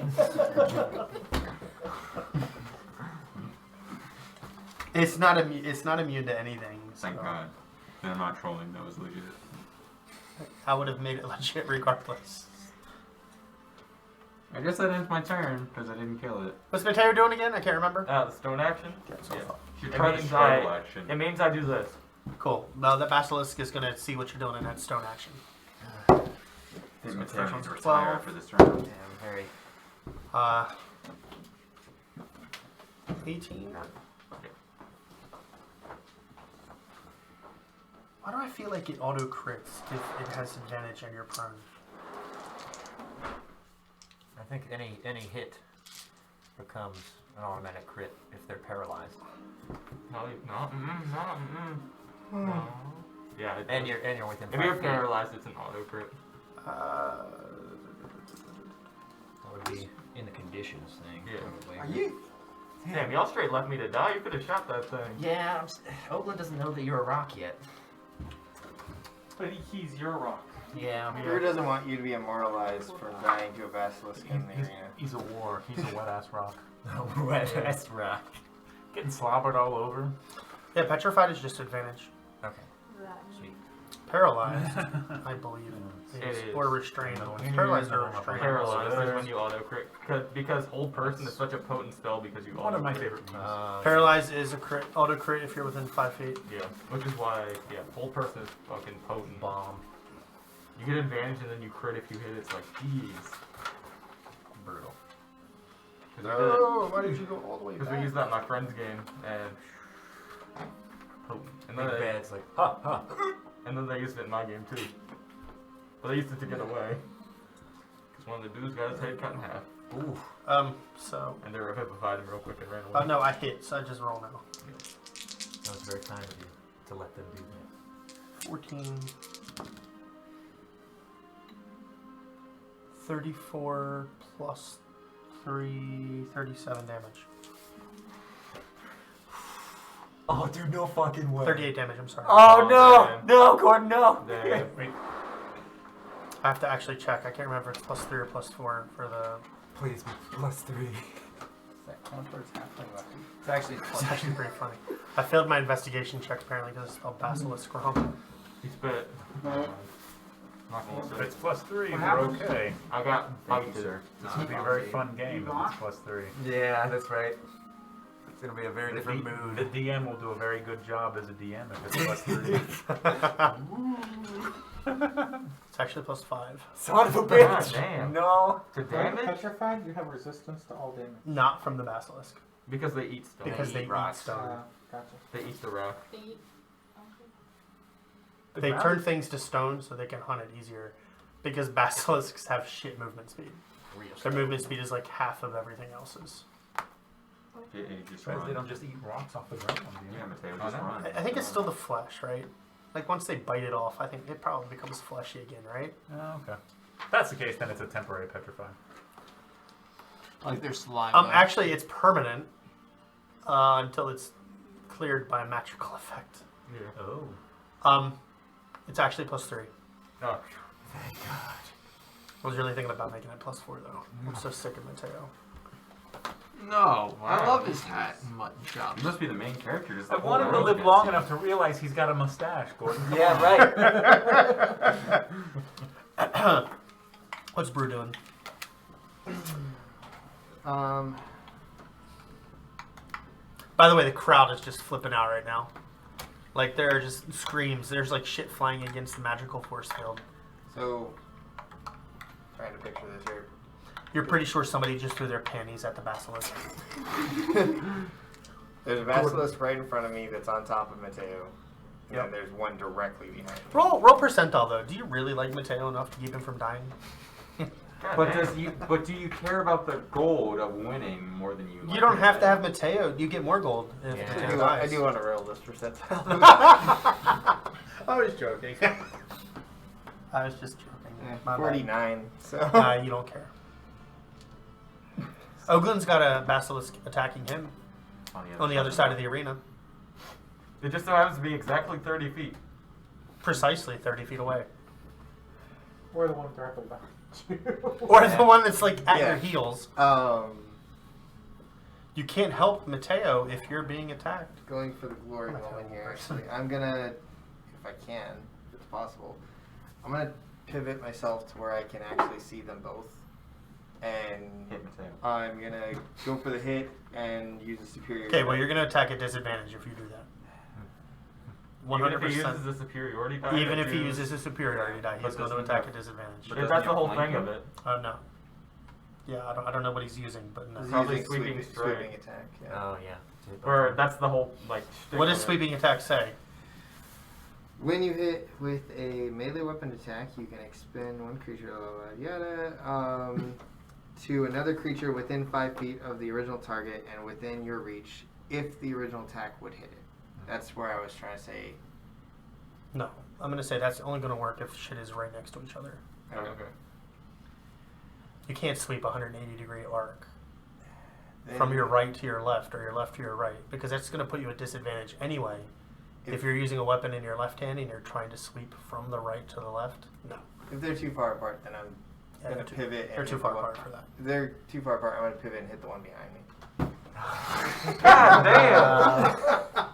It's not immune to anything.
Thank
so
God. Then I'm not trolling, that was legit.
I would have made it legit regardless.
I guess that ends my turn, because I didn't kill it.
What's Matteo doing again? I can't remember.
The stone action?
So
Yeah.
far.
She
It
tried
means
to straddle action.
It means I do this.
Cool. Now the basilisk is gonna see what you're doing in that stone action.
I think Matteo
first
needs to
one's
retire
12.
after this round.
Yeah, I'm very.
18. Why do I feel like it auto crits if it has advantage and you're prone?
I think any hit becomes an automatic crit if they're paralyzed.
No. Yeah.
And you're within 5
If you're
feet.
paralyzed, it's an auto crit.
That would be in the conditions thing.
Yeah.
Probably.
Are you?
Damn, y'all straight left me to die. You could have shot that thing.
Yeah, Oglen doesn't know that you're a rock yet.
But he's your rock.
Yeah.
Drew doesn't want you to be immortalized for dying to a basilisk in the arena.
He's a wet ass rock.
That's rock.
Getting slobbered all over.
Yeah, petrified is just advantage.
Okay. Sweet.
Paralyzed, I believe,
It is.
or restrained.
Another one.
Paralyzed or restrained.
Paralyzed is when you auto crit. Because hold person is such a potent spell because you auto
One of my
crit.
favorite memes.
Paralyzed is a crit, auto crit if you're within 5 feet.
Yeah, which is why, hold person is fucking potent.
Bomb.
You get advantage and then you crit if you hit. It's like, jeez.
Brutal.
Oh, why did you go all the way
Because
back?
we used that in my friend's game, and potent. And then
Big
they,
bad's like, ha ha.
and then they used it in my game too. But they used it to get away. Because one of the dudes got his head cut in half.
Ooh.
So.
And they were vivified him real quick and ran away.
Oh no, I hit, so I just roll now.
That was very kind of you to let them do that.
14. 34 plus 3, 37 damage.
Oh, dude, no fucking way.
38 damage, I'm sorry.
Oh, no!
man.
No, Gordon, no!
Damn.
I have to actually check. I can't remember if it's plus 3 or plus 4 for the...
Please be +3.
Is that Contour's halfling weapon?
It's actually
It's actually pretty funny. I failed my investigation check apparently because it's spelled basilisk wrong.
He spit. Not gonna
If
say.
it's +3, we're
happened?
okay.
I got
Thank you,
bited.
sir.
This would be a very fun game if it's +3.
Yeah, that's right. It's gonna be a very different mood.
The DM will do a very good job as a DM if it's +3.
It's actually plus 5.
Son of a
God
bitch!
damn.
No!
To
When
damage?
petrified, you have resistance to all damage.
Not from the basilisk.
Because they eat stone.
Because they
eat
eat
rocks.
stone.
Gotcha.
They eat the rock.
Eight. Okay.
They turn things to stone so they can hunt it easier. Because basilisks have shit movement speed. Their movement speed is like half of everything else's.
Yeah, you just
Surprised
run.
they don't just eat rocks off the ground.
Yeah, Matteo,
Oh,
just
no.
run.
I think it's still the flesh, right? Like once they bite it off, I think it probably becomes fleshy again, right?
Oh, okay. If that's the case, then it's a temporary petrify.
like their slime.
Actually, it's permanent until it's cleared by a magical effect.
Yeah.
Oh.
It's actually plus 3.
Oh.
Thank God.
I was really thinking about making it plus 4 though. I'm so sick of Matteo.
No, I
Wow.
love his hat. Mutton chop.
You must be the main character. Just
I
the whole
want him to
world
live
gets
long
you.
enough to realize he's got a mustache, Gordon. Come
Yeah, right.
What's Brew doing? By the way, the crowd is just flipping out right now. Like there are just screams. There's like shit flying against the magical force field.
So, trying to picture this here.
You're pretty sure somebody just threw their panties at the basilisk.
There's a basilisk right in front of me that's on top of Matteo. And
Yep.
then there's one directly behind me.
Roll percentile though. Do you really like Matteo enough to keep him from dying?
God
But
damn.
do you care about the gold of winning more than you?
You don't have to have Matteo. You get more gold if
Yeah.
Matteo
I
dies.
do want to roll this percentile.
I was joking. I was just joking. My bad.
49. So.
You don't care. Oglen's got a basilisk attacking him on the other side of the arena.
It just so happens to be exactly 30 feet.
Precisely 30 feet away.
Or the one directly behind. you.
Or the one that's like at
Yeah.
your heels. You can't help Matteo if you're being attacked.
Going for the glory
I'm a
moment here.
terrible person.
Actually, I'm gonna, if I can, if it's possible, I'm gonna pivot myself to where I can actually see them both, and
Hit Matteo.
I'm gonna go for the hit and use a superior.
Okay, well, you're going to attack at disadvantage if you do that.
Even if he
100%.
uses the superiority die.
Even if he
to-
uses a superiority die,
But
he's going to
doesn't
attack
that-
at disadvantage.
but
If
doesn't
that's the
your
whole
flank
thing of
him?
it.
No. Yeah, I don't know what he's using, but no.
He's
Probably
using
sweeping strike.
sweeping attack. Yeah.
Oh yeah.
Or that's the whole like. shtick
What
of
does
it.
sweeping attack say?
When you hit with a melee weapon attack, you can expend one creature, yada, to another creature within 5 feet of the original target and within your reach, if the original attack would hit it. That's where I was trying to say.
No. I'm going to say that's only going to work if shit is right next to each other.
Okay.
You can't sweep a 180-degree arc
Then
from your right to your left or your left to your right, because that's going to put you at disadvantage anyway. If you're using a weapon in your left hand and you're trying to sweep from the right to the left, no.
If they're too far apart, then I'm
Yeah,
gonna
they're too-
pivot.
They're
and
too
hit
far
the one-
apart for that.
If they're too far apart, I'm gonna pivot and hit the one behind me.
God damn!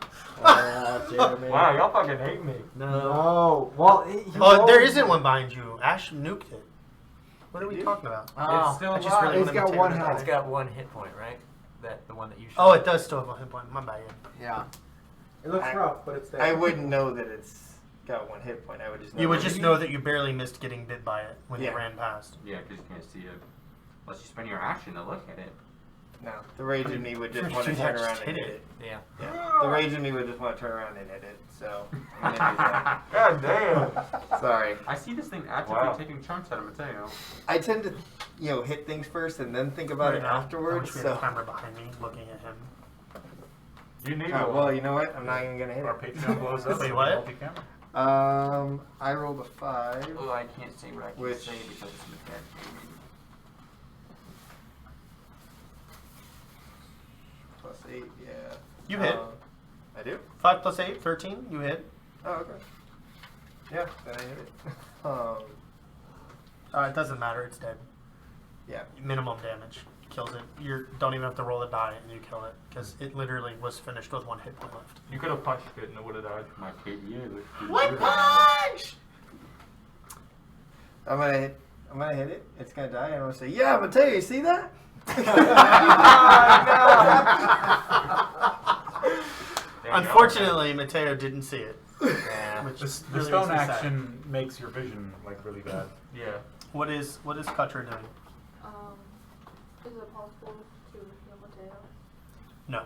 Wow, y'all fucking hate me.
No. Well, he
Oh, there
rolled-
isn't one behind you. Ash nuked it. What are we talking about?
Oh,
still
I just really
It's
wanted
got
Matteo
one
to
health.
it's got one hit point, right? That the one that you shot.
Oh, it does still have a hit point. My bad.
Yeah.
It looks
I-
rough, but it's there.
I wouldn't know that it's got one hit point. I would just know
You would
that
just know that you barely missed getting bit by it when you
Yeah.
ran past.
Yeah, because you can't see it. Unless you spend your action to look at it.
No, the rage in me would just
Pretty
want to
sure
turn
that
around
just
and
hit
hit
it.
it.
Yeah.
Yeah. The rage in me would just want to turn around and hit it. So I'm gonna do that.
God damn!
Sorry.
I see this thing actively
Wow.
taking chunks out of Matteo.
I tend to, hit things first and then think about it
Right now, I
afterwards.
wish we had a
So.
camera behind me looking at him.
You need
Oh,
one.
well, you know what? I'm not even gonna hit
Our
it.
Patreon blows up.
Wait, what?
Multi-camera.
I rolled a 5.
Oh, I can't say what I can
Which-
say because it's Matteo.
Plus 8, yeah.
You hit.
I do?
5 plus 8, 13. You hit.
Oh, okay. Yeah, then I hit it.
It doesn't matter. It's dead.
Yeah.
Minimum damage. Kills it. You don't even have to roll a die and you kill it. Because it literally was finished with 1 hit point left.
You could have punched it and it would have died.
My KDA looks pretty
What
good.
punch? I'm gonna hit it. It's gonna die. I'm gonna say, yeah, Matteo, you see that?
Unfortunately, Matteo didn't see it.
Yeah.
Which
The,
is
the
really
stone
makes me sad.
action makes your vision like really bad.
Yeah.
What is Kutra doing?
Is it possible to heal Matteo?
No.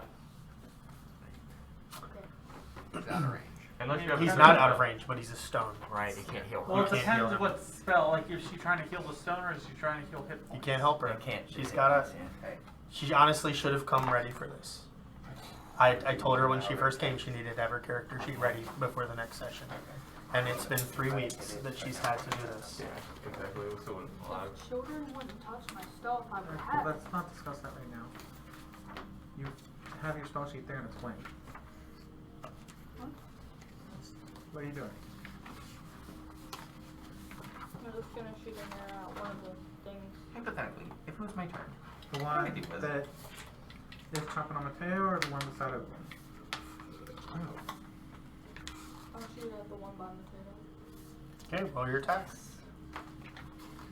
Okay.
He's out of range.
Unless you have
He's
a
not
spell.
out of range, but he's a stone.
Right. You can't heal.
Well,
You
it
can't heal
depends
him.
what spell. Like, is she trying to heal the stone or is she trying to heal hit
You
points?
can't help her.
You can't.
She's gotta.
Hey.
She honestly should have come ready for this. I told her when she first came she needed to have her character sheet ready before the next session. And it's been 3 weeks that she's had to do this.
Yeah, exactly. It was so alive.
If children wouldn't touch my stuff, I would
Well,
have.
let's not discuss that right now. You have your spell sheet there and it's blank. What are you doing?
I'm just finishing one of the things.
Hypothetically, if it was my turn,
The
what
one
would I do with
that
it?
is chopping on Matteo or the one beside Oglen?
I'll shoot at the one by Matteo.
Okay, roll your attacks.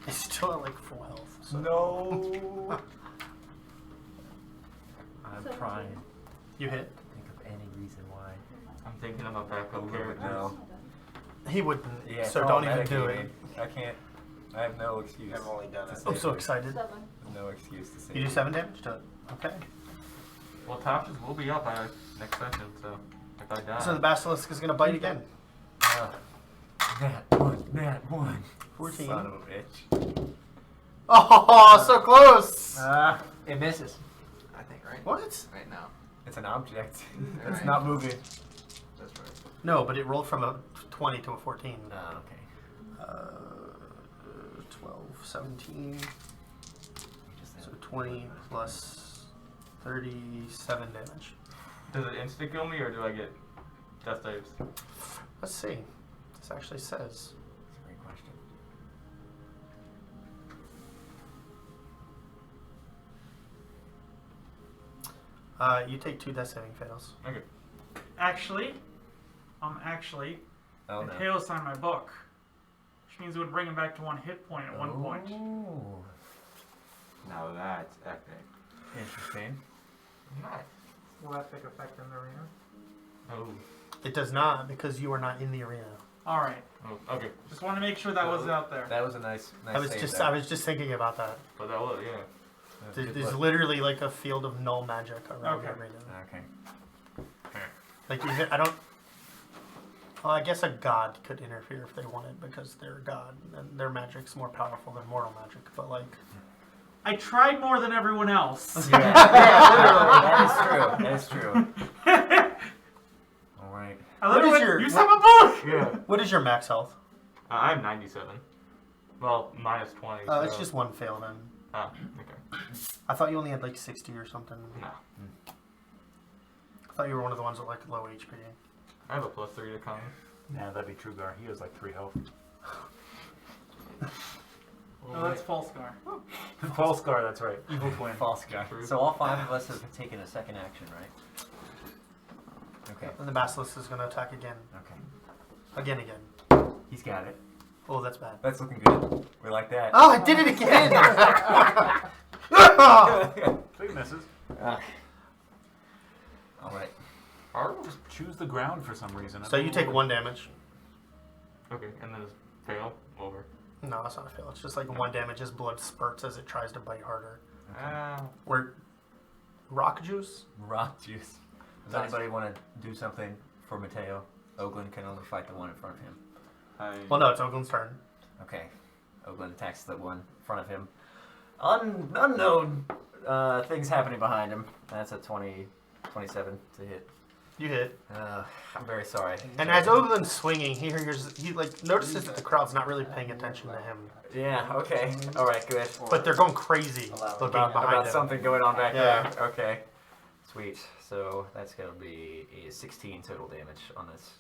It's still at like full health. So.
No. I'm
17.
trying.
You hit.
Think of any reason why.
I'm thinking of a backup character.
No.
He wouldn't.
Yeah.
so don't even do it.
I can't. I have no excuse.
I've only done it.
I'm so excited.
7.
No excuse to say.
You do 7 damage to it. Okay.
Well, Tasha's will be up next session, so if I die.
So the basilisk is gonna bite again.
Nat one.
14.
Son of a bitch.
Oh, so close.
It misses. I think, right?
What?
Right now.
It's an object.
Right.
It's not moving.
That's right.
No, but it rolled from a 20 to a 14.
Oh, okay.
12, 17.
Just
So 20 plus 37 damage.
Does it insta kill me or do I get death saves?
Let's see. This actually says.
That's a great question.
You take 2 death saving fails.
Okay.
Actually,
Oh no.
Matteo signed my book, which means it would bring him back to 1 hit point at one point.
Ooh.
Now that's epic.
Interesting.
Nice.
Will that take effect in the arena?
Oh.
It does not because you are not in the arena.
All right.
Oh. Okay.
Just want to make sure that was out there.
That was a nice
I was
save
just
there.
I was just thinking about that.
But that was yeah.
That's good
There's
luck.
literally like a field of null magic around
Okay.
the arena.
Okay.
Like even I don't. Well, I guess a god could interfere if they wanted because they're a god and their magic's more powerful than mortal magic. But like,
I tried more than everyone else.
Yeah, that is true. All right.
I
What is
literally
your-
you signed my book.
Yeah.
what is your max health?
I'm 97. Well, minus 20.
It's just 1 fail then.
Ah, okay.
I thought you only had like 60 or something.
No.
I thought you were one of the ones with like low HP.
I have a +3 to con.
Yeah, that'd be Truegar. He has like 3 health.
No, that's false scar.
False Scar, that's right. Evil twin.
False guy.
True.
So all 5 of us have taken a second action, right? Okay.
And the basilisk is going to attack again.
Okay.
Again.
He's got it.
Oh, that's bad.
That's looking good. We like that.
Oh, I did it again!
3 misses.
All right.
Just choose the ground for some reason. I
So
don't
you
know
take
what-
1 damage.
Okay, and then just fail over.
No, that's not a fail. It's just like 1 damage as blood spurts as it tries to bite harder. Where rock juice?
Rock juice. Does anybody want to do something for Matteo? Oglen can only fight the one in front of him.
Well, no, it's Oglen's turn.
Okay. Oglen attacks the one in front of him. Unknown things happening behind him. That's a 27 to hit.
You hit.
I'm very sorry.
And as Oglen's swinging, he like notices that the crowd's not really paying attention to him.
Yeah, okay. Alright, good.
But they're going crazy looking behind
About
him.
something going on back
Yeah.
there. Okay. Sweet. So that's going to be a 16 total damage on this.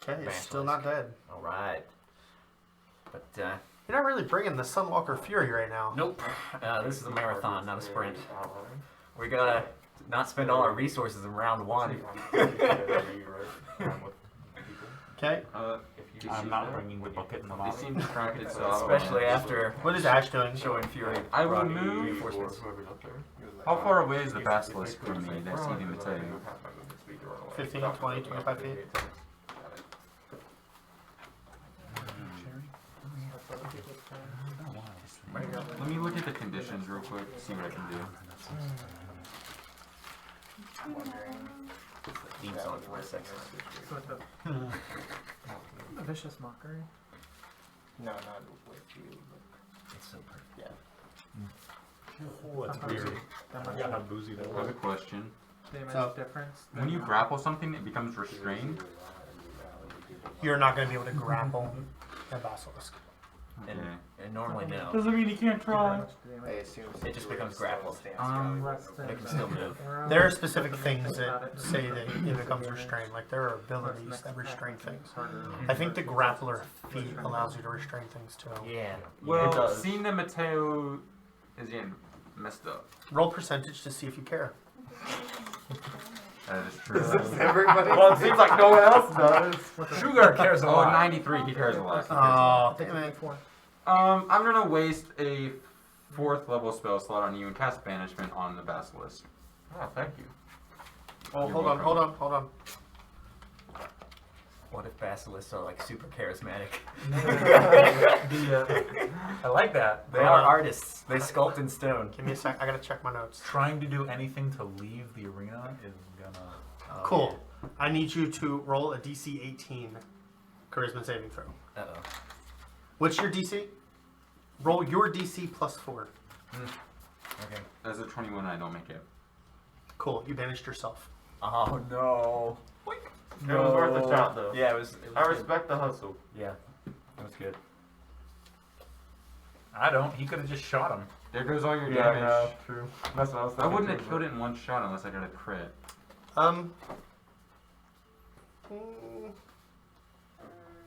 Okay, he's
Basilisk.
still not dead.
Alright. But,
You're not really bringing the Sunwalker Fury right now.
nope. This is a marathon, not a sprint. We gotta not spend all our resources in round 1.
Okay.
I'm not bringing the bucket and the
They
mop.
seem to crack itself.
Especially after
What is Ash doing?
showing Fury.
I will
brought
move.
reinforcements.
How far away is the basilisk from me? That's even Matteo.
15, 20, 25 feet.
Let me look at the conditions real quick, see what I can do.
Theme song for my sex.
So it's a vicious mockery.
No, not with you.
It's so perfect.
Oh, that's weird. I forgot how boozy that
I have a
was.
question.
Damage
So-
difference.
When you grapple something, it becomes restrained?
You're not going to be able to grapple a basilisk.
And,
Okay.
and normally no.
Doesn't mean you can't try.
I assume
It just becomes grappled.
Less
It
than
can still move.
There are specific things that say that it becomes restrained. Like there are abilities that restrain things. I think the grappler feat allows you to restrain things too.
Yeah.
Well,
does.
seeing that Matteo is getting messed up.
Roll percentage to see if you care.
That is true.
everybody.
Well, it seems like no one else does.
Truegar cares a
Oh,
lot.
93, he cares a lot.
Oh, damn it.
I'm gonna waste a 4th level spell slot on you and cast Banishment on the Basilisk.
Oh, thank you.
Oh,
You're
hold on,
welcome.
hold on.
What if basilisks are like super charismatic?
I like that.
They are artists. They sculpt in stone.
Give me a sec. I gotta check my notes.
Trying to do anything to leave the arena is gonna.
Oh,
Cool. I need you to roll a DC 18 charisma saving throw.
Yeah. Uh-oh.
What's your DC? Roll your DC plus 4.
Okay.
As a 21, I don't make it.
Cool. You banished yourself.
Oh no.
It was worth a shot, though.
Yeah, it was
I
good.
respect the hustle.
Yeah, it was good.
I don't. He could have just shot him.
There goes all your
Yeah,
damage.
no, true. That's what I was
I
thinking.
wouldn't have
too,
killed it in one shot unless I got a crit.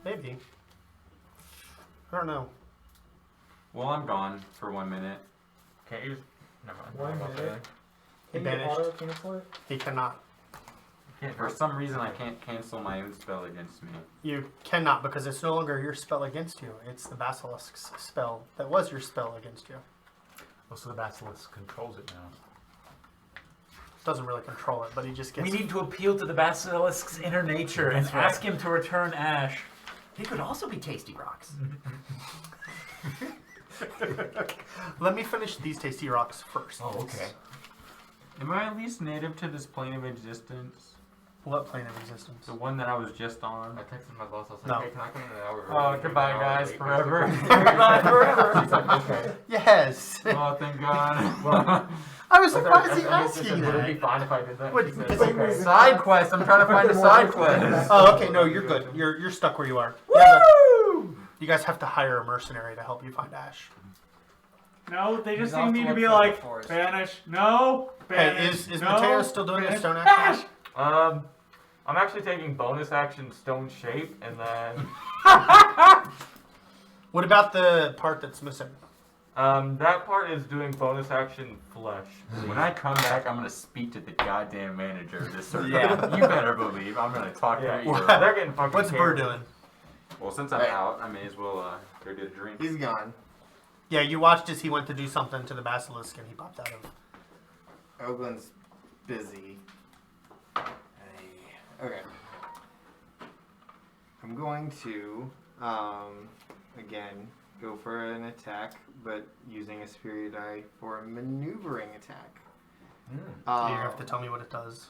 Maybe. I don't know.
Well, I'm gone for 1 minute.
Can't you just... Never mind.
One
I'm not
minute.
saying.
Can you
banished.
auto cancel it?
He cannot.
For some reason, I can't cancel my own spell against me.
You cannot because it's no longer your spell against you. It's the Basilisk's spell that was your spell against you.
Oh, so the basilisk controls it now.
Doesn't really control it, but he just gets.
We need to appeal to the basilisk's inner nature and ask him to return Ash. He could also be Tasty Rocks.
Let me finish these tasty rocks first.
Oh, okay.
Am I at least native to this plane of existence?
What plane of existence?
The one that I was just on?
I texted my boss. I was like,
No.
hey, can I come in an hour
Oh,
early?
goodbye,
An hour
guys,
late.
forever.
Goodbye forever. She's like, okay.
Yes.
Oh, thank God.
I was
I
surprised
thought-
he
I
asked
said,
you
would it be
that.
fine if I did that?
What-
She said,
is
okay.
Side quest. I'm trying to find a side quest.
Oh, okay. No, you're good. You're stuck where you are. Woo! You guys have to hire a mercenary to help you find Ash.
No, they just
He's off
need
to
to
look
be
for
like,
the forest.
banish. No, banish.
Hey, is
no,
Matteo still doing the
banish.
stone
Bash!
action?
I'm actually taking bonus action stone shape, and then
What about the part that's missing?
that part is doing bonus action flesh.
When I come back, I'm gonna speak to the goddamn manager of this circle.
Yeah.
You better believe I'm gonna talk
Yeah,
to you.
they're getting fucking.
What's Burr
carried.
doing?
Well, since I'm
Hey.
out, I may as well go get a drink.
He's gone.
Yeah, you watched as he went to do something to the basilisk and he popped out of.
Oglen's busy. Okay. I'm going to, again, go for an attack, but using a superior die for a maneuvering attack.
You have to tell me what it does.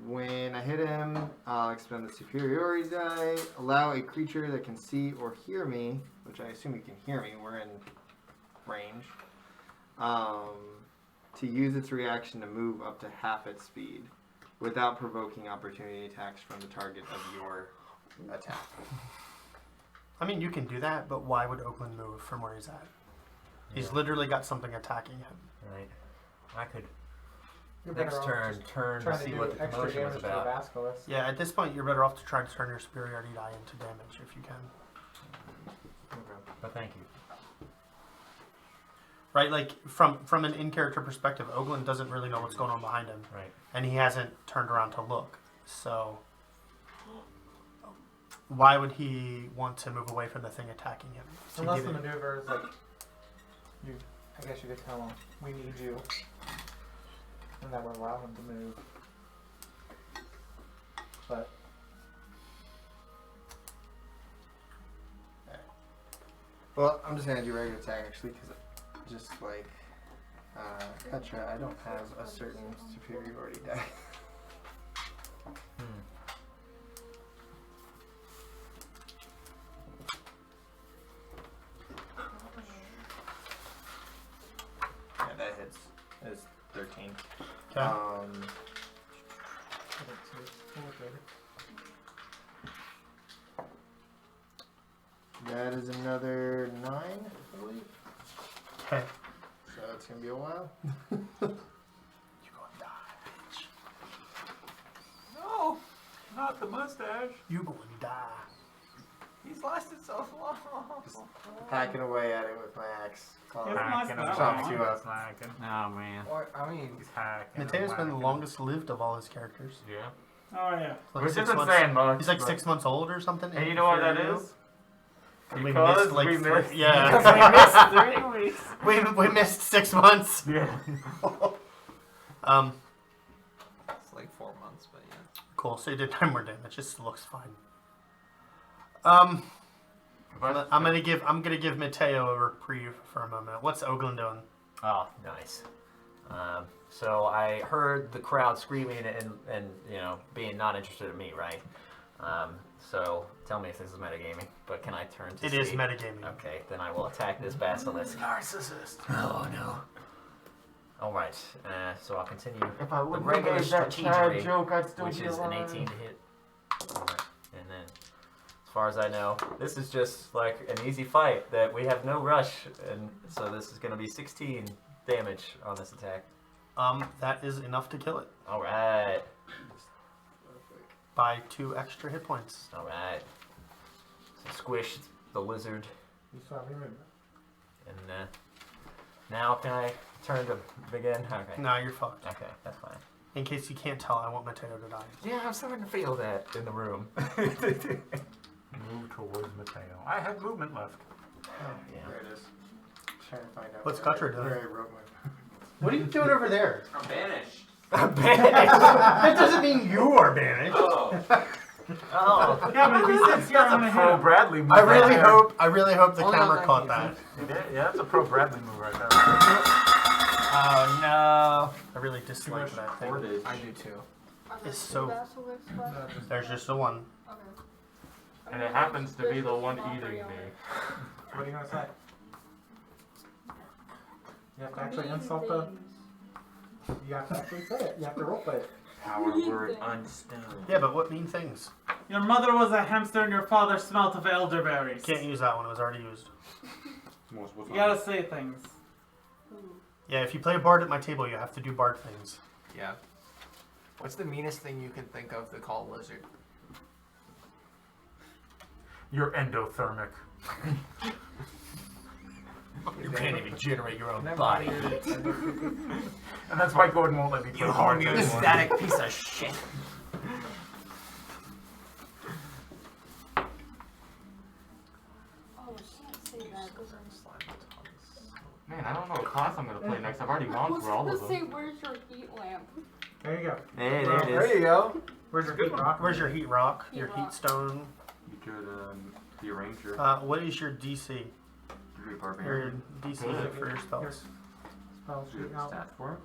When I hit him, I'll expend the superiority die, allow a creature that can see or hear me, which I assume you can hear me, we're in range, to use its reaction to move up to half its speed without provoking opportunity attacks from the target of your attack.
I mean, you can do that, but why would Oglen move from where he's at? He's literally got something attacking him.
Right. I could
You're better
next
off
turn
just
turn to
trying to
see
do
what the
extra
commotion was
damage to the
about.
basilisk.
Yeah, at this point, you're better off to try to turn your superiority die into damage if you can.
But thank you.
Right, like from an in-character perspective, Oglen doesn't really know what's going on behind him,
Right.
and he hasn't turned around to look. So, why would he want to move away from the thing attacking him? To
Unless
give
the
it-
maneuver is like, I guess you could tell him, we need you. And that would allow him to move. But,
Well, I'm just gonna do regular attack actually, because just like Kutra, I don't have a certain superiority die. Yeah, that hits. It's 13.
Okay.
That is another 9, I believe.
Okay.
So it's gonna be a while.
You gonna die, bitch.
No, not the mustache.
You gonna die.
He's lasted so long.
Hacking away at it with my axe. Call it
Hacking
chop
away,
you up.
hacking.
Oh man.
Or, I mean,
He's hacking.
Mateo's been the
whacking.
longest lived of all his characters.
Yeah.
Oh yeah.
Like
Which
6
isn't
months.
saying much.
He's like
but-
6 months old or something.
And you know what that
Inferior.
is?
We
Because
missed like
we
three-
missed.
yeah.
we missed 3 weeks.
we missed 6 months.
Yeah.
it's like 4 months, but yeah.
Cool. So you did 9 more damage. It looks fine. I'm gonna give Matteo a reprieve for a moment. What's Oglen doing?
Oh, nice. So I heard the crowd screaming and you know being not interested in me, right? So tell me if this is metagaming, but can I turn to
It
see?
is metagaming.
Okay, then I will attack this basilisk.
Narcissist.
Oh no. All right. So I'll continue
If I
the
wouldn't
regular
have made that Chad
strategy,
joke, I'd still
which
be
is an
alive.
18 to hit. Alright, and then, as far as I know, this is just like an easy fight that we have no rush, and so this is going to be 16 damage on this attack.
That is enough to kill it
All right,
by 2 extra hit points.
all right. So squish the lizard,
You still have your movement.
and now can I
turn to begin? Okay.
No, you're fucked.
Okay, that's fine.
In case you can't tell, I want Matteo to die.
Yeah, I'm starting to feel that in the room.
Move towards Matteo. I have movement left.
There it is. Trying to find out.
What's Kutra doing?
Where I wrote my.
What are you doing over there?
I'm banished.
That doesn't mean you are banished.
Oh.
Oh.
Yeah, but if he sits here, I'm gonna hit
Pro
him.
Bradley move.
I really
right there.
hope the
Only
camera
on
caught
90.
that.
Yeah, that's a pro Bradley move right there.
Oh no.
I really dislike that thing.
I do too.
Are there
It's
two
so-
basilisks left?
There's just the one.
Okay.
And it happens to be the one eating me.
What are you gonna say? You have to actually
Mean
insult the.
things.
You have to actually say it. You have to roleplay it.
Power word unstoned.
Yeah, but what mean things?
Your mother was a hamster and your father smelt of elderberries.
Can't use that one. It was already used.
What's
You gotta say things.
Ooh.
Yeah, if you play a bard at my table, you have to do bard things.
Yeah. What's the meanest thing you can think of to call a lizard?
You're endothermic.
You can't even generate your own
Never
body.
And that's why Gordon won't let me play cards anymore.
Homeostatic piece of shit.
Oh, I can't say that because I'm
Man, I don't know what class I'm gonna play next. I've already gone through all of
Let's say,
them.
where's your heat lamp?
There you go.
Hey,
Well,
there it
There
is.
you go.
Where's your heat rock?
Where's your heat rock?
Heat
Your
rock.
heat stone?
You could the arranger.
What is your DC?
You're a
Your
barbarian.
DC
Good.
for your spells?
Spell
Do you
sheet
have
out.
stats for it?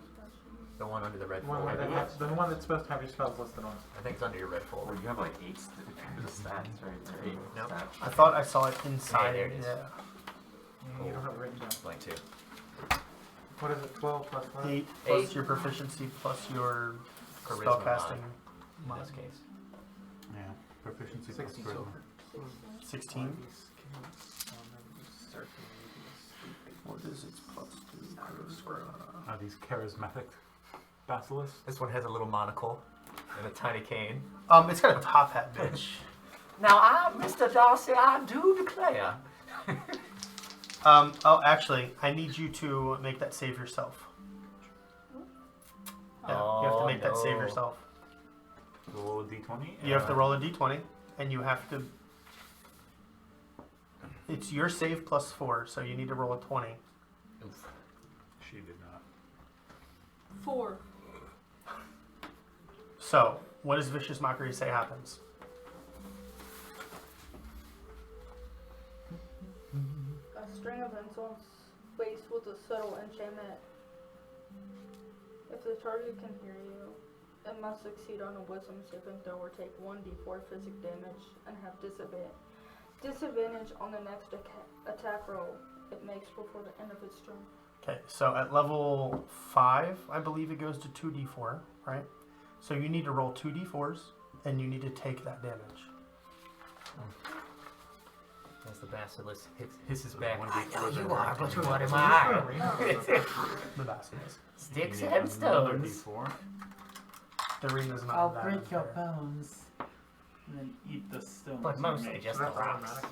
The one under the red
One
folder.
that has, the one that's supposed to have your spells listed on it.
I think it's under your red
Well,
folder.
you have like 8 stats right there. 8
Nope.
stats.
I thought I saw it inside.
there it is.
Yeah.
Yeah, you don't have it written down.
Blank two.
What is it? 12 plus what?
8 plus
8.
your proficiency plus your
Charisma
spellcasting.
In this case.
Yeah, proficiency
60
plus
silver.
16. What is its plus 2?
Are these charismatic basilisks?
This one has a little monocle and a tiny cane.
It's got a top hat, bitch.
Now I, Mr. Darcy, I do declare.
Oh, actually, I need you to make that save yourself. Yeah, you have to make that save
no.
yourself.
Roll a d20.
You have to roll a d20, and you have to. It's your save plus 4, so you need to roll a 20.
Oof.
She did not.
4.
So, what does Vicious Mockery say happens?
A string of insults laced with a subtle enchantment. If the target can hear you, it must succeed on a wisdom saving throw or take 1d4 physic damage and have disadvantage on the next attack roll it makes before the end of its turn.
Okay, so at level 5, I believe it goes to 2d4, right? So you need to roll 2d4s, and you need to take that damage.
As the basilisk hisses back.
One
I know
d4s
you
are
are,
right
but
there.
what am I?
The basilisk.
Sticks
You
and
need another
stones.
d4.
The ring is not
I'll
that
break your
unfair.
bones and then eat the stones.
But
you
mostly
make.
just
So
the
that's
rocks.
automatic.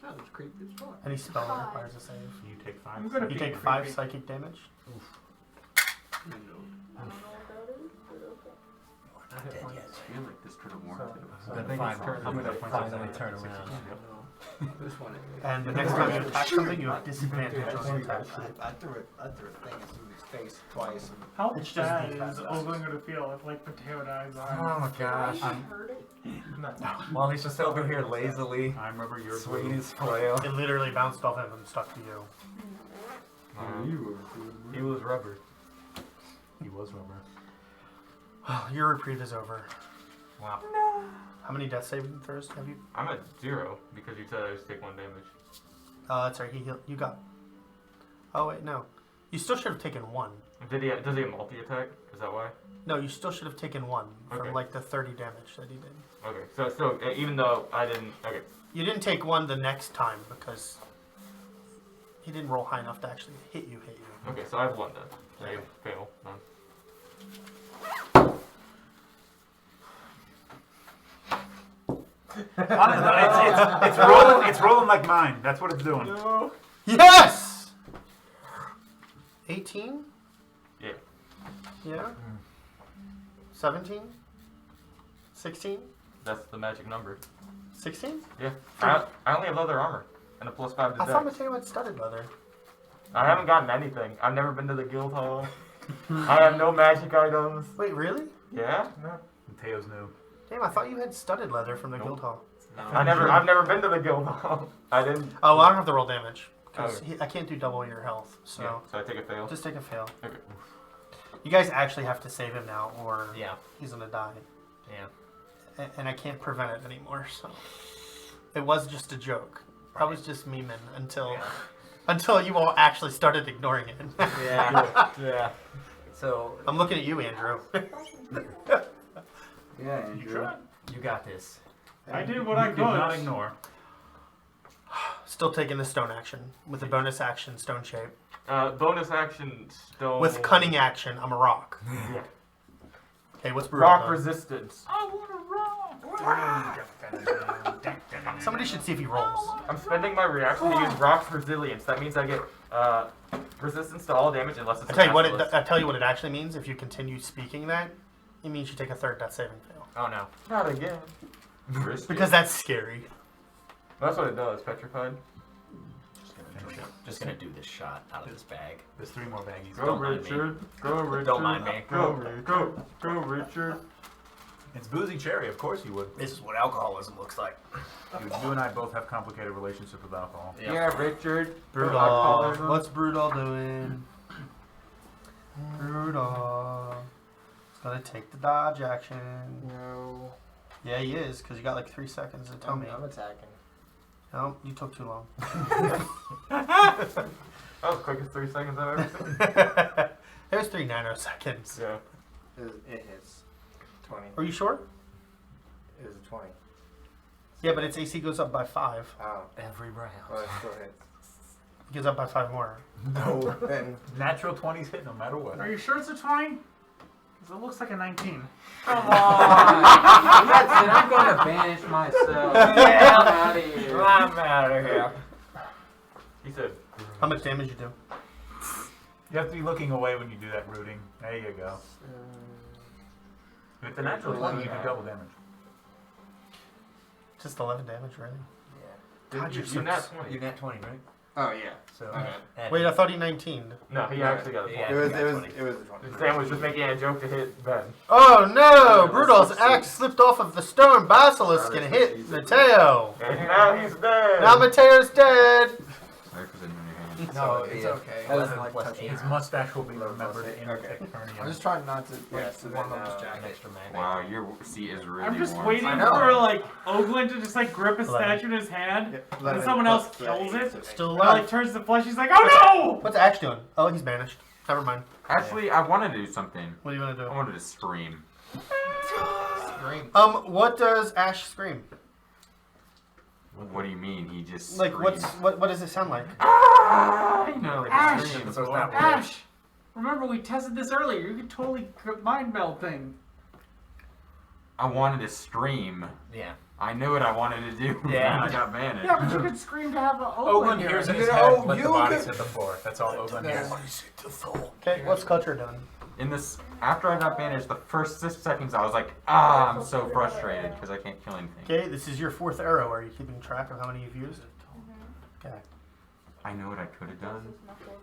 That was creepy as fuck.
Any spell that
5.
requires a save.
You take 5.
I'm gonna
You
be
take 5
creepy.
psychic damage.
I don't know what that is, but okay.
I feel like this could have worn
So-
too.
so
I
the
think
five
it's
turns.
I'm gonna finally turn
Sixty-two,
around.
yep.
This one.
And the next time you attack something, you have disadvantage on the attack.
I threw a thing in somebody's face twice. And
How
It's just
bad
these
is
bad
Oglen going to feel if like Matteo dies on?
Oh my gosh.
I heard it.
No.
While he's just over here lazily
I remember your
swinging
blue.
his flail.
It literally bounced off him and stuck to you.
He was rubber.
He was rubber.
Well, your reprieve is over.
Wow.
How many death saving throws have you?
I'm at 0 because you said I just take 1 damage.
That's right. He healed. You got. Oh wait, no. You still should have taken 1.
Does he have multi-attack? Is that why?
No, you still should have taken 1 from
Okay.
like the 30 damage that he did.
Okay, so still, even though I didn't, okay.
You didn't take 1 the next time because he didn't roll high enough to actually hit you.
Okay, so I have 1 then. I fail. None.
It's rolling like mine. That's what it's doing.
Yes! 8 18?
Yeah.
Yeah. 17? 16?
That's the magic number.
16?
Yeah. I only have leather armor and a +5 to
I thought
dex.
Matteo had studded leather.
I haven't gotten anything. I've never been to the guild hall. I have no magic items.
Wait, really?
Yeah.
Mateo's new.
Damn, I thought you had studded leather from the guild hall.
I've never been to the guild hall. I didn't.
Oh, well, I don't have to roll damage. Because
Okay.
I can't do double your health. So
Yeah, so I take a fail.
just take a fail.
Okay.
You guys actually have to save him now, or
Yeah.
he's going to die.
Yeah.
And I can't prevent it anymore, so. It was just a joke. I was just memeing until you all actually started ignoring it.
Yeah. Yeah. So
I'm looking at you, Andrew.
Yeah, Andrew.
you got this.
I did what I
You did not
could.
ignore.
Still taking the stone action with a bonus action, stone shape.
Bonus action stone.
With cunning action, I'm a rock.
Yeah.
Okay, what's Brudall
Rock
done?
resistance.
I want to rock.
Somebody should see if he rolls.
I'm spending my reaction to use rock's resilience. That means I get resistance to all damage unless it's
I tell you what
basilisk.
I tell you what it actually means. If you continue speaking that, it means you take a third death saving fail.
Oh no.
Not again.
Because that's scary.
That's what it does. Petrified.
Just gonna do this shot out of this bag.
There's 3 more baggies.
Go
Don't mind me.
Richard. Go Richard.
Don't mind me.
Go Richard.
It's boozy cherry, of course you would.
This is what alcoholism looks like.
You and I both have complicated relationships with alcohol.
Yeah, Richard.
Brudall.
Alcoholism.
What's Brudall doing? Brudall. He's gonna take the dodge action.
No.
Yeah, he is, because you got like 3 seconds to tell me.
I'm attacking.
No, you took too long.
That was the quickest 3 seconds I've ever seen.
It was 3 nanoseconds.
Yeah.
It hits. 20.
Are you sure?
It was a 20.
Yeah, but its AC goes up by 5.
Oh.
Every round.
Well, it still hits.
It goes up by 5 more.
No. Then.
Natural 20s hit no matter what.
Are you sure it's a 20? Because it looks like a 19.
Come on.
That's it. I'm going to banish myself.
Yeah.
I'm out of here.
I'm out of here.
He said.
How much damage you do?
You have to be looking away when you do that rooting. There you go. With the natural 20, you do double damage.
Just 11 damage, really? God,
You
you're so...
nat 20.
You nat 20, right?
Oh yeah.
So.
Okay.
add-
Wait, I thought he 19'd.
No, he actually got a
Yeah.
point.
It was a 20.
Sam was just making a joke to hit Ben.
Oh no!
Yeah,
Brudall's
that's
axe slipped off of the stone basilisk and hit Matteo.
And now he's dead.
Now Mateo's dead.
Sorry for sitting on your hands.
No, it's okay. I
Eleven
doesn't like
plus
touching
eight.
His
her.
mustache will be remembered in
Okay.
eternity.
I'm just trying not to.
Yeah,
Yeah,
so
one
then,
of them's
An
jacket.
extra mag.
Wow, your seat is really
I'm just
warm.
waiting
I know.
for like Oglen to just like grip a
11.
statue in his hand, and
11
someone else
plus
kills
eight,
it.
so
Still
And
alive.
like turns to flesh. He's like, oh
What's Ash doing? Oh, he's banished. Never mind.
Actually, I wanted to do something.
What do you want to
I
do?
wanted to scream.
Scream.
What does Ash scream?
What do you mean? He just
Like,
screamed.
what does it sound like?
I know.
Ash!
Scream.
So it's not
no! Ash! Remember, we tested this earlier. You could totally mind meld thing.
I wanted to scream.
Yeah.
I knew what I wanted to do.
Yeah.
I got banished.
Yeah, but you could scream to have an
Oglen
Oglen here.
hears in his
You
head,
know,
let the
you
bodies
could-
hit the floor. That's all Oglen hears.
Okay, what's Kutra doing?
In this, after I got banished, the first 6 seconds, I was like, I'm so frustrated because I can't kill anything.
Okay, this is your 4th arrow. Are you keeping track of how many you've used? Okay.
I know what I could have done,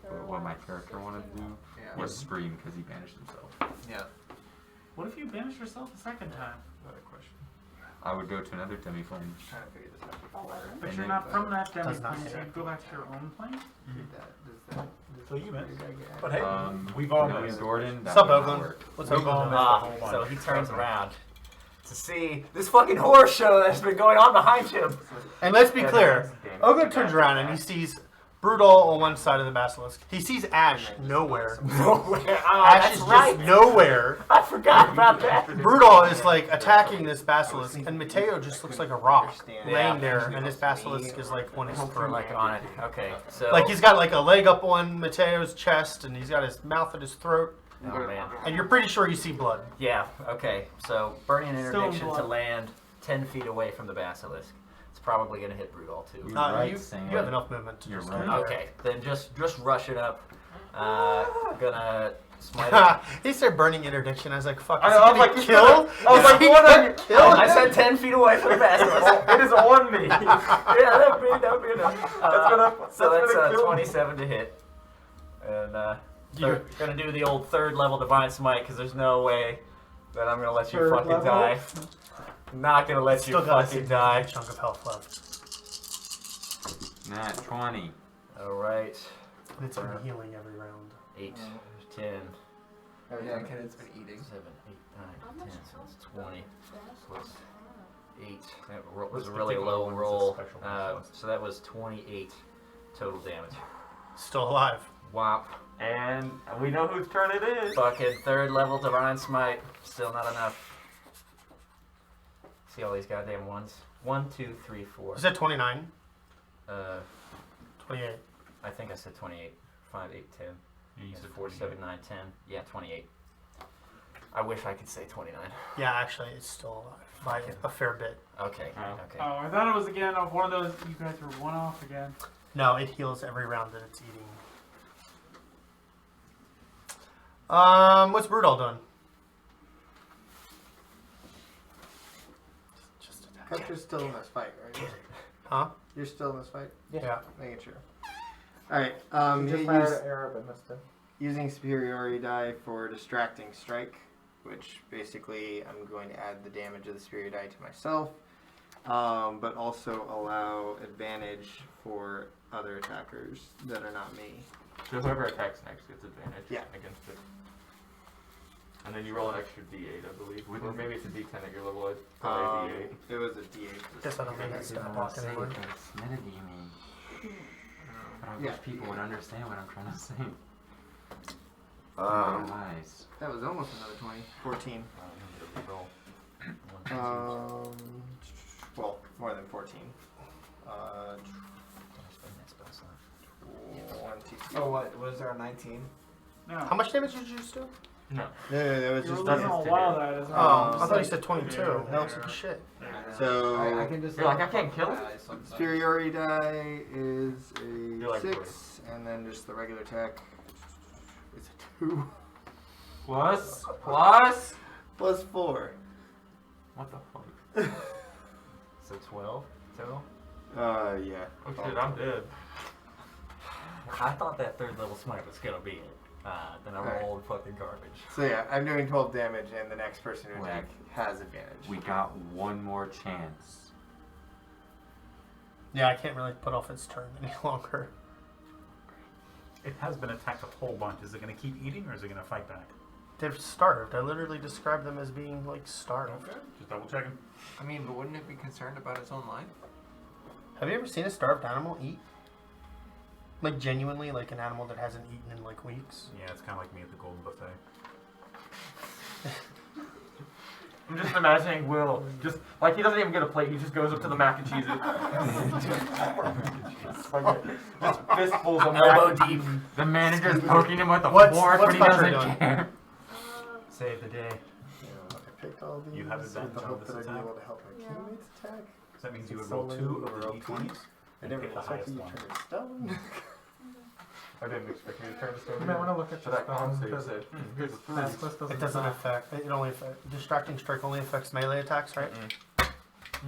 but what my character wanted to do
Yeah.
was scream because he banished himself.
Yeah.
What if you banished yourself a second time?
Another question. I would go to another demi-flame.
Trying to figure this out.
But
And
you're
then-
not from that demi
Does not
plane, so
hit.
you go back to your own plane?
So you missed. But hey,
Um,
we've all
no,
missed.
Jordan, that
Sup,
would not
Oglen?
work.
What's
We've
Oglen
all
doing?
missed.
Ah,
whole bunch.
so he turns around to see this fucking horror show that's been going on behind him.
And let's be clear.
Damn.
Oglen turns around and he sees Brudall on one side of the basilisk. He sees Ash nowhere.
Nowhere. Oh,
Ash
that's
is
right.
just nowhere.
I forgot about that.
Brudall is like attacking this basilisk, and Matteo just looks like a rock
Yeah.
laying there, and this basilisk is like on his
We're
throat.
like on it. Okay, so.
Like he's got like a leg up on Mateo's chest, and he's got his mouth at his throat,
Oh man.
and you're pretty sure you see blood.
Yeah. Okay. So burning
Stone
interdiction to
blood.
land 10 feet away from the basilisk. It's probably gonna hit Brudall too.
You're right,
you
Sam.
have enough movement to
You're
just
right.
do that.
Okay. Then just rush it up. Gonna smite it.
He said burning interdiction. I was like, fuck.
I
Is
know,
he
I was
gonna
like,
kill?
I was like, what are you?
I said 10 feet away from the basilisk.
It is on me.
Yeah, that would be enough. So
that's
that's
gonna kill me.
27 to hit. And you're gonna do the old 3rd level divine smite because there's no way that I'm gonna let you
3rd
fucking
level?
die. Not gonna let you
Still got a
fucking die.
significant chunk of health left.
Nat 20.
Alright.
And it's been healing every round.
8, 10,
Yeah, Kenneth's been eating.
7, 8, 9, 10, so it's 20 plus 8. That was
This
a really
particular
low
one is a
roll.
special one.
So that was 28 total damage.
Still alive.
Whop.
And we know whose turn it is.
Fucking 3rd level divine smite. Still not enough. See all these goddamn ones. 1, 2, 3, 4.
You said 29? 28.
I think I said 28. 5, 8, 10.
Yeah, you
That's
said
4, 7, 9, 10. Yeah, 28. I wish I could say 29.
Yeah, actually, it's still alive by a fair bit.
Okay.
Oh.
Okay.
Oh, I thought it was again of one of those. You guys were one off again.
No, it heals every round that it's eating. What's Brudall doing? Just attack.
Kutra's still in this fight, right?
Huh?
You're still in this fight?
Yeah.
Making sure. Alright,
Just
you
fired
use,
an arrow but missed it.
using superiority die for distracting strike, which basically I'm going to add the damage of the superior die to myself, but also allow advantage for other attackers that are not me.
So whoever attacks next gets advantage against it. And then you roll an extra d8, I believe. Or maybe it's a d10 at your level. It's probably a d8.
It was a d8.
Guess I don't think I stop walking anymore.
Minute, you mean? But I
Yeah.
wish people would understand what I'm trying to say. Nice.
That was almost another 20. 14. Well, more than 14. 22.
Oh, what? Was there a 19?
No.
How much damage did you just do?
No.
No, that was
You were
just
losing a while that as well.
Oh, I thought you said 22. That looks like shit.
So
I can just.
You're like, I can't kill it?
superiority die is
You're
a
like
6, and then just the regular attack is a 2
Plus?
plus 4.
What the fuck?
So 12 total?
Yeah.
Oh shit, I'm dead.
I thought that 3rd level smite was gonna be it. Then I
Alright.
rolled fucking garbage.
So yeah, I'm doing 12 damage, and the next person who
Wait.
attack has advantage.
We got one more chance.
Yeah, I can't really put off its turn any longer.
It has been attacked a whole bunch. Is it going to keep eating or is it going to fight back?
They're starved. I literally described them as being like starved.
Just double checking.
I mean, but wouldn't it be concerned about its own life?
Have you ever seen a starved animal eat? Like genuinely, like an animal that hasn't eaten in like weeks?
Yeah, it's kind of like me at the Golden Buffet.
I'm just imagining Will, just like he doesn't even get a plate, he just goes up to the mac and cheese. Just fistfuls of
Elbow
mac.
deep.
The manager's poking him with a
What's
fork, but he
Kutra
doesn't
doing?
care.
Save the day.
I picked all these
You have
with
advantage
the
on
hope
this
that I'd be
attack?
able to help my teammates attack.
So that means you would
So
roll
many
2 of the
overall
d20s.
I
and
never
pick the
expected you
highest
to
one.
turn to stone.
I didn't expect you to turn to stone.
You might want to look at
So
the
that con
stone
save
because
said, here's a 3.
Basilisk doesn't
It doesn't
attack.
affect. It only affect. Distracting strike only affects melee attacks, right?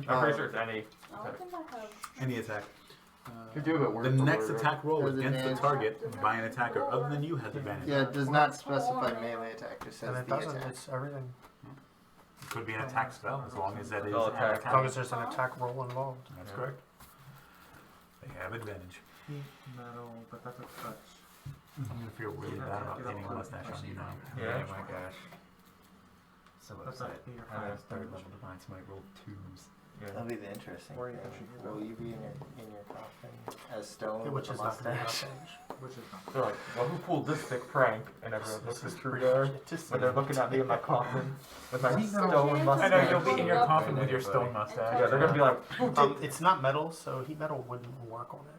I'm pretty sure it's any.
I don't think I have.
Any attack.
You do, but
The next attack roll
There's
against the
advantage.
target by an attacker other than you has advantage.
Yeah, it does not specify melee attack, just
And
says
it
the
doesn't.
attack.
It's everything.
It could be an attack spell as long as that is
Spell
an
attack.
As long as there's an attack roll involved.
That's correct. They have advantage.
Metal, but that's a touch.
I'm gonna feel really bad about hitting a mustache on you now.
Yeah.
Oh my gosh. So
That's
upset.
not be your
I have
highest
3rd
damage.
level divine smite rolled 2s.
That'll be the interesting
Or you
thing.
can shoot
Will you be in your coffin as stone
Which
with
is
a
not going to
mustache?
Which is not.
They're like, well, who pulled this sick prank? And everyone looks at Truegar. When they're looking at me in my coffin with my stone
I
mustache.
know you'll be in your coffin with your stone mustache.
Yeah, they're gonna be like,
It's not metal, so heat metal wouldn't work on it.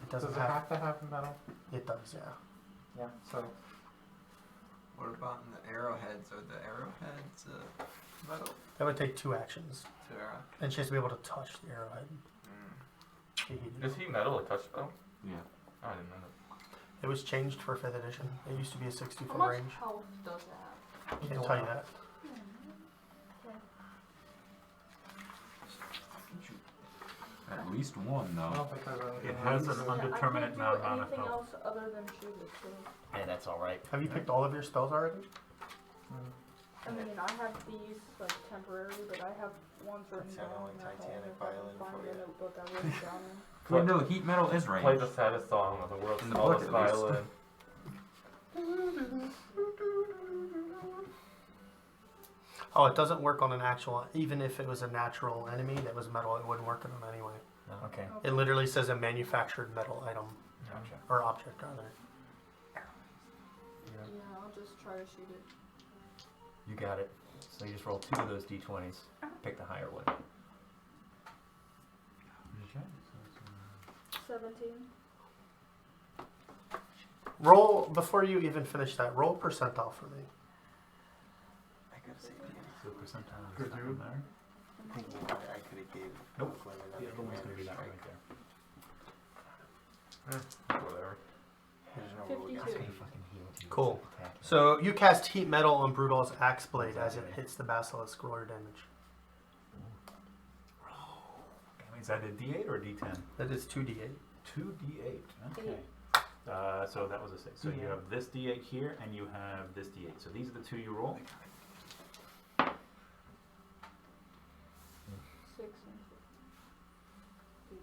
It
Does
doesn't
it
have.
have to have metal?
It does, yeah.
Yeah. So
What about in the arrowheads? Are the arrowheads metal?
That would take 2 actions,
To arrow?
and she has to be able to touch the arrowhead. Be heated.
is he metal a touch spell?
Yeah.
I didn't know that.
It was changed for 5th edition. It used to be a 60
How
foot
much
range.
health does it have?
Can't tell you that.
At least one,
I
though.
don't think there's anything
It has
else.
an
Yeah,
undeterminate
I
amount
can't do
of
anything
health.
else other than shoot it, so.
Hey, that's all right.
Have you picked all of your spells already?
I mean, I have these like temporary, but I have ones written
Sound
down.
like
and I
Titanic
can
violin
find
for
the
ya.
notebook I wrote it down in.
Wait, no, heat metal is range.
Play the saddest song of the world's
In the book,
smallest
at least.
violin.
Oh, it doesn't work on an actual. Even if it was a natural enemy that was metal, it wouldn't work on them anyway.
Okay.
It literally says a manufactured metal item
Gotcha.
or object rather.
Yeah, I'll just try to shoot it.
You got it. So you just roll 2 of those d20s. Pick the higher one.
17.
Roll before you even finish that. Roll percentile for me.
I gotta say,
So percentile
Could
is not
you?
in there.
thinking I could have gave
Nope.
Oglen
The
another
other one's going to be that
command
right
strike.
there.
Whatever.
There's no rule
52.
against it.
Cool. So you cast heat metal on Brudall's axe blade as it hits the basilisk. Roll your damage.
Is that a D8 or a D10?
That is 2d8.
2D8. Okay. So that was a 6. So you have this D8 here, and you have this D8. So these are the 2 you roll.
6 and 8.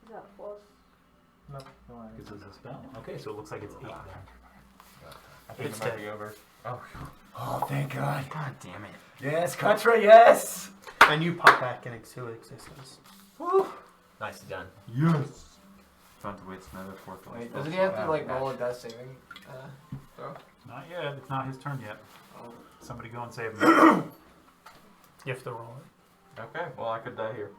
Is that plus?
No, no worries.
Because it's a spell. Okay, so it looks like it's 8 then.
I think
It's
it might
dead.
be over. Oh,
Oh, thank God.
God damn it.
Yes, Kutra, yes!
And you pop back into existence.
Woo! Nicely done.
Yes! Fun to wait another 4th one.
Wait, doesn't he have to like roll a death saving throw?
Not yet. It's not his turn yet. Somebody go and save him.
You have to roll it.
okay. Well, I could die here.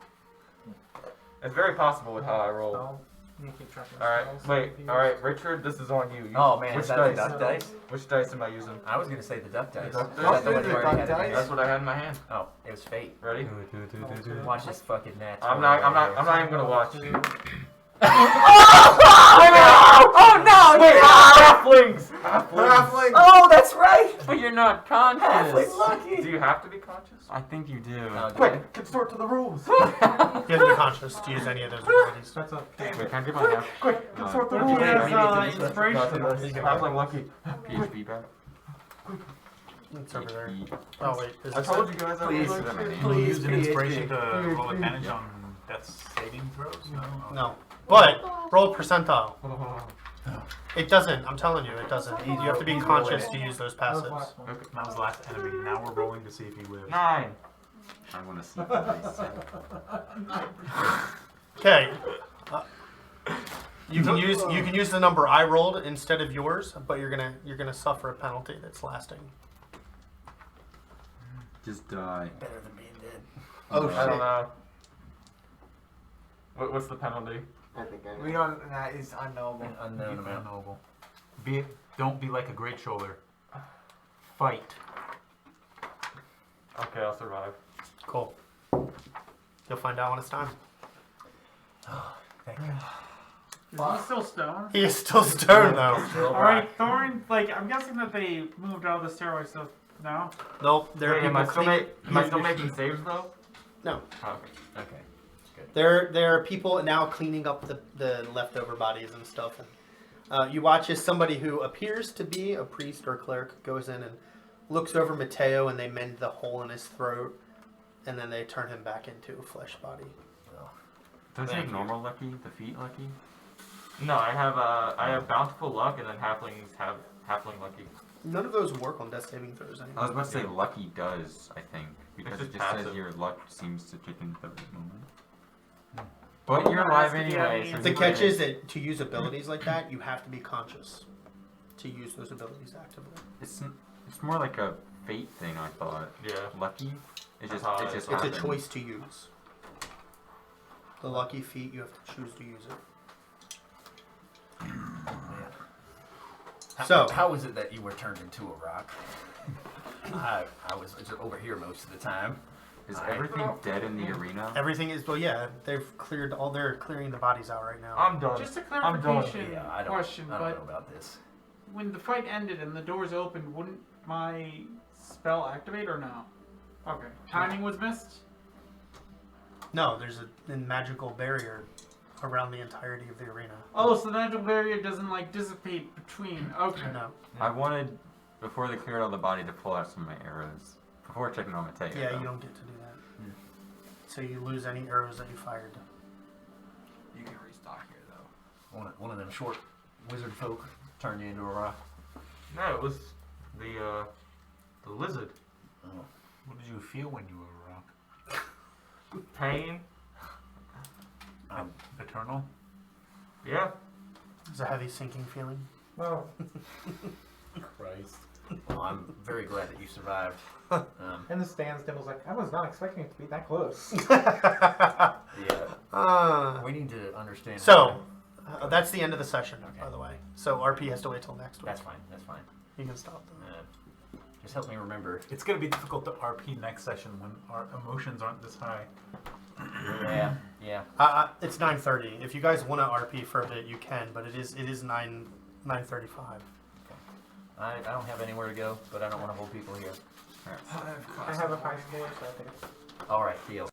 It's very possible with how I roll.
Spell. You keep track of
All right,
spells
wait.
if you
All right,
use.
Richard. This is on you.
Oh man,
Which
is that the
dice?
duck dice?
Which dice am I using?
I was gonna say the duck dice.
Duck
Is
dice?
that the one
The
you already
duck
had in
dice?
your
That's
hand?
what I had in my hand.
Oh, it was fate.
Ready?
Watch this fucking match.
I'm not even gonna watch.
Oh no!
Wait, halflings!
Halfling!
Oh, that's right!
But you're not conscious.
Halfling lucky!
Do you have to be conscious?
I think you do.
Oh,
Quick, consort to the rules.
You have to be conscious to use any of those abilities.
That's okay.
Wait, can I get my half?
Quick, consort to the
Ooh,
rules.
there's inspiration.
Halfling lucky.
PHP back?
It's over there.
PHP.
Oh wait, is
I
this
told
it?
you guys I
Please.
was
Can you use an inspiration to roll advantage on death saving throws? No.
No. But roll percentile. It doesn't. I'm telling you, it doesn't. You have to be conscious to use those
That was the
passives.
last one.
Okay, that was the last enemy. Now we're rolling to see if he lives.
9! I want to see the dice.
Okay. You can use the number I rolled instead of yours, but you're gonna suffer a penalty that's lasting.
Just die.
Better than being dead.
Oh
I don't
shit.
know. What's the penalty?
I think I know.
We don't. That is unknowable.
An unknown amount.
Noble. Don't be like a great shoulder. Fight.
Okay, I'll survive.
Cool. You'll find out when it's time.
Thank God.
Is he still stoned?
He is still stoned though.
Alright, Thorin, like, I'm guessing that they moved out of the stairway, so no?
Nope. There are
Wait, am
people
I still,
cleaning.
am I still making saves though?
No.
Oh, okay.
Okay.
There are people now cleaning up the leftover bodies and stuff. And you watch as somebody who appears to be a priest or cleric goes in and looks over Matteo, and they mend the hole in his throat, and then they turn him back into a flesh body.
Does he have normal lucky? The feet lucky?
No, I have bountiful luck, and then halflings have halfling lucky.
None of those work on death saving throws
I was
anymore.
about to say lucky does, I think. Because
It's
it
just
just says
passive.
your luck seems to kick in at the right moment.
But you're alive
Yeah,
anyway.
yeah.
So
The
you
catch
can-
is that to use abilities like that, you have to be conscious to use those abilities actively.
It's more like a fate thing, I thought.
Yeah.
Lucky? It just
It's
It's
happens.
a choice to use. The lucky feat, you have to choose to use it. So-
how is it that you were turned into a rock? I was just over here most of the time.
Is
Alright.
everything dead in the arena?
Everything is, well, yeah, they've cleared all, they're clearing the bodies out right now.
I'm done.
Just a
I'm done.
clarification
Yeah, I don't
question,
know
but
about this.
when the fight ended and the doors opened, wouldn't my spell activate or no? Okay. Timing was missed?
No, there's a magical barrier around the entirety of the arena.
Oh, so the magical barrier doesn't like dissipate between. Okay.
No.
I wanted, before they cleared all the body, to pull out some of my arrows. Before checking on Matteo.
Yeah,
though.
you don't get to do that. So you lose any arrows that you fired.
You can restock here though.
One of them short wizard folk turned you into a rock.
No, it was the lizard.
Oh.
What did you feel when you were a rock?
Pain.
Eternal?
Yeah.
It's a heavy sinking feeling.
Well,
Christ.
Well, I'm very glad that you survived.
in the stands, Dimble's like, I was not expecting it to be that close.
Yeah. We need to understand.
So, that's the end of the session, by the way. So RP has to wait till next week.
That's fine. That's fine.
You can stop them.
Just help me remember.
It's going to be difficult to RP next session when our emotions aren't this high.
Yeah. Yeah.
It's 9:30. If you guys want to RP for a bit, you can, but it is 9:35.
I don't have anywhere to go, but I don't want to hold people here.
I have a high score, so I think it's
All right, deal.